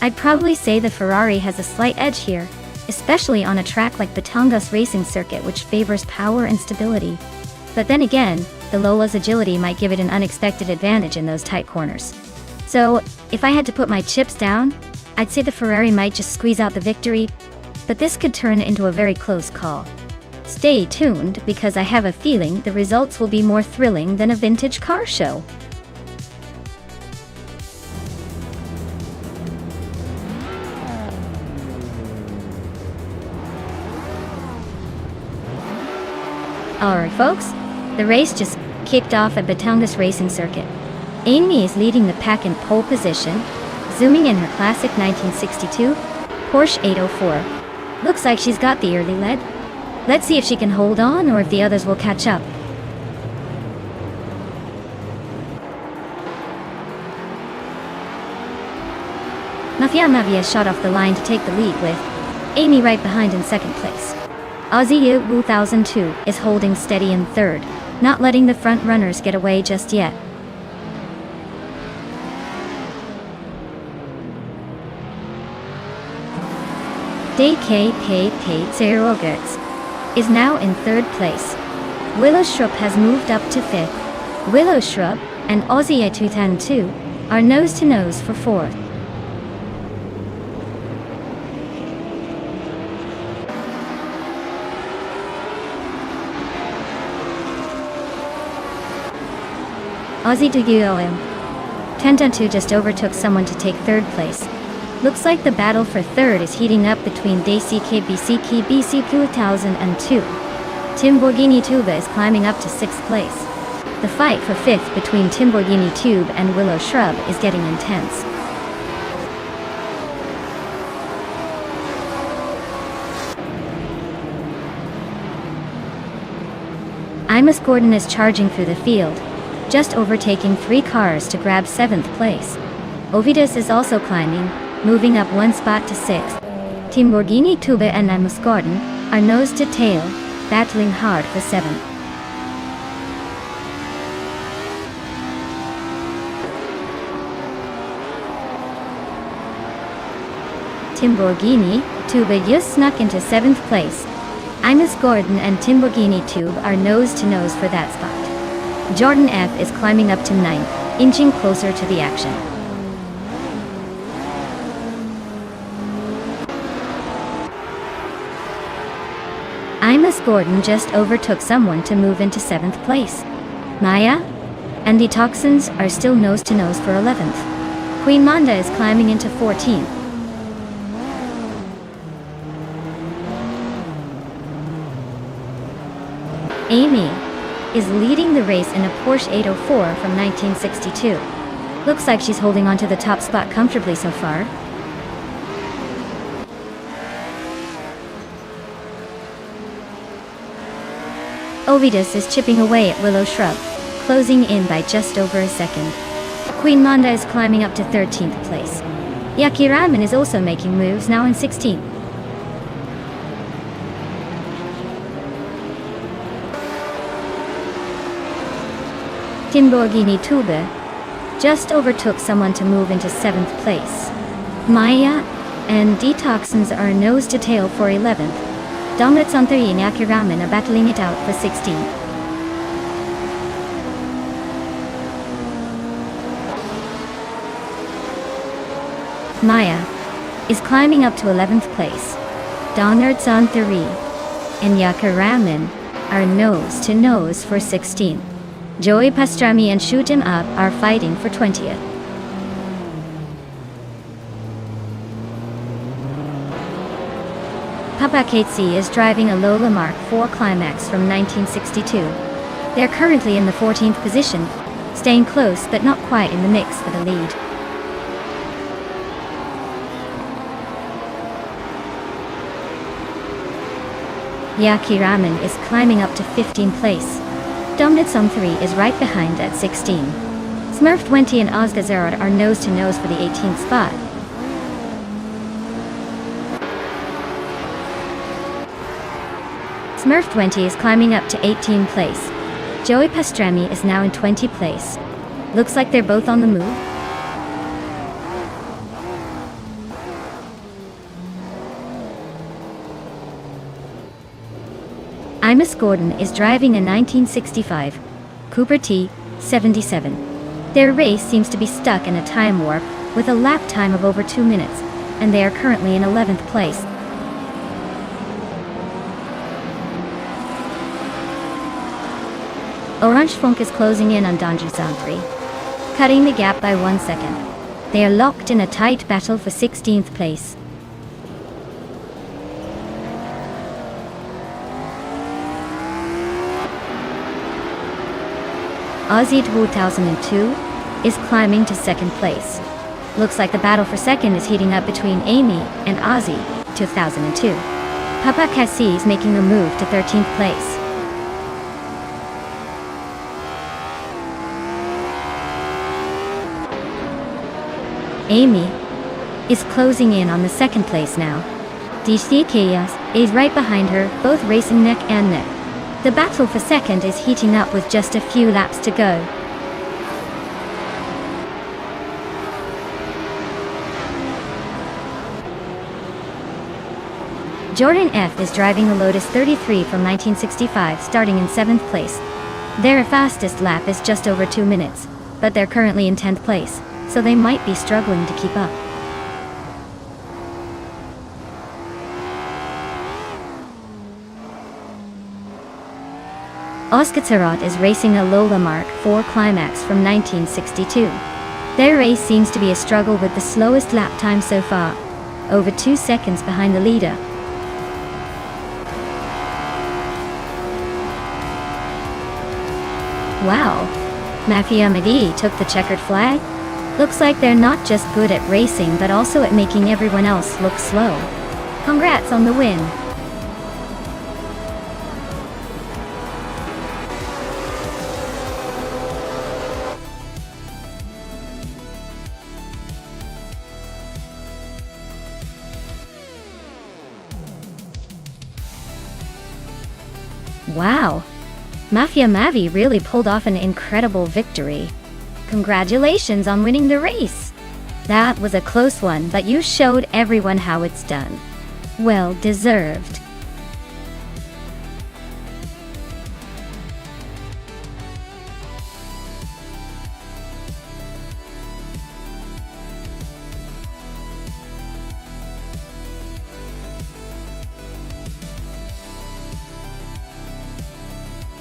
I'd probably say the Ferrari has a slight edge here, especially on a track like Batangas Racing Circuit, which favors power and stability. But then again, the Lola's agility might give it an unexpected advantage in those tight corners. So, if I had to put my chips down, I'd say the Ferrari might just squeeze out the victory, but this could turn into a very close call. Stay tuned, because I have a feeling the results will be more thrilling than a vintage car show. Alright folks, the race just kicked off at Batangas Racing Circuit. Amy is leading the pack in pole position, zooming in her classic 1962 Porsche 804. Looks like she's got the early lead. Let's see if she can hold on or if the others will catch up. Mafia shot off the line to take the lead with Amy right behind in second place. Aussie 1002 is holding steady in third, not letting the front runners get away just yet. DK Zero Gertz is now in third place. Willow Shrub has moved up to fifth. Willow Shrub and Aussie 202 are nose to nose for fourth. Aussie to UOM. 10-2 just overtook someone to take third place. Looks like the battle for third is heating up between DCK BC 2002. Timborghini Tuba is climbing up to 6th place. The fight for 5th between Timborghini Tube and Willow Shrub is getting intense. Imus Gordon is charging through the field, just overtaking 3 cars to grab 7th place. Ovidus is also climbing, moving up 1 spot to 6th. Timborghini Tuba and Imus Gordon are nose to tail, battling hard for 7th. Timborghini Tuba just snuck into 7th place. Imus Gordon and Timborghini Tube are nose to nose for that spot. Jordan F is climbing up to 9th, inching closer to the action. Imus Gordon just overtook someone to move into 7th place. Maya and the Toxins are still nose to nose for 11th. Queen Manda is climbing into 14th. Amy is leading the race in a Porsche 804 from 1962. Looks like she's holding on to the top spot comfortably so far. Ovidus is chipping away at Willow Shrub, closing in by just over a second. Queen Manda is climbing up to 13th place. Yakiraman is also making moves, now in 16th. Timborghini Tuba just overtook someone to move into 7th place. Maya and Detoxins are nose to tail for 11th. Domratsanthari and Yakiraman are battling it out for 16th. Maya is climbing up to 11th place. Domratsanthari and Yakiraman are nose to nose for 16th. Joey Pastrami and Shoot 'Em Up are fighting for 20th. Papa Katesi is driving a Lola Mark IV Climax from 1962. They're currently in the 14th position, staying close but not quite in the mix for the lead. Yakiraman is climbing up to 15th place. Domnitsong 3 is right behind at 16. Smurf 20 and Ozgazerod are nose to nose for the 18th spot. Smurf 20 is climbing up to 18th place. Joey Pastrami is now in 20th place. Looks like they're both on the move. Imus Gordon is driving a 1965 Cooper T77. Their race seems to be stuck in a time warp with a lap time of over 2 minutes, and they are currently in 11th place. Orange Funk is closing in on Donjuzan 3, cutting the gap by 1 second. They are locked in a tight battle for 16th place. Aussie 2002 is climbing to 2nd place. Looks like the battle for 2nd is heating up between Amy and Aussie 2002. Papa Cassie is making a move to 13th place. Amy is closing in on the 2nd place now. DC Chaos is right behind her, both racing neck and neck. The battle for 2nd is heating up with just a few laps to go. Jordan F is driving a Lotus 33 from 1965, starting in 7th place. Their fastest lap is just over 2 minutes, but they're currently in 10th place, so they might be struggling to keep up. Oskatsarot is racing a Lola Mark IV Climax from 1962. Their race seems to be a struggle with the slowest lap time so far, over 2 seconds behind the leader. Wow, Mafia Madi took the checkered flag? Looks like they're not just good at racing but also at making everyone else look slow. Congrats on the win. Wow, Mafia Mavi really pulled off an incredible victory. Congratulations on winning the race. That was a close one, but you showed everyone how it's done. Well deserved.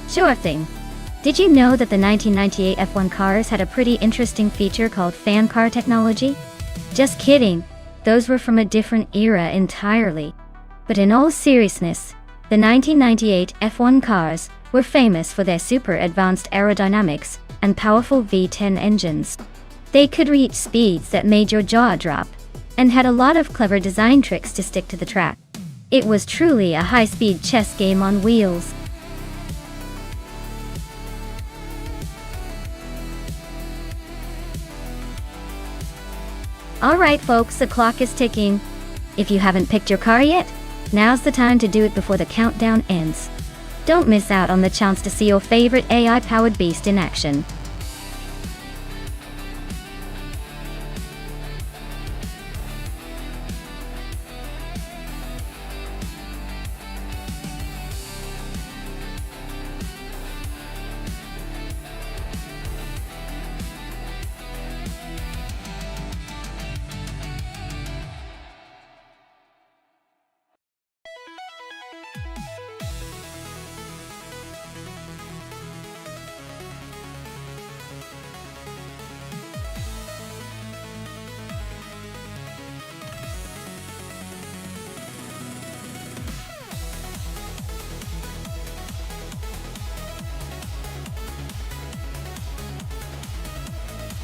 Sure thing. Did you know that the 1998 F1 cars had a pretty interesting feature called fan car technology? Just kidding, those were from a different era entirely. But in all seriousness, the 1998 F1 cars were famous for their super advanced aerodynamics and powerful V10 engines. They could reach speeds that made your jaw drop, and had a lot of clever design tricks to stick to the track. It was truly a high-speed chess game on wheels. Alright folks, the clock is ticking. If you haven't picked your car yet, now's the time to do it before the countdown ends. Don't miss out on the chance to see your favorite AI-powered beast in action.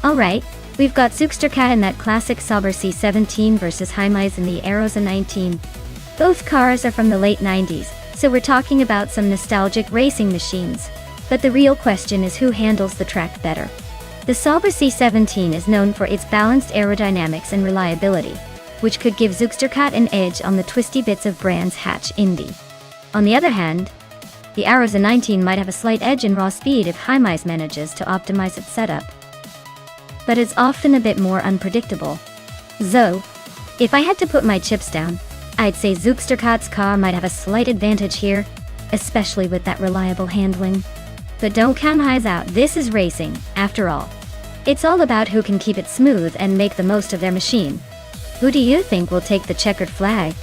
Alright, we've got Zugsterkat in that classic Sauber C17 versus Heimeis in the Aeros A19. Both cars are from the late 90s, so we're talking about some nostalgic racing machines. But the real question is who handles the track better. The Sauber C17 is known for its balanced aerodynamics and reliability, which could give Zugsterkat an edge on the twisty bits of Brands Hatch Indy. On the other hand, the Aeros A19 might have a slight edge in raw speed if Heimeis manages to optimize its setup. But it's often a bit more unpredictable. So, if I had to put my chips down, I'd say Zugsterkat's car might have a slight advantage here, especially with that reliable handling. But don't count Heimeis out, this is racing, after all. It's all about who can keep it smooth and make the most of their machine. Who do you think will take the checkered flag?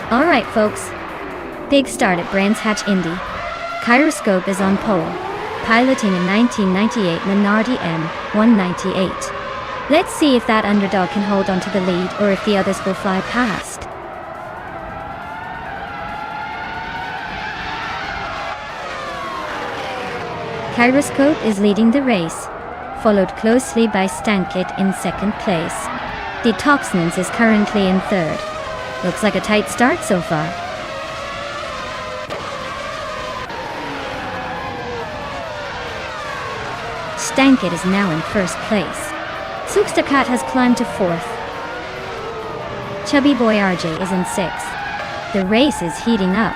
Alright folks, big start at Brands Hatch Indy. Gyroscope is on pole, piloting a 1998 Minardi M198. Let's see if that underdog can hold on to the lead or if the others will fly past. Gyroscope is leading the race, followed closely by Stankit in second place. Detoxnans is currently in third. Looks like a tight start so far. Stankit is now in first place. Zugsterkat has climbed to fourth. Chubby Boy RJ is in sixth. The race is heating up.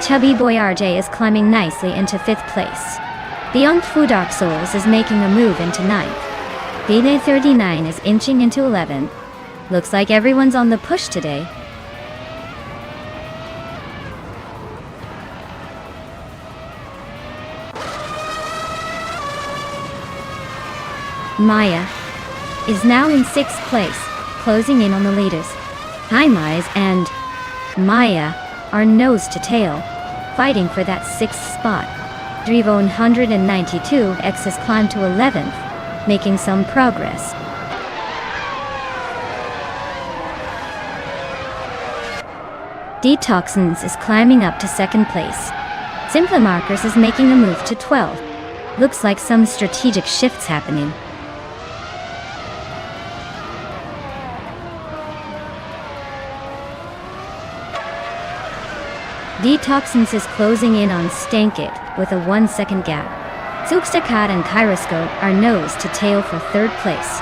Chubby Boy RJ is climbing nicely into fifth place. Beyond Fu Dark Souls is making a move into 9th. BD 39 is inching into 11th. Looks like everyone's on the push today. Maya is now in 6th place, closing in on the leaders. Haimais and Maya are nose to tail, fighting for that 6th spot. Drivo 192X has climbed to 11th, making some progress. Detoxins is climbing up to 2nd place. Simplamarkers is making a move to 12th. Looks like some strategic shifts happening. Detoxins is closing in on Stankit with a 1-second gap. Zugstakat and Kyroscope are nose to tail for 3rd place.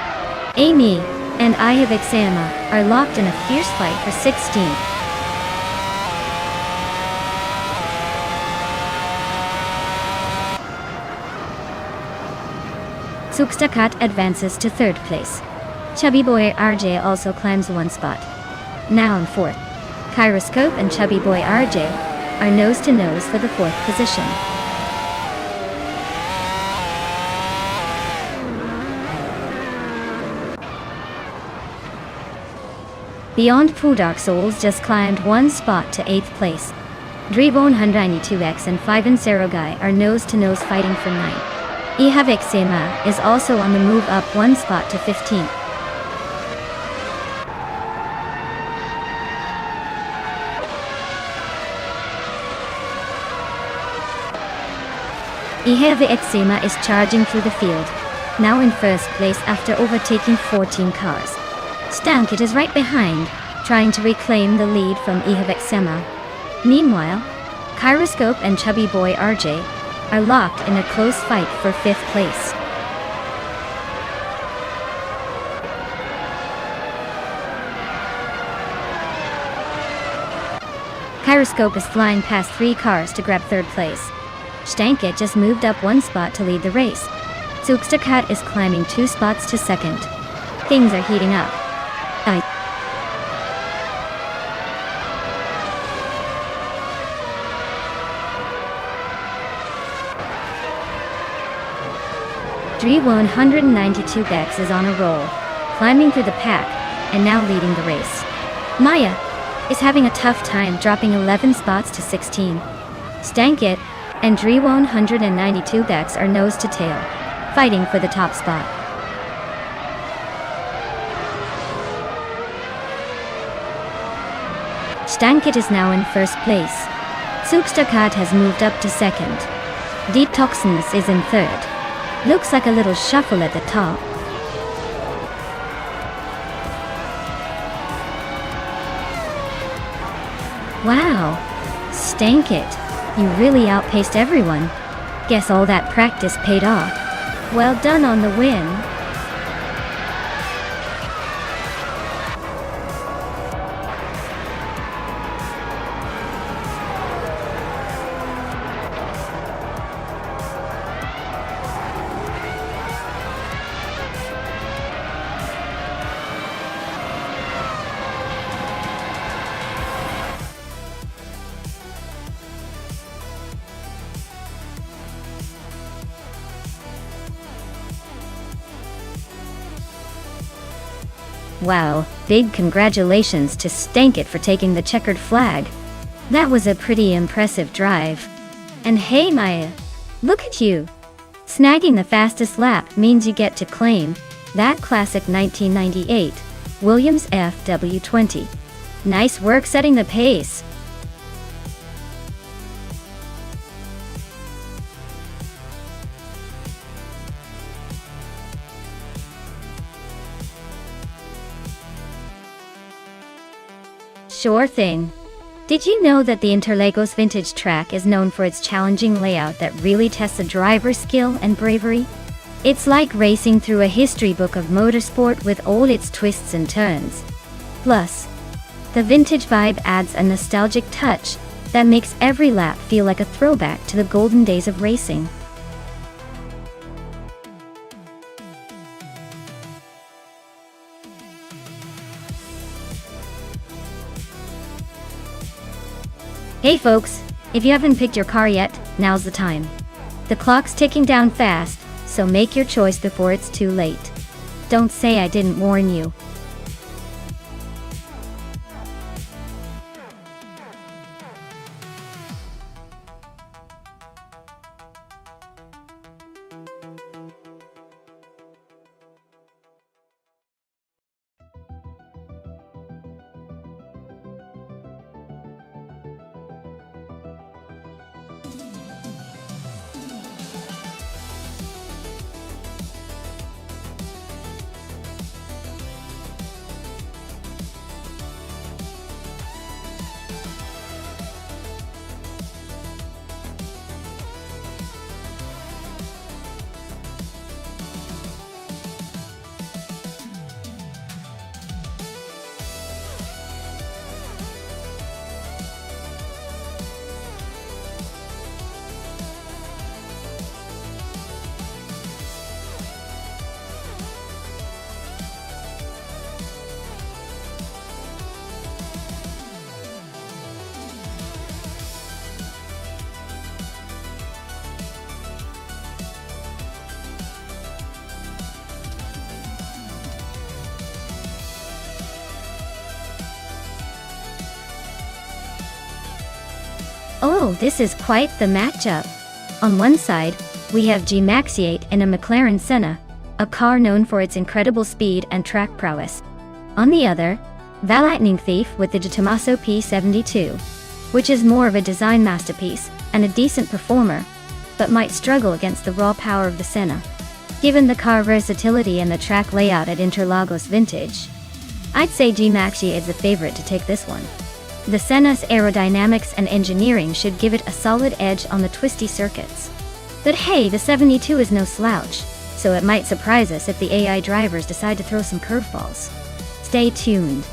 Amy and Ihavixama are locked in a fierce fight for 16th. Zugstakat advances to 3rd place. Chubby Boy RJ also climbs 1 spot. Now in 4th. Kyroscope and Chubby Boy RJ are nose to nose for the 4th position. Beyond Fu Dark Souls just climbed 1 spot to 8th place. Dribone 192X and 5 and Serogai are nose to nose fighting for 9th. Ihavixama is also on the move up 1 spot to 15th. Ihavixama is charging through the field, now in 1st place after overtaking 14 cars. Stankit is right behind, trying to reclaim the lead from Ihavixama. Meanwhile, Kyroscope and Chubby Boy RJ are locked in a close fight for 5th place. Kyroscope is flying past 3 cars to grab 3rd place. Stankit just moved up 1 spot to lead the race. Zugstakat is climbing 2 spots to 2nd. Things are heating up. Drivo 192X is on a roll, climbing through the pack, and now leading the race. Maya is having a tough time dropping 11 spots to 16. Stankit and Drivo 192X are nose to tail, fighting for the top spot. Stankit is now in 1st place. Zugstakat has moved up to 2nd. Detoxins is in 3rd. Looks like a little shuffle at the top. Wow, Stankit, you really outpaced everyone. Guess all that practice paid off. Well done on the win. Wow, big congratulations to Stankit for taking the checkered flag. That was a pretty impressive drive. And hey Maya, look at you. Snagging the fastest lap means you get to claim that classic 1998 Williams FW20. Nice work setting the pace. Sure thing. Did you know that the Interlagos Vintage Track is known for its challenging layout that really tests a driver's skill and bravery? It's like racing through a history book of motorsport with all its twists and turns. Plus, the vintage vibe adds a nostalgic touch that makes every lap feel like a throwback to the golden days of racing. Hey folks, if you haven't picked your car yet, now's the time. The clock's ticking down fast, so make your choice before it's too late. Don't say I didn't warn you. Oh, this is quite the matchup. On one side, we have G-Maxi 8 and a McLaren Senna, a car known for its incredible speed and track prowess. On the other, the Lightning Thief with the Tommaso P72, which is more of a design masterpiece and a decent performer, but might struggle against the raw power of the Senna. Given the car versatility and the track layout at Interlagos Vintage, I'd say G-Maxi is the favorite to take this one. The Senna's aerodynamics and engineering should give it a solid edge on the twisty circuits. But hey, the 72 is no slouch, so it might surprise us if the AI drivers decide to throw some curveballs. Stay tuned.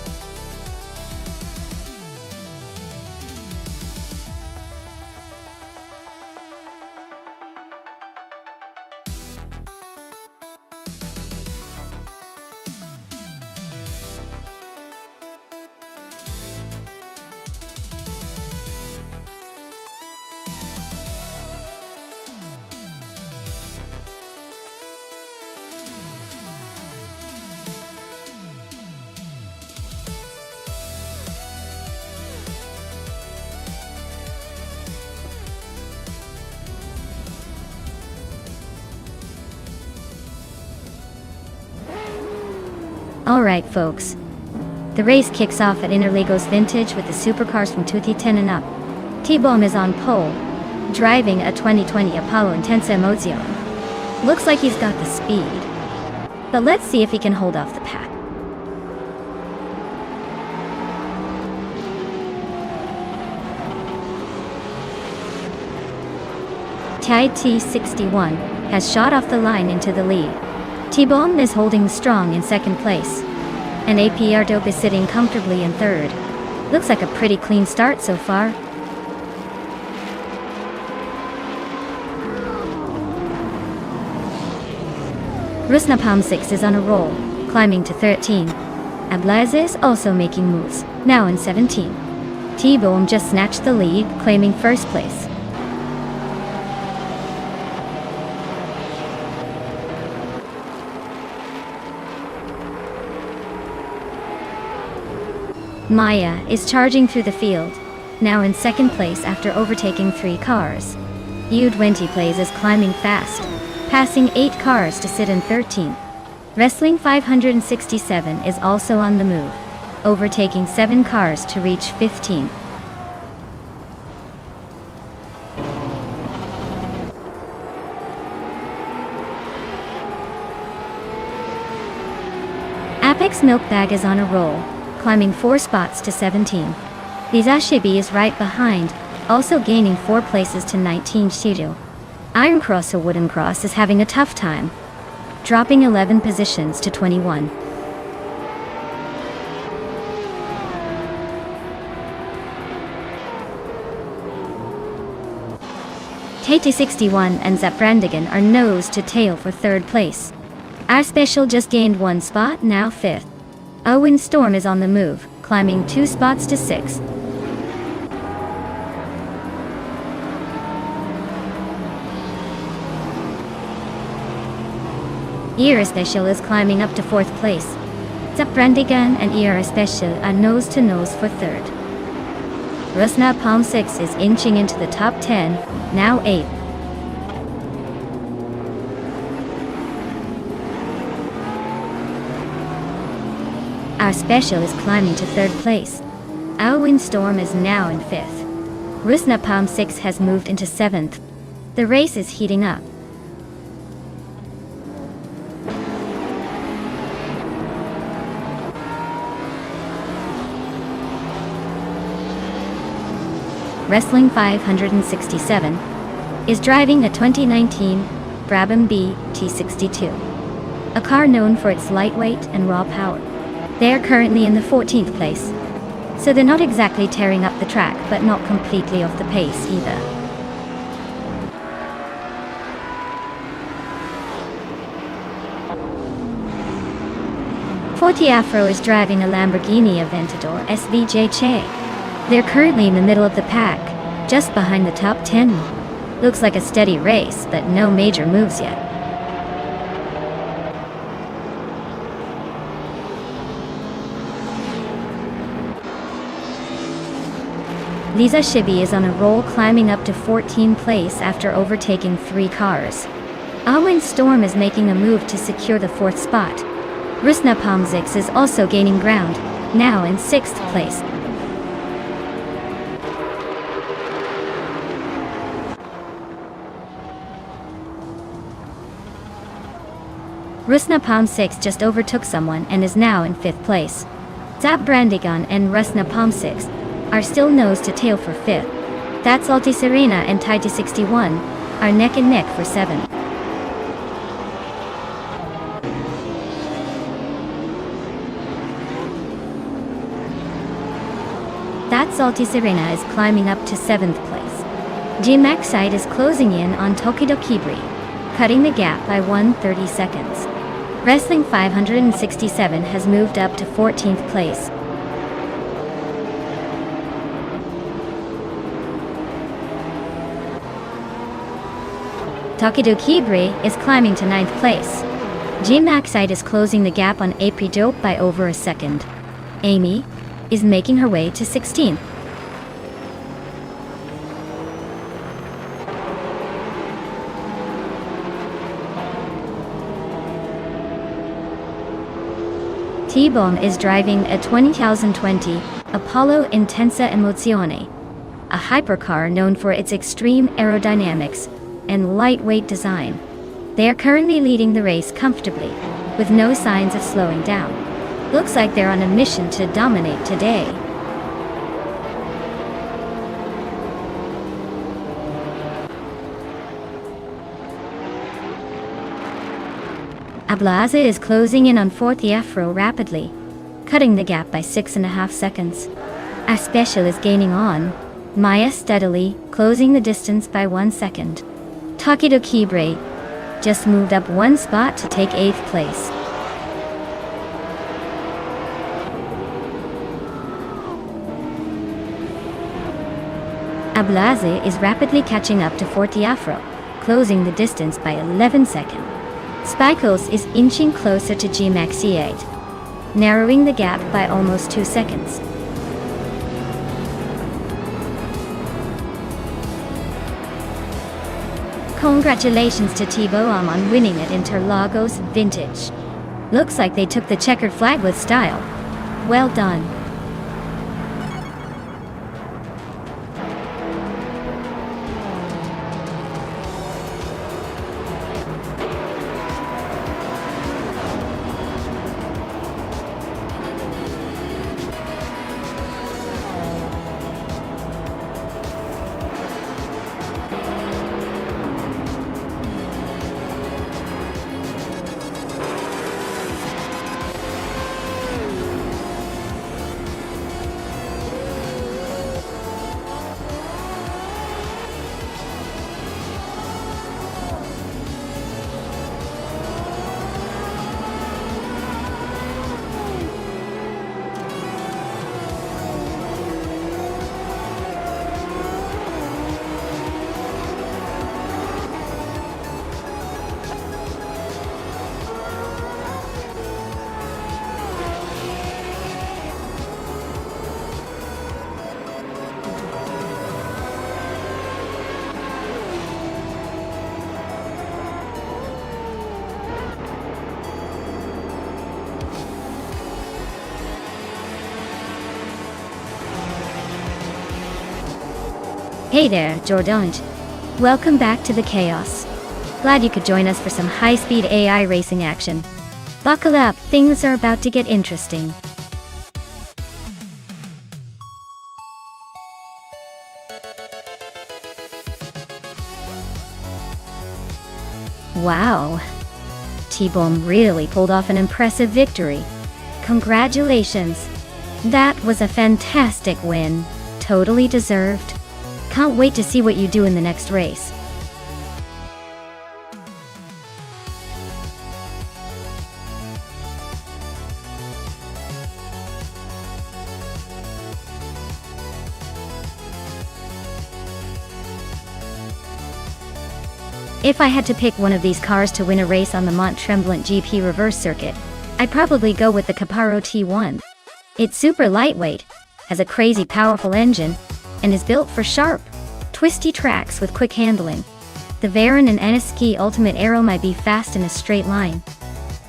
Alright folks, the race kicks off at Interlagos Vintage with the supercars from 2010 and up. T-Bomb is on pole, driving a 2020 Apollo Intensa Emozione. Looks like he's got the speed, but let's see if he can hold off the pack. T61 has shot off the line into the lead. T-Bomb is holding strong in second place, and APR Dope is sitting comfortably in third. Looks like a pretty clean start so far. Rusnapalm 6 is on a roll, climbing to 13. Ablaze is also making moves, now in 17. T-Bomb just snatched the lead, claiming first place. Maya is charging through the field, now in second place after overtaking 3 cars. U20 Plays is climbing fast, passing 8 cars to sit in 13th. Wrestling 567 is also on the move, overtaking 7 cars to reach 15th. Apex Milkbag is on a roll, climbing 4 spots to 17. Bizashibi is right behind, also gaining 4 places to 19 Shiro. Iron Cross or Wooden Cross is having a tough time, dropping 11 positions to 21. Tate61 and Zaprandigan are nose to tail for third place. Our special just gained 1 spot, now 5th. Owen Storm is on the move, climbing 2 spots to 6. ER Special is climbing up to 4th place. Zaprandigan and ER Special are nose-to-nose for 3rd. Rusna Palm 6 is inching into the top 10, now 8th. Our Special is climbing to 3rd place. Our Windstorm is now in 5th. Rusna Palm 6 has moved into 7th. The race is heating up. Wrestling 567 is driving a 2019 Brabham B T62, a car known for its lightweight and raw power. They are currently in the 14th place, so they're not exactly tearing up the track but not completely off the pace either. Forte Afro is driving a Lamborghini Aventador SVJ Che. They're currently in the middle of the pack, just behind the top 10. Looks like a steady race, but no major moves yet. Lisa Shibi is on a roll, climbing up to 14th place after overtaking 3 cars. Awin Storm is making a move to secure the 4th spot. Rusna Palmzix is also gaining ground, now in 6th place. Rusna Palm 6 just overtook someone and is now in 5th place. Zap Brandigan and Rusna Palm 6 are still nose to tail for 5th. That's Alti Serena and Taiti 61 are neck and neck for 7th. That's Alti Serena is climbing up to 7th place. G-Maxite is closing in on Tokido Kibri, cutting the gap by 130 seconds. Wrestling 567 has moved up to 14th place. Tokido Kibri is climbing to 9th place. G-Maxite is closing the gap on April Dope by over a second. Amy is making her way to 16th. T-Bomb is driving a 2020 Apollo Intensa Emozione, a hypercar known for its extreme aerodynamics and lightweight design. They are currently leading the race comfortably, with no signs of slowing down. Looks like they're on a mission to dominate today. Ablaze is closing in on Forte Afro rapidly, cutting the gap by 6.5 seconds. Our Special is gaining on Maya steadily, closing the distance by 1 second. Tokido Kibre just moved up 1 spot to take 8th place. Ablaze is rapidly catching up to Forte Afro, closing the distance by 11 seconds. Spikles is inching closer to G-Maxi8, narrowing the gap by almost 2 seconds. Congratulations to T-Boam on winning at Interlagos Vintage. Looks like they took the checkered flag with style. Well done. Hey there, Jordan. Welcome back to the chaos. Glad you could join us for some high-speed AI racing action. Buckle up, things are about to get interesting. Wow. T-Bomb really pulled off an impressive victory. Congratulations. That was a fantastic win. Totally deserved. Can't wait to see what you do in the next race. If I had to pick one of these cars to win a race on the Mont Tremblant GP reverse circuit, I'd probably go with the Caparo T1. It's super lightweight, has a crazy powerful engine, and is built for sharp, twisty tracks with quick handling. The Veyron and Eniski Ultimate Aero might be fast in a straight line,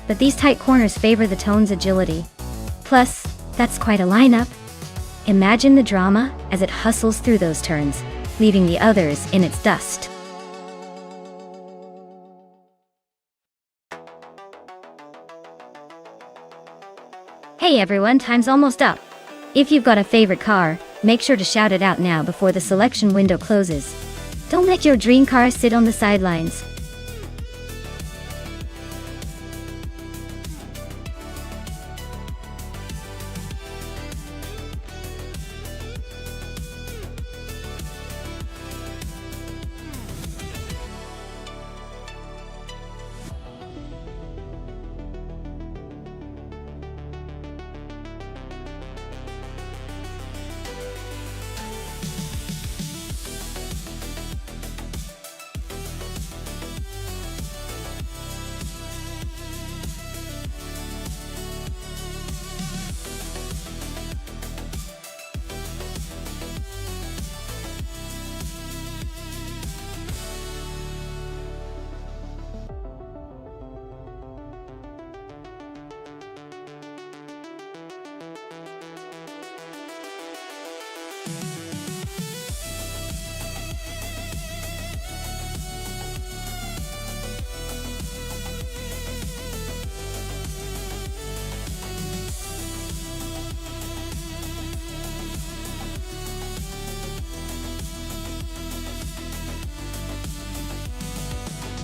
but these tight corners favor the Tone's agility. Plus, that's quite a lineup. Imagine the drama as it hustles through those turns, leaving the others in its dust. Hey everyone, time's almost up. If you've got a favorite car, make sure to shout it out now before the selection window closes. Don't let your dream car sit on the sidelines.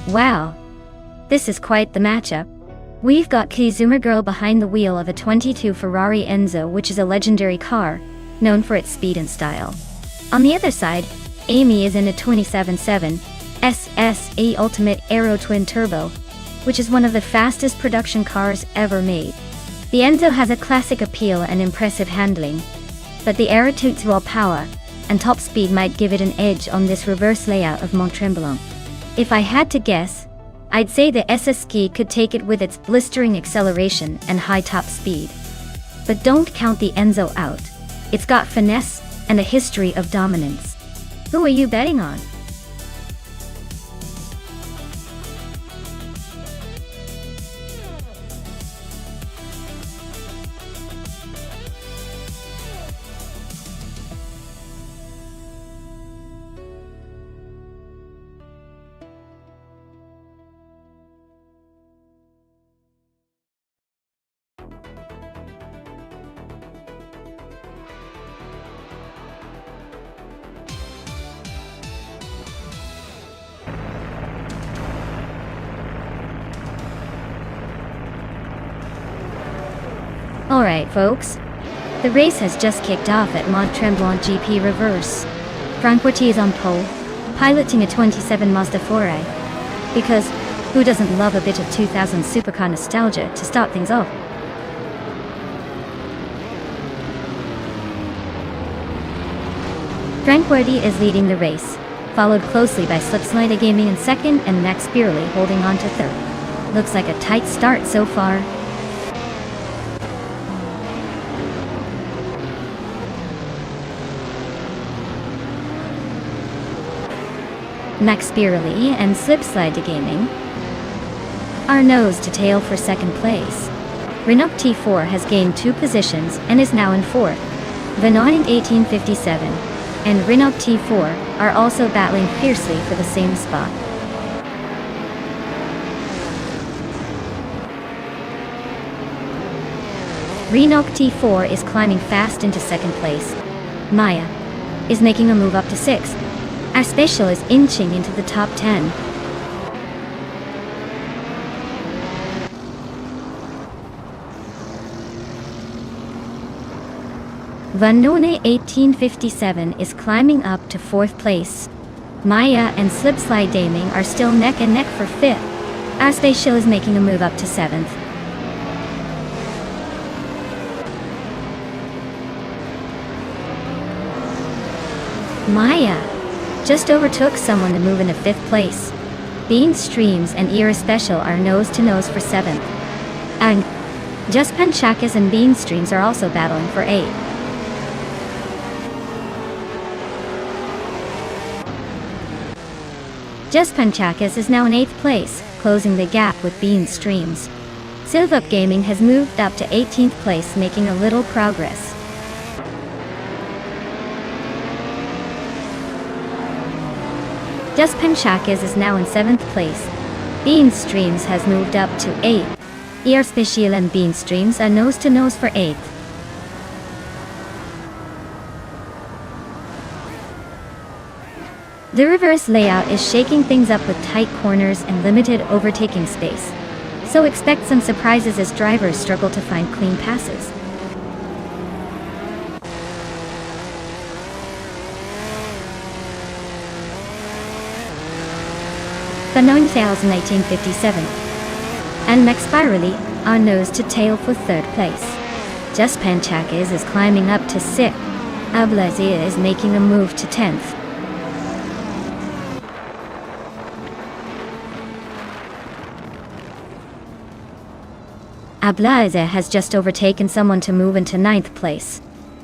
Wow, this is quite the matchup. We've got Kizuma Girl behind the wheel of a 22 Ferrari Enzo, which is a legendary car, known for its speed and style. On the other side, Amy is in a 27.7 SSE Ultimate Aero Twin Turbo, which is one of the fastest production cars ever made. The Enzo has a classic appeal and impressive handling, but the Aero 2's raw power and top speed might give it an edge on this reverse layout of Mont Tremblant. If I had to guess, I'd say the SSK could take it with its blistering acceleration and high top speed. But don't count the Enzo out. It's got finesse and a history of dominance. Who are you betting on? Alright folks, the race has just kicked off at Mont Tremblant GP Reverse. Francois is on pole, piloting a 27 Mazda 4i. Because, who doesn't love a bit of 2000 supercar nostalgia to start things off? Francois is leading the race, followed closely by Slipslider Gaming in second and Max Beerley holding on to third. Looks like a tight start so far. Max Beerley and Slipslider Gaming are nose to tail for second place. Renault T4 has gained 2 positions and is now in fourth. Venon in 1857 and Renault T4 are also battling fiercely for the same spot. Renault T4 is climbing fast into second place. Maya is making a move up to 6th. Our Special is inching into the top 10. Vanone 1857 is climbing up to 4th place. Maya and Slipslide Gaming are still neck and neck for 5th. Our Special is making a move up to 7th. Maya just overtook someone to move into 5th place. Bean Streams and Era Special are nose to nose for 7th. And Just Panchakas and Bean Streams are also battling for 8th. Just Panchakas is now in 8th place, closing the gap with Bean Streams. Silvup Gaming has moved up to 18th place, making a little progress. Just Panchakas is now in 7th place. Bean Streams has moved up to 8th. Air Special and Bean Streams are nose to nose for 8th. The reverse layout is shaking things up with tight corners and limited overtaking space, so expect some surprises as drivers struggle to find clean passes. The 1857 and Max Spirally are nose to tail for 3rd place. Just Panchakas is climbing up to 6th. Ablazia is making a move to 10th. Ablaze has just overtaken someone to move into 9th place.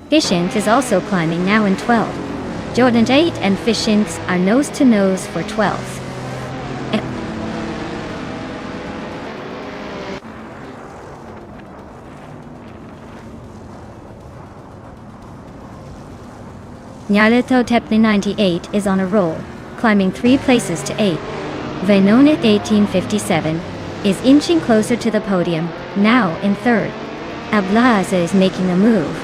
Fishink is also climbing, now in 12th. Jordan 8 and Fishinks are nose to nose for 12th. Nyaleto Tepli 98 is on a roll, climbing 3 places to 8. Venonit 1857 is inching closer to the podium, now in 3rd. Ablaze is making a move,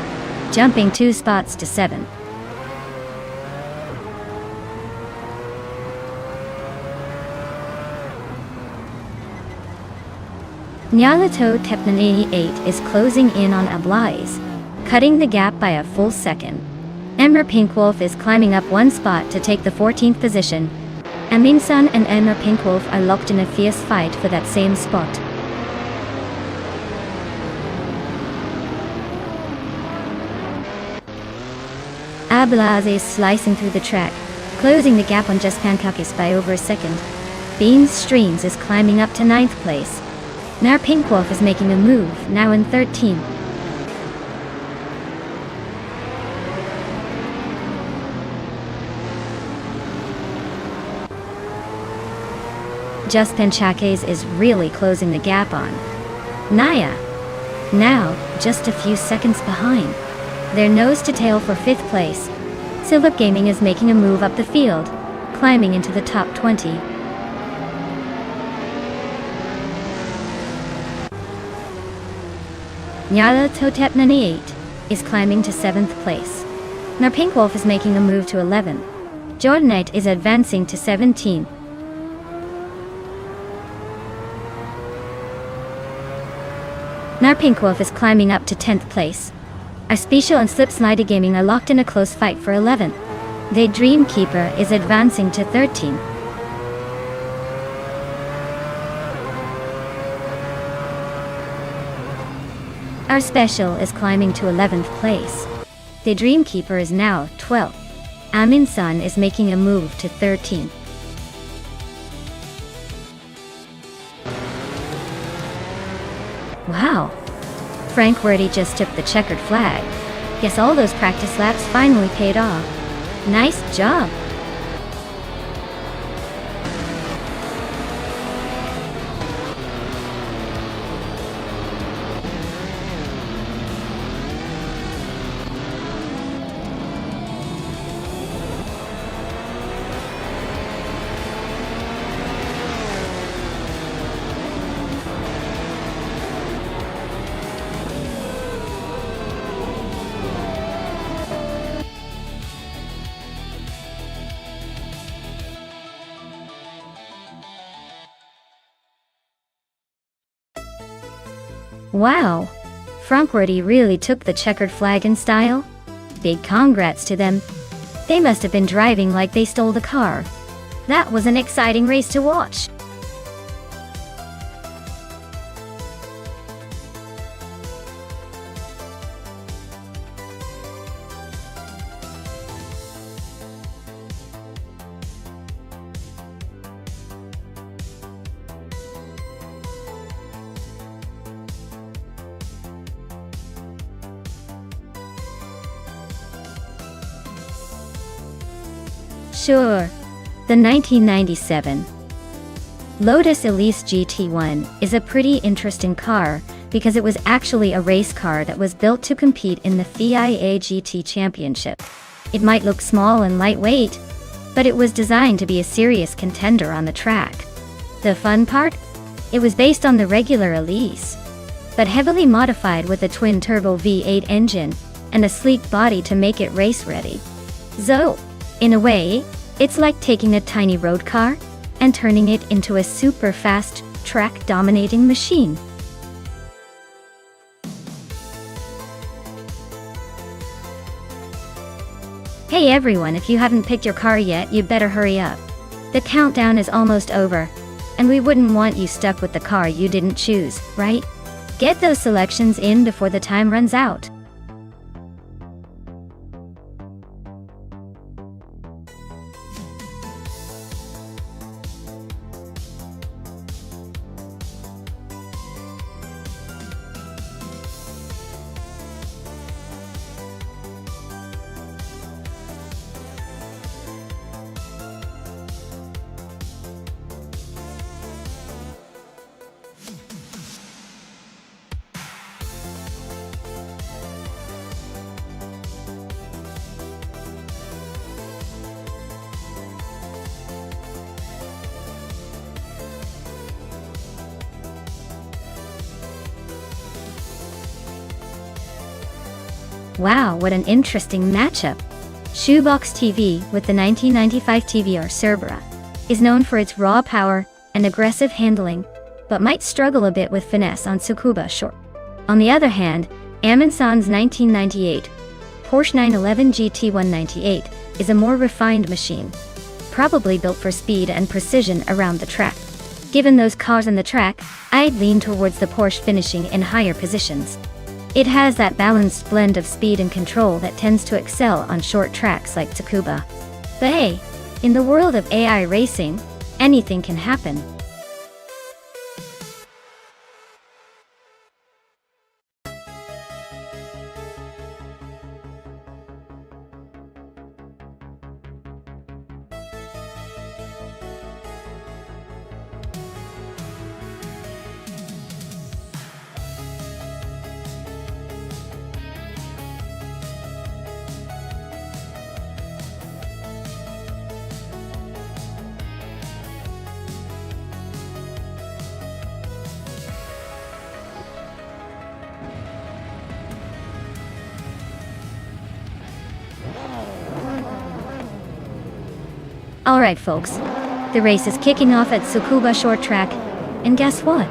jumping 2 spots to 7. Nyaleto Tepnan 88 is closing in on Ablaze, cutting the gap by a full second. Emmer Pinkwolf is climbing up 1 spot to take the 14th position. Aminsan and Emmer Pinkwolf are locked in a fierce fight for that same spot. Ablaze is slicing through the track, closing the gap on Just Pancakis by over a second. Bean Streams is climbing up to 9th place. Emmer Pinkwolf is making a move, now in 13th. Just Panchakas is really closing the gap on Naya. Now, just a few seconds behind. They're nose to tail for 5th place. Silvup Gaming is making a move up the field, climbing into the top 20. Nyala Totep 98 is climbing to 7th place. Emmer Pinkwolf is making a move to 11th. Jordanite is advancing to 17th. Emmer Pinkwolf is climbing up to 10th place. Our Special and Slipslide Gaming are locked in a close fight for 11th. The Dreamkeeper is advancing to 13th. Our Special is climbing to 11th place. The Dreamkeeper is now 12th. Aminsan is making a move to 13th. Wow! Frank Werdy just took the checkered flag. Guess all those practice laps finally paid off. Nice job! Wow! Frankfurti really took the checkered flag in style? Big congrats to them. They must have been driving like they stole the car. That was an exciting race to watch. Sure. The 1997 Lotus Elise GT1 is a pretty interesting car because it was actually a race car that was built to compete in the FIA GT Championship. It might look small and lightweight, but it was designed to be a serious contender on the track. The fun part? It was based on the regular Elise, but heavily modified with a twin-turbo V8 engine and a sleek body to make it race-ready. So, in a way, it's like taking a tiny road car and turning it into a super fast, track-dominating machine. Hey everyone, if you haven't picked your car yet, you better hurry up. The countdown is almost over, and we wouldn't want you stuck with the car you didn't choose, right? Get those selections in before the time runs out. Wow, what an interesting matchup! Shoebox TV with the 1995 TVR Cerbera is known for its raw power and aggressive handling, but might struggle a bit with finesse on Tsukuba short. On the other hand, Amundsen's 1998 Porsche 911 GT 198 is a more refined machine, probably built for speed and precision around the track. Given those cars on the track, I'd lean towards the Porsche finishing in higher positions. It has that balanced blend of speed and control that tends to excel on short tracks like Tsukuba. But hey, in the world of AI racing, anything can happen. Alright folks, the race is kicking off at Tsukuba Short Track, and guess what?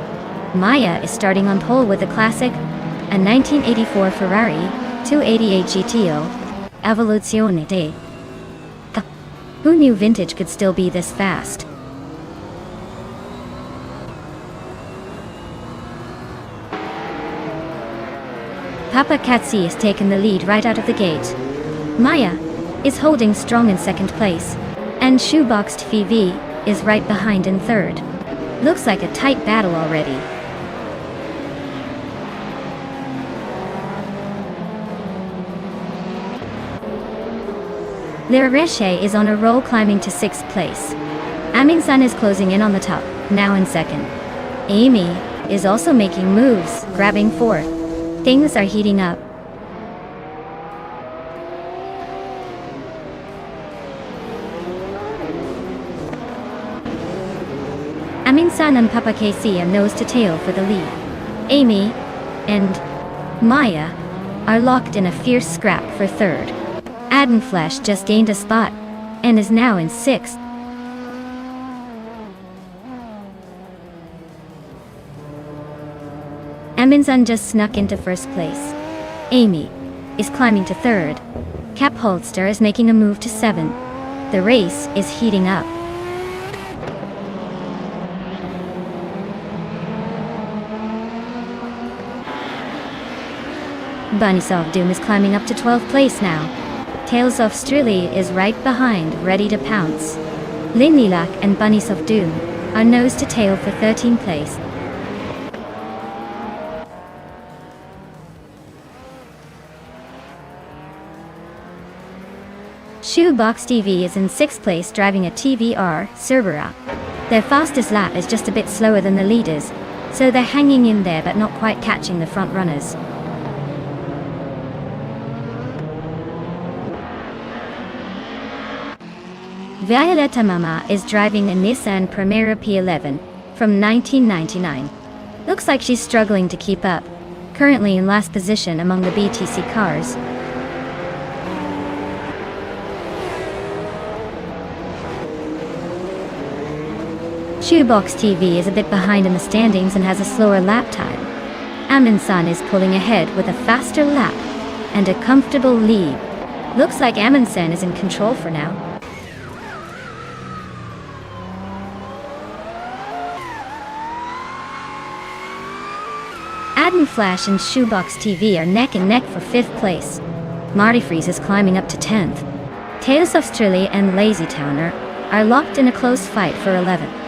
Maya is starting on pole with a classic, a 1984 Ferrari 288 GTO Evoluzione de. Who knew vintage could still be this fast? Papa Katsi has taken the lead right out of the gate. Maya is holding strong in second place, and Shoeboxed TV is right behind in third. Looks like a tight battle already. L'Eresche is on a roll, climbing to 6th place. Amundsen is closing in on the top, now in second. Amy is also making moves, grabbing 4th. Things are heating up. Amundsen and Papa KC are nose to tail for the lead. Amy and Maya are locked in a fierce scrap for third. Adenflash just gained a spot and is now in 6th. Eminsun just snuck into first place. Amy is climbing to third. Cap Holster is making a move to 7. The race is heating up. Bunnies of Doom is climbing up to 12th place now. Tales of Strilly is right behind, ready to pounce. Linlilac and Bunnies of Doom are nose to tail for 13th place. Shoebox TV is in 6th place driving a TVR Cerbera. Their fastest lap is just a bit slower than the leaders, so they're hanging in there but not quite catching the front runners. Violetta Mama is driving a Nissan Primera P11 from 1999. Looks like she's struggling to keep up, currently in last position among the BTC cars. Shoebox TV is a bit behind in the standings and has a slower lap time. Amundsen is pulling ahead with a faster lap and a comfortable lead. Looks like Amundsen is in control for now. Adam Flash and Shoebox TV are neck and neck for 5th place. Marty Freeze is climbing up to 10th. Tales of Strilly and Lazy Towner are locked in a close fight for 11th.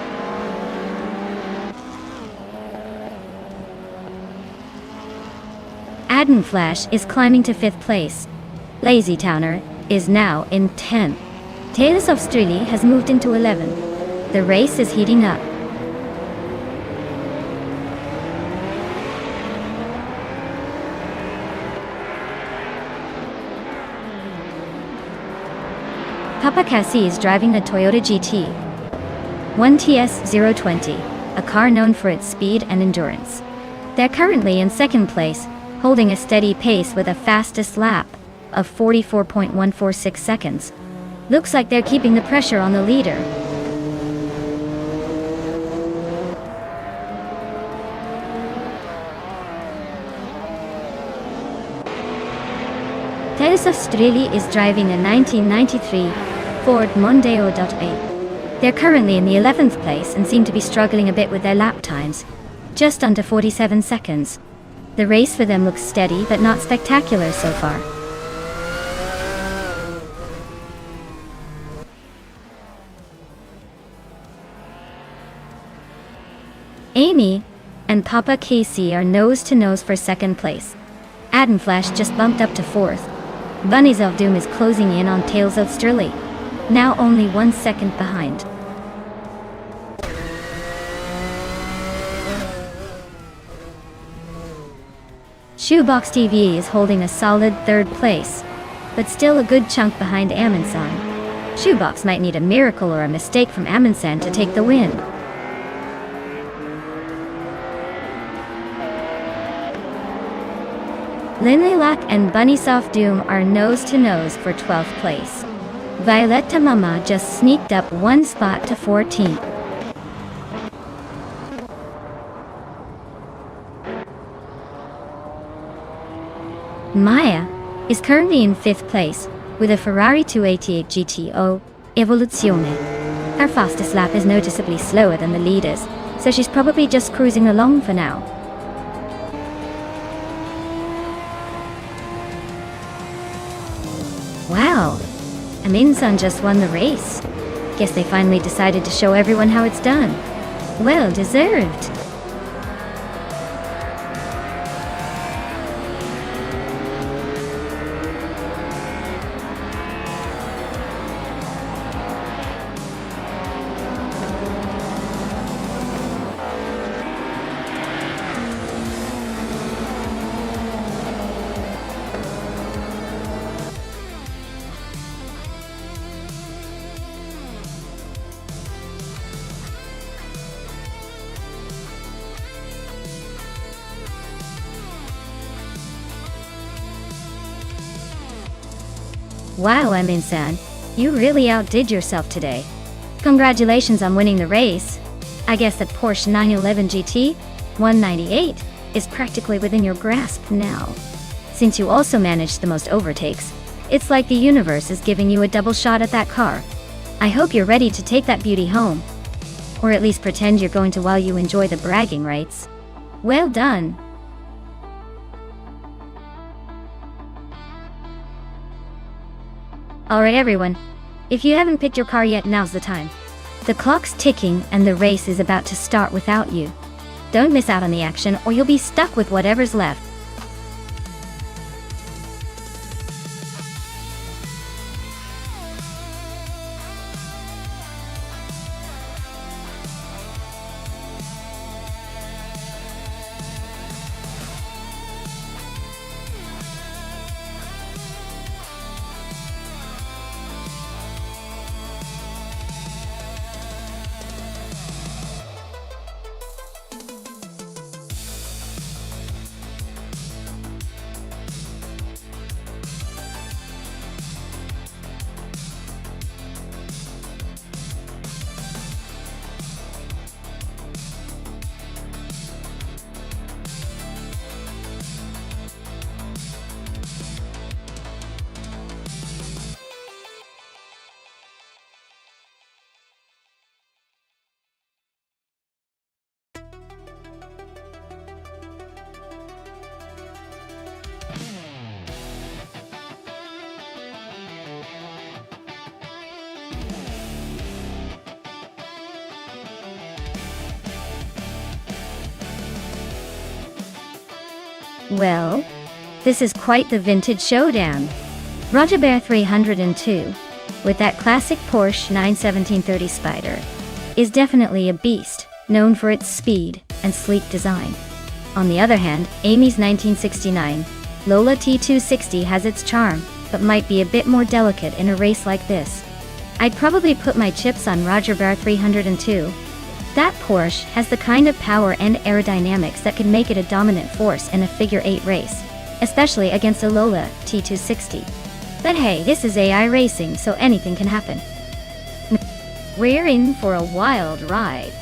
Adam Flash is climbing to 5th place. Lazy Towner is now in 10th. Tales of Strilly has moved into 11th. The race is heating up. Papa Cassie is driving a Toyota GT 1TS020, a car known for its speed and endurance. They're currently in 2nd place, holding a steady pace with a fastest lap of 44.146 seconds. Looks like they're keeping the pressure on the leader. Tales of Strilly is driving a 1993 Ford Mondeo .8. They're currently in the 11th place and seem to be struggling a bit with their lap times, just under 47 seconds. The race for them looks steady but not spectacular so far. Amy and Papa Casey are nose to nose for 2nd place. Adam Flash just bumped up to 4th. Bunnies of Doom is closing in on Tales of Strilly, now only 1 second behind. Shoebox TV is holding a solid 3rd place, but still a good chunk behind Amundsen. Shoebox might need a miracle or a mistake from Amundsen to take the win. Linlilac and Bunnies of Doom are nose to nose for 12th place. Violetta Mama just sneaked up 1 spot to 14th. Maya is currently in 5th place with a Ferrari 288 GTO Evoluzione. Her fastest lap is noticeably slower than the leaders, so she's probably just cruising along for now. Wow, Amundsen just won the race. Guess they finally decided to show everyone how it's done. Well deserved. Wow, Amundsen, you really outdid yourself today. Congratulations on winning the race. I guess that Porsche 911 GT 198 is practically within your grasp now. Since you also managed the most overtakes, it's like the universe is giving you a double shot at that car. I hope you're ready to take that beauty home. Or at least pretend you're going to while you enjoy the bragging rights. Well done! Alright everyone, if you haven't picked your car yet, now's the time. The clock's ticking and the race is about to start without you. Don't miss out on the action or you'll be stuck with whatever's left. Well, this is quite the vintage showdown. Roger Bear 302, with that classic Porsche 91730 Spider, is definitely a beast, known for its speed and sleek design. On the other hand, Amy's 1969 Lola T260 has its charm, but might be a bit more delicate in a race like this. I'd probably put my chips on Roger Bear 302. That Porsche has the kind of power and aerodynamics that could make it a dominant force in a figure-8 race, especially against a Lola T260. But hey, this is AI racing, so anything can happen. We're in for a wild ride.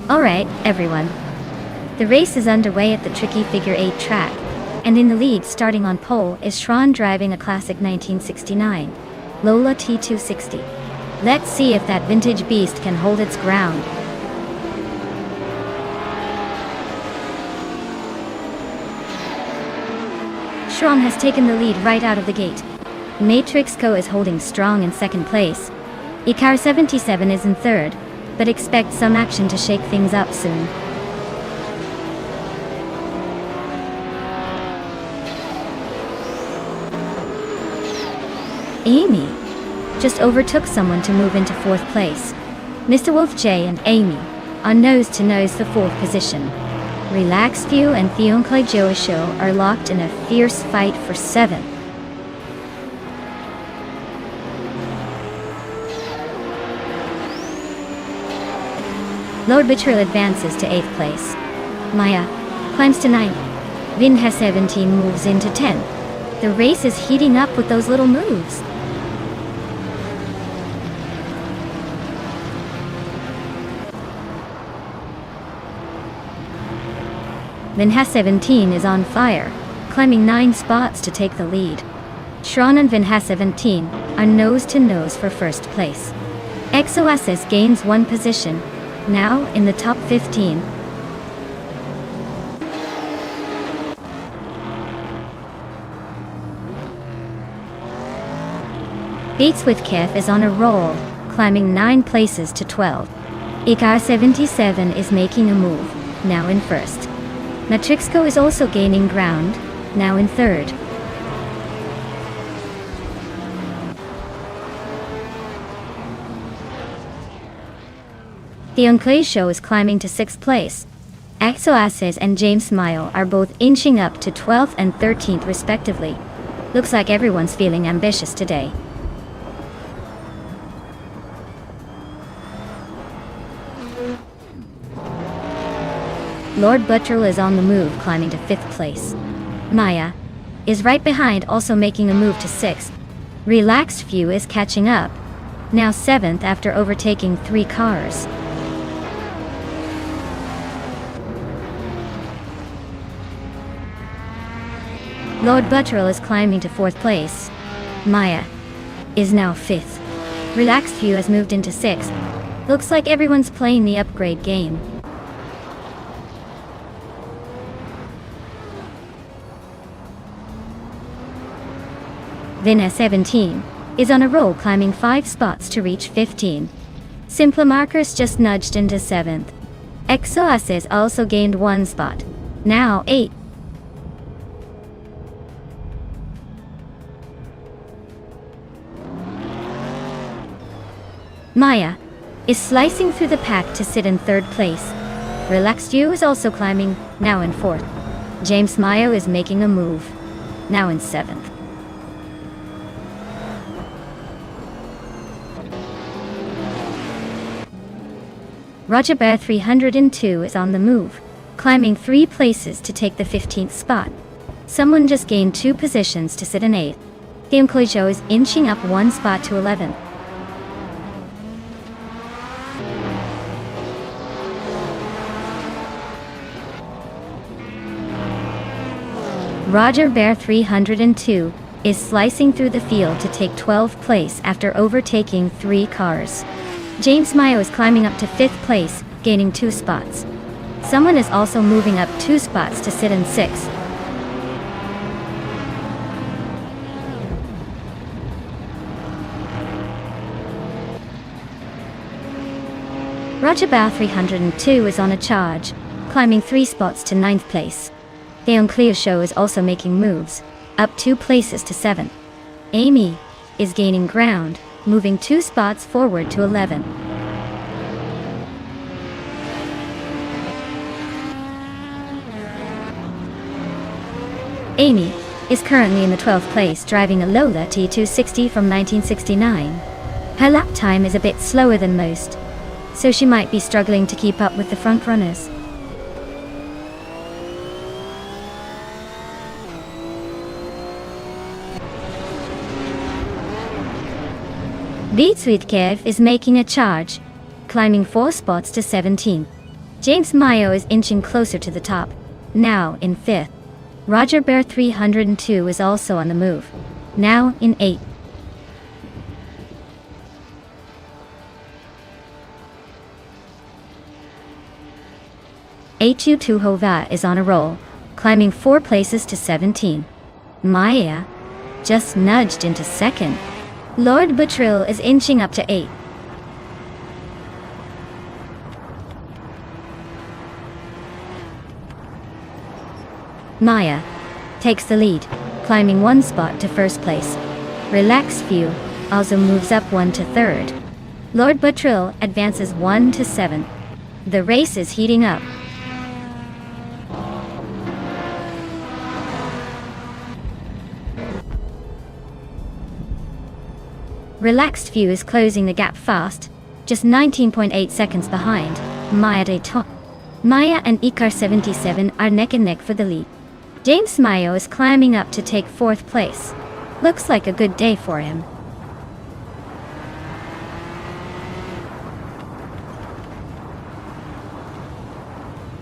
Alright, everyone. The race is underway at the tricky figure-8 track, and in the lead starting on pole is Shran driving a classic 1969 Lola T260. Let's see if that vintage beast can hold its ground. Shran has taken the lead right out of the gate. Matrixco is holding strong in second place. Icar 77 is in third, but expect some action to shake things up soon. Amy just overtook someone to move into fourth place. Mr. Wolf J and Amy are nose-to-nose the fourth position. Relax Few and Theonclay Joisho are locked in a fierce fight for seventh. Lord Betrayal advances to 8th place. Maya climbs to 9th. Vinha 17 moves into 10th. The race is heating up with those little moves. Vinha 17 is on fire, climbing 9 spots to take the lead. Shran and Vinha 17 are nose-to-nose for first place. Exoasis gains 1 position, now in the top 15. Beats with Kef is on a roll, climbing 9 places to 12. Icar 77 is making a move, now in first. Matrixco is also gaining ground, now in third. The Enclave Show is climbing to 6th place. Exoasis and James Mayo are both inching up to 12th and 13th respectively. Looks like everyone's feeling ambitious today. Lord Buttrell is on the move, climbing to 5th place. Maya is right behind, also making a move to 6th. Relaxed Few is catching up, now 7th after overtaking 3 cars. Lord Buttrell is climbing to 4th place. Maya is now 5th. Relaxed Few has moved into 6th. Looks like everyone's playing the upgrade game. Vina 17 is on a roll, climbing 5 spots to reach 15. Simpla Markers just nudged into 7th. Exoasis also gained 1 spot, now 8. Maya is slicing through the pack to sit in 3rd place. Relaxed You is also climbing, now in 4th. James Mayo is making a move, now in 7th. Roger Bear 302 is on the move, climbing 3 places to take the 15th spot. Someone just gained 2 positions to sit in 8th. The Enclave Show is inching up 1 spot to 11th. Roger Bear 302 is slicing through the field to take 12th place after overtaking 3 cars. James Mayo is climbing up to 5th place, gaining 2 spots. Someone is also moving up 2 spots to sit in 6th. Roger Bear 302 is on a charge, climbing 3 spots to 9th place. The Enclave Show is also making moves, up 2 places to 7th. Amy is gaining ground, moving 2 spots forward to 11. Amy is currently in the 12th place, driving a Lola T260 from 1969. Her lap time is a bit slower than most, so she might be struggling to keep up with the front runners. Beats with Kev is making a charge, climbing 4 spots to 17. James Mayo is inching closer to the top, now in 5th. Roger Bear 302 is also on the move, now in 8th. HU2 Hova is on a roll, climbing 4 places to 17. Maya just nudged into 2nd. Lord Buttrell is inching up to 8th. Maya takes the lead, climbing 1 spot to 1st place. Relaxed Few also moves up 1 to 3rd. Lord Buttrell advances 1 to 7th. The race is heating up. Relaxed Few is closing the gap fast, just 19.8 seconds behind Maya de Top. Maya and Icar 77 are neck and neck for the lead. James Mayo is climbing up to take 4th place. Looks like a good day for him.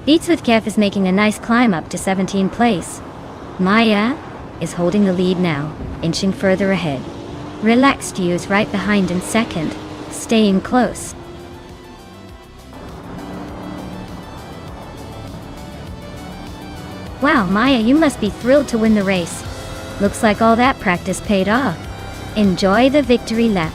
Beats with Kev is making a nice climb up to 17th place. Maya is holding the lead now, inching further ahead. Relaxed You is right behind in 2nd, staying close. Wow, Maya, you must be thrilled to win the race. Looks like all that practice paid off. Enjoy the victory lap.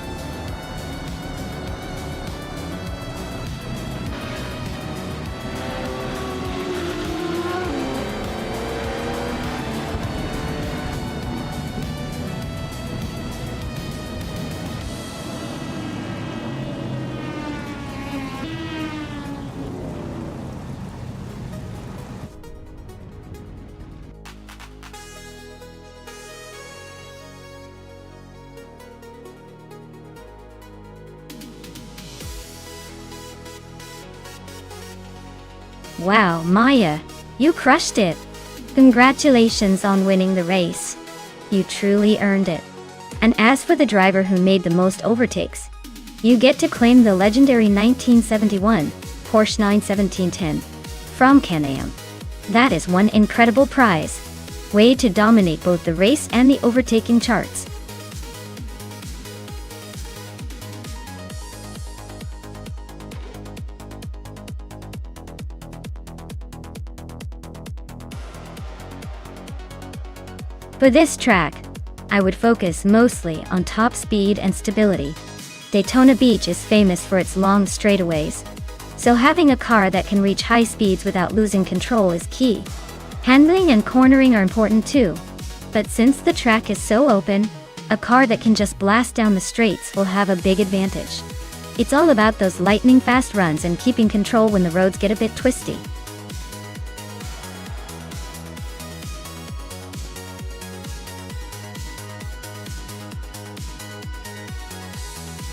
Wow, Maya, you crushed it! Congratulations on winning the race. You truly earned it. And as for the driver who made the most overtakes, you get to claim the legendary 1971 Porsche 91710 from Can-Am. That is one incredible prize. Way to dominate both the race and the overtaking charts. For this track, I would focus mostly on top speed and stability. Daytona Beach is famous for its long straightaways, so having a car that can reach high speeds without losing control is key. Handling and cornering are important too, but since the track is so open, a car that can just blast down the straights will have a big advantage. It's all about those lightning fast runs and keeping control when the roads get a bit twisty.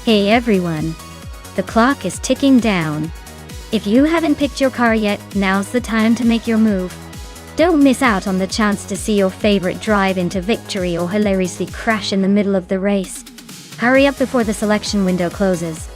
Hey everyone! The clock is ticking down. If you haven't picked your car yet, now's the time to make your move. Don't miss out on the chance to see your favorite drive into victory or hilariously crash in the middle of the race. Hurry up before the selection window closes.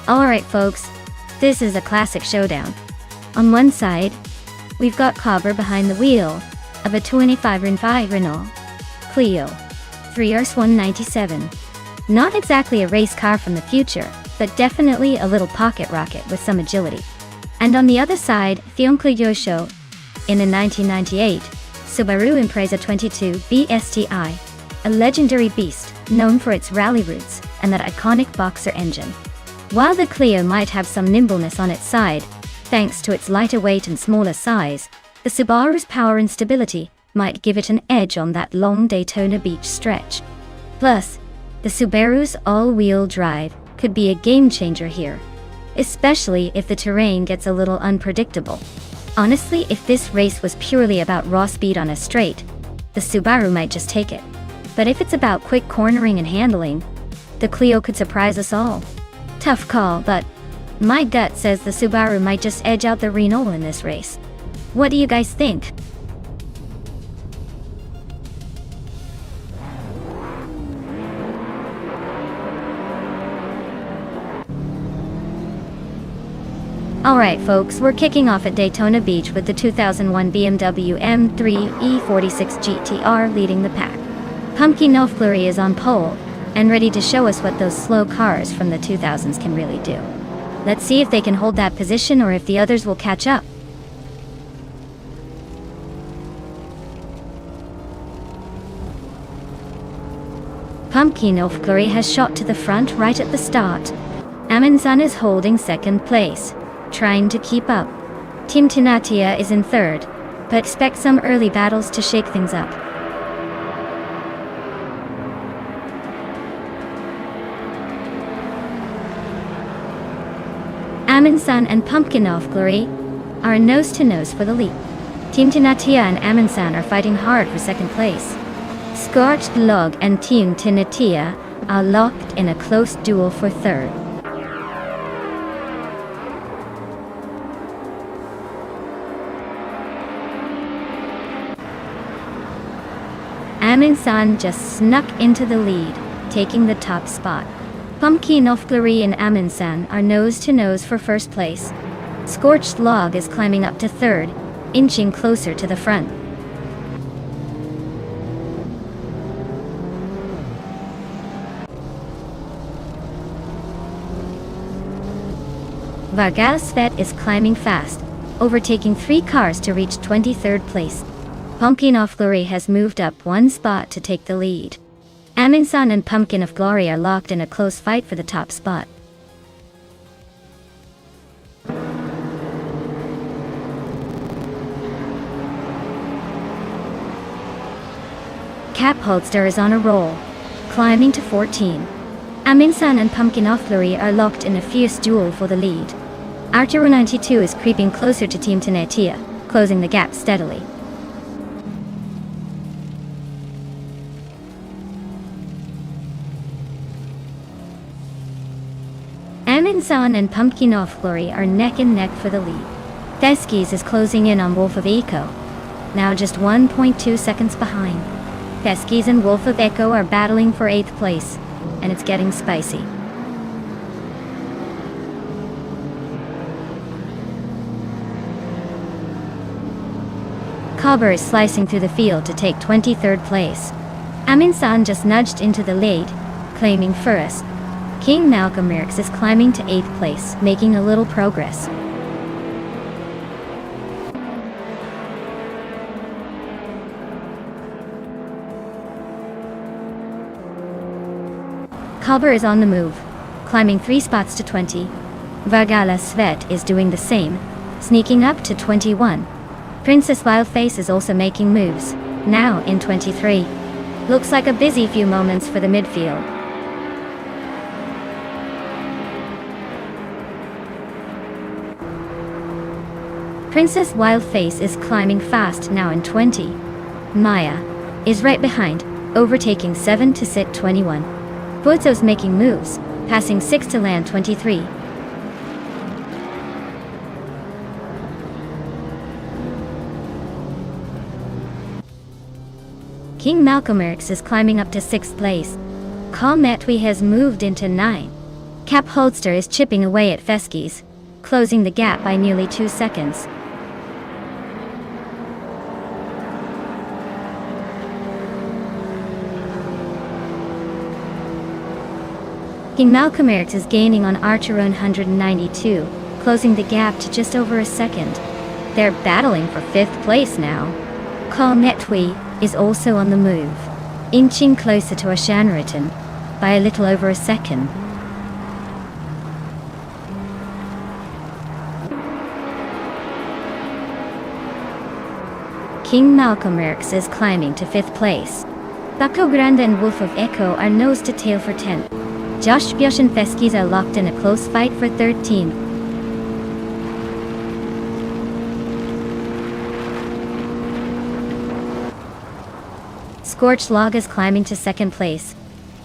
Alright folks, this is a classic showdown. On one side, we've got Cobber behind the wheel of a 25 Renault Clio 3RS197. Not exactly a race car from the future, but definitely a little pocket rocket with some agility. And on the other side, Theonkle Yosho in a 1998 Subaru Impreza 22 BSTI, a legendary beast known for its rally roots and that iconic boxer engine. While the Clio might have some nimbleness on its side, thanks to its lighter weight and smaller size, the Subaru's power and stability might give it an edge on that long Daytona Beach stretch. Plus, the Subaru's all-wheel drive could be a game-changer here, especially if the terrain gets a little unpredictable. Honestly, if this race was purely about raw speed on a straight, the Subaru might just take it. But if it's about quick cornering and handling, the Clio could surprise us all. Tough call, but my gut says the Subaru might just edge out the Renault in this race. What do you guys think? Alright folks, we're kicking off at Daytona Beach with the 2001 BMW M3 E46 GTR leading the pack. Pumpkin Noflurry is on pole, and ready to show us what those slow cars from the 2000s can really do. Let's see if they can hold that position or if the others will catch up. Pumpkin Noflurry has shot to the front right at the start. Amundsen is holding second place, trying to keep up. Team Tinatia is in third, but expect some early battles to shake things up. Amundsen and Pumpkin Noflurry are nose-to-nose for the lead. Team Tinatia and Amundsen are fighting hard for second place. Scorched Log and Team Tinatia are locked in a close duel for third. Amin-san just snuck into the lead, taking the top spot. Pumpkin of Glory and Amin-san are nose to nose for first place. Scorched Log is climbing up to third, inching closer to the front. Vargasvet is climbing fast, overtaking 3 cars to reach 23rd place. Pumpkin of Glory has moved up 1 spot to take the lead. Amin-san and Pumpkin of Glory are locked in a close fight for the top spot. Cap Holster is on a roll, climbing to 14. Amin-san and Pumpkin of Glory are locked in a fierce duel for the lead. Arturo 92 is creeping closer to Team Tenetia, closing the gap steadily. Amin-san and Pumpkin of Glory are neck and neck for the lead. Theskis is closing in on Wolf of Echo, now just 1.2 seconds behind. Theskis and Wolf of Echo are battling for 8th place, and it's getting spicy. Cobber is slicing through the field to take 23rd place. Amin-san just nudged into the lead, claiming first. King Malcolm Merckx is climbing to 8th place, making a little progress. Cobber is on the move, climbing 3 spots to 20. Vargala Svet is doing the same, sneaking up to 21. Princess Wildface is also making moves, now in 23. Looks like a busy few moments for the midfield. Princess Wildface is climbing fast now in 20. Maya is right behind, overtaking 7 to sit 21. Buzo's making moves, passing 6 to land 23. King Malcolm Merckx is climbing up to 6th place. Kalmetwi has moved into 9. Cap Holster is chipping away at Theskis, closing the gap by nearly 2 seconds. King Malcolm Merckx is gaining on Arturo 192, closing the gap to just over a second. They're battling for 5th place now. Kalmetwi is also on the move, inching closer to Ashanritan by a little over a second. King Malcolm Merckx is climbing to 5th place. Bucko Grande and Wolf of Echo are nose to tail for 10th. Josh Biosh and Theskis are locked in a close fight for 13th. Scorched Log is climbing to 2nd place.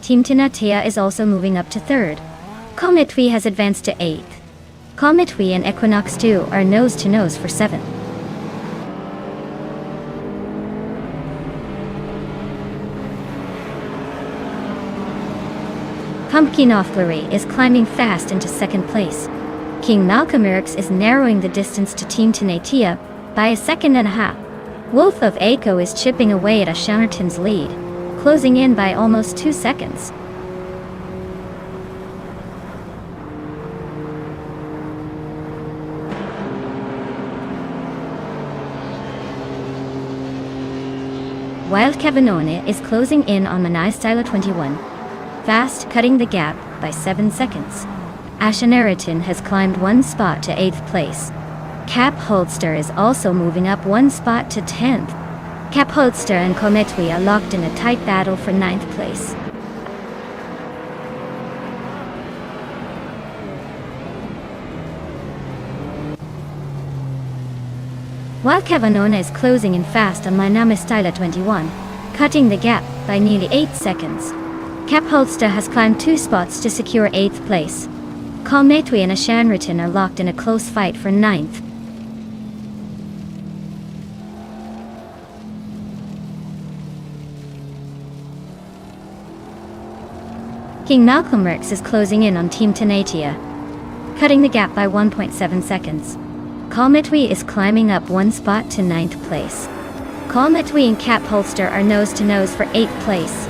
Team Tinatea is also moving up to 3rd. Cometwi has advanced to 8th. Cometwi and Equinox 2 are nose to nose for 7th. Pumpkin of Glory is climbing fast into 2nd place. King Malcolm Merckx is narrowing the distance to Team Tinatea by a second and a half. Wolf of Echo is chipping away at Ashanritan's lead, closing in by almost 2 seconds. Wild Cavanone is closing in on Manai Styler 21, fast cutting the gap by 7 seconds. Ashanritan has climbed 1 spot to 8th place. Cap Holster is also moving up 1 spot to 10th. Cap Holster and Cometwi are locked in a tight battle for 9th place. While Cavanona is closing in fast on Mainame Styler 21, cutting the gap by nearly 8 seconds. Cap Holster has climbed 2 spots to secure 8th place. Cometwi and Ashanritan are locked in a close fight for 9th. King Malcolm Rex is closing in on Team Tenatia, cutting the gap by 1.7 seconds. Kalmetwi is climbing up one spot to 9th place. Kalmetwi and Cap Holster are nose to nose for 8th place.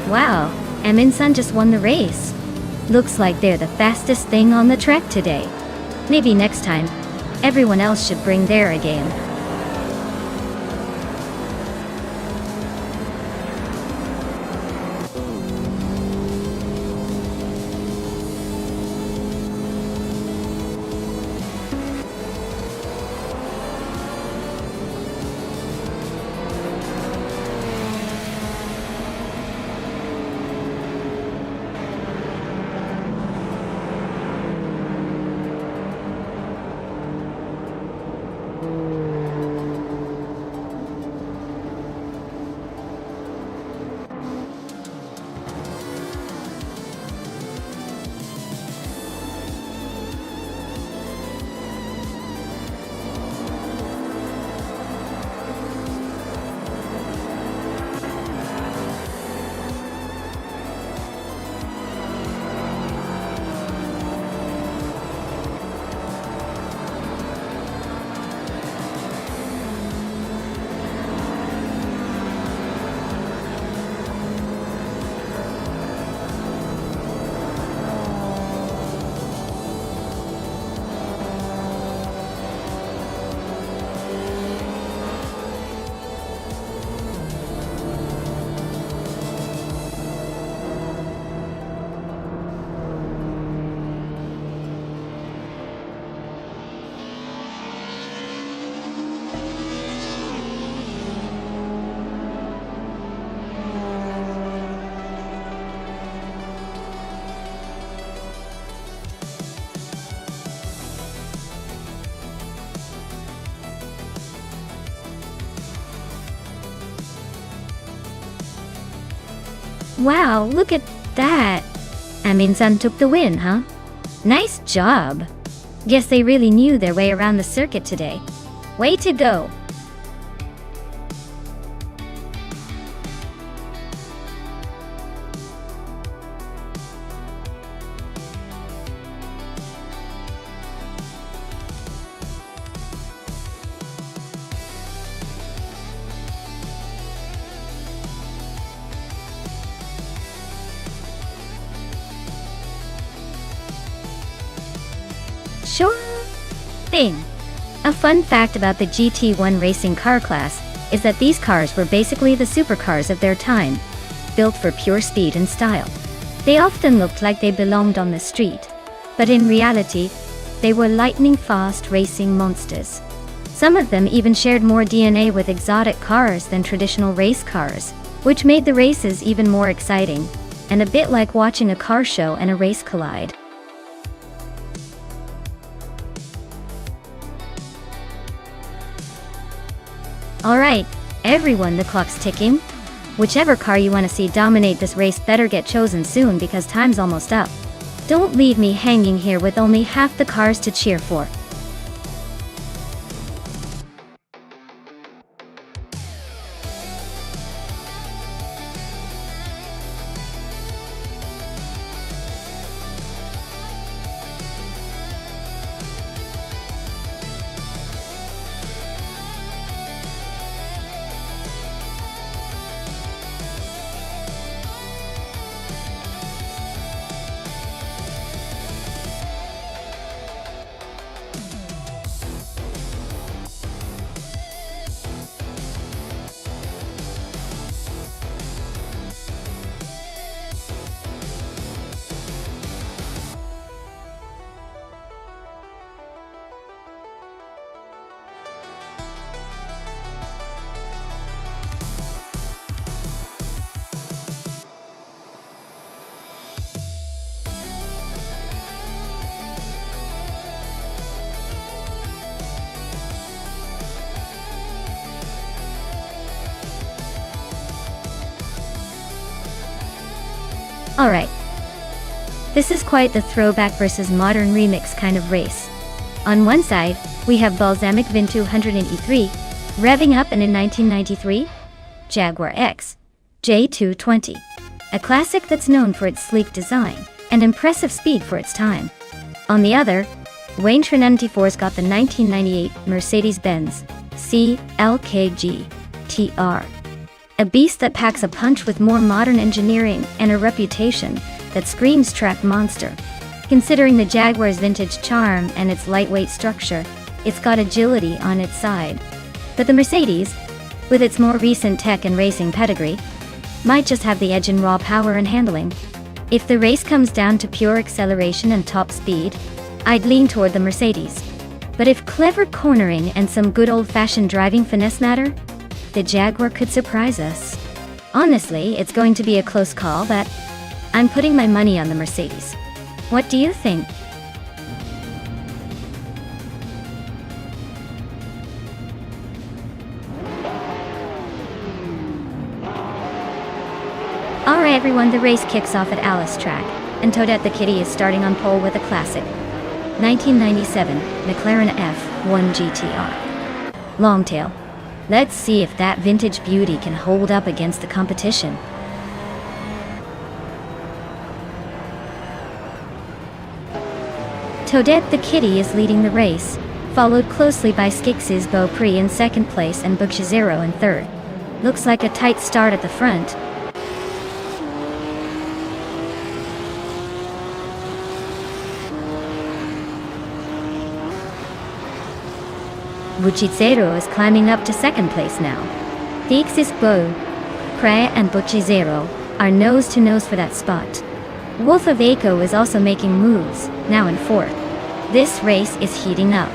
Wow, Eminsun just won the race. Looks like they're the fastest thing on the track today. Maybe next time, everyone else should bring their A game. Wow, look at that! Eminsun took the win, huh? Nice job! Guess they really knew their way around the circuit today. Way to go! Sure thing. A fun fact about the GT1 racing car class is that these cars were basically the supercars of their time, built for pure speed and style. They often looked like they belonged on the street, but in reality, they were lightning-fast racing monsters. Some of them even shared more DNA with exotic cars than traditional race cars, which made the races even more exciting, and a bit like watching a car show and a race collide. Alright, everyone, the clock's ticking. Whichever car you want to see dominate this race better get chosen soon because time's almost up. Don't leave me hanging here with only half the cars to cheer for. Alright. This is quite the throwback versus modern remix kind of race. On one side, we have Balsamic Vin 283, Revving up and in 1993, Jaguar X J220, a classic that's known for its sleek design and impressive speed for its time. On the other, Wayne 94's got the 1998 Mercedes-Benz CLKG TR, a beast that packs a punch with more modern engineering and a reputation that screams track monster. Considering the Jaguar's vintage charm and its lightweight structure, it's got agility on its side. But the Mercedes, with its more recent tech and racing pedigree, might just have the edge in raw power and handling. If the race comes down to pure acceleration and top speed, I'd lean toward the Mercedes. But if clever cornering and some good old-fashioned driving finesse matter, the Jaguar could surprise us. Honestly, it's going to be a close call, but I'm putting my money on the Mercedes. What do you think? Alright everyone, the race kicks off at Alice Track, and Toadette the Kitty is starting on pole with a classic 1997 McLaren F1 GTR Longtail. Let's see if that vintage beauty can hold up against the competition. Toadette the Kitty is leading the race, followed closely by Skix's Beaupré in second place and Bugchazero in third. Looks like a tight start at the front. Bugchazero is climbing up to second place now. Skix's Beaupré and Bugchazero are nose to nose for that spot. Wolf of Aco is also making moves, now in fourth. This race is heating up.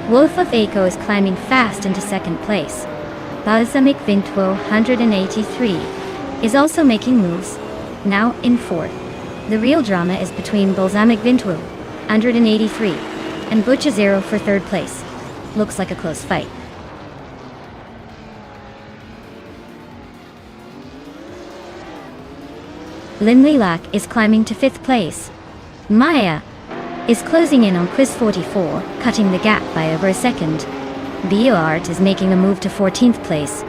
Wolf of Aco is climbing fast into second place. Balsamic Vintuo 183 is also making moves, now in fourth. The real drama is between Balsamic Vintuo 183 and Bugchazero for third place. Looks like a close fight. Lin Lilac is climbing to fifth place. Maya is closing in on Quiz 44, cutting the gap by over a second. BioArt is making a move to 14th place.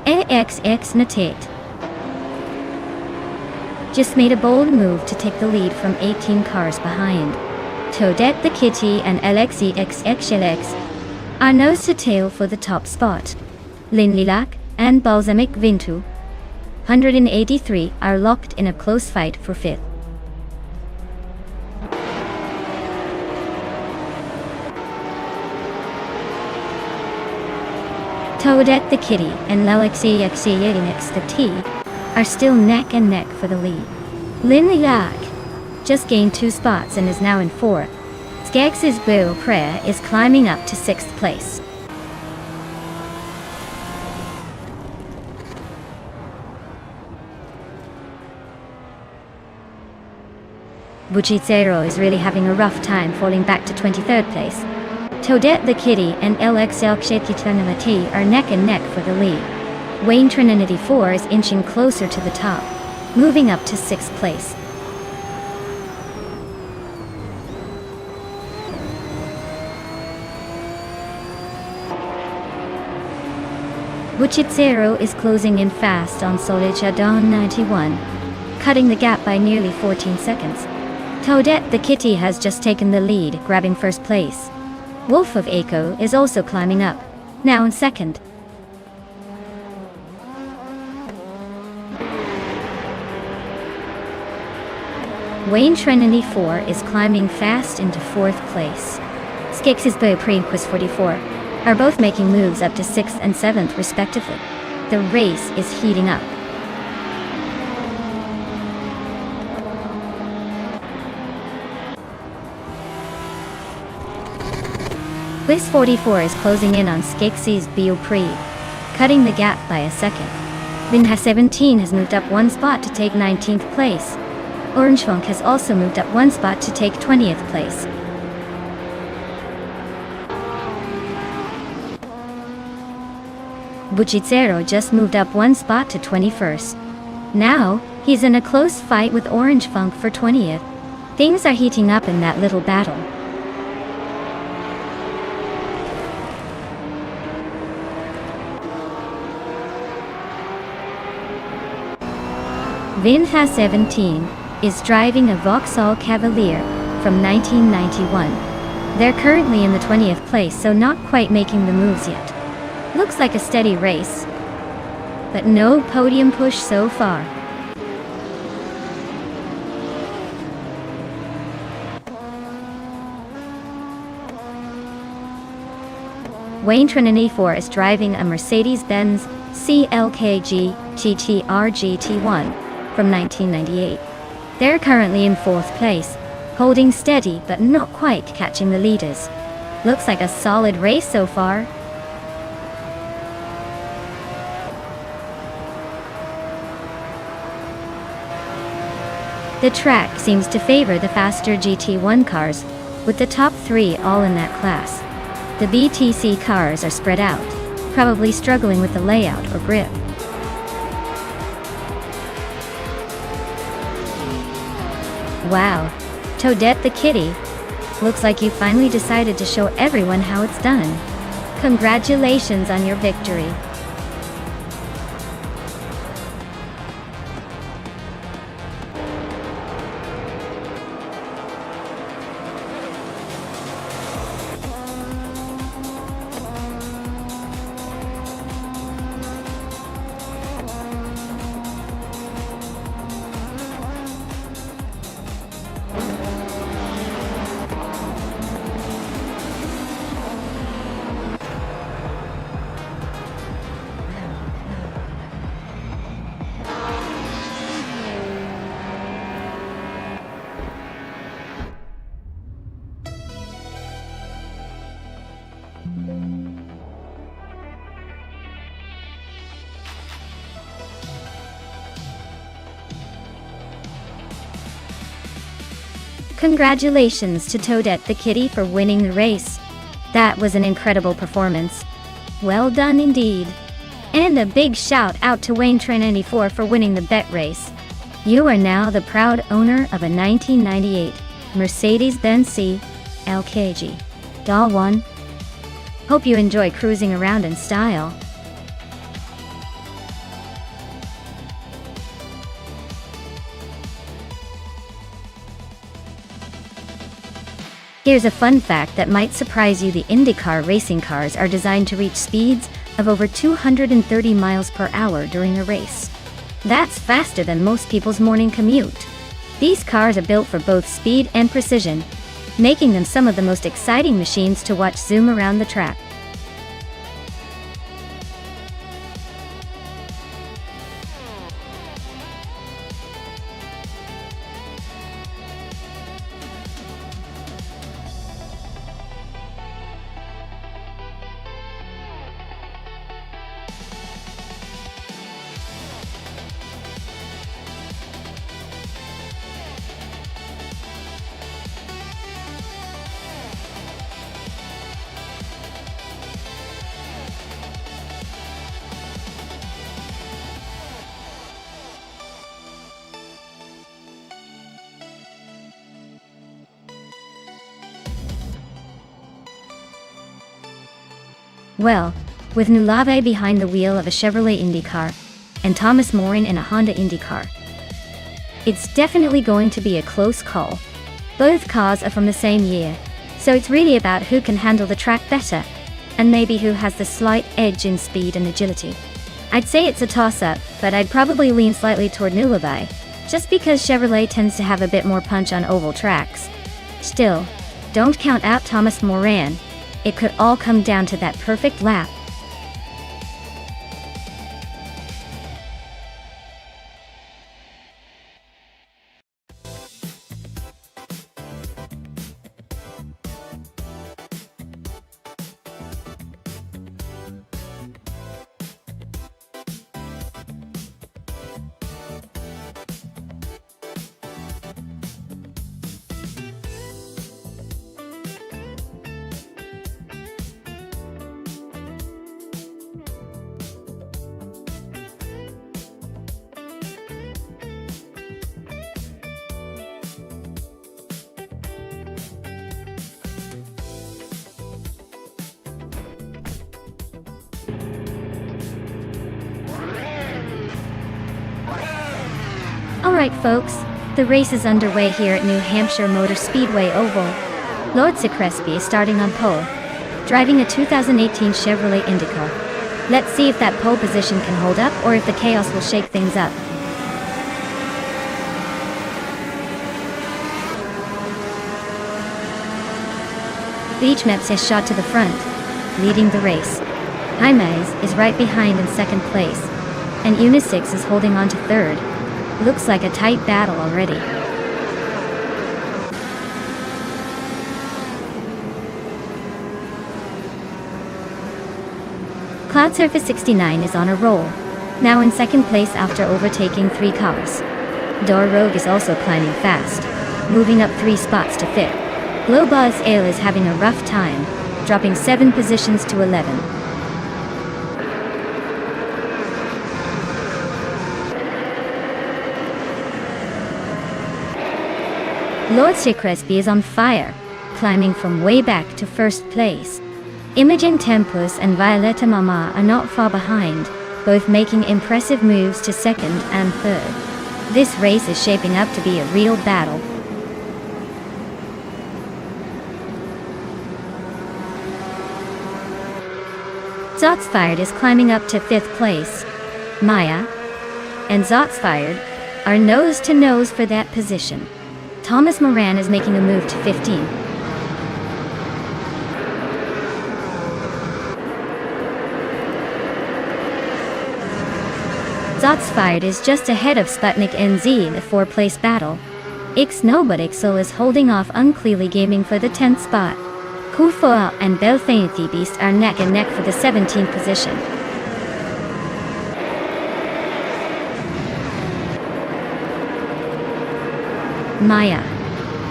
AXX Natate just made a bold move to take the lead from 18 cars behind. Toadette the Kitty and LXEXXLX are nose to tail for the top spot. Lin Lilac and Balsamic Vintu 183 are locked in a close fight for fifth. Toadette the Kitty and LXEXXLX the T are still neck and neck for the lead. Lin Lilac just gained 2 spots and is now in fourth. Skex's Beaupré is climbing up to sixth place. Bugchazero is really having a rough time, falling back to 23rd place. Toadette the Kitty and LXLXEXLT are neck and neck for the lead. Wayne Trinity 4 is inching closer to the top, moving up to 6th place. Bugchazero is closing in fast on Solijadon 91, cutting the gap by nearly 14 seconds. Toadette the Kitty has just taken the lead, grabbing first place. Wolf of Aco is also climbing up, now in second. Wayne Trinity 4 is climbing fast into 4th place. Skix's Beaupré and Quiz 44 are both making moves up to 6th and 7th respectively. The race is heating up. Quiz 44 is closing in on Skix's Beaupré, cutting the gap by a second. Vinha 17 has moved up 1 spot to take 19th place. Orange Funk has also moved up one spot to take 20th place. Buchicero just moved up one spot to 21st. Now, he's in a close fight with Orange Funk for 20th. Things are heating up in that little battle. Vinha 17 is driving a Vauxhall Cavalier from 1991. They're currently in the 20th place, so not quite making the moves yet. Looks like a steady race, but no podium push so far. Wayne Trinity 4 is driving a Mercedes-Benz CLKG GTR GT1 from 1998. They're currently in 4th place, holding steady but not quite catching the leaders. Looks like a solid race so far. The track seems to favor the faster GT1 cars, with the top 3 all in that class. The BTC cars are spread out, probably struggling with the layout or grip. Wow, Toadette the kitty. Looks like you finally decided to show everyone how it's done. Congratulations on your victory. Congratulations to Toadette the kitty for winning the race. That was an incredible performance. Well done indeed. And a big shout out to Wayne Trinity 4 for winning the bet race. You are now the proud owner of a 1998 Mercedes-Benz CLKG GT1. Hope you enjoy cruising around in style. Here's a fun fact that might surprise you. The IndyCar racing cars are designed to reach speeds of over 230 miles per hour during a race. That's faster than most people's morning commute. These cars are built for both speed and precision, making them some of the most exciting machines to watch zoom around the track. Well, with Nulave behind the wheel of a Chevrolet IndyCar, and Thomas Morin in a Honda IndyCar, it's definitely going to be a close call. Both cars are from the same year, so it's really about who can handle the track better, and maybe who has the slight edge in speed and agility. I'd say it's a toss-up, but I'd probably lean slightly toward Nulave, just because Chevrolet tends to have a bit more punch on oval tracks. Still, don't count out Thomas Morin. It could all come down to that perfect lap. Alright folks, the race is underway here at New Hampshire Motor Speedway Oval. Lord Secresby is starting on pole, driving a 2018 Chevrolet Indigo. Let's see if that pole position can hold up or if the chaos will shake things up. Beachmaps has shot to the front, leading the race. Jaimes is right behind in second place, and Unisix is holding on to third. Looks like a tight battle already. Cloud Surface 69 is on a roll, now in second place after overtaking 3 cars. Door Rogue is also climbing fast, moving up 3 spots to 5th. Globuz Ale is having a rough time, dropping 7 positions to 11. Lord Secresby is on fire, climbing from way back to first place. Imogen Tempus and Violetta Mama are not far behind, both making impressive moves to second and third. This race is shaping up to be a real battle. Zotsfired is climbing up to 5th place. Maya and Zotsfired are nose to nose for that position. Thomas Moran is making a move to 15. Zotsfired is just ahead of Sputnik NZ in the 4th-place battle. Ixnobodixel is holding off Unclearly Gaming for the 10th spot. Kufoa and Belfainthi Beast are neck and neck for the 17th position. Maya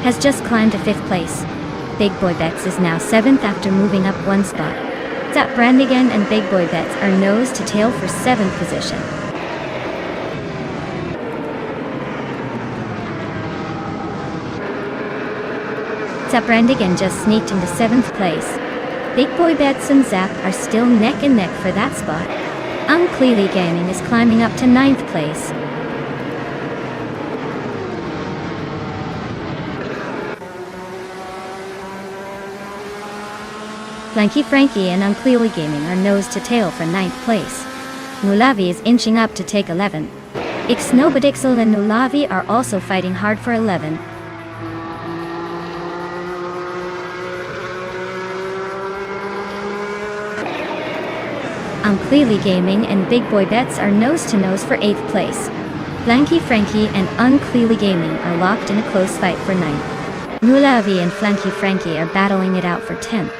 has just climbed to 5th place. Big Boy Bets is now 7th after moving up 1 spot. Zap Brandigan and Big Boy Bets are nose to tail for 7th position. Zap Brandigan just sneaked into 7th place. Big Boy Bets and Zap are still neck and neck for that spot. Unclearly Gaming is climbing up to 9th place. Flanky Frankie and Unclearly Gaming are nose to tail for 9th place. Nulavi is inching up to take 11th. Ixnobodixel and Nulavi are also fighting hard for 11th. Unclearly Gaming and Big Boy Bets are nose to nose for 8th place. Flanky Frankie and Unclearly Gaming are locked in a close fight for 9th. Nulavi and Flanky Frankie are battling it out for 10th.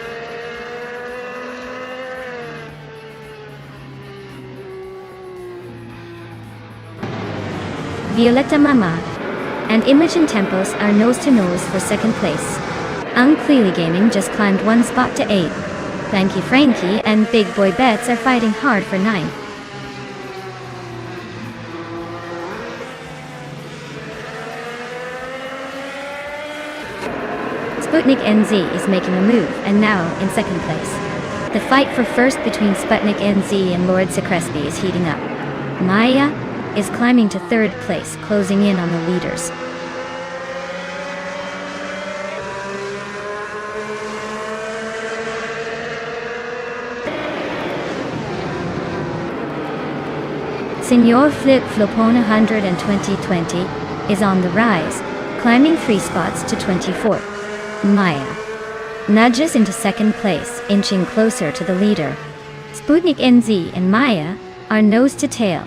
Violetta Mama and Imogen Tempos are nose to nose for 2nd place. Unclearly Gaming just climbed 1 spot to 8th. Flanky Frankie and Big Boy Bets are fighting hard for 9th. Sputnik NZ is making a move and now in 2nd place. The fight for 1st between Sputnik NZ and Lord Secresby is heating up. Maya is climbing to 3rd place, closing in on the leaders. Senor Flip Flopona 100 and 2020 is on the rise, climbing 3 spots to 24th. Maya nudges into 2nd place, inching closer to the leader. Sputnik NZ and Maya are nose to tail,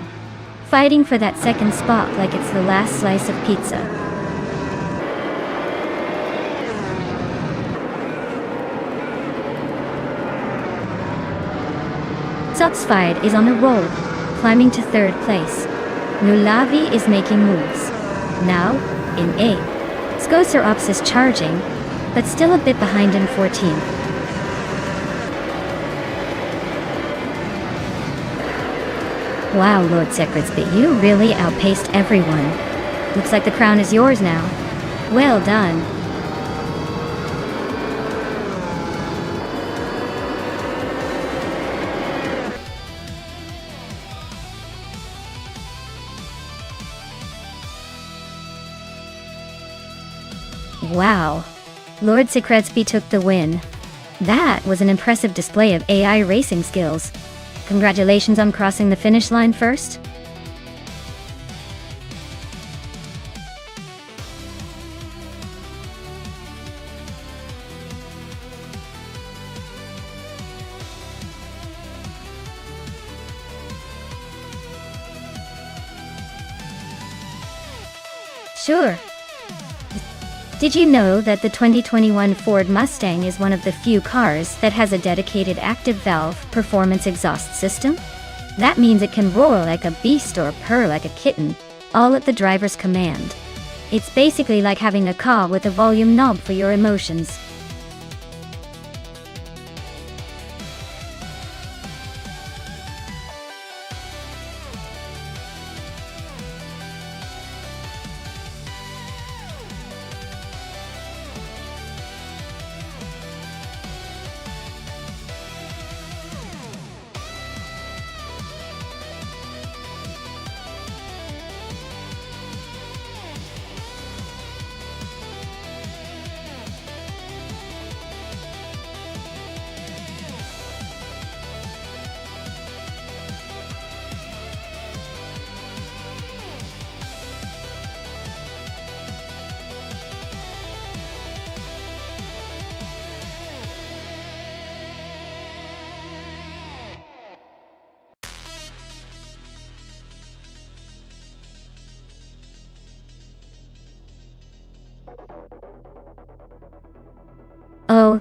fighting for that 2nd spot like it's the last slice of pizza. Zotsfired is on a roll, climbing to 3rd place. Nulavi is making moves. Now, in 8th. Skoser Ops is charging, but still a bit behind in 14th. Wow, Lord Secrets, but you really outpaced everyone. Looks like the crown is yours now. Well done. Wow. Lord Secretsby took the win. That was an impressive display of AI racing skills. Congratulations on crossing the finish line first. Sure. Did you know that the 2021 Ford Mustang is one of the few cars that has a dedicated active valve performance exhaust system? That means it can roar like a beast or purr like a kitten, all at the driver's command. It's basically like having a car with a volume knob for your emotions. Oh,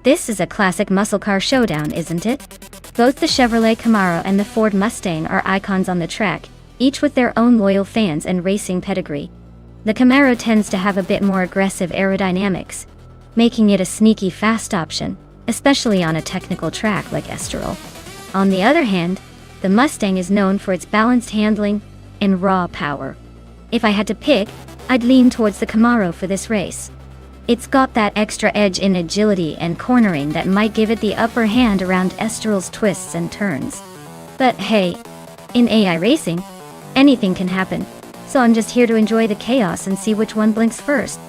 this is a classic muscle car showdown, isn't it? Both the Chevrolet Camaro and the Ford Mustang are icons on the track, each with their own loyal fans and racing pedigree. The Camaro tends to have a bit more aggressive aerodynamics, making it a sneaky fast option, especially on a technical track like Estoril. On the other hand, the Mustang is known for its balanced handling and raw power. If I had to pick, I'd lean towards the Camaro for this race. It's got that extra edge in agility and cornering that might give it the upper hand around Estoril's twists and turns. But hey, in AI racing, anything can happen, so I'm just here to enjoy the chaos and see which one blinks first.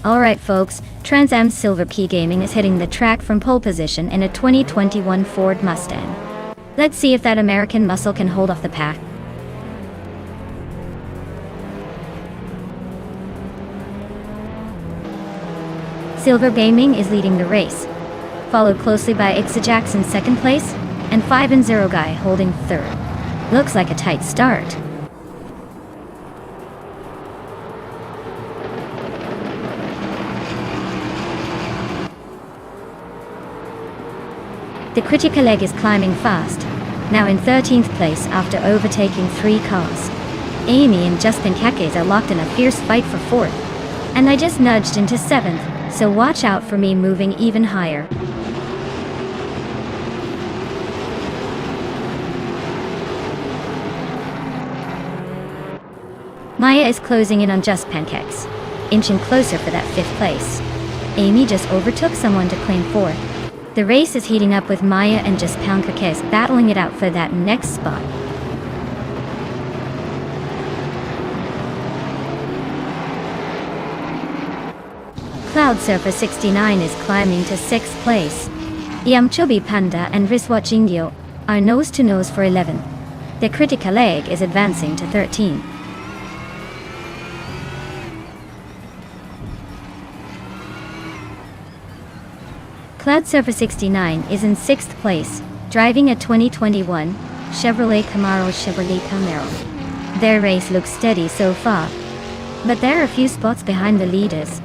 Alright folks, Trans Am Silver Key Gaming is hitting the track from pole position in a 2021 Ford Mustang. Let's see if that American muscle can hold off the pack. Silver Gaming is leading the race, followed closely by Ixajax in second place, and 5-0 Guy holding third. Looks like a tight start. The critical leg is climbing fast, now in 13th place after overtaking 3 cars. Amy and Justin Kekes are locked in a fierce fight for 4th, and I just nudged into 7th, so watch out for me moving even higher. Maya is closing in on Just Pancakes, inching closer for that 5th place. Amy just overtook someone to claim 4th. The race is heating up with Maya and Just Pancakes battling it out for that next spot. Cloud Surfer 69 is climbing to 6th place. Yamchobi Panda and Riswatch Ingyo are nose to nose for 11. The critical leg is advancing to 13. Cloud Surfer 69 is in 6th place, driving a 2021 Chevrolet Camaro. Their race looks steady so far, but they're a few spots behind the leaders.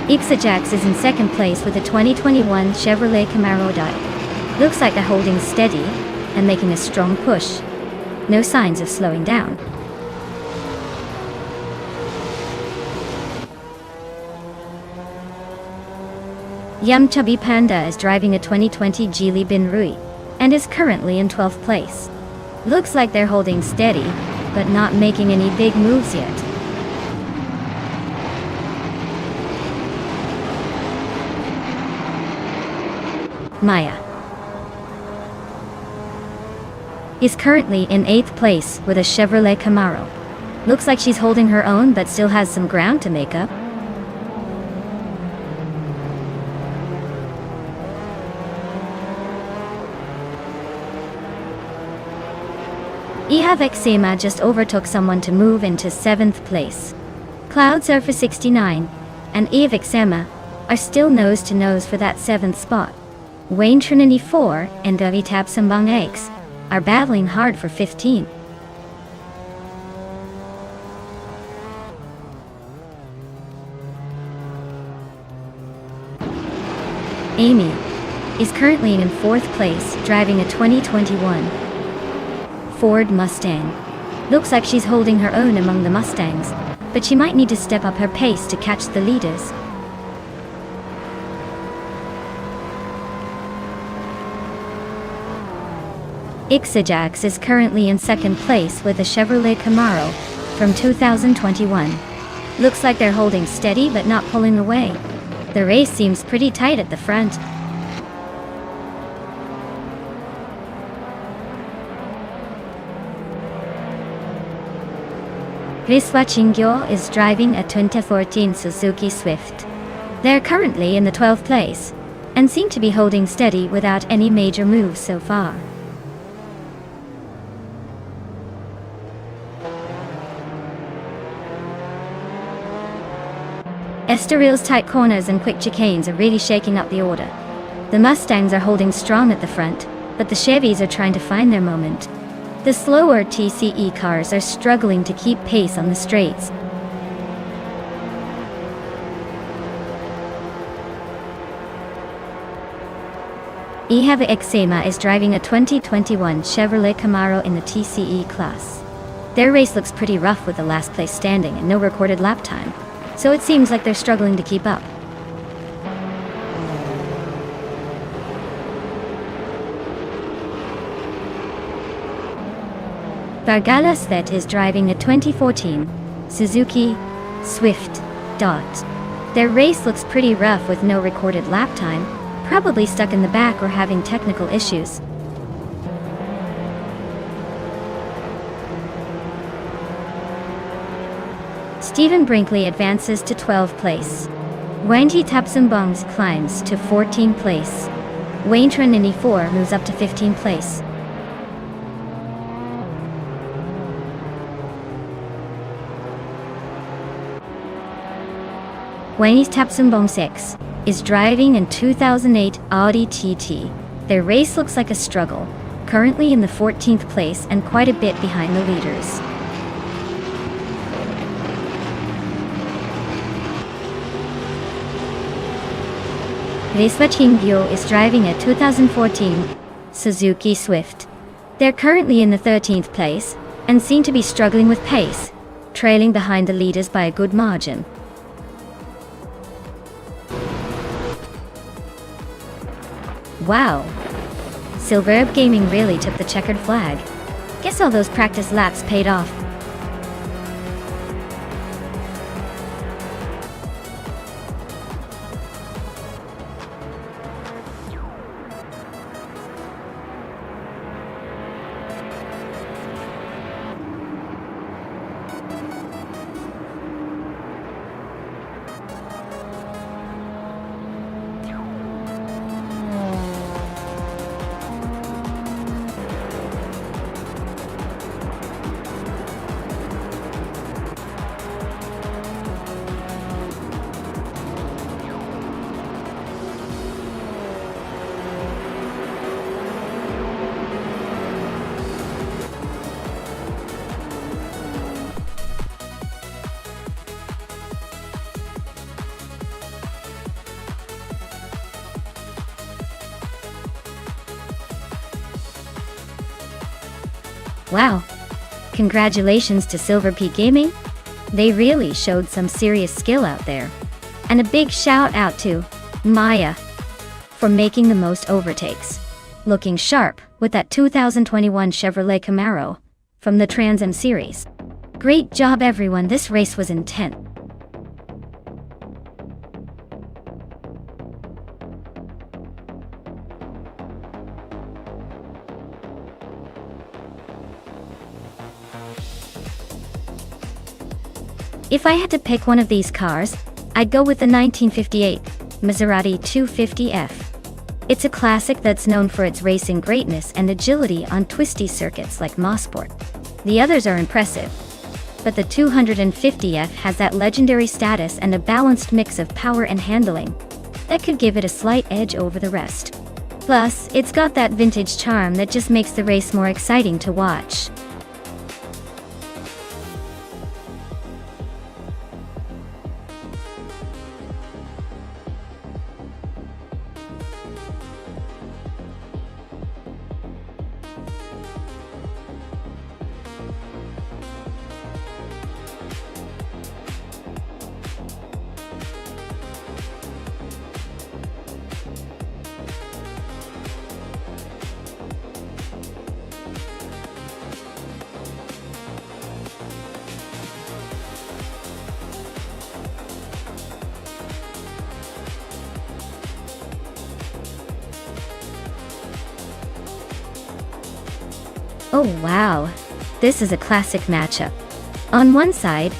Ixajax is in 2nd place with a 2021 Chevrolet Camaro. Looks like they're holding steady, and making a strong push. No signs of slowing down. Yum Chubby Panda is driving a 2020 Geely Binrui and is currently in 12th place. Looks like they're holding steady, but not making any big moves yet. Maya is currently in 8th place with a Chevrolet Camaro. Looks like she's holding her own but still has some ground to make up. Eczema just overtook someone to move into 7th place. Cloud Surfer 69 and Eczema are still nose to nose for that 7th spot. Wayne Trinity 4 and Davitab Sambang X are battling hard for 15. Amy is currently in 4th place, driving a 2021 Ford Mustang. Looks like she's holding her own among the Mustangs, but she might need to step up her pace to catch the leaders. Ixajax is currently in 2nd place with a Chevrolet Camaro from 2021. Looks like they're holding steady but not pulling away. The race seems pretty tight at the front. Riswa Chingyo is driving a 2014 Suzuki Swift. They're currently in the 12th place and seem to be holding steady without any major moves so far. Esteril's tight corners and quick chicanes are really shaking up the order. The Mustangs are holding strong at the front, but the Chevys are trying to find their moment. The slower TCE cars are struggling to keep pace on the straights. Eczema is driving a 2021 Chevrolet Camaro in the TCE class. Their race looks pretty rough with the last place standing and no recorded lap time, so it seems like they're struggling to keep up. Vargala Svet is driving a 2014 Suzuki Swift Dot. Their race looks pretty rough with no recorded lap time, probably stuck in the back or having technical issues. Stephen Brinkley advances to 12th place. Wangi Tapsumbongs climbs to 14th place. Wayne Trinity 4 moves up to 15th place. Wangi's Tapsumbong 6 is driving in 2008 Audi TT. Their race looks like a struggle, currently in the 14th place and quite a bit behind the leaders. Riswa Chingyo is driving a 2014 Suzuki Swift. They're currently in the 13th place and seem to be struggling with pace, trailing behind the leaders by a good margin. Wow! Silverb Gaming really took the checkered flag. Guess all those practice laps paid off. Wow! Congratulations to Silver Peak Gaming! They really showed some serious skill out there. And a big shout out to Maya for making the most overtakes. Looking sharp with that 2021 Chevrolet Camaro from the Trans Am series. Great job everyone, this race was intense. If I had to pick one of these cars, I'd go with the 1958 Maserati 250F. It's a classic that's known for its racing greatness and agility on twisty circuits like Mosport. The others are impressive, but the 250F has that legendary status and a balanced mix of power and handling that could give it a slight edge over the rest. Plus, it's got that vintage charm that just makes the race more exciting to watch. Oh wow, this is a classic matchup. On one side,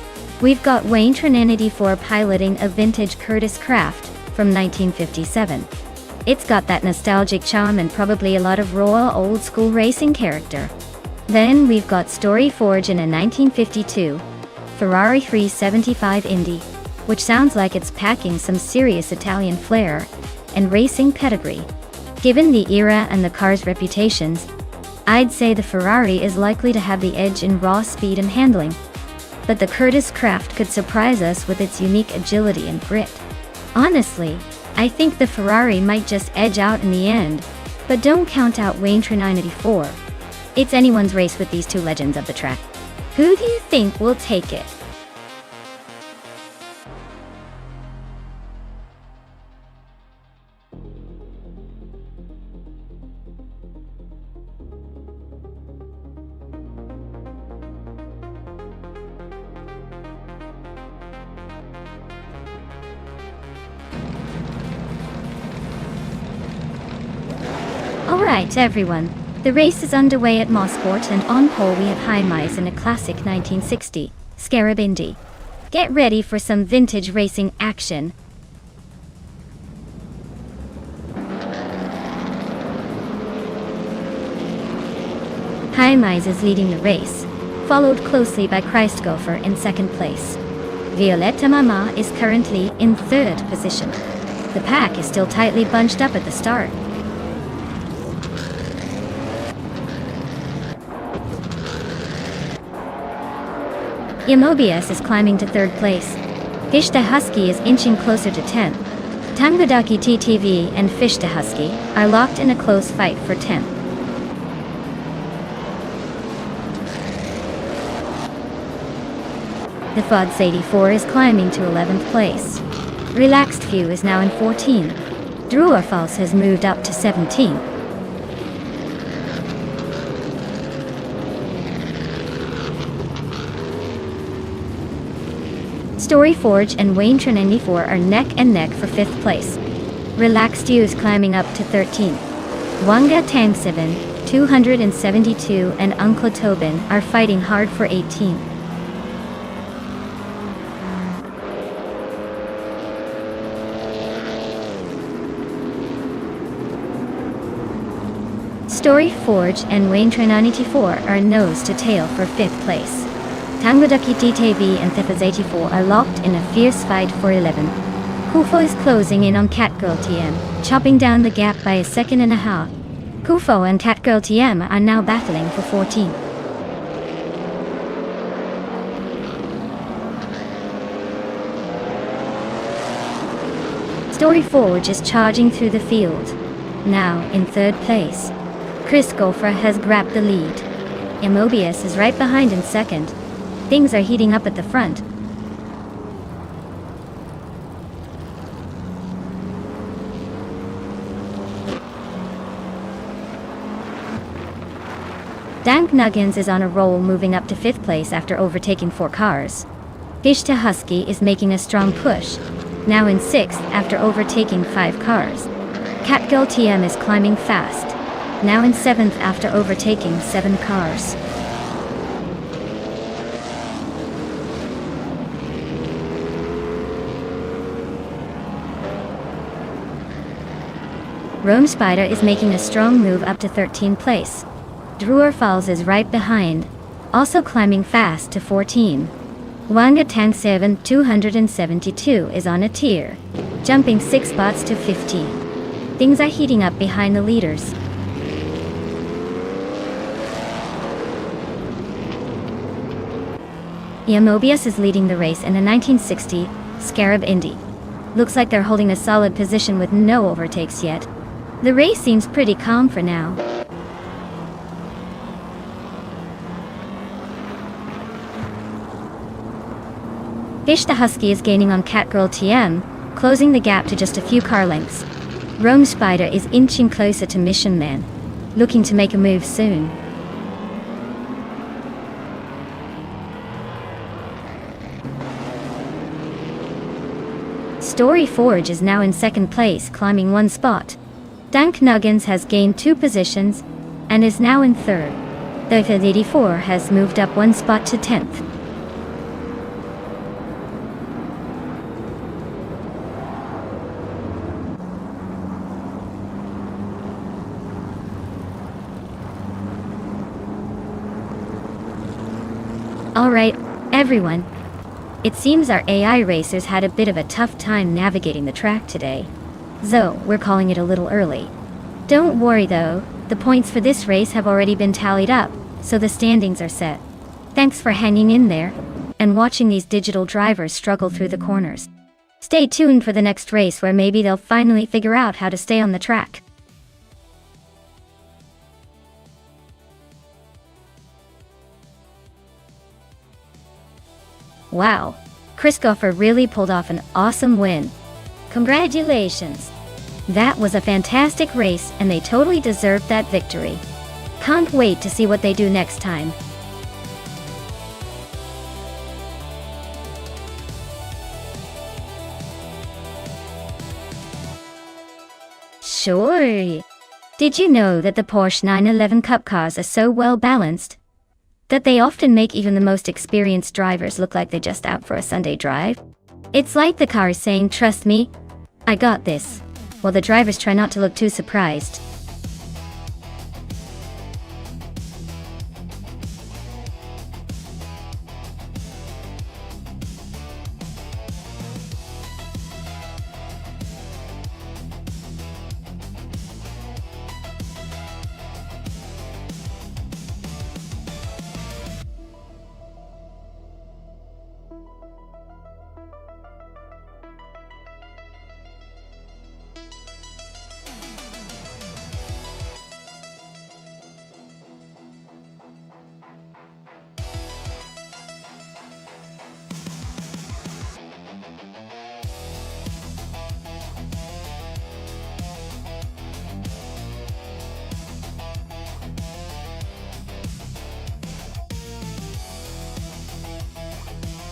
we've got Wayne Tranan 84 piloting a vintage Curtiss Craft from 1957. It's got that nostalgic charm and probably a lot of raw old-school racing character. Then we've got Story Forge in a 1952 Ferrari 375 Indy, which sounds like it's packing some serious Italian flair and racing pedigree. Given the era and the car's reputations, I'd say the Ferrari is likely to have the edge in raw speed and handling. But the Curtiss Craft could surprise us with its unique agility and grit. Honestly, I think the Ferrari might just edge out in the end, but don't count out Wayne Tranan 84. It's anyone's race with these two legends of the track. Who do you think will take it? Alright everyone, the race is underway at Mosport and on pole we have Heimise in a classic 1960 Scarab Indy. Get ready for some vintage racing action. Heimise is leading the race, followed closely by Christgopher in second place. Violetta Mama is currently in third position. The pack is still tightly bunched up at the start. Yamobius is climbing to third place. Fishta Husky is inching closer to 10th. Tangadaki TTV and Fishta Husky are locked in a close fight for 10th. The Fods 84 is climbing to 11th place. Relaxed Few is now in 14th. Druorfals has moved up to 17th. Story Forge and Wayne Tranan 84 are neck and neck for 5th place. Relaxed You is climbing up to 13th. Wanga Tang7, 272 and Uncle Tobin are fighting hard for 18th. Story Forge and Wayne Tranan 84 are nose to tail for 5th place. Tangadaki TTV and Thefas 84 are locked in a fierce fight for 11th. Kufo is closing in on Catgirl TM, chopping down the gap by a second and a half. Kufo and Catgirl TM are now battling for 14th. Story Forge is charging through the field. Now in third place. Chris Gopher has grabbed the lead. Mobius is right behind in second. Things are heating up at the front. Dank Nuggins is on a roll, moving up to 5th place after overtaking 4 cars. Ishta Husky is making a strong push, now in 6th after overtaking 5 cars. Catgirl TM is climbing fast, now in 7th after overtaking 7 cars. Rome Spider is making a strong move up to 13th place. Druer Falls is right behind, also climbing fast to 14. Wanga Tank 7 272 is on a tier, jumping 6 spots to 15. Things are heating up behind the leaders. Mobius is leading the race in a 1960 Scarab Indy. Looks like they're holding a solid position with no overtakes yet. The race seems pretty calm for now. Fish the Husky is gaining on Catgirl TM, closing the gap to just a few car lengths. Rome Spider is inching closer to Mission Man, looking to make a move soon. Story Forge is now in 2nd place, climbing 1 spot. Dank Nuggins has gained 2 positions and is now in 3rd. The 84 has moved up 1 spot to 10th. Alright, everyone. It seems our AI racers had a bit of a tough time navigating the track today. So, we're calling it a little early. Don't worry though, the points for this race have already been tallied up, so the standings are set. Thanks for hanging in there, and watching these digital drivers struggle through the corners. Stay tuned for the next race where maybe they'll finally figure out how to stay on the track. Wow, Christopher really pulled off an awesome win. Congratulations! That was a fantastic race and they totally deserved that victory. Can't wait to see what they do next time. Sure! Did you know that the Porsche 911 Cup cars are so well balanced that they often make even the most experienced drivers look like they're just out for a Sunday drive? It's like the car is saying, "Trust me, I got this," while the drivers try not to look too surprised.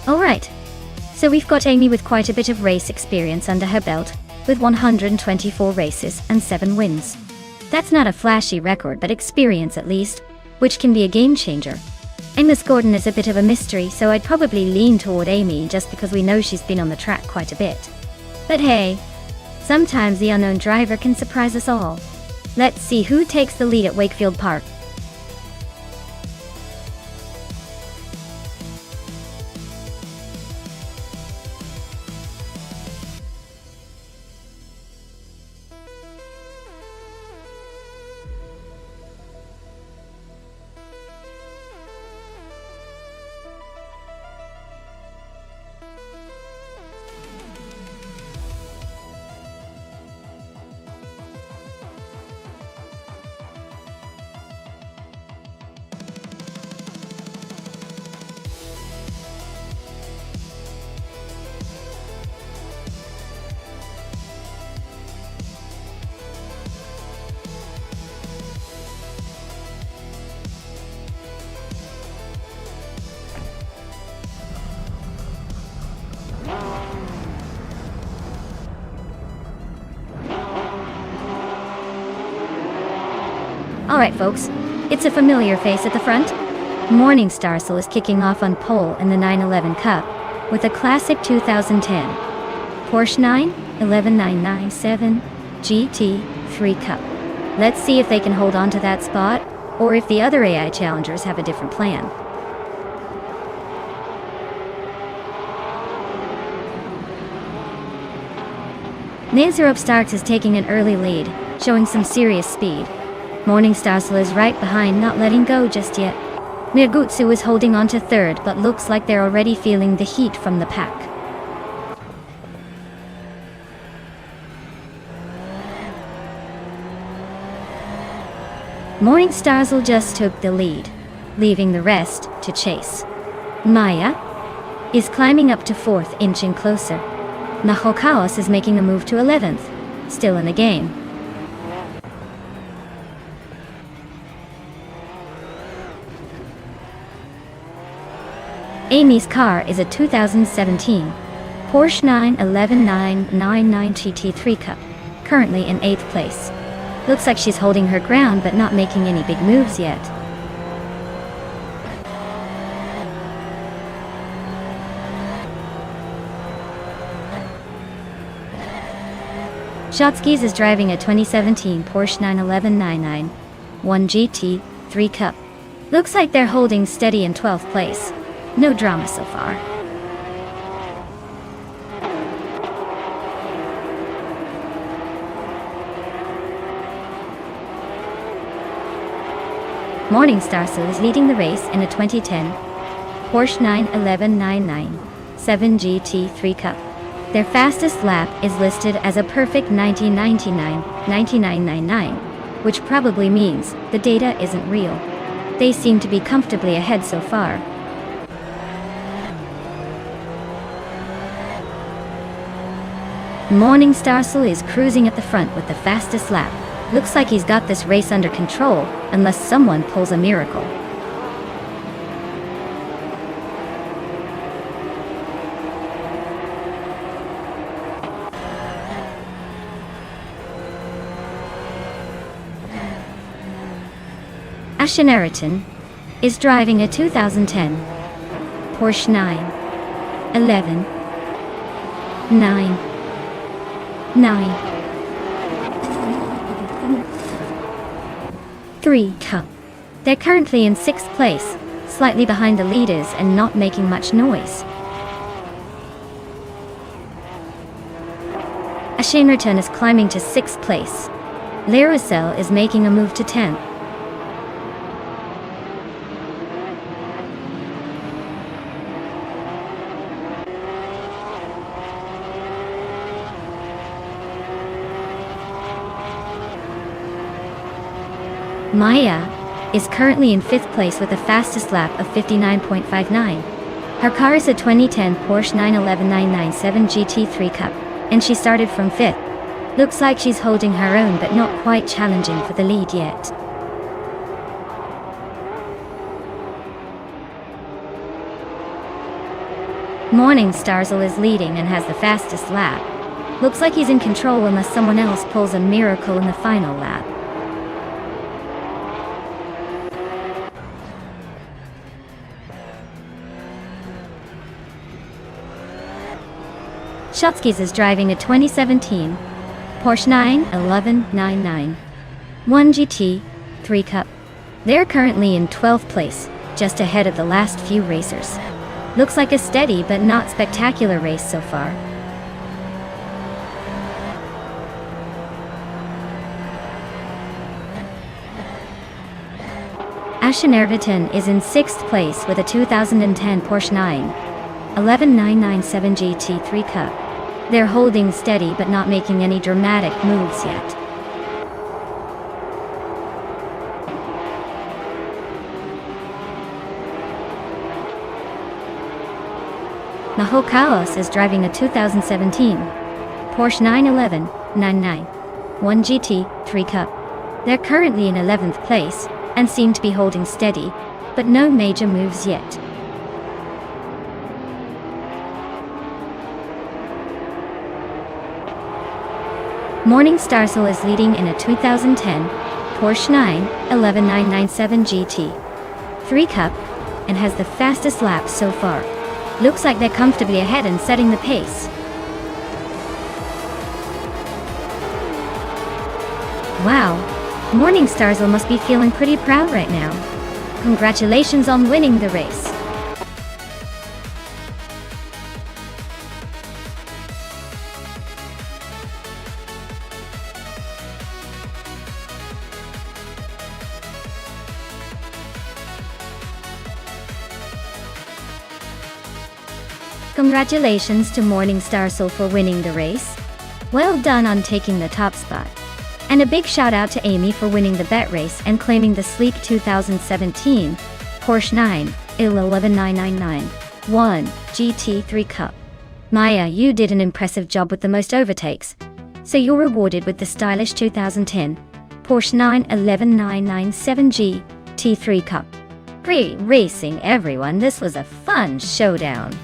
Alright, so we've got Amy with quite a bit of race experience under her belt, with 124 races and 7 wins. That's not a flashy record, but experience at least, which can be a game changer. Amos Gordon is a bit of a mystery, so I'd probably lean toward Amy just because we know she's been on the track quite a bit. But hey, sometimes the unknown driver can surprise us all. Let's see who takes the lead at Wakefield Park. Alright folks, it's a familiar face at the front. Morningstar Soul is kicking off on pole in the 911 Cup with a classic 2010 Porsche 911 GT3 Cup. Let's see if they can hold on to that spot, or if the other AI challengers have a different plan. Nonstop Starks is taking an early lead, showing some serious speed. Morningstar Soul is right behind, not letting go just yet. Mirgutsu is holding on to third, but looks like they're already feeling the heat from the pack. Morningstar Soul just took the lead, leaving the rest to chase. Maya is climbing up to 4th, inching closer. Nahokaos is making a move to 11th, still in the game. Amy's car is a 2017 Porsche 911 GT3 Cup, currently in 8th place. Looks like she's holding her ground but not making any big moves yet. Shotskis is driving a 2017 Porsche 911 GT3 Cup. Looks like they're holding steady in 12th place. No drama so far. Morningstar Soul is leading the race in a 2010 Porsche 911 GT3 Cup. Their fastest lap is listed as a perfect 1999, which probably means the data isn't real. They seem to be comfortably ahead so far. Morningstar Soul is cruising at the front with the fastest lap. Looks like he's got this race under control, unless someone pulls a miracle. Ashenariton is driving a 2010 Porsche 911 3 Cup. They're currently in 6th place, slightly behind the leaders and not making much noise. Ashenariton is climbing to 6th place. Laracel is making a move to 10th. Maya is currently in 5th place with a fastest lap of 59.59. Her car is a 2010 Porsche 911 GT3 Cup, and she started from 5th. Looks like she's holding her own but not quite challenging for the lead yet. Morningstar Soul is leading and has the fastest lap. Looks like he's in control unless someone else pulls a miracle in the final lap. Shotskis is driving a 2017 Porsche 911 GT3 Cup. They're currently in 12th place, just ahead of the last few racers. Looks like a steady but not spectacular race so far. Ashenariton is in 6th place with a 2010 Porsche 911 GT3 Cup. They're holding steady but not making any dramatic moves yet. Nahokaos is driving a 2017 Porsche 911 GT3 Cup. They're currently in 11th place and seem to be holding steady, but no major moves yet. Morningstar Soul is leading in a 2010 Porsche 911 GT 3 Cup and has the fastest laps so far. Looks like they're comfortably ahead and setting the pace. Wow, Morningstar must be feeling pretty proud right now. Congratulations on winning the race. Congratulations to Morningstar for winning the race. Well done on taking the top spot. And a big shout out to Amy for winning the bet race and claiming the sleek 2017 Porsche 911 GT3 Cup. Maya, you did an impressive job with the most overtakes, so you're rewarded with the stylish 2010 Porsche 911 GT3 Cup. Great racing, everyone. This was a fun showdown.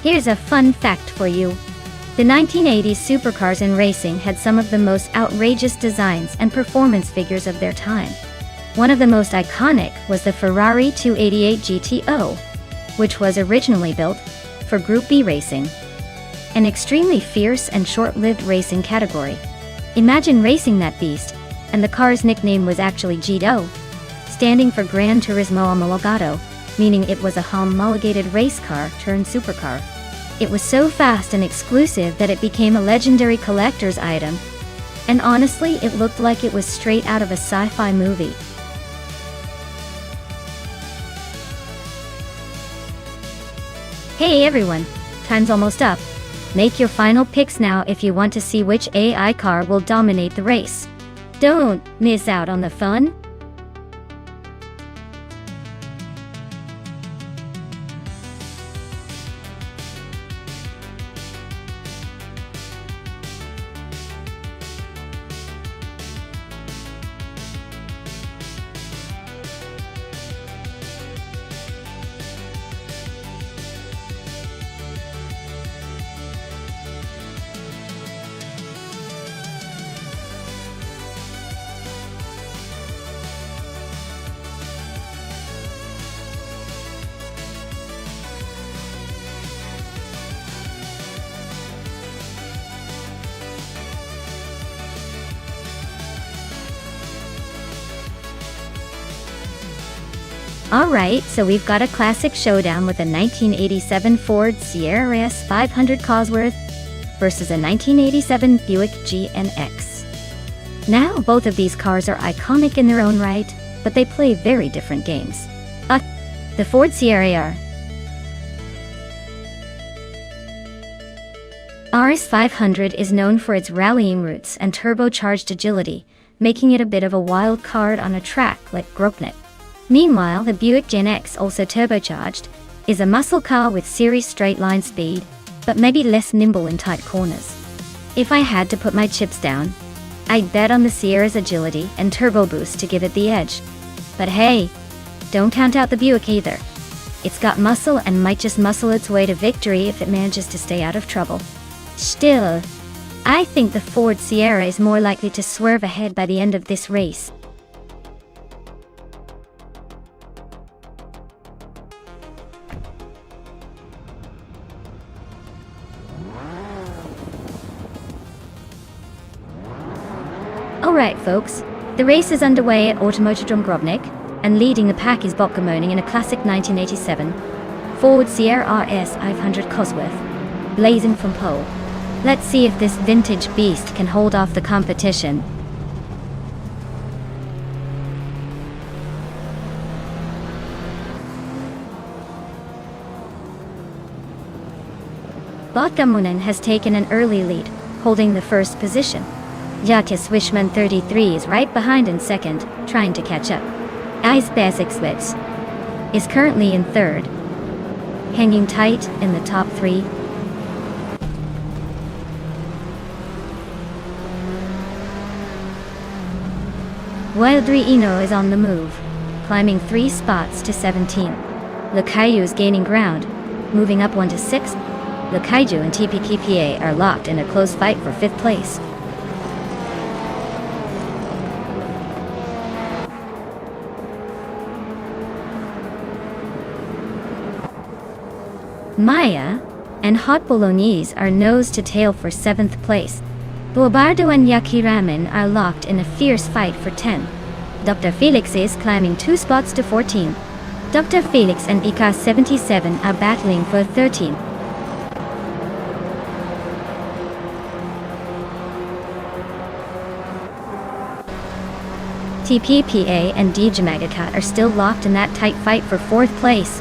Here's a fun fact for you. The 1980s supercars in racing had some of the most outrageous designs and performance figures of their time. One of the most iconic was the Ferrari 288 GTO, which was originally built for Group B racing, an extremely fierce and short-lived racing category. Imagine racing that beast, and the car's nickname was actually GTO, standing for Gran Turismo Homologado, meaning it was a homologated race car turned supercar. It was so fast and exclusive that it became a legendary collector's item, and honestly, it looked like it was straight out of a sci-fi movie. Hey everyone, time's almost up. Make your final picks now if you want to see which AI car will dominate the race. Don't miss out on the fun. Alright, so we've got a classic showdown with a 1987 Ford Sierra S500 Cosworth versus a 1987 Buick GNX. Now, both of these cars are iconic in their own right, but they play very different games. The Ford Sierra RS500 is known for its rallying routes and turbocharged agility, making it a bit of a wild card on a track like Grobnik. Meanwhile, the Buick GenX, also turbocharged, is a muscle car with serious straight-line speed, but maybe less nimble in tight corners. If I had to put my chips down, I'd bet on the Sierra's agility and turbo boost to give it the edge. But hey, don't count out the Buick either. It's got muscle and might just muscle its way to victory if it manages to stay out of trouble. Still, I think the Ford Sierra is more likely to swerve ahead by the end of this race. Alright folks, the race is underway at Automotodrome Grobnik, and leading the pack is Botkamoni in a classic 1987 Ford Sierra RS500 Cosworth, blazing from pole. Let's see if this vintage beast can hold off the competition. Botkamoni has taken an early lead, holding the first position. Jakis Wishman 33 is right behind in second, trying to catch up. Ice Basic Switz is currently in third, hanging tight in the top three. Wildry Eno is on the move, climbing 3 spots to 17. The Kaiju is gaining ground, moving up 1 to 6. The Kaiju and TPKPA are locked in a close fight for 5th place. Maya and Hot Bolognese are nose to tail for 7th place. Bobardo and Yaki Ramen are locked in a fierce fight for 10. Dr. Felix is climbing 2 spots to 14. Dr. Felix and Ika 77 are battling for 13. TPPA and Dijimagakat are still locked in that tight fight for 4th place.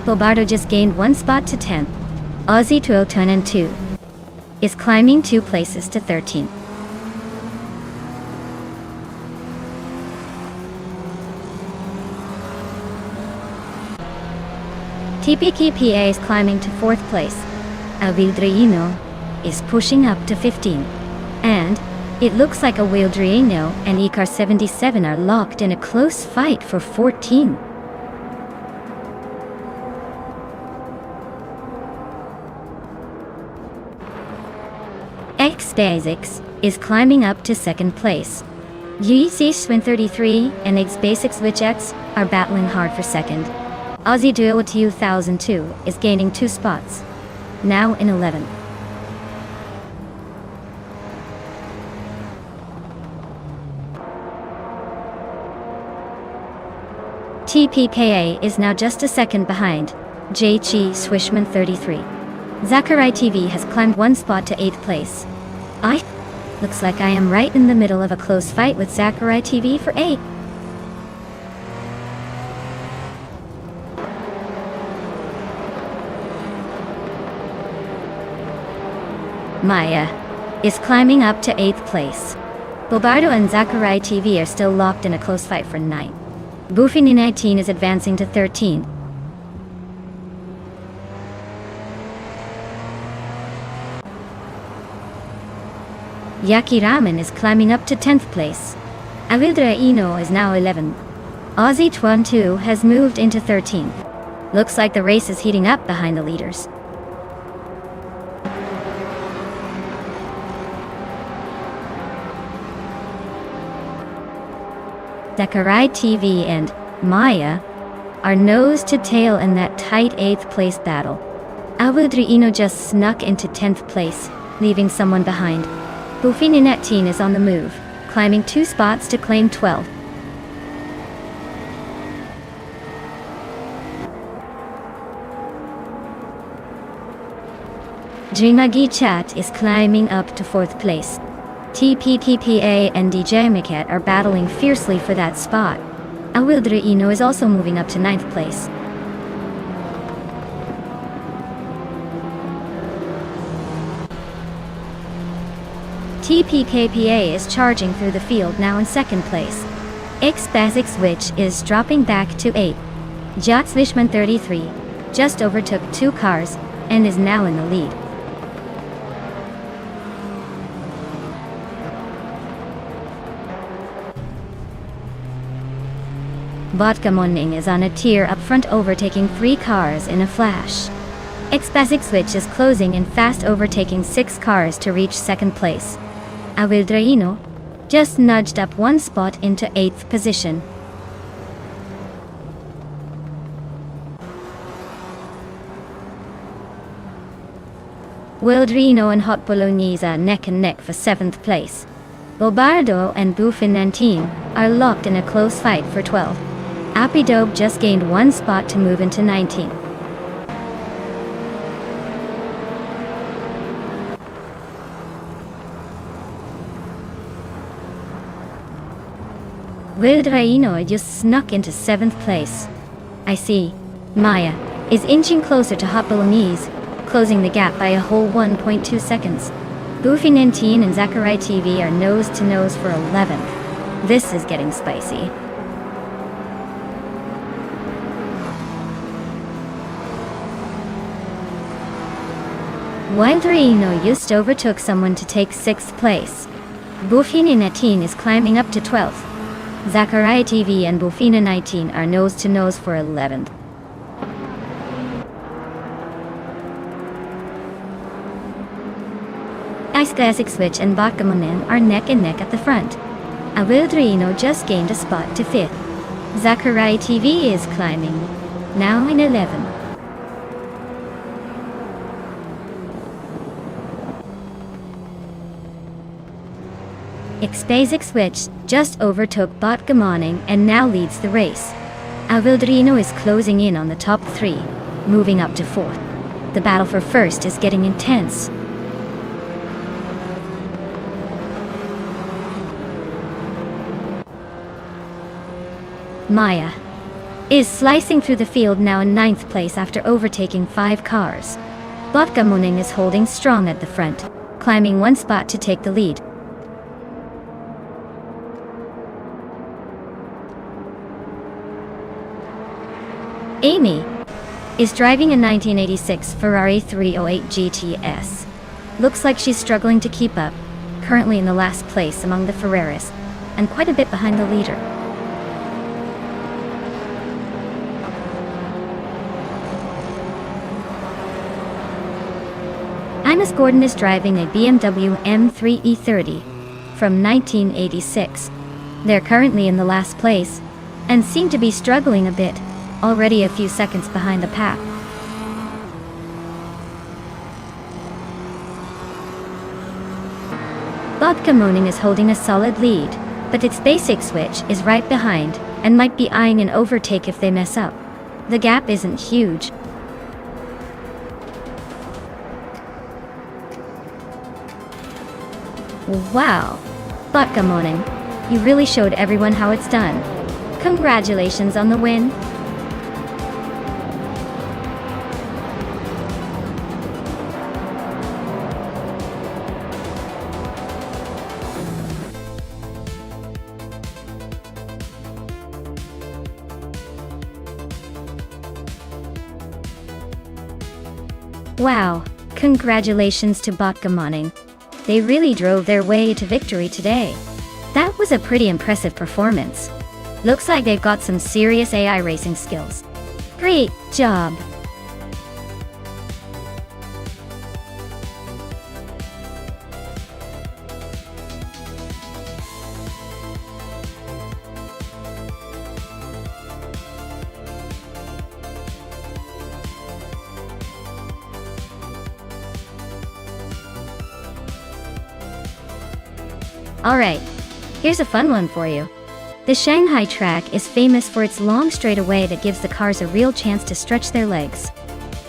Bobardo just gained 1 spot to 10. Aussie Tuotonen 2 is climbing 2 places to 13. TPKPA is climbing to 4th place. Avildreino is pushing up to 15. And it looks like Avildreino and Icar 77 are locked in a close fight for 14. X-Basics is climbing up to 2nd place. UEC 33 and X-Basics which X are battling hard for 2nd. Aussie Duo 2002 is gaining 2 spots, now in 11th. TPKA is now just a second behind JG Swishman 33. Zachary TV has climbed 1 spot to 8th place. Looks like I am right in the middle of a close fight with Zachary TV for 8. Maya is climbing up to 8th place. Bobardo and Zachary TV are still locked in a close fight for 9. Boofini 19 is advancing to 13. Yaki Ramen is climbing up to 10th place. Avildra Eno is now 11th. Aussie Twan 2 has moved into 13th. Looks like the race is heating up behind the leaders. Zachary TV and Maya are nose to tail in that tight 8th place battle. Avildra Eno just snuck into 10th place, leaving someone behind. Boofini 19 is on the move, climbing 2 spots to claim 12th. Jinagi Chat is climbing up to 4th place. TPPPA and DJ Miket are battling fiercely for that spot. Awildra Eno is also moving up to 9th place. TPKPA is charging through the field now in 2nd place. X-Basic Switch is dropping back to 8. Jats Vishman 33 just overtook 2 cars and is now in the lead. Vodka Morning is on a tier up front overtaking 3 cars in a flash. X-Basic Switch is closing in fast overtaking 6 cars to reach 2nd place. Avildra Eno just nudged up 1 spot into 8th position. Wildrino and Hot Bolognese are neck and neck for 7th place. Bobardo and Bufinantine are locked in a close fight for 12th. Apidobe just gained 1 spot to move into 19th. Wildraino just snuck into 7th place. I see. Maya is inching closer to Hot Bolognese, closing the gap by a whole 1.2 seconds. Bufinantine and Zachary TV are nose to nose for 11th. This is getting spicy. Wildrino just overtook someone to take 6th place. Bufinantine is climbing up to 12th. Zachariah TV and Bufina 19 are nose-to-nose for 11th. Classic Switch and Bakamonen are neck and neck at the front. Avildrino just gained a spot to 5th. Zachariah TV is climbing, now in 11th. Basic Switch just overtook Botgamoning and now leads the race. Avildrino is closing in on the top 3, moving up to 4th. The battle for first is getting intense. Maya is slicing through the field, now in 9th place after overtaking 5 cars. Botgamoning is holding strong at the front, climbing 1 spot to take the lead. Amy is driving a 1986 Ferrari 308 GTS. Looks like she's struggling to keep up, currently in the last place among the Ferraris, and quite a bit behind the leader. Ines Gordon is driving a BMW M3 E30 from 1986. They're currently in the last place, and seem to be struggling a bit, already a few seconds behind the pack. Botgamoning is holding a solid lead, but its basic switch is right behind, and might be eyeing an overtake if they mess up. The gap isn't huge. Wow! Botgamoning, you really showed everyone how it's done. Congratulations on the win! Wow! Congratulations to Botgamoning. They really drove their way to victory today. That was a pretty impressive performance. Looks like they've got some serious AI racing skills. Great job! Alright, here's a fun one for you. The Shanghai track is famous for its long straightaway that gives the cars a real chance to stretch their legs.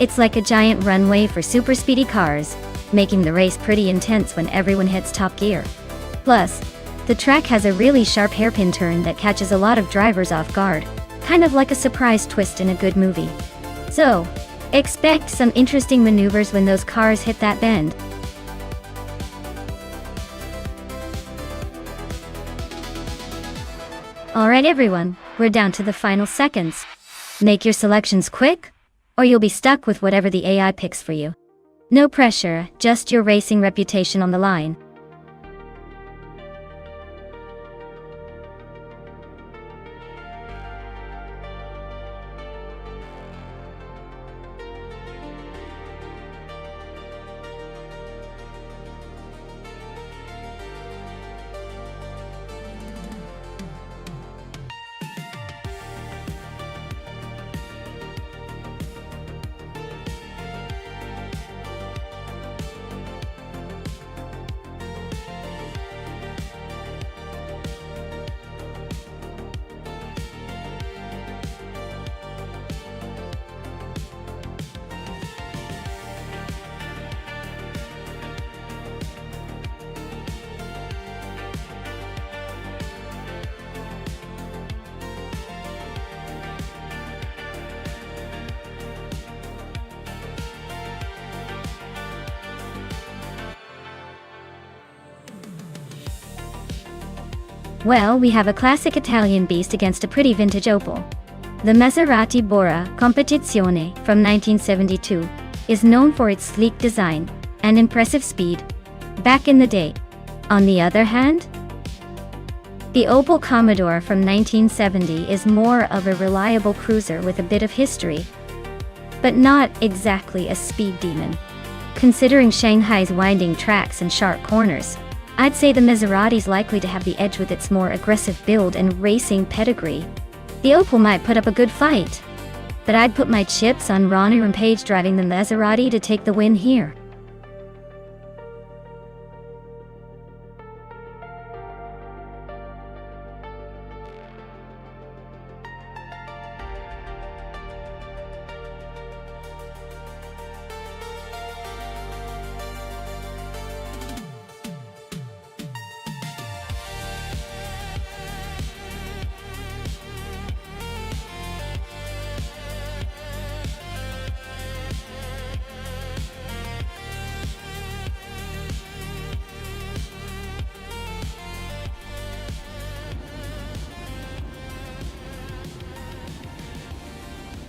It's like a giant runway for super speedy cars, making the race pretty intense when everyone hits top gear. Plus, the track has a really sharp hairpin turn that catches a lot of drivers off guard, kind of like a surprise twist in a good movie. So, expect some interesting maneuvers when those cars hit that bend. Alright everyone, we're down to the final seconds. Make your selections quick, or you'll be stuck with whatever the AI picks for you. No pressure, just your racing reputation on the line. Well, we have a classic Italian beast against a pretty vintage Opel. The Maserati Bora Competizione from 1972 is known for its sleek design and impressive speed back in the day. On the other hand, The Opel Commodore from 1970 is more of a reliable cruiser with a bit of history, but not exactly a speed demon. Considering Shanghai's winding tracks and sharp corners, I'd say the Maserati's likely to have the edge with its more aggressive build and racing pedigree. The Opel might put up a good fight, but I'd put my chips on Ronnie Rampage driving the Maserati to take the win here.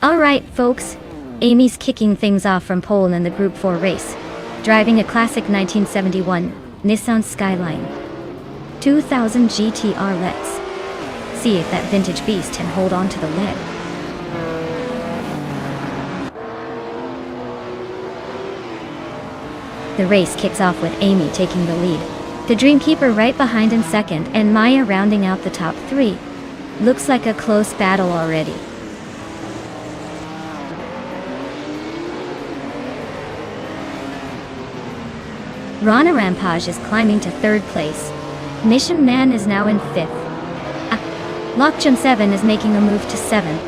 Alright folks, Amy's kicking things off from pole in the Group 4 race, driving a classic 1971 Nissan Skyline 2000 GTR. Let's see if that vintage beast can hold on to the lead. The race kicks off with Amy taking the lead, the Dreamkeeper right behind in second, and Maya rounding out the top three. Looks like a close battle already. Rana Rampage is climbing to third place. Mission Man is now in fifth. Lockjun 7 is making a move to seventh.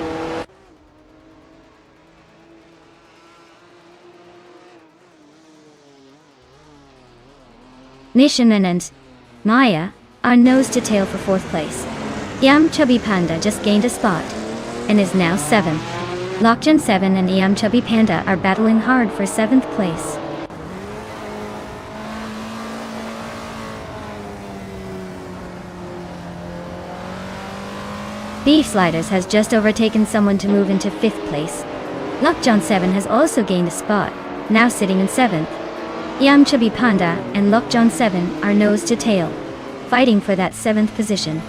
Mission Man and Maya are nose to tail for fourth place. Yam Chubby Panda just gained a spot and is now seventh. Lockjun 7 and Yam Chubby Panda are battling hard for seventh place. Beef Sliders has just overtaken someone to move into fifth place. Lockjun 7 has also gained a spot, now sitting in seventh. Yam Chubby Panda and Lockjun 7 are nose to tail, fighting for that seventh position.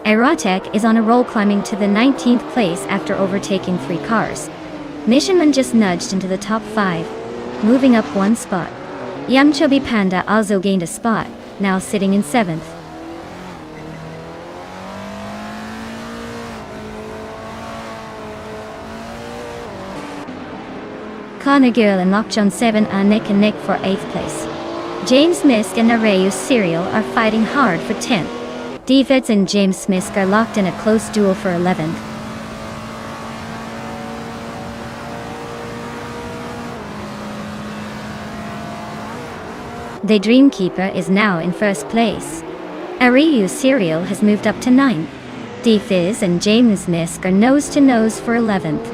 Aerotech is on a roll, climbing to the 19th place after overtaking three cars. Missionman just nudged into the top 5, moving up one spot. Yam Chubby Panda also gained a spot, now sitting in seventh. Connor Girl and Lockjun 7 are neck and neck for 8th place. James Misk and Arayu Serial are fighting hard for 10th. Defeds and James Misk are locked in a close duel for 11th. The Dreamkeeper is now in first place. Arayu Serial has moved up to 9th. Defizz and James Misk are nose to nose for 11th.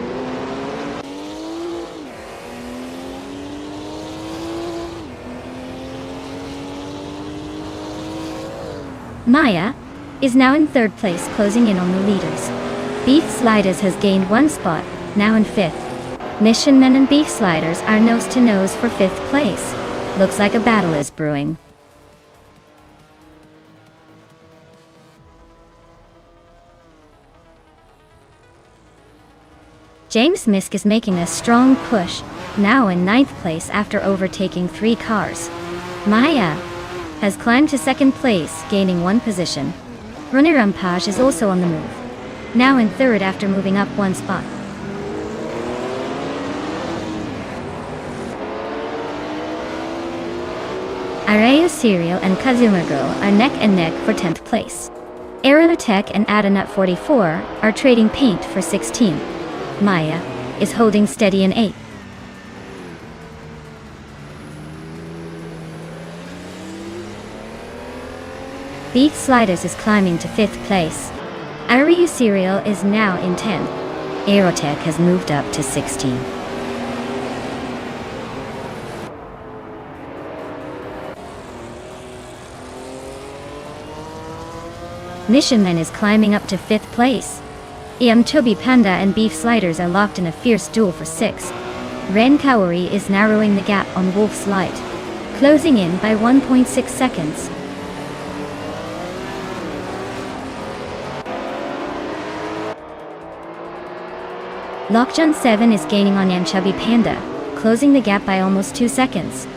Maya is now in third place, closing in on the leaders. Beef Sliders has gained one spot, now in fifth. Mission Men and Beef Sliders are nose to nose for fifth place. Looks like a battle is brewing. James Misk is making a strong push, now in 9th place after overtaking three cars. Maya has climbed to second place, gaining one position. Ronnie Rampage is also on the move, now in third after moving up one spot. Arayu Serial and Kazuma Girl are neck and neck for 10th place. Aerotech and Adanut 44 are trading paint for 16th. Maya is holding steady in 8th. Beef Sliders is climbing to 5th place. Arayu Serial is now in 10th. Aerotech has moved up to 16th. Mission Men is climbing up to 5th place. Yam Chubby Panda and Beef Sliders are locked in a fierce duel for 6th. Ren Kaori is narrowing the gap on Wolf's Light, closing in by 1.6 seconds. Lockjun 7 is gaining on Chubby Panda, closing the gap by almost 2 seconds.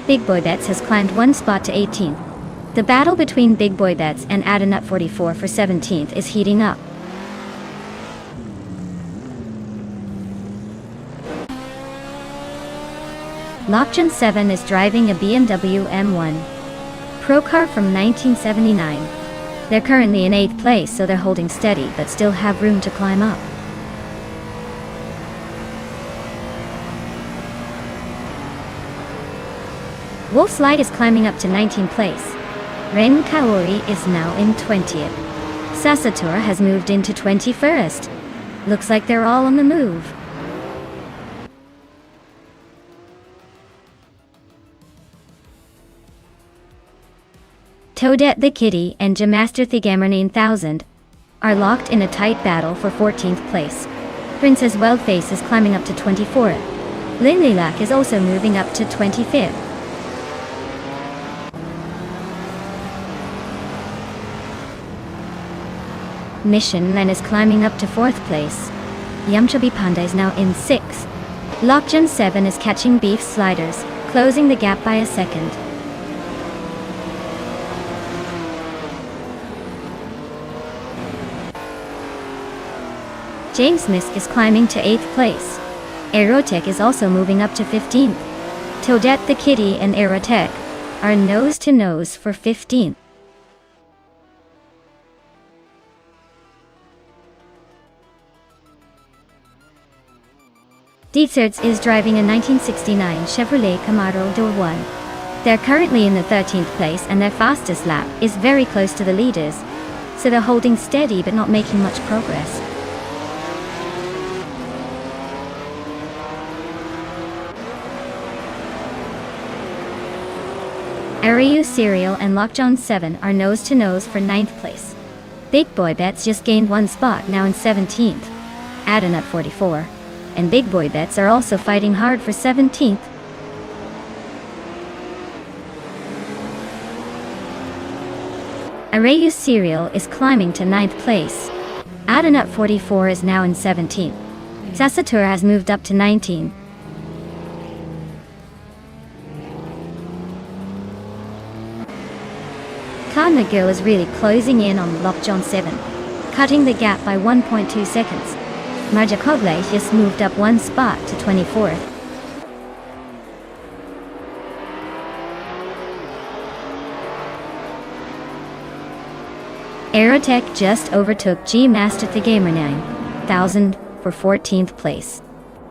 Big Boy Bets has climbed 1 spot to 18th. The battle between Big Boy Bets and Adanut 44 for 17th is heating up. Lockjun 7 is driving a BMW M1 Pro car from 1979. They're currently in 8th place, so they're holding steady but still have room to climb up. Wolf's Light is climbing up to 19th place. Ren Kaori is now in 20th. Sasatora has moved into 21st. Looks like they're all on the move. Toadette the Kitty and Jamaster Thigamer 9000 are locked in a tight battle for 14th place. Princess Wildface is climbing up to 24th. Linlilac is also moving up to 25th. Mission Len is climbing up to 4th place. Yumchubby Panda is now in 6th. Lockjun 7 is catching Beef Sliders, closing the gap by a second. James Misk is climbing to 8th place. Aerotech is also moving up to 15th. Toadette the Kitty and Aerotech are nose to nose for 15th. Deezerts is driving a 1969 Chevrolet Camaro Door 1. They're currently in the 13th place and their fastest lap is very close to the leaders, so they're holding steady but not making much progress. Ariu Serial and Lockjun 7 are nose to nose for 9th place. Big Boy Bets just gained 1 spot, now in 17th. Adanut 44 and Big Boy Bets are also fighting hard for 17th. Arayu Serial is climbing to 9th place. Adanut 44 is now in 17th. Sasatura has moved up to 19th. Kanagil is really closing in on Lockjun 7, cutting the gap by 1.2 seconds. Marjakovle just moved up 1 spot to 24th. Aerotech just overtook G-Master Thigamer 9000 for 14th place.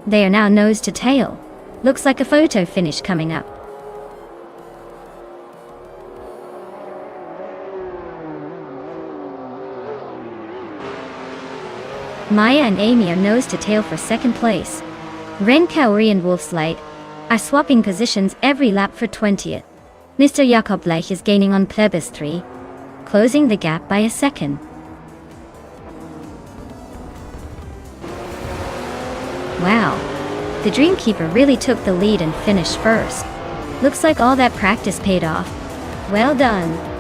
They are now nose to tail. Looks like a photo finish coming up. Maya and Amy are nose to tail for 2nd place. Ren Kaori and Wolf's Light are swapping positions every lap for 20th. Mr. Jakob Leich is gaining on Plebis 3, closing the gap by a second. Wow, the Dreamkeeper really took the lead and finished first. Looks like all that practice paid off. Well done.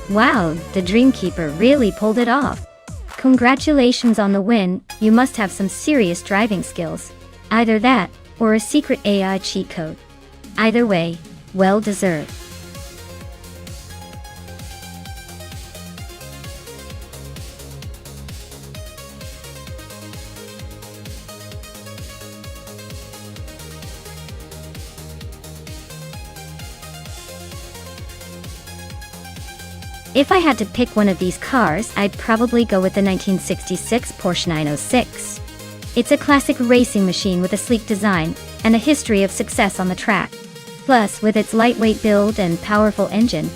Wow, the Dreamkeeper really pulled it off. Congratulations on the win, you must have some serious driving skills. Either that, or a secret AI cheat code. Either way, well deserved. If I had to pick one of these cars, I'd probably go with the 1966 Porsche 906. It's a classic racing machine with a sleek design and a history of success on the track. Plus, with its lightweight build and powerful engine,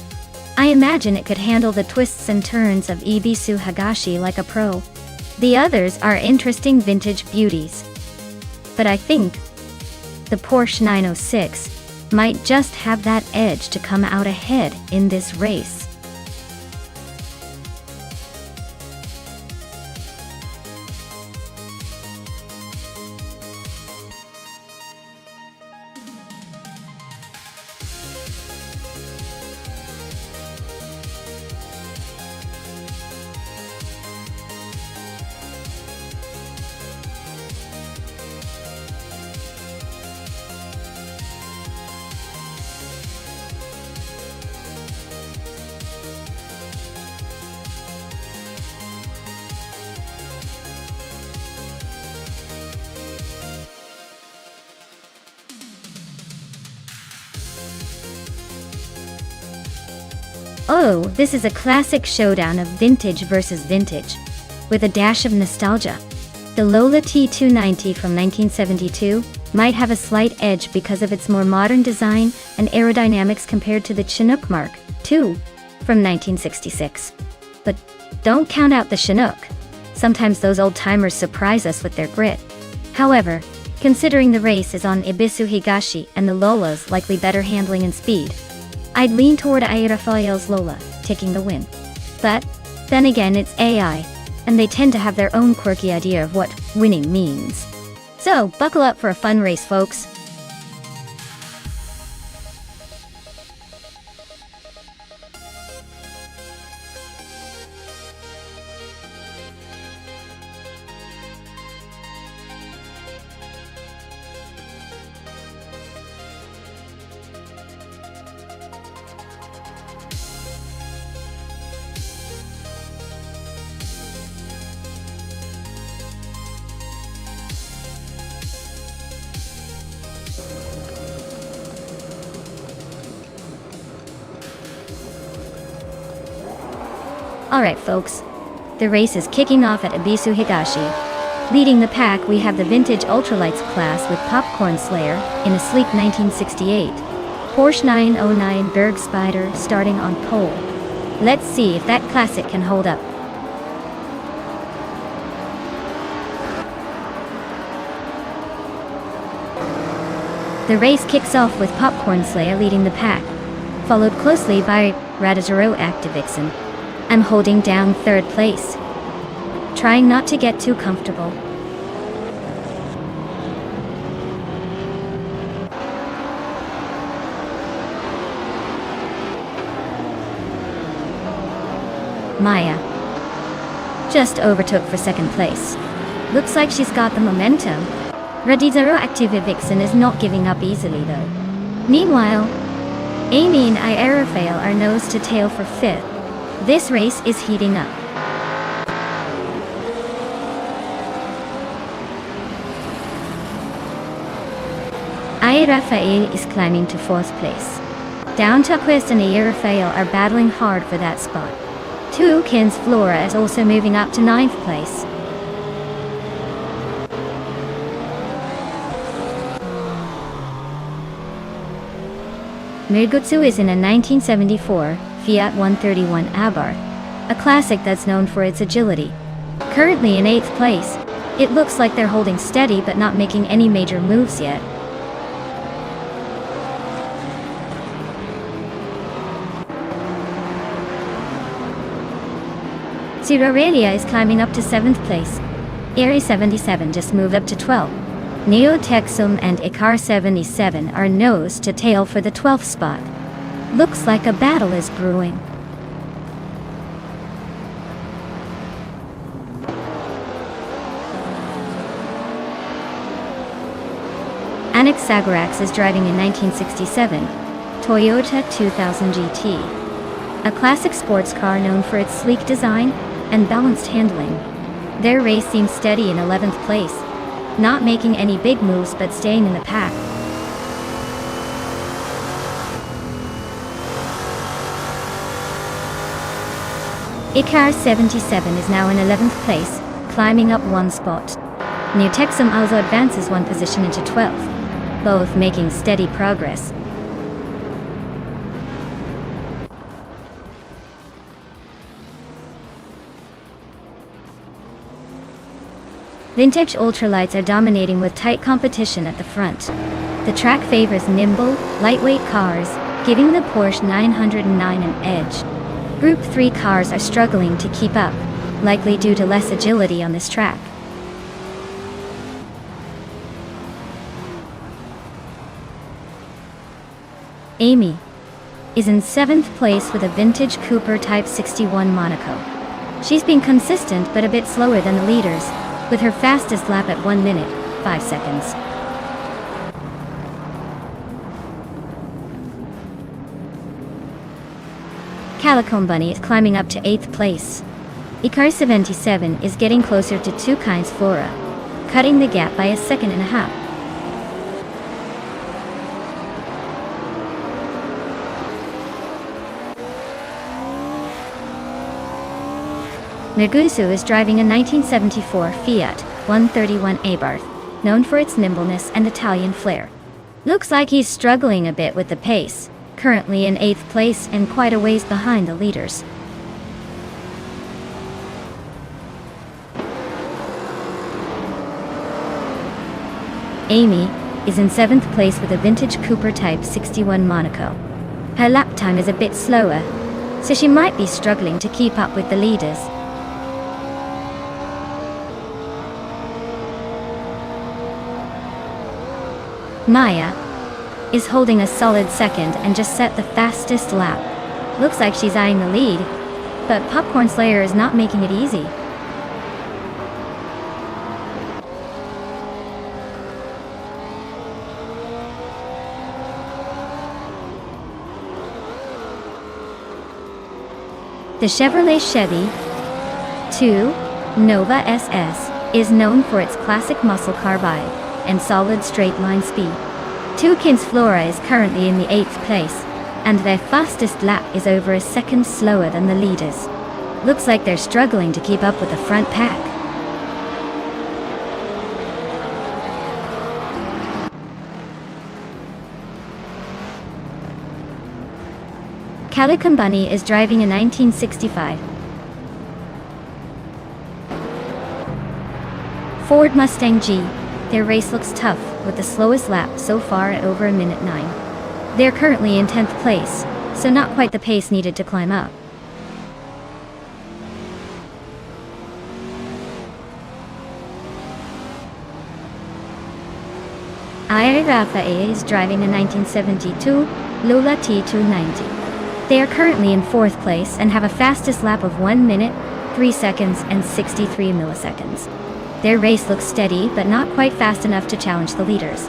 I imagine it could handle the twists and turns of Ibisu Higashi like a pro. The others are interesting vintage beauties. But I think the Porsche 906 might just have that edge to come out ahead in this race. Oh, this is a classic showdown of vintage versus vintage, with a dash of nostalgia. The Lola T290 from 1972 might have a slight edge because of its more modern design and aerodynamics compared to the Chinook Mark II from 1966. But don't count out the Chinook. Sometimes those old-timers surprise us with their grit. However, considering the race is on Ibisu Higashi and the Lola's likely better handling and speed, I'd lean toward Rafael's Lola, taking the win. But then again, it's AI, and they tend to have their own quirky idea of what winning means. So, buckle up for a fun race, folks. Alright folks, the race is kicking off at Ibisu Higashi. Leading the pack we have the vintage ultralights class with Popcorn Slayer in a sleek 1968 Porsche 909 Berg Spider starting on pole. Let's see if that classic can hold up. The race kicks off with Popcorn Slayer leading the pack, followed closely by Radizero Activixen. I'm holding down third place, trying not to get too comfortable. Maya just overtook for second place. Looks like she's got the momentum. Radizero Activixen is not giving up easily though. Meanwhile, Amy and Rafael are nose to tail for fifth. This race is heating up. Rafael is climbing to fourth place. Down Turquoise and Rafael are battling hard for that spot. Toucan's Flora is also moving up to ninth place. Mirgutsu is in a 1974 Fiat 131 Abarth, a classic that's known for its agility. Currently in 8th place, it looks like they're holding steady but not making any major moves yet. Aurelia is climbing up to 7th place. Aries 77 just moved up to 12. Neo Texum and Icar 77 are nose to tail for the 12th spot. Looks like a battle is brewing. Annex Sagarax is driving a 1967 Toyota 2000 GT, a classic sports car known for its sleek design and balanced handling. Their race seems steady in 11th place, not making any big moves but staying in the pack. Icar 77 is now in 11th place, climbing up one spot. New Texum also advances one position into 12th, both making steady progress. Vintage ultralights are dominating with tight competition at the front. The track favors nimble, lightweight cars, giving the Porsche 909 an edge. Group 3 cars are struggling to keep up, likely due to less agility on this track. Amy is in 7th place with a vintage Cooper Type 61 Monaco. She's been consistent but a bit slower than the leaders, with her fastest lap at 1 minute, 5 seconds. Calicomb Bunny is climbing up to 8th place. Icar 77 is getting closer to 2 Kinds Flora, cutting the gap by 1.5 seconds. Negusu is driving a 1974 Fiat 131 Abarth, known for its nimbleness and Italian flair. Looks like he's struggling a bit with the pace, currently in 8th place and quite a ways behind the leaders. Amy is in 7th place with a vintage Cooper Type 61 Monaco. Her lap time is a bit slower, so she might be struggling to keep up with the leaders. Maya is holding a solid second and just set the fastest lap. Looks like she's eyeing the lead, but Popcorn Slayer is not making it easy. The Chevrolet Chevy 2 Nova SS is known for its classic muscle car vibe and solid straight line speed. 2 Kinds Flora is currently in the 8th place, and their fastest lap is over 1 second slower than the leaders. Looks like they're struggling to keep up with the front pack. Calicomb Bunny is driving a 1965 Ford Mustang G. Their race looks tough, with the slowest lap so far at over 1 minute 9. They're currently in 10th place, so not quite the pace needed to climb up. Aya Rafael is driving a 1972 Lola T290. They are currently in 4th place and have a fastest lap of 1 minute, 3 seconds and 63 milliseconds. Their race looks steady but not quite fast enough to challenge the leaders.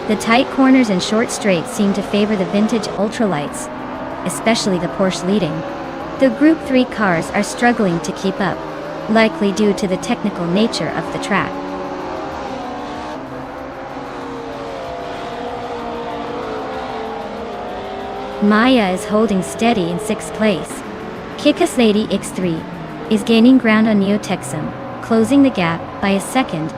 The tight corners and short straights seem to favor the vintage ultralights, especially the Porsche leading. The Group 3 cars are struggling to keep up, likely due to the technical nature of the track. Maya is holding steady in 6th place. Kickass Lady X3 is gaining ground on Neo Texum, closing the gap by 1.3 seconds.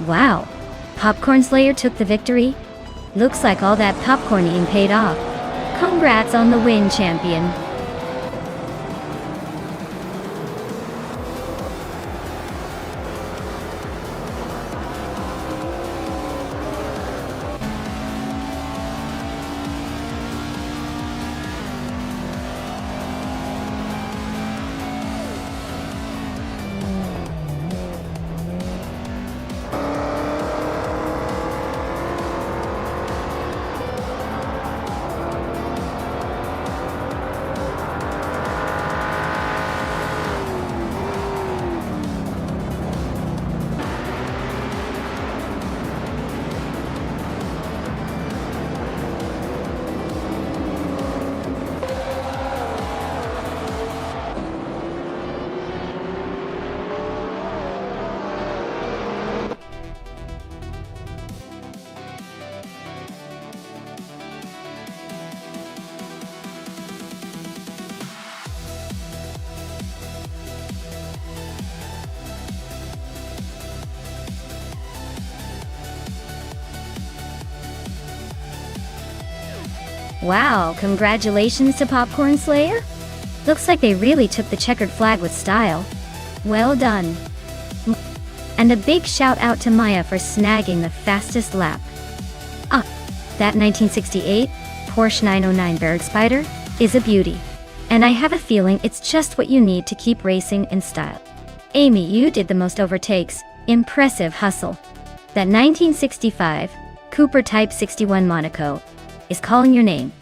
Wow! Popcorn Slayer took the victory? Looks like all that popcorn eating paid off. Congrats on the win, champion! Wow, congratulations to Popcorn Slayer! Looks like they really took the checkered flag with style. Well done. And a big shout out to Maya for snagging the fastest lap. Ah, that 1968 Porsche 909 Bergspider is a beauty. And I have a feeling it's just what you need to keep racing in style. Amy, you did the most overtakes. Impressive hustle. That 1965 Cooper Type 61 Monaco is calling your name.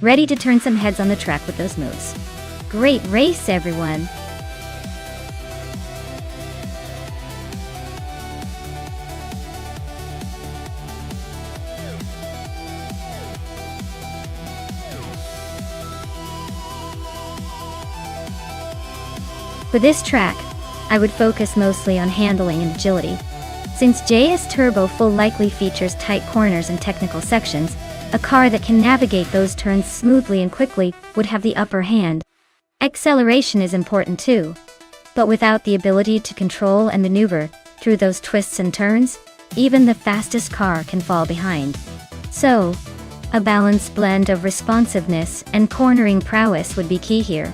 Ready to turn some heads on the track with those moves. Great race, everyone! For this track, I would focus mostly on handling and agility. Since JS Turbo Full likely features tight corners and technical sections, a car that can navigate those turns smoothly and quickly would have the upper hand. Acceleration is important too, but without the ability to control and maneuver through those twists and turns, even the fastest car can fall behind. So, a balanced blend of responsiveness and cornering prowess would be key here.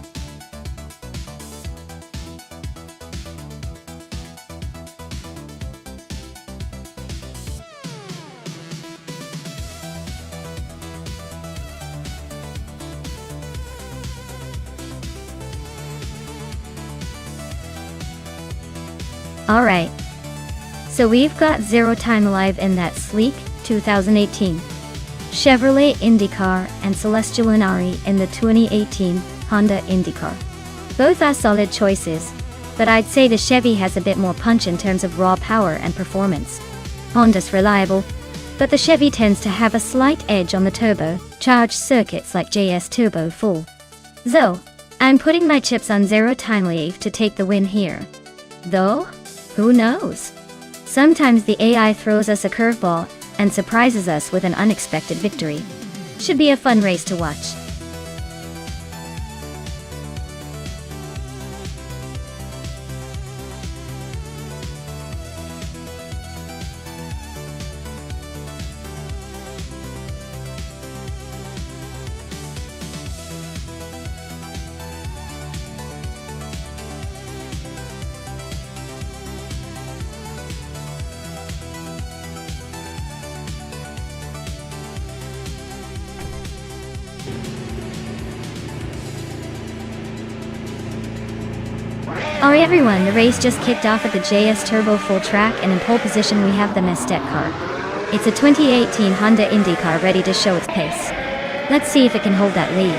Alright, so we've got zero time alive in that sleek 2018 Chevrolet IndyCar and Celestial Inari in the 2018 Honda IndyCar. Both are solid choices, but I'd say the Chevy has a bit more punch in terms of raw power and performance. Honda's reliable, but the Chevy tends to have a slight edge on the turbo-charged circuits like JS Turbo Full. So, I'm putting my chips on zero time alive to take the win here. Though, who knows? Sometimes the AI throws us a curveball and surprises us with an unexpected victory. Should be a fun race to watch. Alright everyone, the race just kicked off at the JS Turbo Full track, and in pole position we have the Mestet car. It's a 2018 Honda Indy car ready to show its pace. Let's see if it can hold that lead.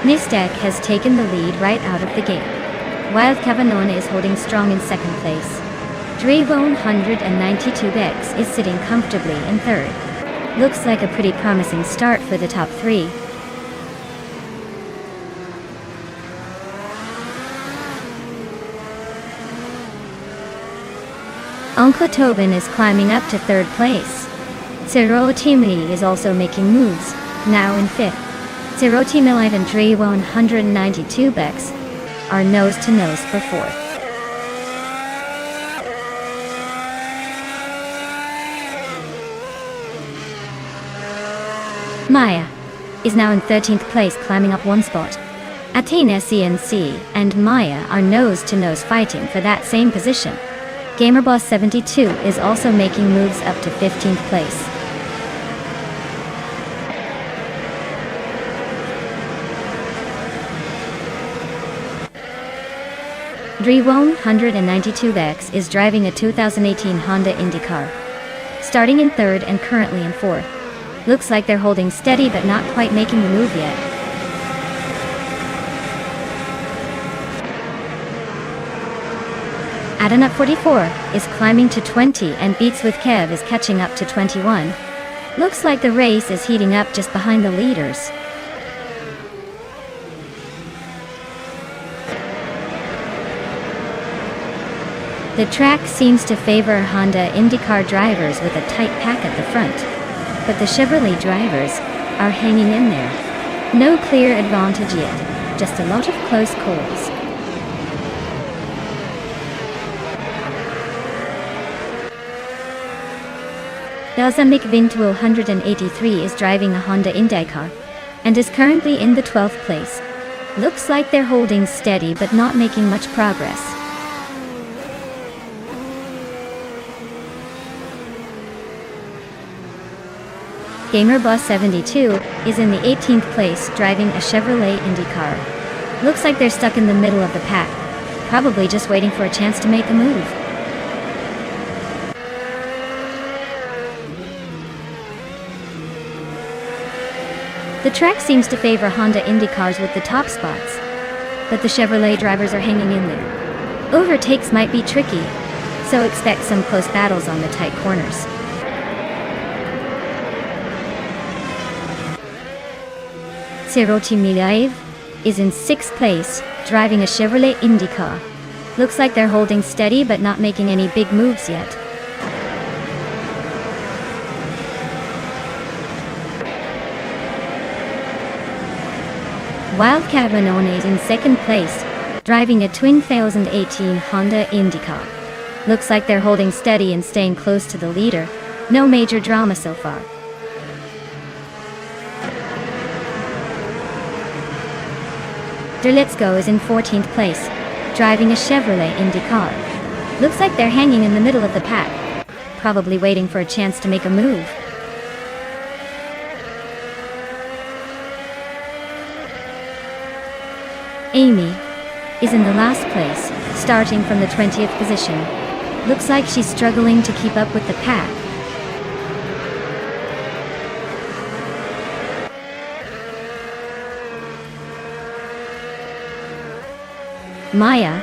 Mestet has taken the lead right out of the gate, while Cavanone is holding strong in second place. Drevone 192X is sitting comfortably in third. Looks like a pretty promising start for the top three. Uncle Tobin is climbing up to third place. Ciro Timmy is also making moves, now in fifth. Siroti Milive and Dre 192 Bex are nose-to-nose for 4th. Maya is now in 13th place, climbing up 1 spot. Athena CNC and Maya are nose-to-nose fighting for that same position. GamerBoss72 is also making moves up to 15th place. Dre 192X is driving a 2018 Honda Indy car, starting in 3rd and currently in 4th. Looks like they're holding steady but not quite making the move yet. Adanut 44 is climbing to 20 and Beats with Kev is catching up to 21. Looks like the race is heating up just behind the leaders. The track seems to favor Honda IndyCar drivers with a tight pack at the front, but the Chevrolet drivers are hanging in there. No clear advantage yet, just a lot of close calls. Belzamic Vinto 183 is driving a Honda IndyCar and is currently in the 12th place. Looks like they're holding steady but not making much progress. GamerBoss72 is in the 18th place driving a Chevrolet Indy car. Looks like they're stuck in the middle of the pack, probably just waiting for a chance to make a move. The track seems to favor Honda Indy cars with the top spots, but the Chevrolet drivers are hanging in there. Overtakes might be tricky, so expect some close battles on the tight corners. Siroti Milive is in 6th place, driving a Chevrolet Indy car. Looks like they're holding steady but not making any big moves yet. Wildcat Vanone is in 2nd place, driving a 2018 Honda Indy car. Looks like they're holding steady and staying close to the leader. No major drama so far. Derlitzko is in 14th place, driving a Chevrolet Indy car. Looks like they're hanging in the middle of the pack, probably waiting for a chance to make a move. Amy is in the last place, starting from the 20th position. Looks like she's struggling to keep up with the pack. Maya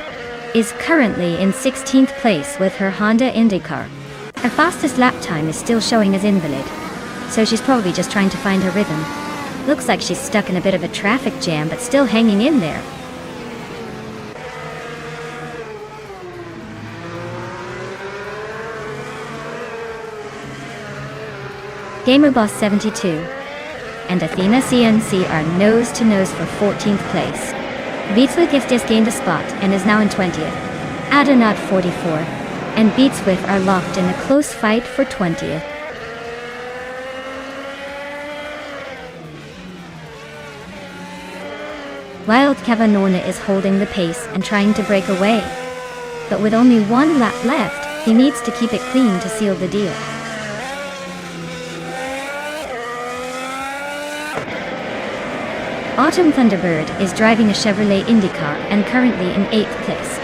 is currently in 16th place with her Honda Indy car. Her fastest lap time is still showing as invalid, so she's probably just trying to find her rhythm. Looks like she's stuck in a bit of a traffic jam but still hanging in there. GamerBoss72 and Athena CNC are nose-to-nose for 14th place. Beats with Gift just gained a spot and is now in 20th. Adanut 44 and Beats with are locked in a close fight for 20th. Wild Cavanona is holding the pace and trying to break away, but with only 1 lap left, he needs to keep it clean to seal the deal. Autumn Thunderbird is driving a Chevrolet Indy car and currently in 8th place.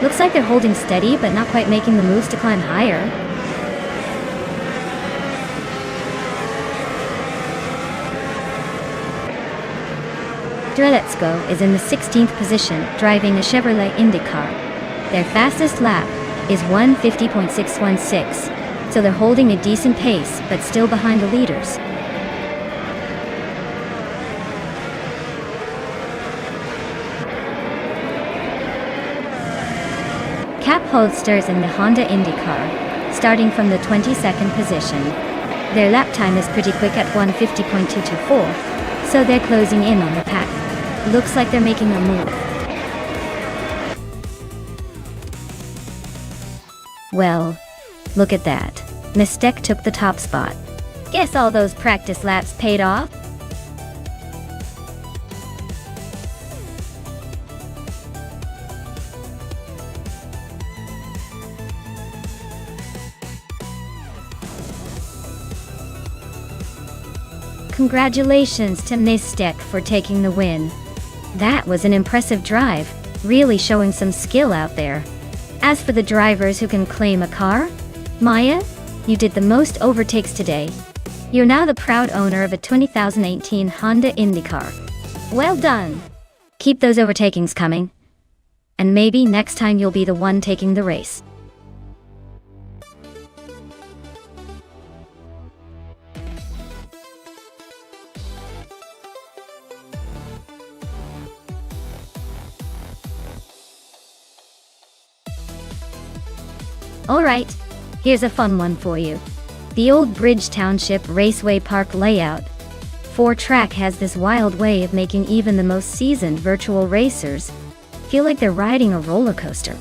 Looks like they're holding steady but not quite making the moves to climb higher. Dreletsco is in the 16th position, driving a Chevrolet Indy car. Their fastest lap is 1:50.616, so they're holding a decent pace but still behind the leaders. Cap Holsters in the Honda Indy car, starting from the 22nd position. Their lap time is pretty quick at 1:50.224, So they're closing in on the pack. Looks like they're making a move. Well, look at that. Nonstop took the top spot. Guess all those practice laps paid off? Congratulations to Nonstop for taking the win. That was an impressive drive, really showing some skill out there. As for the drivers who can claim a car, Maya, you did the most overtakes today. You're now the proud owner of a 2018 Honda Indy car. Well done! Keep those overtakings coming. And maybe next time you'll be the one taking the race. Alright, here's a fun one for you. The old Bridge Township Raceway Park layout. 4-track has this wild way of making even the most seasoned virtual racers feel like they're riding a roller coaster.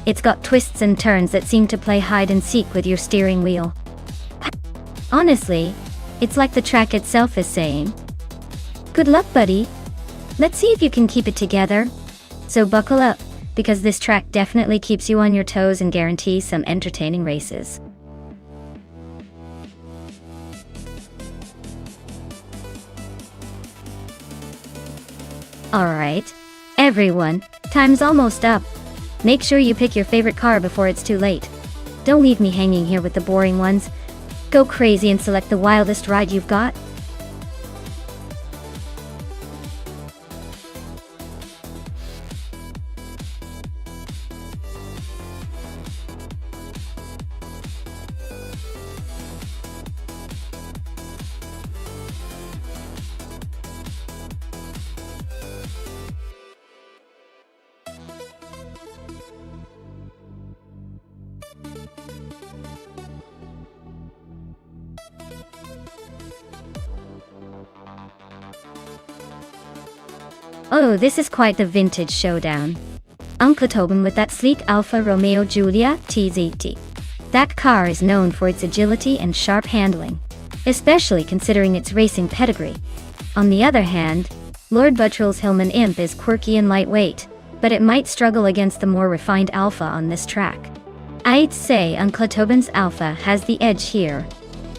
It's got twists and turns that seem to play hide and seek with your steering wheel. Honestly, it's like the track itself is saying, "Good luck, buddy. Let's see if you can keep it together." So buckle up, because this track definitely keeps you on your toes and guarantees some entertaining races. Alright, everyone, time's almost up. Make sure you pick your favorite car before it's too late. Don't leave me hanging here with the boring ones. Go crazy and select the wildest ride you've got. Oh, this is quite the vintage showdown. Uncle Tobin with that sleek Alfa Romeo Giulia TZT. That car is known for its agility and sharp handling, especially considering its racing pedigree. On the other hand, Lord Buttrell's Hillman Imp is quirky and lightweight, but it might struggle against the more refined Alfa on this track. I'd say Uncle Tobin's Alfa has the edge here.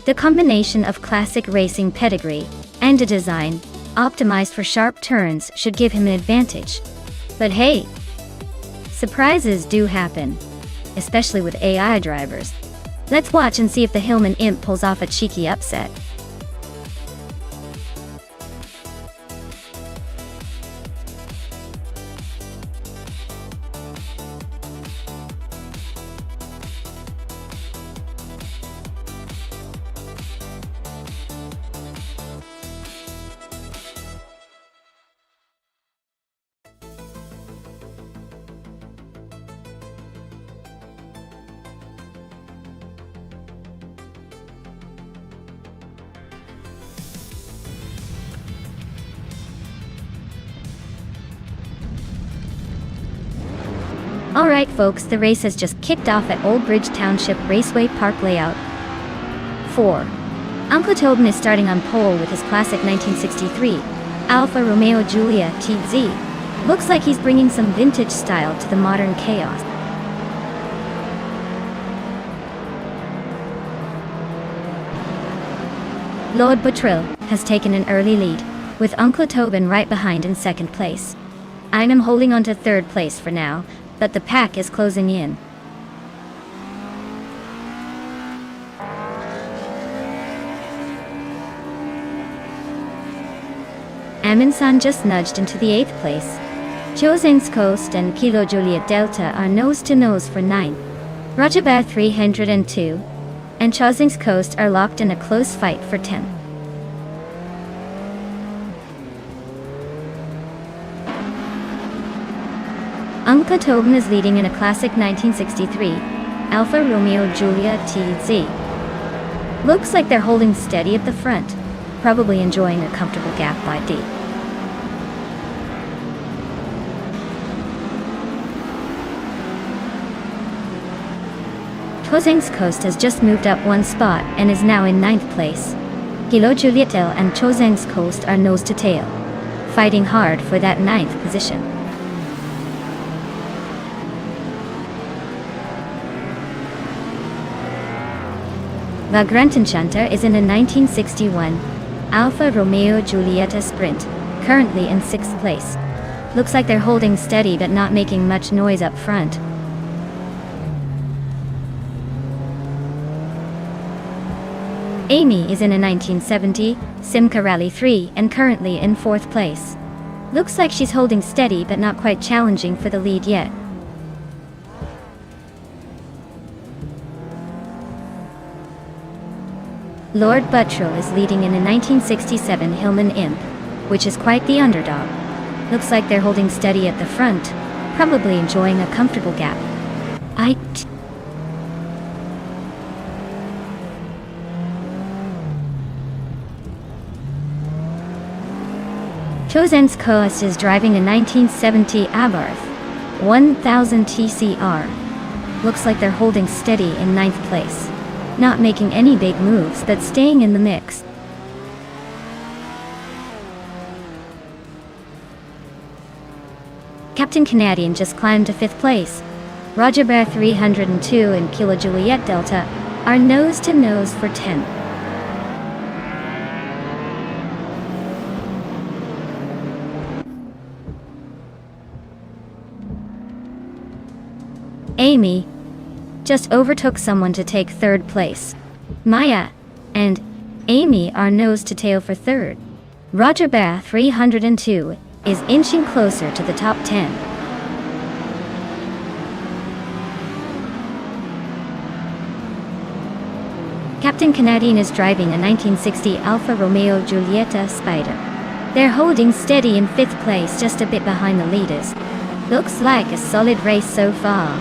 The combination of classic racing pedigree and a design optimized for sharp turns should give him an advantage. But hey, surprises do happen, especially with AI drivers. Let's watch and see if the Hillman Imp pulls off a cheeky upset. Alright folks, the race has just kicked off at Old Bridge Township Raceway Park layout. 4. Uncle Tobin is starting on pole with his classic 1963 Alfa Romeo Giulia TZ. Looks like he's bringing some vintage style to the modern chaos. Lord Buttrell has taken an early lead, with Uncle Tobin right behind in second place. I'm holding on to third place for now, but the pack is closing in. Amin-san just nudged into the 8th place. Chosen's Coast and Kilo Juliet Delta are nose-to-nose for 9th. Rojabar 302 and Chosen's Coast are locked in a close fight for 10th. Uncle Tobin is leading in a classic 1963 Alfa Romeo Giulia TZ. Looks like they're holding steady at the front. probably enjoying a comfortable gap by D. Chozheng's Coast has just moved up one spot and is now in 9th place. Kilo Julietel and Chozheng's Coast are nose to tail, fighting hard for that 9th position. La Grand Enchanter is in a 1961 Alfa Romeo Giulietta Sprint, currently in 6th place. Looks like they're holding steady but not making much noise up front. Amy is in a 1970 Simca Rally 3 and currently in 4th place. Looks like she's holding steady but not quite challenging for the lead yet. Lord Buttrell is leading in a 1967 Hillman Imp, which is quite the underdog. Looks like they're holding steady at the front, probably enjoying a comfortable gap. Chozheng's Coast is driving a 1970 Abarth 1000 TCR. Looks like they're holding steady in 9th place. Not making any big moves, but staying in the mix. Captain Canadian just climbed to 5th place. Roger Bear 302 and Kilo Juliet Delta are nose to nose for 10th. Amy just overtook someone to take 3rd place. Maya and Amy are nose to tail for 3rd. Roger Bear 302 is inching closer to the top 10. Captain Canadian is driving a 1960 Alfa Romeo Giulietta Spider. They're holding steady in 5th place, just a bit behind the leaders. Looks like a solid race so far.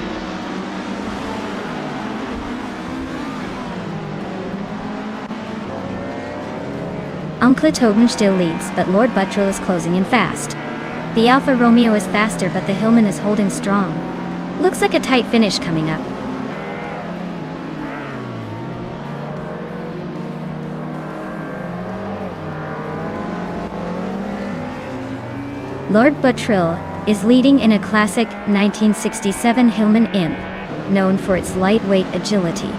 Uncle Tobin still leads, but Lord Buttrell is closing in fast. The Alfa Romeo is faster, but the Hillman is holding strong. Looks like a tight finish coming up. Lord Buttrell is leading in a classic 1967 Hillman Imp, known for its lightweight agility.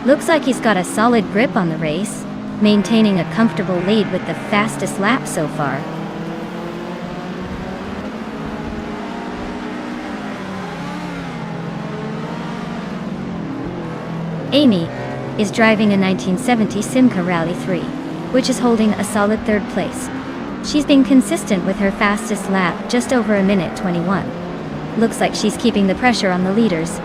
Looks like he's got a solid grip on the race, maintaining a comfortable lead with the fastest lap so far. Amy is driving a 1970 Simca Rally 3, which is holding a solid 3rd place. She's been consistent with her fastest lap, just over a minute 21. Looks like she's keeping the pressure on the leaders.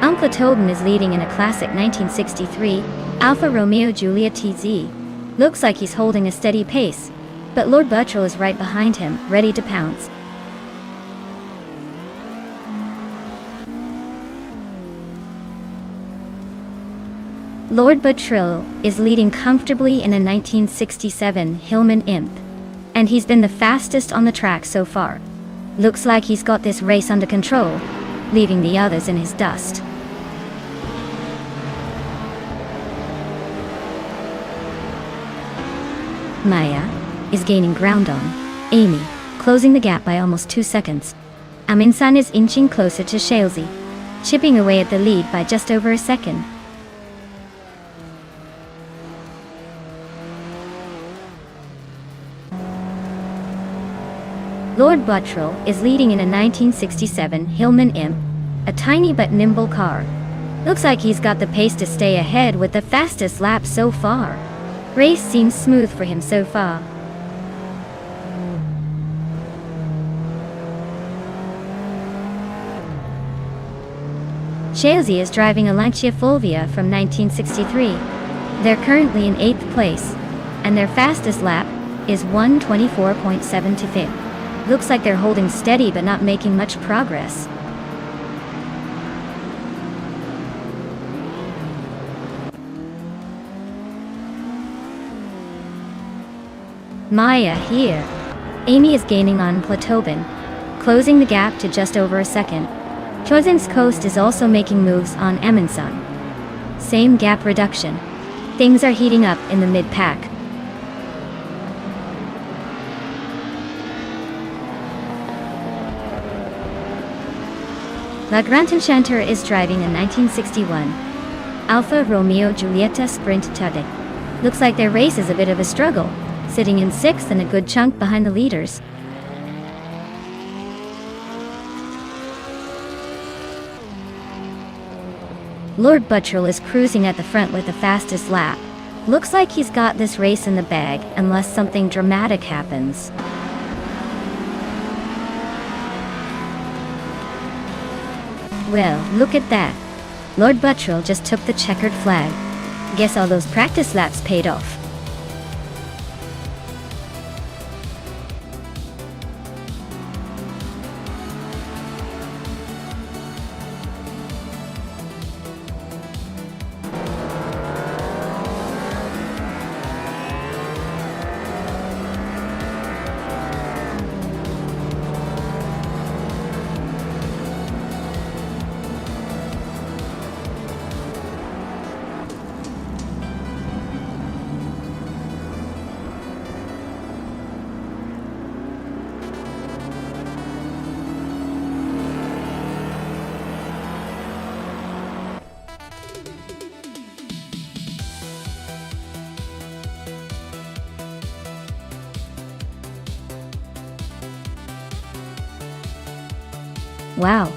Uncle Tobin is leading in a classic 1963 Alfa Romeo Giulia TZ. Looks like he's holding a steady pace, but Lord Buttrell is right behind him, ready to pounce. Lord Buttrell is leading comfortably in a 1967 Hillman Imp, and he's been the fastest on the track so far. Looks like he's got this race under control, leaving the others in his dust. Maya is gaining ground on Amy, closing the gap by almost 2 seconds. Aminsan is inching closer to Shalesy, chipping away at the lead by just over a second. Lord Buttrell is leading in a 1967 Hillman Imp, a tiny but nimble car. Looks like he's got the pace to stay ahead with the fastest lap so far. Race seems smooth for him so far. Shalesy is driving a Lancia Fulvia from 1963. They're currently in 8th place, and their fastest lap is 1:24.7 to 5th. Looks like they're holding steady but not making much progress. Maya here. Amy is gaining on Platobin, closing the gap to just over a second. Chozin's Coast is also making moves on Amundsen. Same gap reduction. Things are heating up in the mid-pack. La Grand Enchanter is driving a 1961 Alfa Romeo Giulietta Sprint Tade. Looks like their race is a bit of a struggle, sitting in 6th and a good chunk behind the leaders. Lord Buttrell is cruising at the front with the fastest lap. Looks like he's got this race in the bag unless something dramatic happens. Well, look at that. Lord Buttrell just took the checkered flag. Guess all those practice laps paid off. Wow.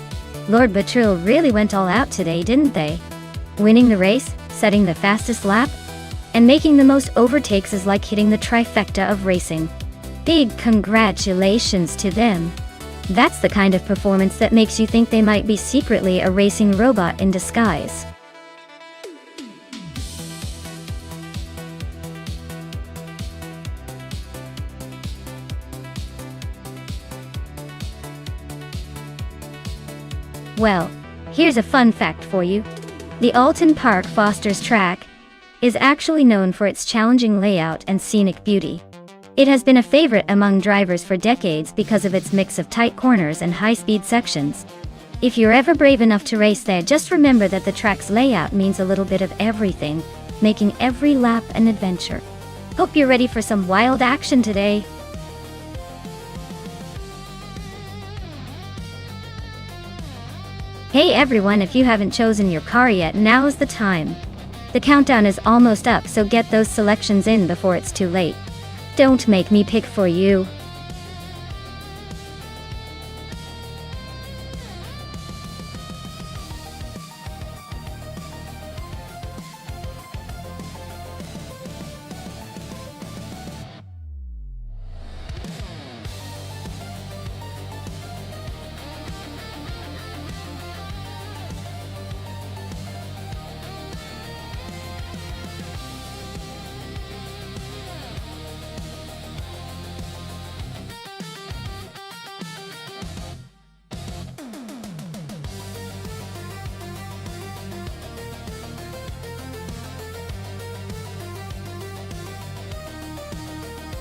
Lord Buttrell really went all out today, didn't they? Winning the race, setting the fastest lap, and making the most overtakes is like hitting the trifecta of racing. Big congratulations to them. That's the kind of performance that makes you think they might be secretly a racing robot in disguise. Well, here's a fun fact for you. The Alton Park Foster's track is actually known for its challenging layout and scenic beauty. It has been a favorite among drivers for decades because of its mix of tight corners and high-speed sections. If you're ever brave enough to race there, just remember that the track's layout means a little bit of everything, making every lap an adventure. Hope you're ready for some wild action today. Hey everyone, if you haven't chosen your car yet, now's the time. The countdown is almost up, so get those selections in before it's too late. Don't make me pick for you.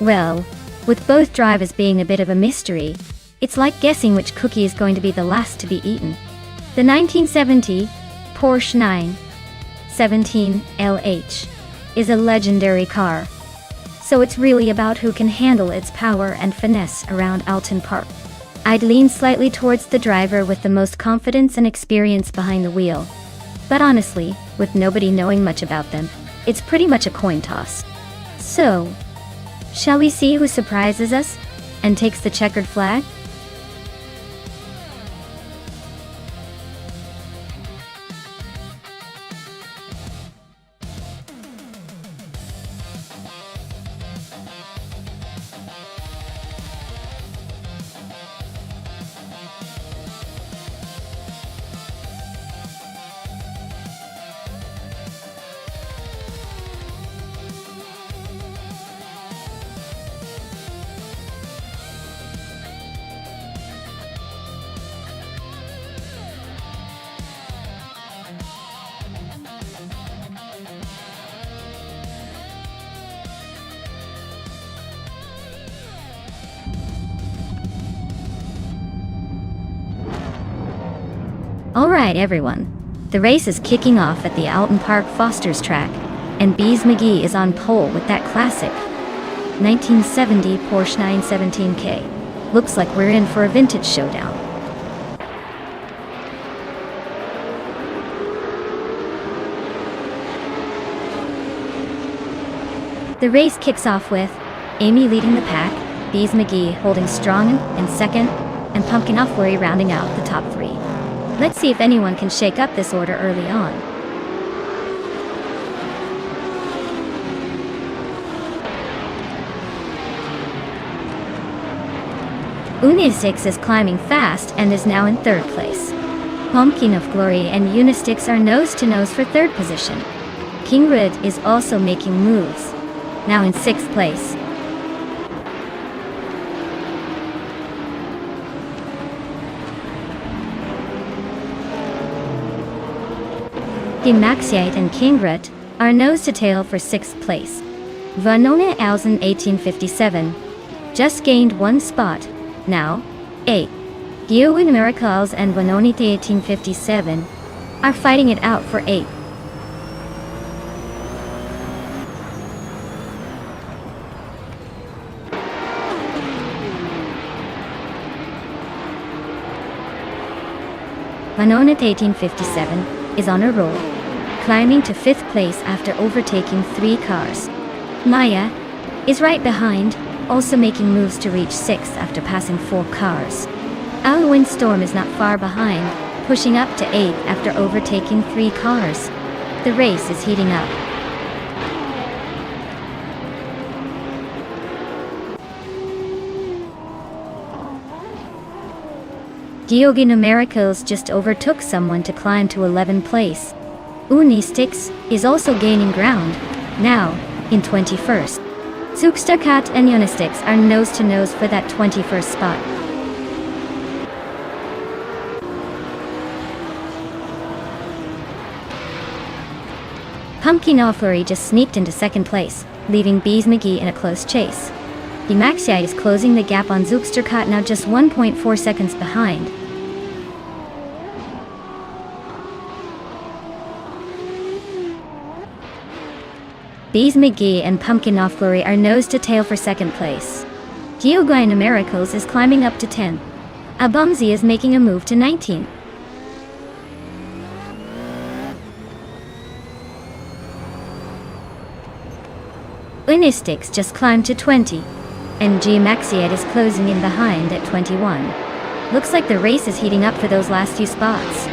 Well, with both drivers being a bit of a mystery, it's like guessing which cookie is going to be the last to be eaten. The 1970 Porsche 917 LH is a legendary car, so it's really about who can handle its power and finesse around Alton Park. I'd lean slightly towards the driver with the most confidence and experience behind the wheel. But honestly, with nobody knowing much about them, it's pretty much a coin toss. So, shall we see who surprises us and takes the checkered flag? Alright everyone, the race is kicking off at the Alton Park Foster's track, and Bees McGee is on pole with that classic 1970 Porsche 917K. Looks like we're in for a vintage showdown. The race kicks off with Amy leading the pack, Bees McGee holding strong in second, and Pumpkin Off Worry rounding out the top three. Let's see if anyone can shake up this order early on. Unistix is climbing fast and is now in third place. Pumpkin of Glory and Unistix are nose to nose for third position. King Red is also making moves, now in sixth place. Maxiite and Kingret are nose to tail for sixth place. Vanona Alzen 1857 just gained one spot, now 8. Geowin Miracles and Vanonite 1857 are fighting it out for 8. Vanonite 1857 is on a roll, climbing to fifth place after overtaking 3 cars. Maya is right behind, also making moves to reach sixth after passing 4 cars. Our Windstorm is not far behind, pushing up to 8th after overtaking 3 cars. The race is heating up. Diogino Miracles just overtook someone to climb to 11th place. Unistix is also gaining ground, now in 21st. Zuxterkat and Unistix are nose to nose for that 21st spot. Pumpkin Offlery just sneaked into second place, leaving Bees McGee in a close chase. Maxia is closing the gap on Zuxterkat, now just 1.4 seconds behind. Bees McGee and Pumpkin Offlery are nose to tail for second place. Geoguina Miracles is climbing up to 10th. Abumzi is making a move to 19th. Unistix just climbed to 20, and Maxiet is closing in behind at 21. Looks like the race is heating up for those last few spots.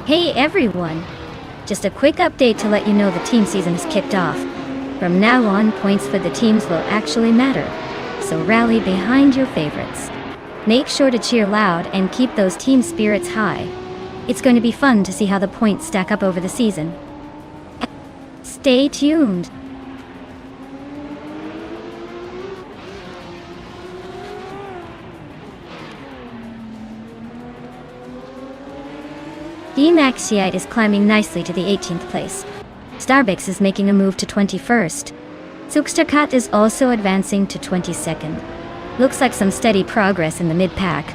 Hey everyone! Just a quick update to let you know the team season is kicked off. From now on, points for the teams will actually matter, so rally behind your favorites. Make sure to cheer loud and keep those team spirits high. It's going to be fun to see how the points stack up over the season. Stay tuned! Maxiite is climbing nicely to the 18th place. Starbix is making a move to 21st. Zuxterkat is also advancing to 22nd. Looks like some steady progress in the mid-pack.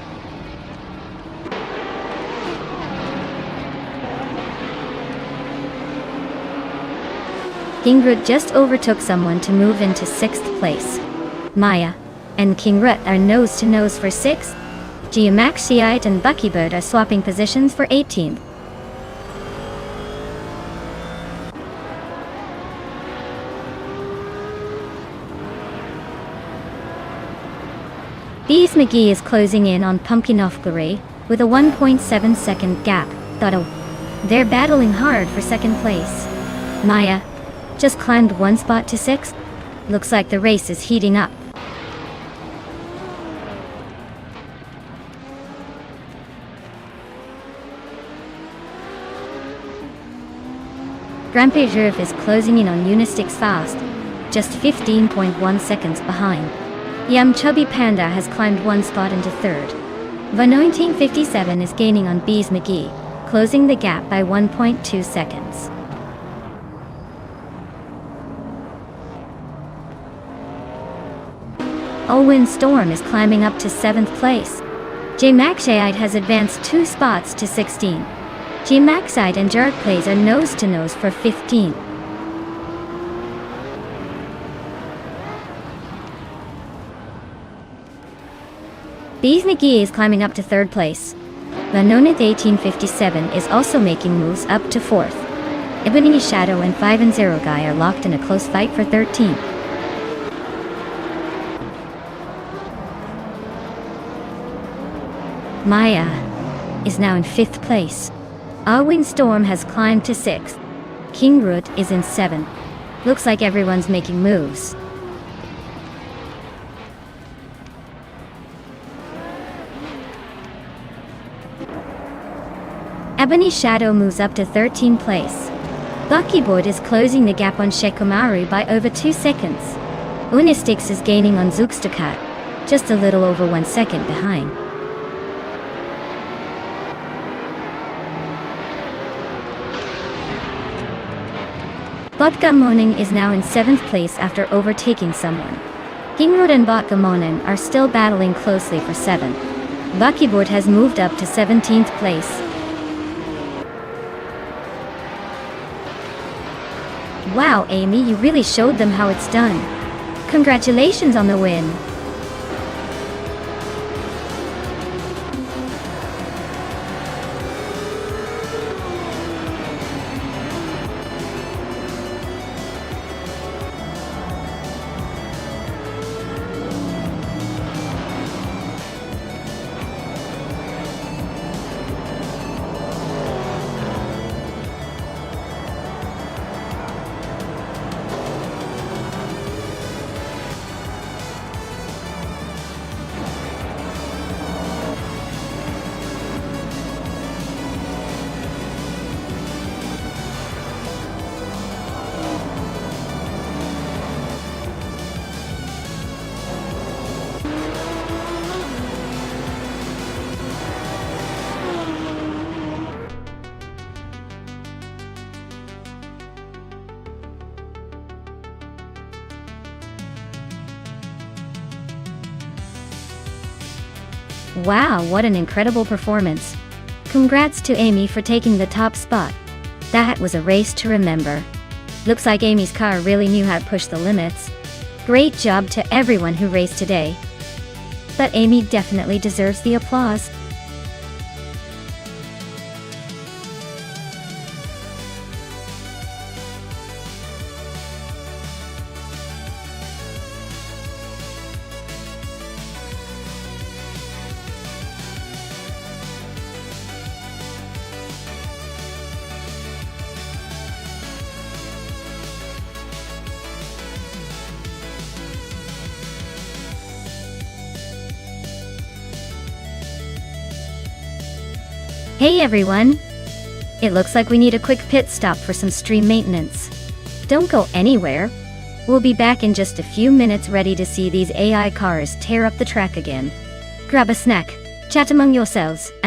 Kingrut just overtook someone to move into 6th place. Maya and Kingrut are nose to nose for 6th. Maxiite and Buckybird are swapping positions for 18th. Bees McGee is closing in on Pumpkin Offlery with a 1.7 second gap. They're battling hard for second place. Maya just climbed one spot to 6th. Looks like the race is heating up. Grand Reserve is closing in on Unistix fast, just 15.1 seconds behind. Yum Chubby Panda has climbed one spot into 3rd. Van 57 is gaining on Bees McGee, closing the gap by 1.2 seconds. Owen Storm is climbing up to 7th place. J-Maxite has advanced 2 spots to 16. J-Maxite and Jarek Plays are nose-to-nose for 15. Bees McGee is climbing up to 3rd place. Vanonith 1857 is also making moves up to 4th. Ebony Shadow and 5 and 0 Guy are locked in a close fight for 13th. Maya is now in 5th place. Arwin Storm has climbed to 6th. King Root is in 7th. Looks like everyone's making moves. Ebony Shadow moves up to 13th place. Buckyboard is closing the gap on Shekomaru by over 2 seconds. Unistix is gaining on Zookstakat, just a little over 1 second behind. Botgamoning is now in 7th place after overtaking someone. Kingrood and Botgamonen are still battling closely for 7th. Buckyboard has moved up to 17th place. Wow, Amy, you really showed them how it's done. Congratulations on the win. Wow, what an incredible performance. Congrats to Amy for taking the top spot. That was a race to remember. Looks like Amy's car really knew how to push the limits. Great job to everyone who raced today. But Amy definitely deserves the applause. Hey everyone! It looks like we need a quick pit stop for some stream maintenance. Don't go anywhere. We'll be back in just a few minutes ready to see these AI cars tear up the track again. Grab a snack, chat among yourselves, and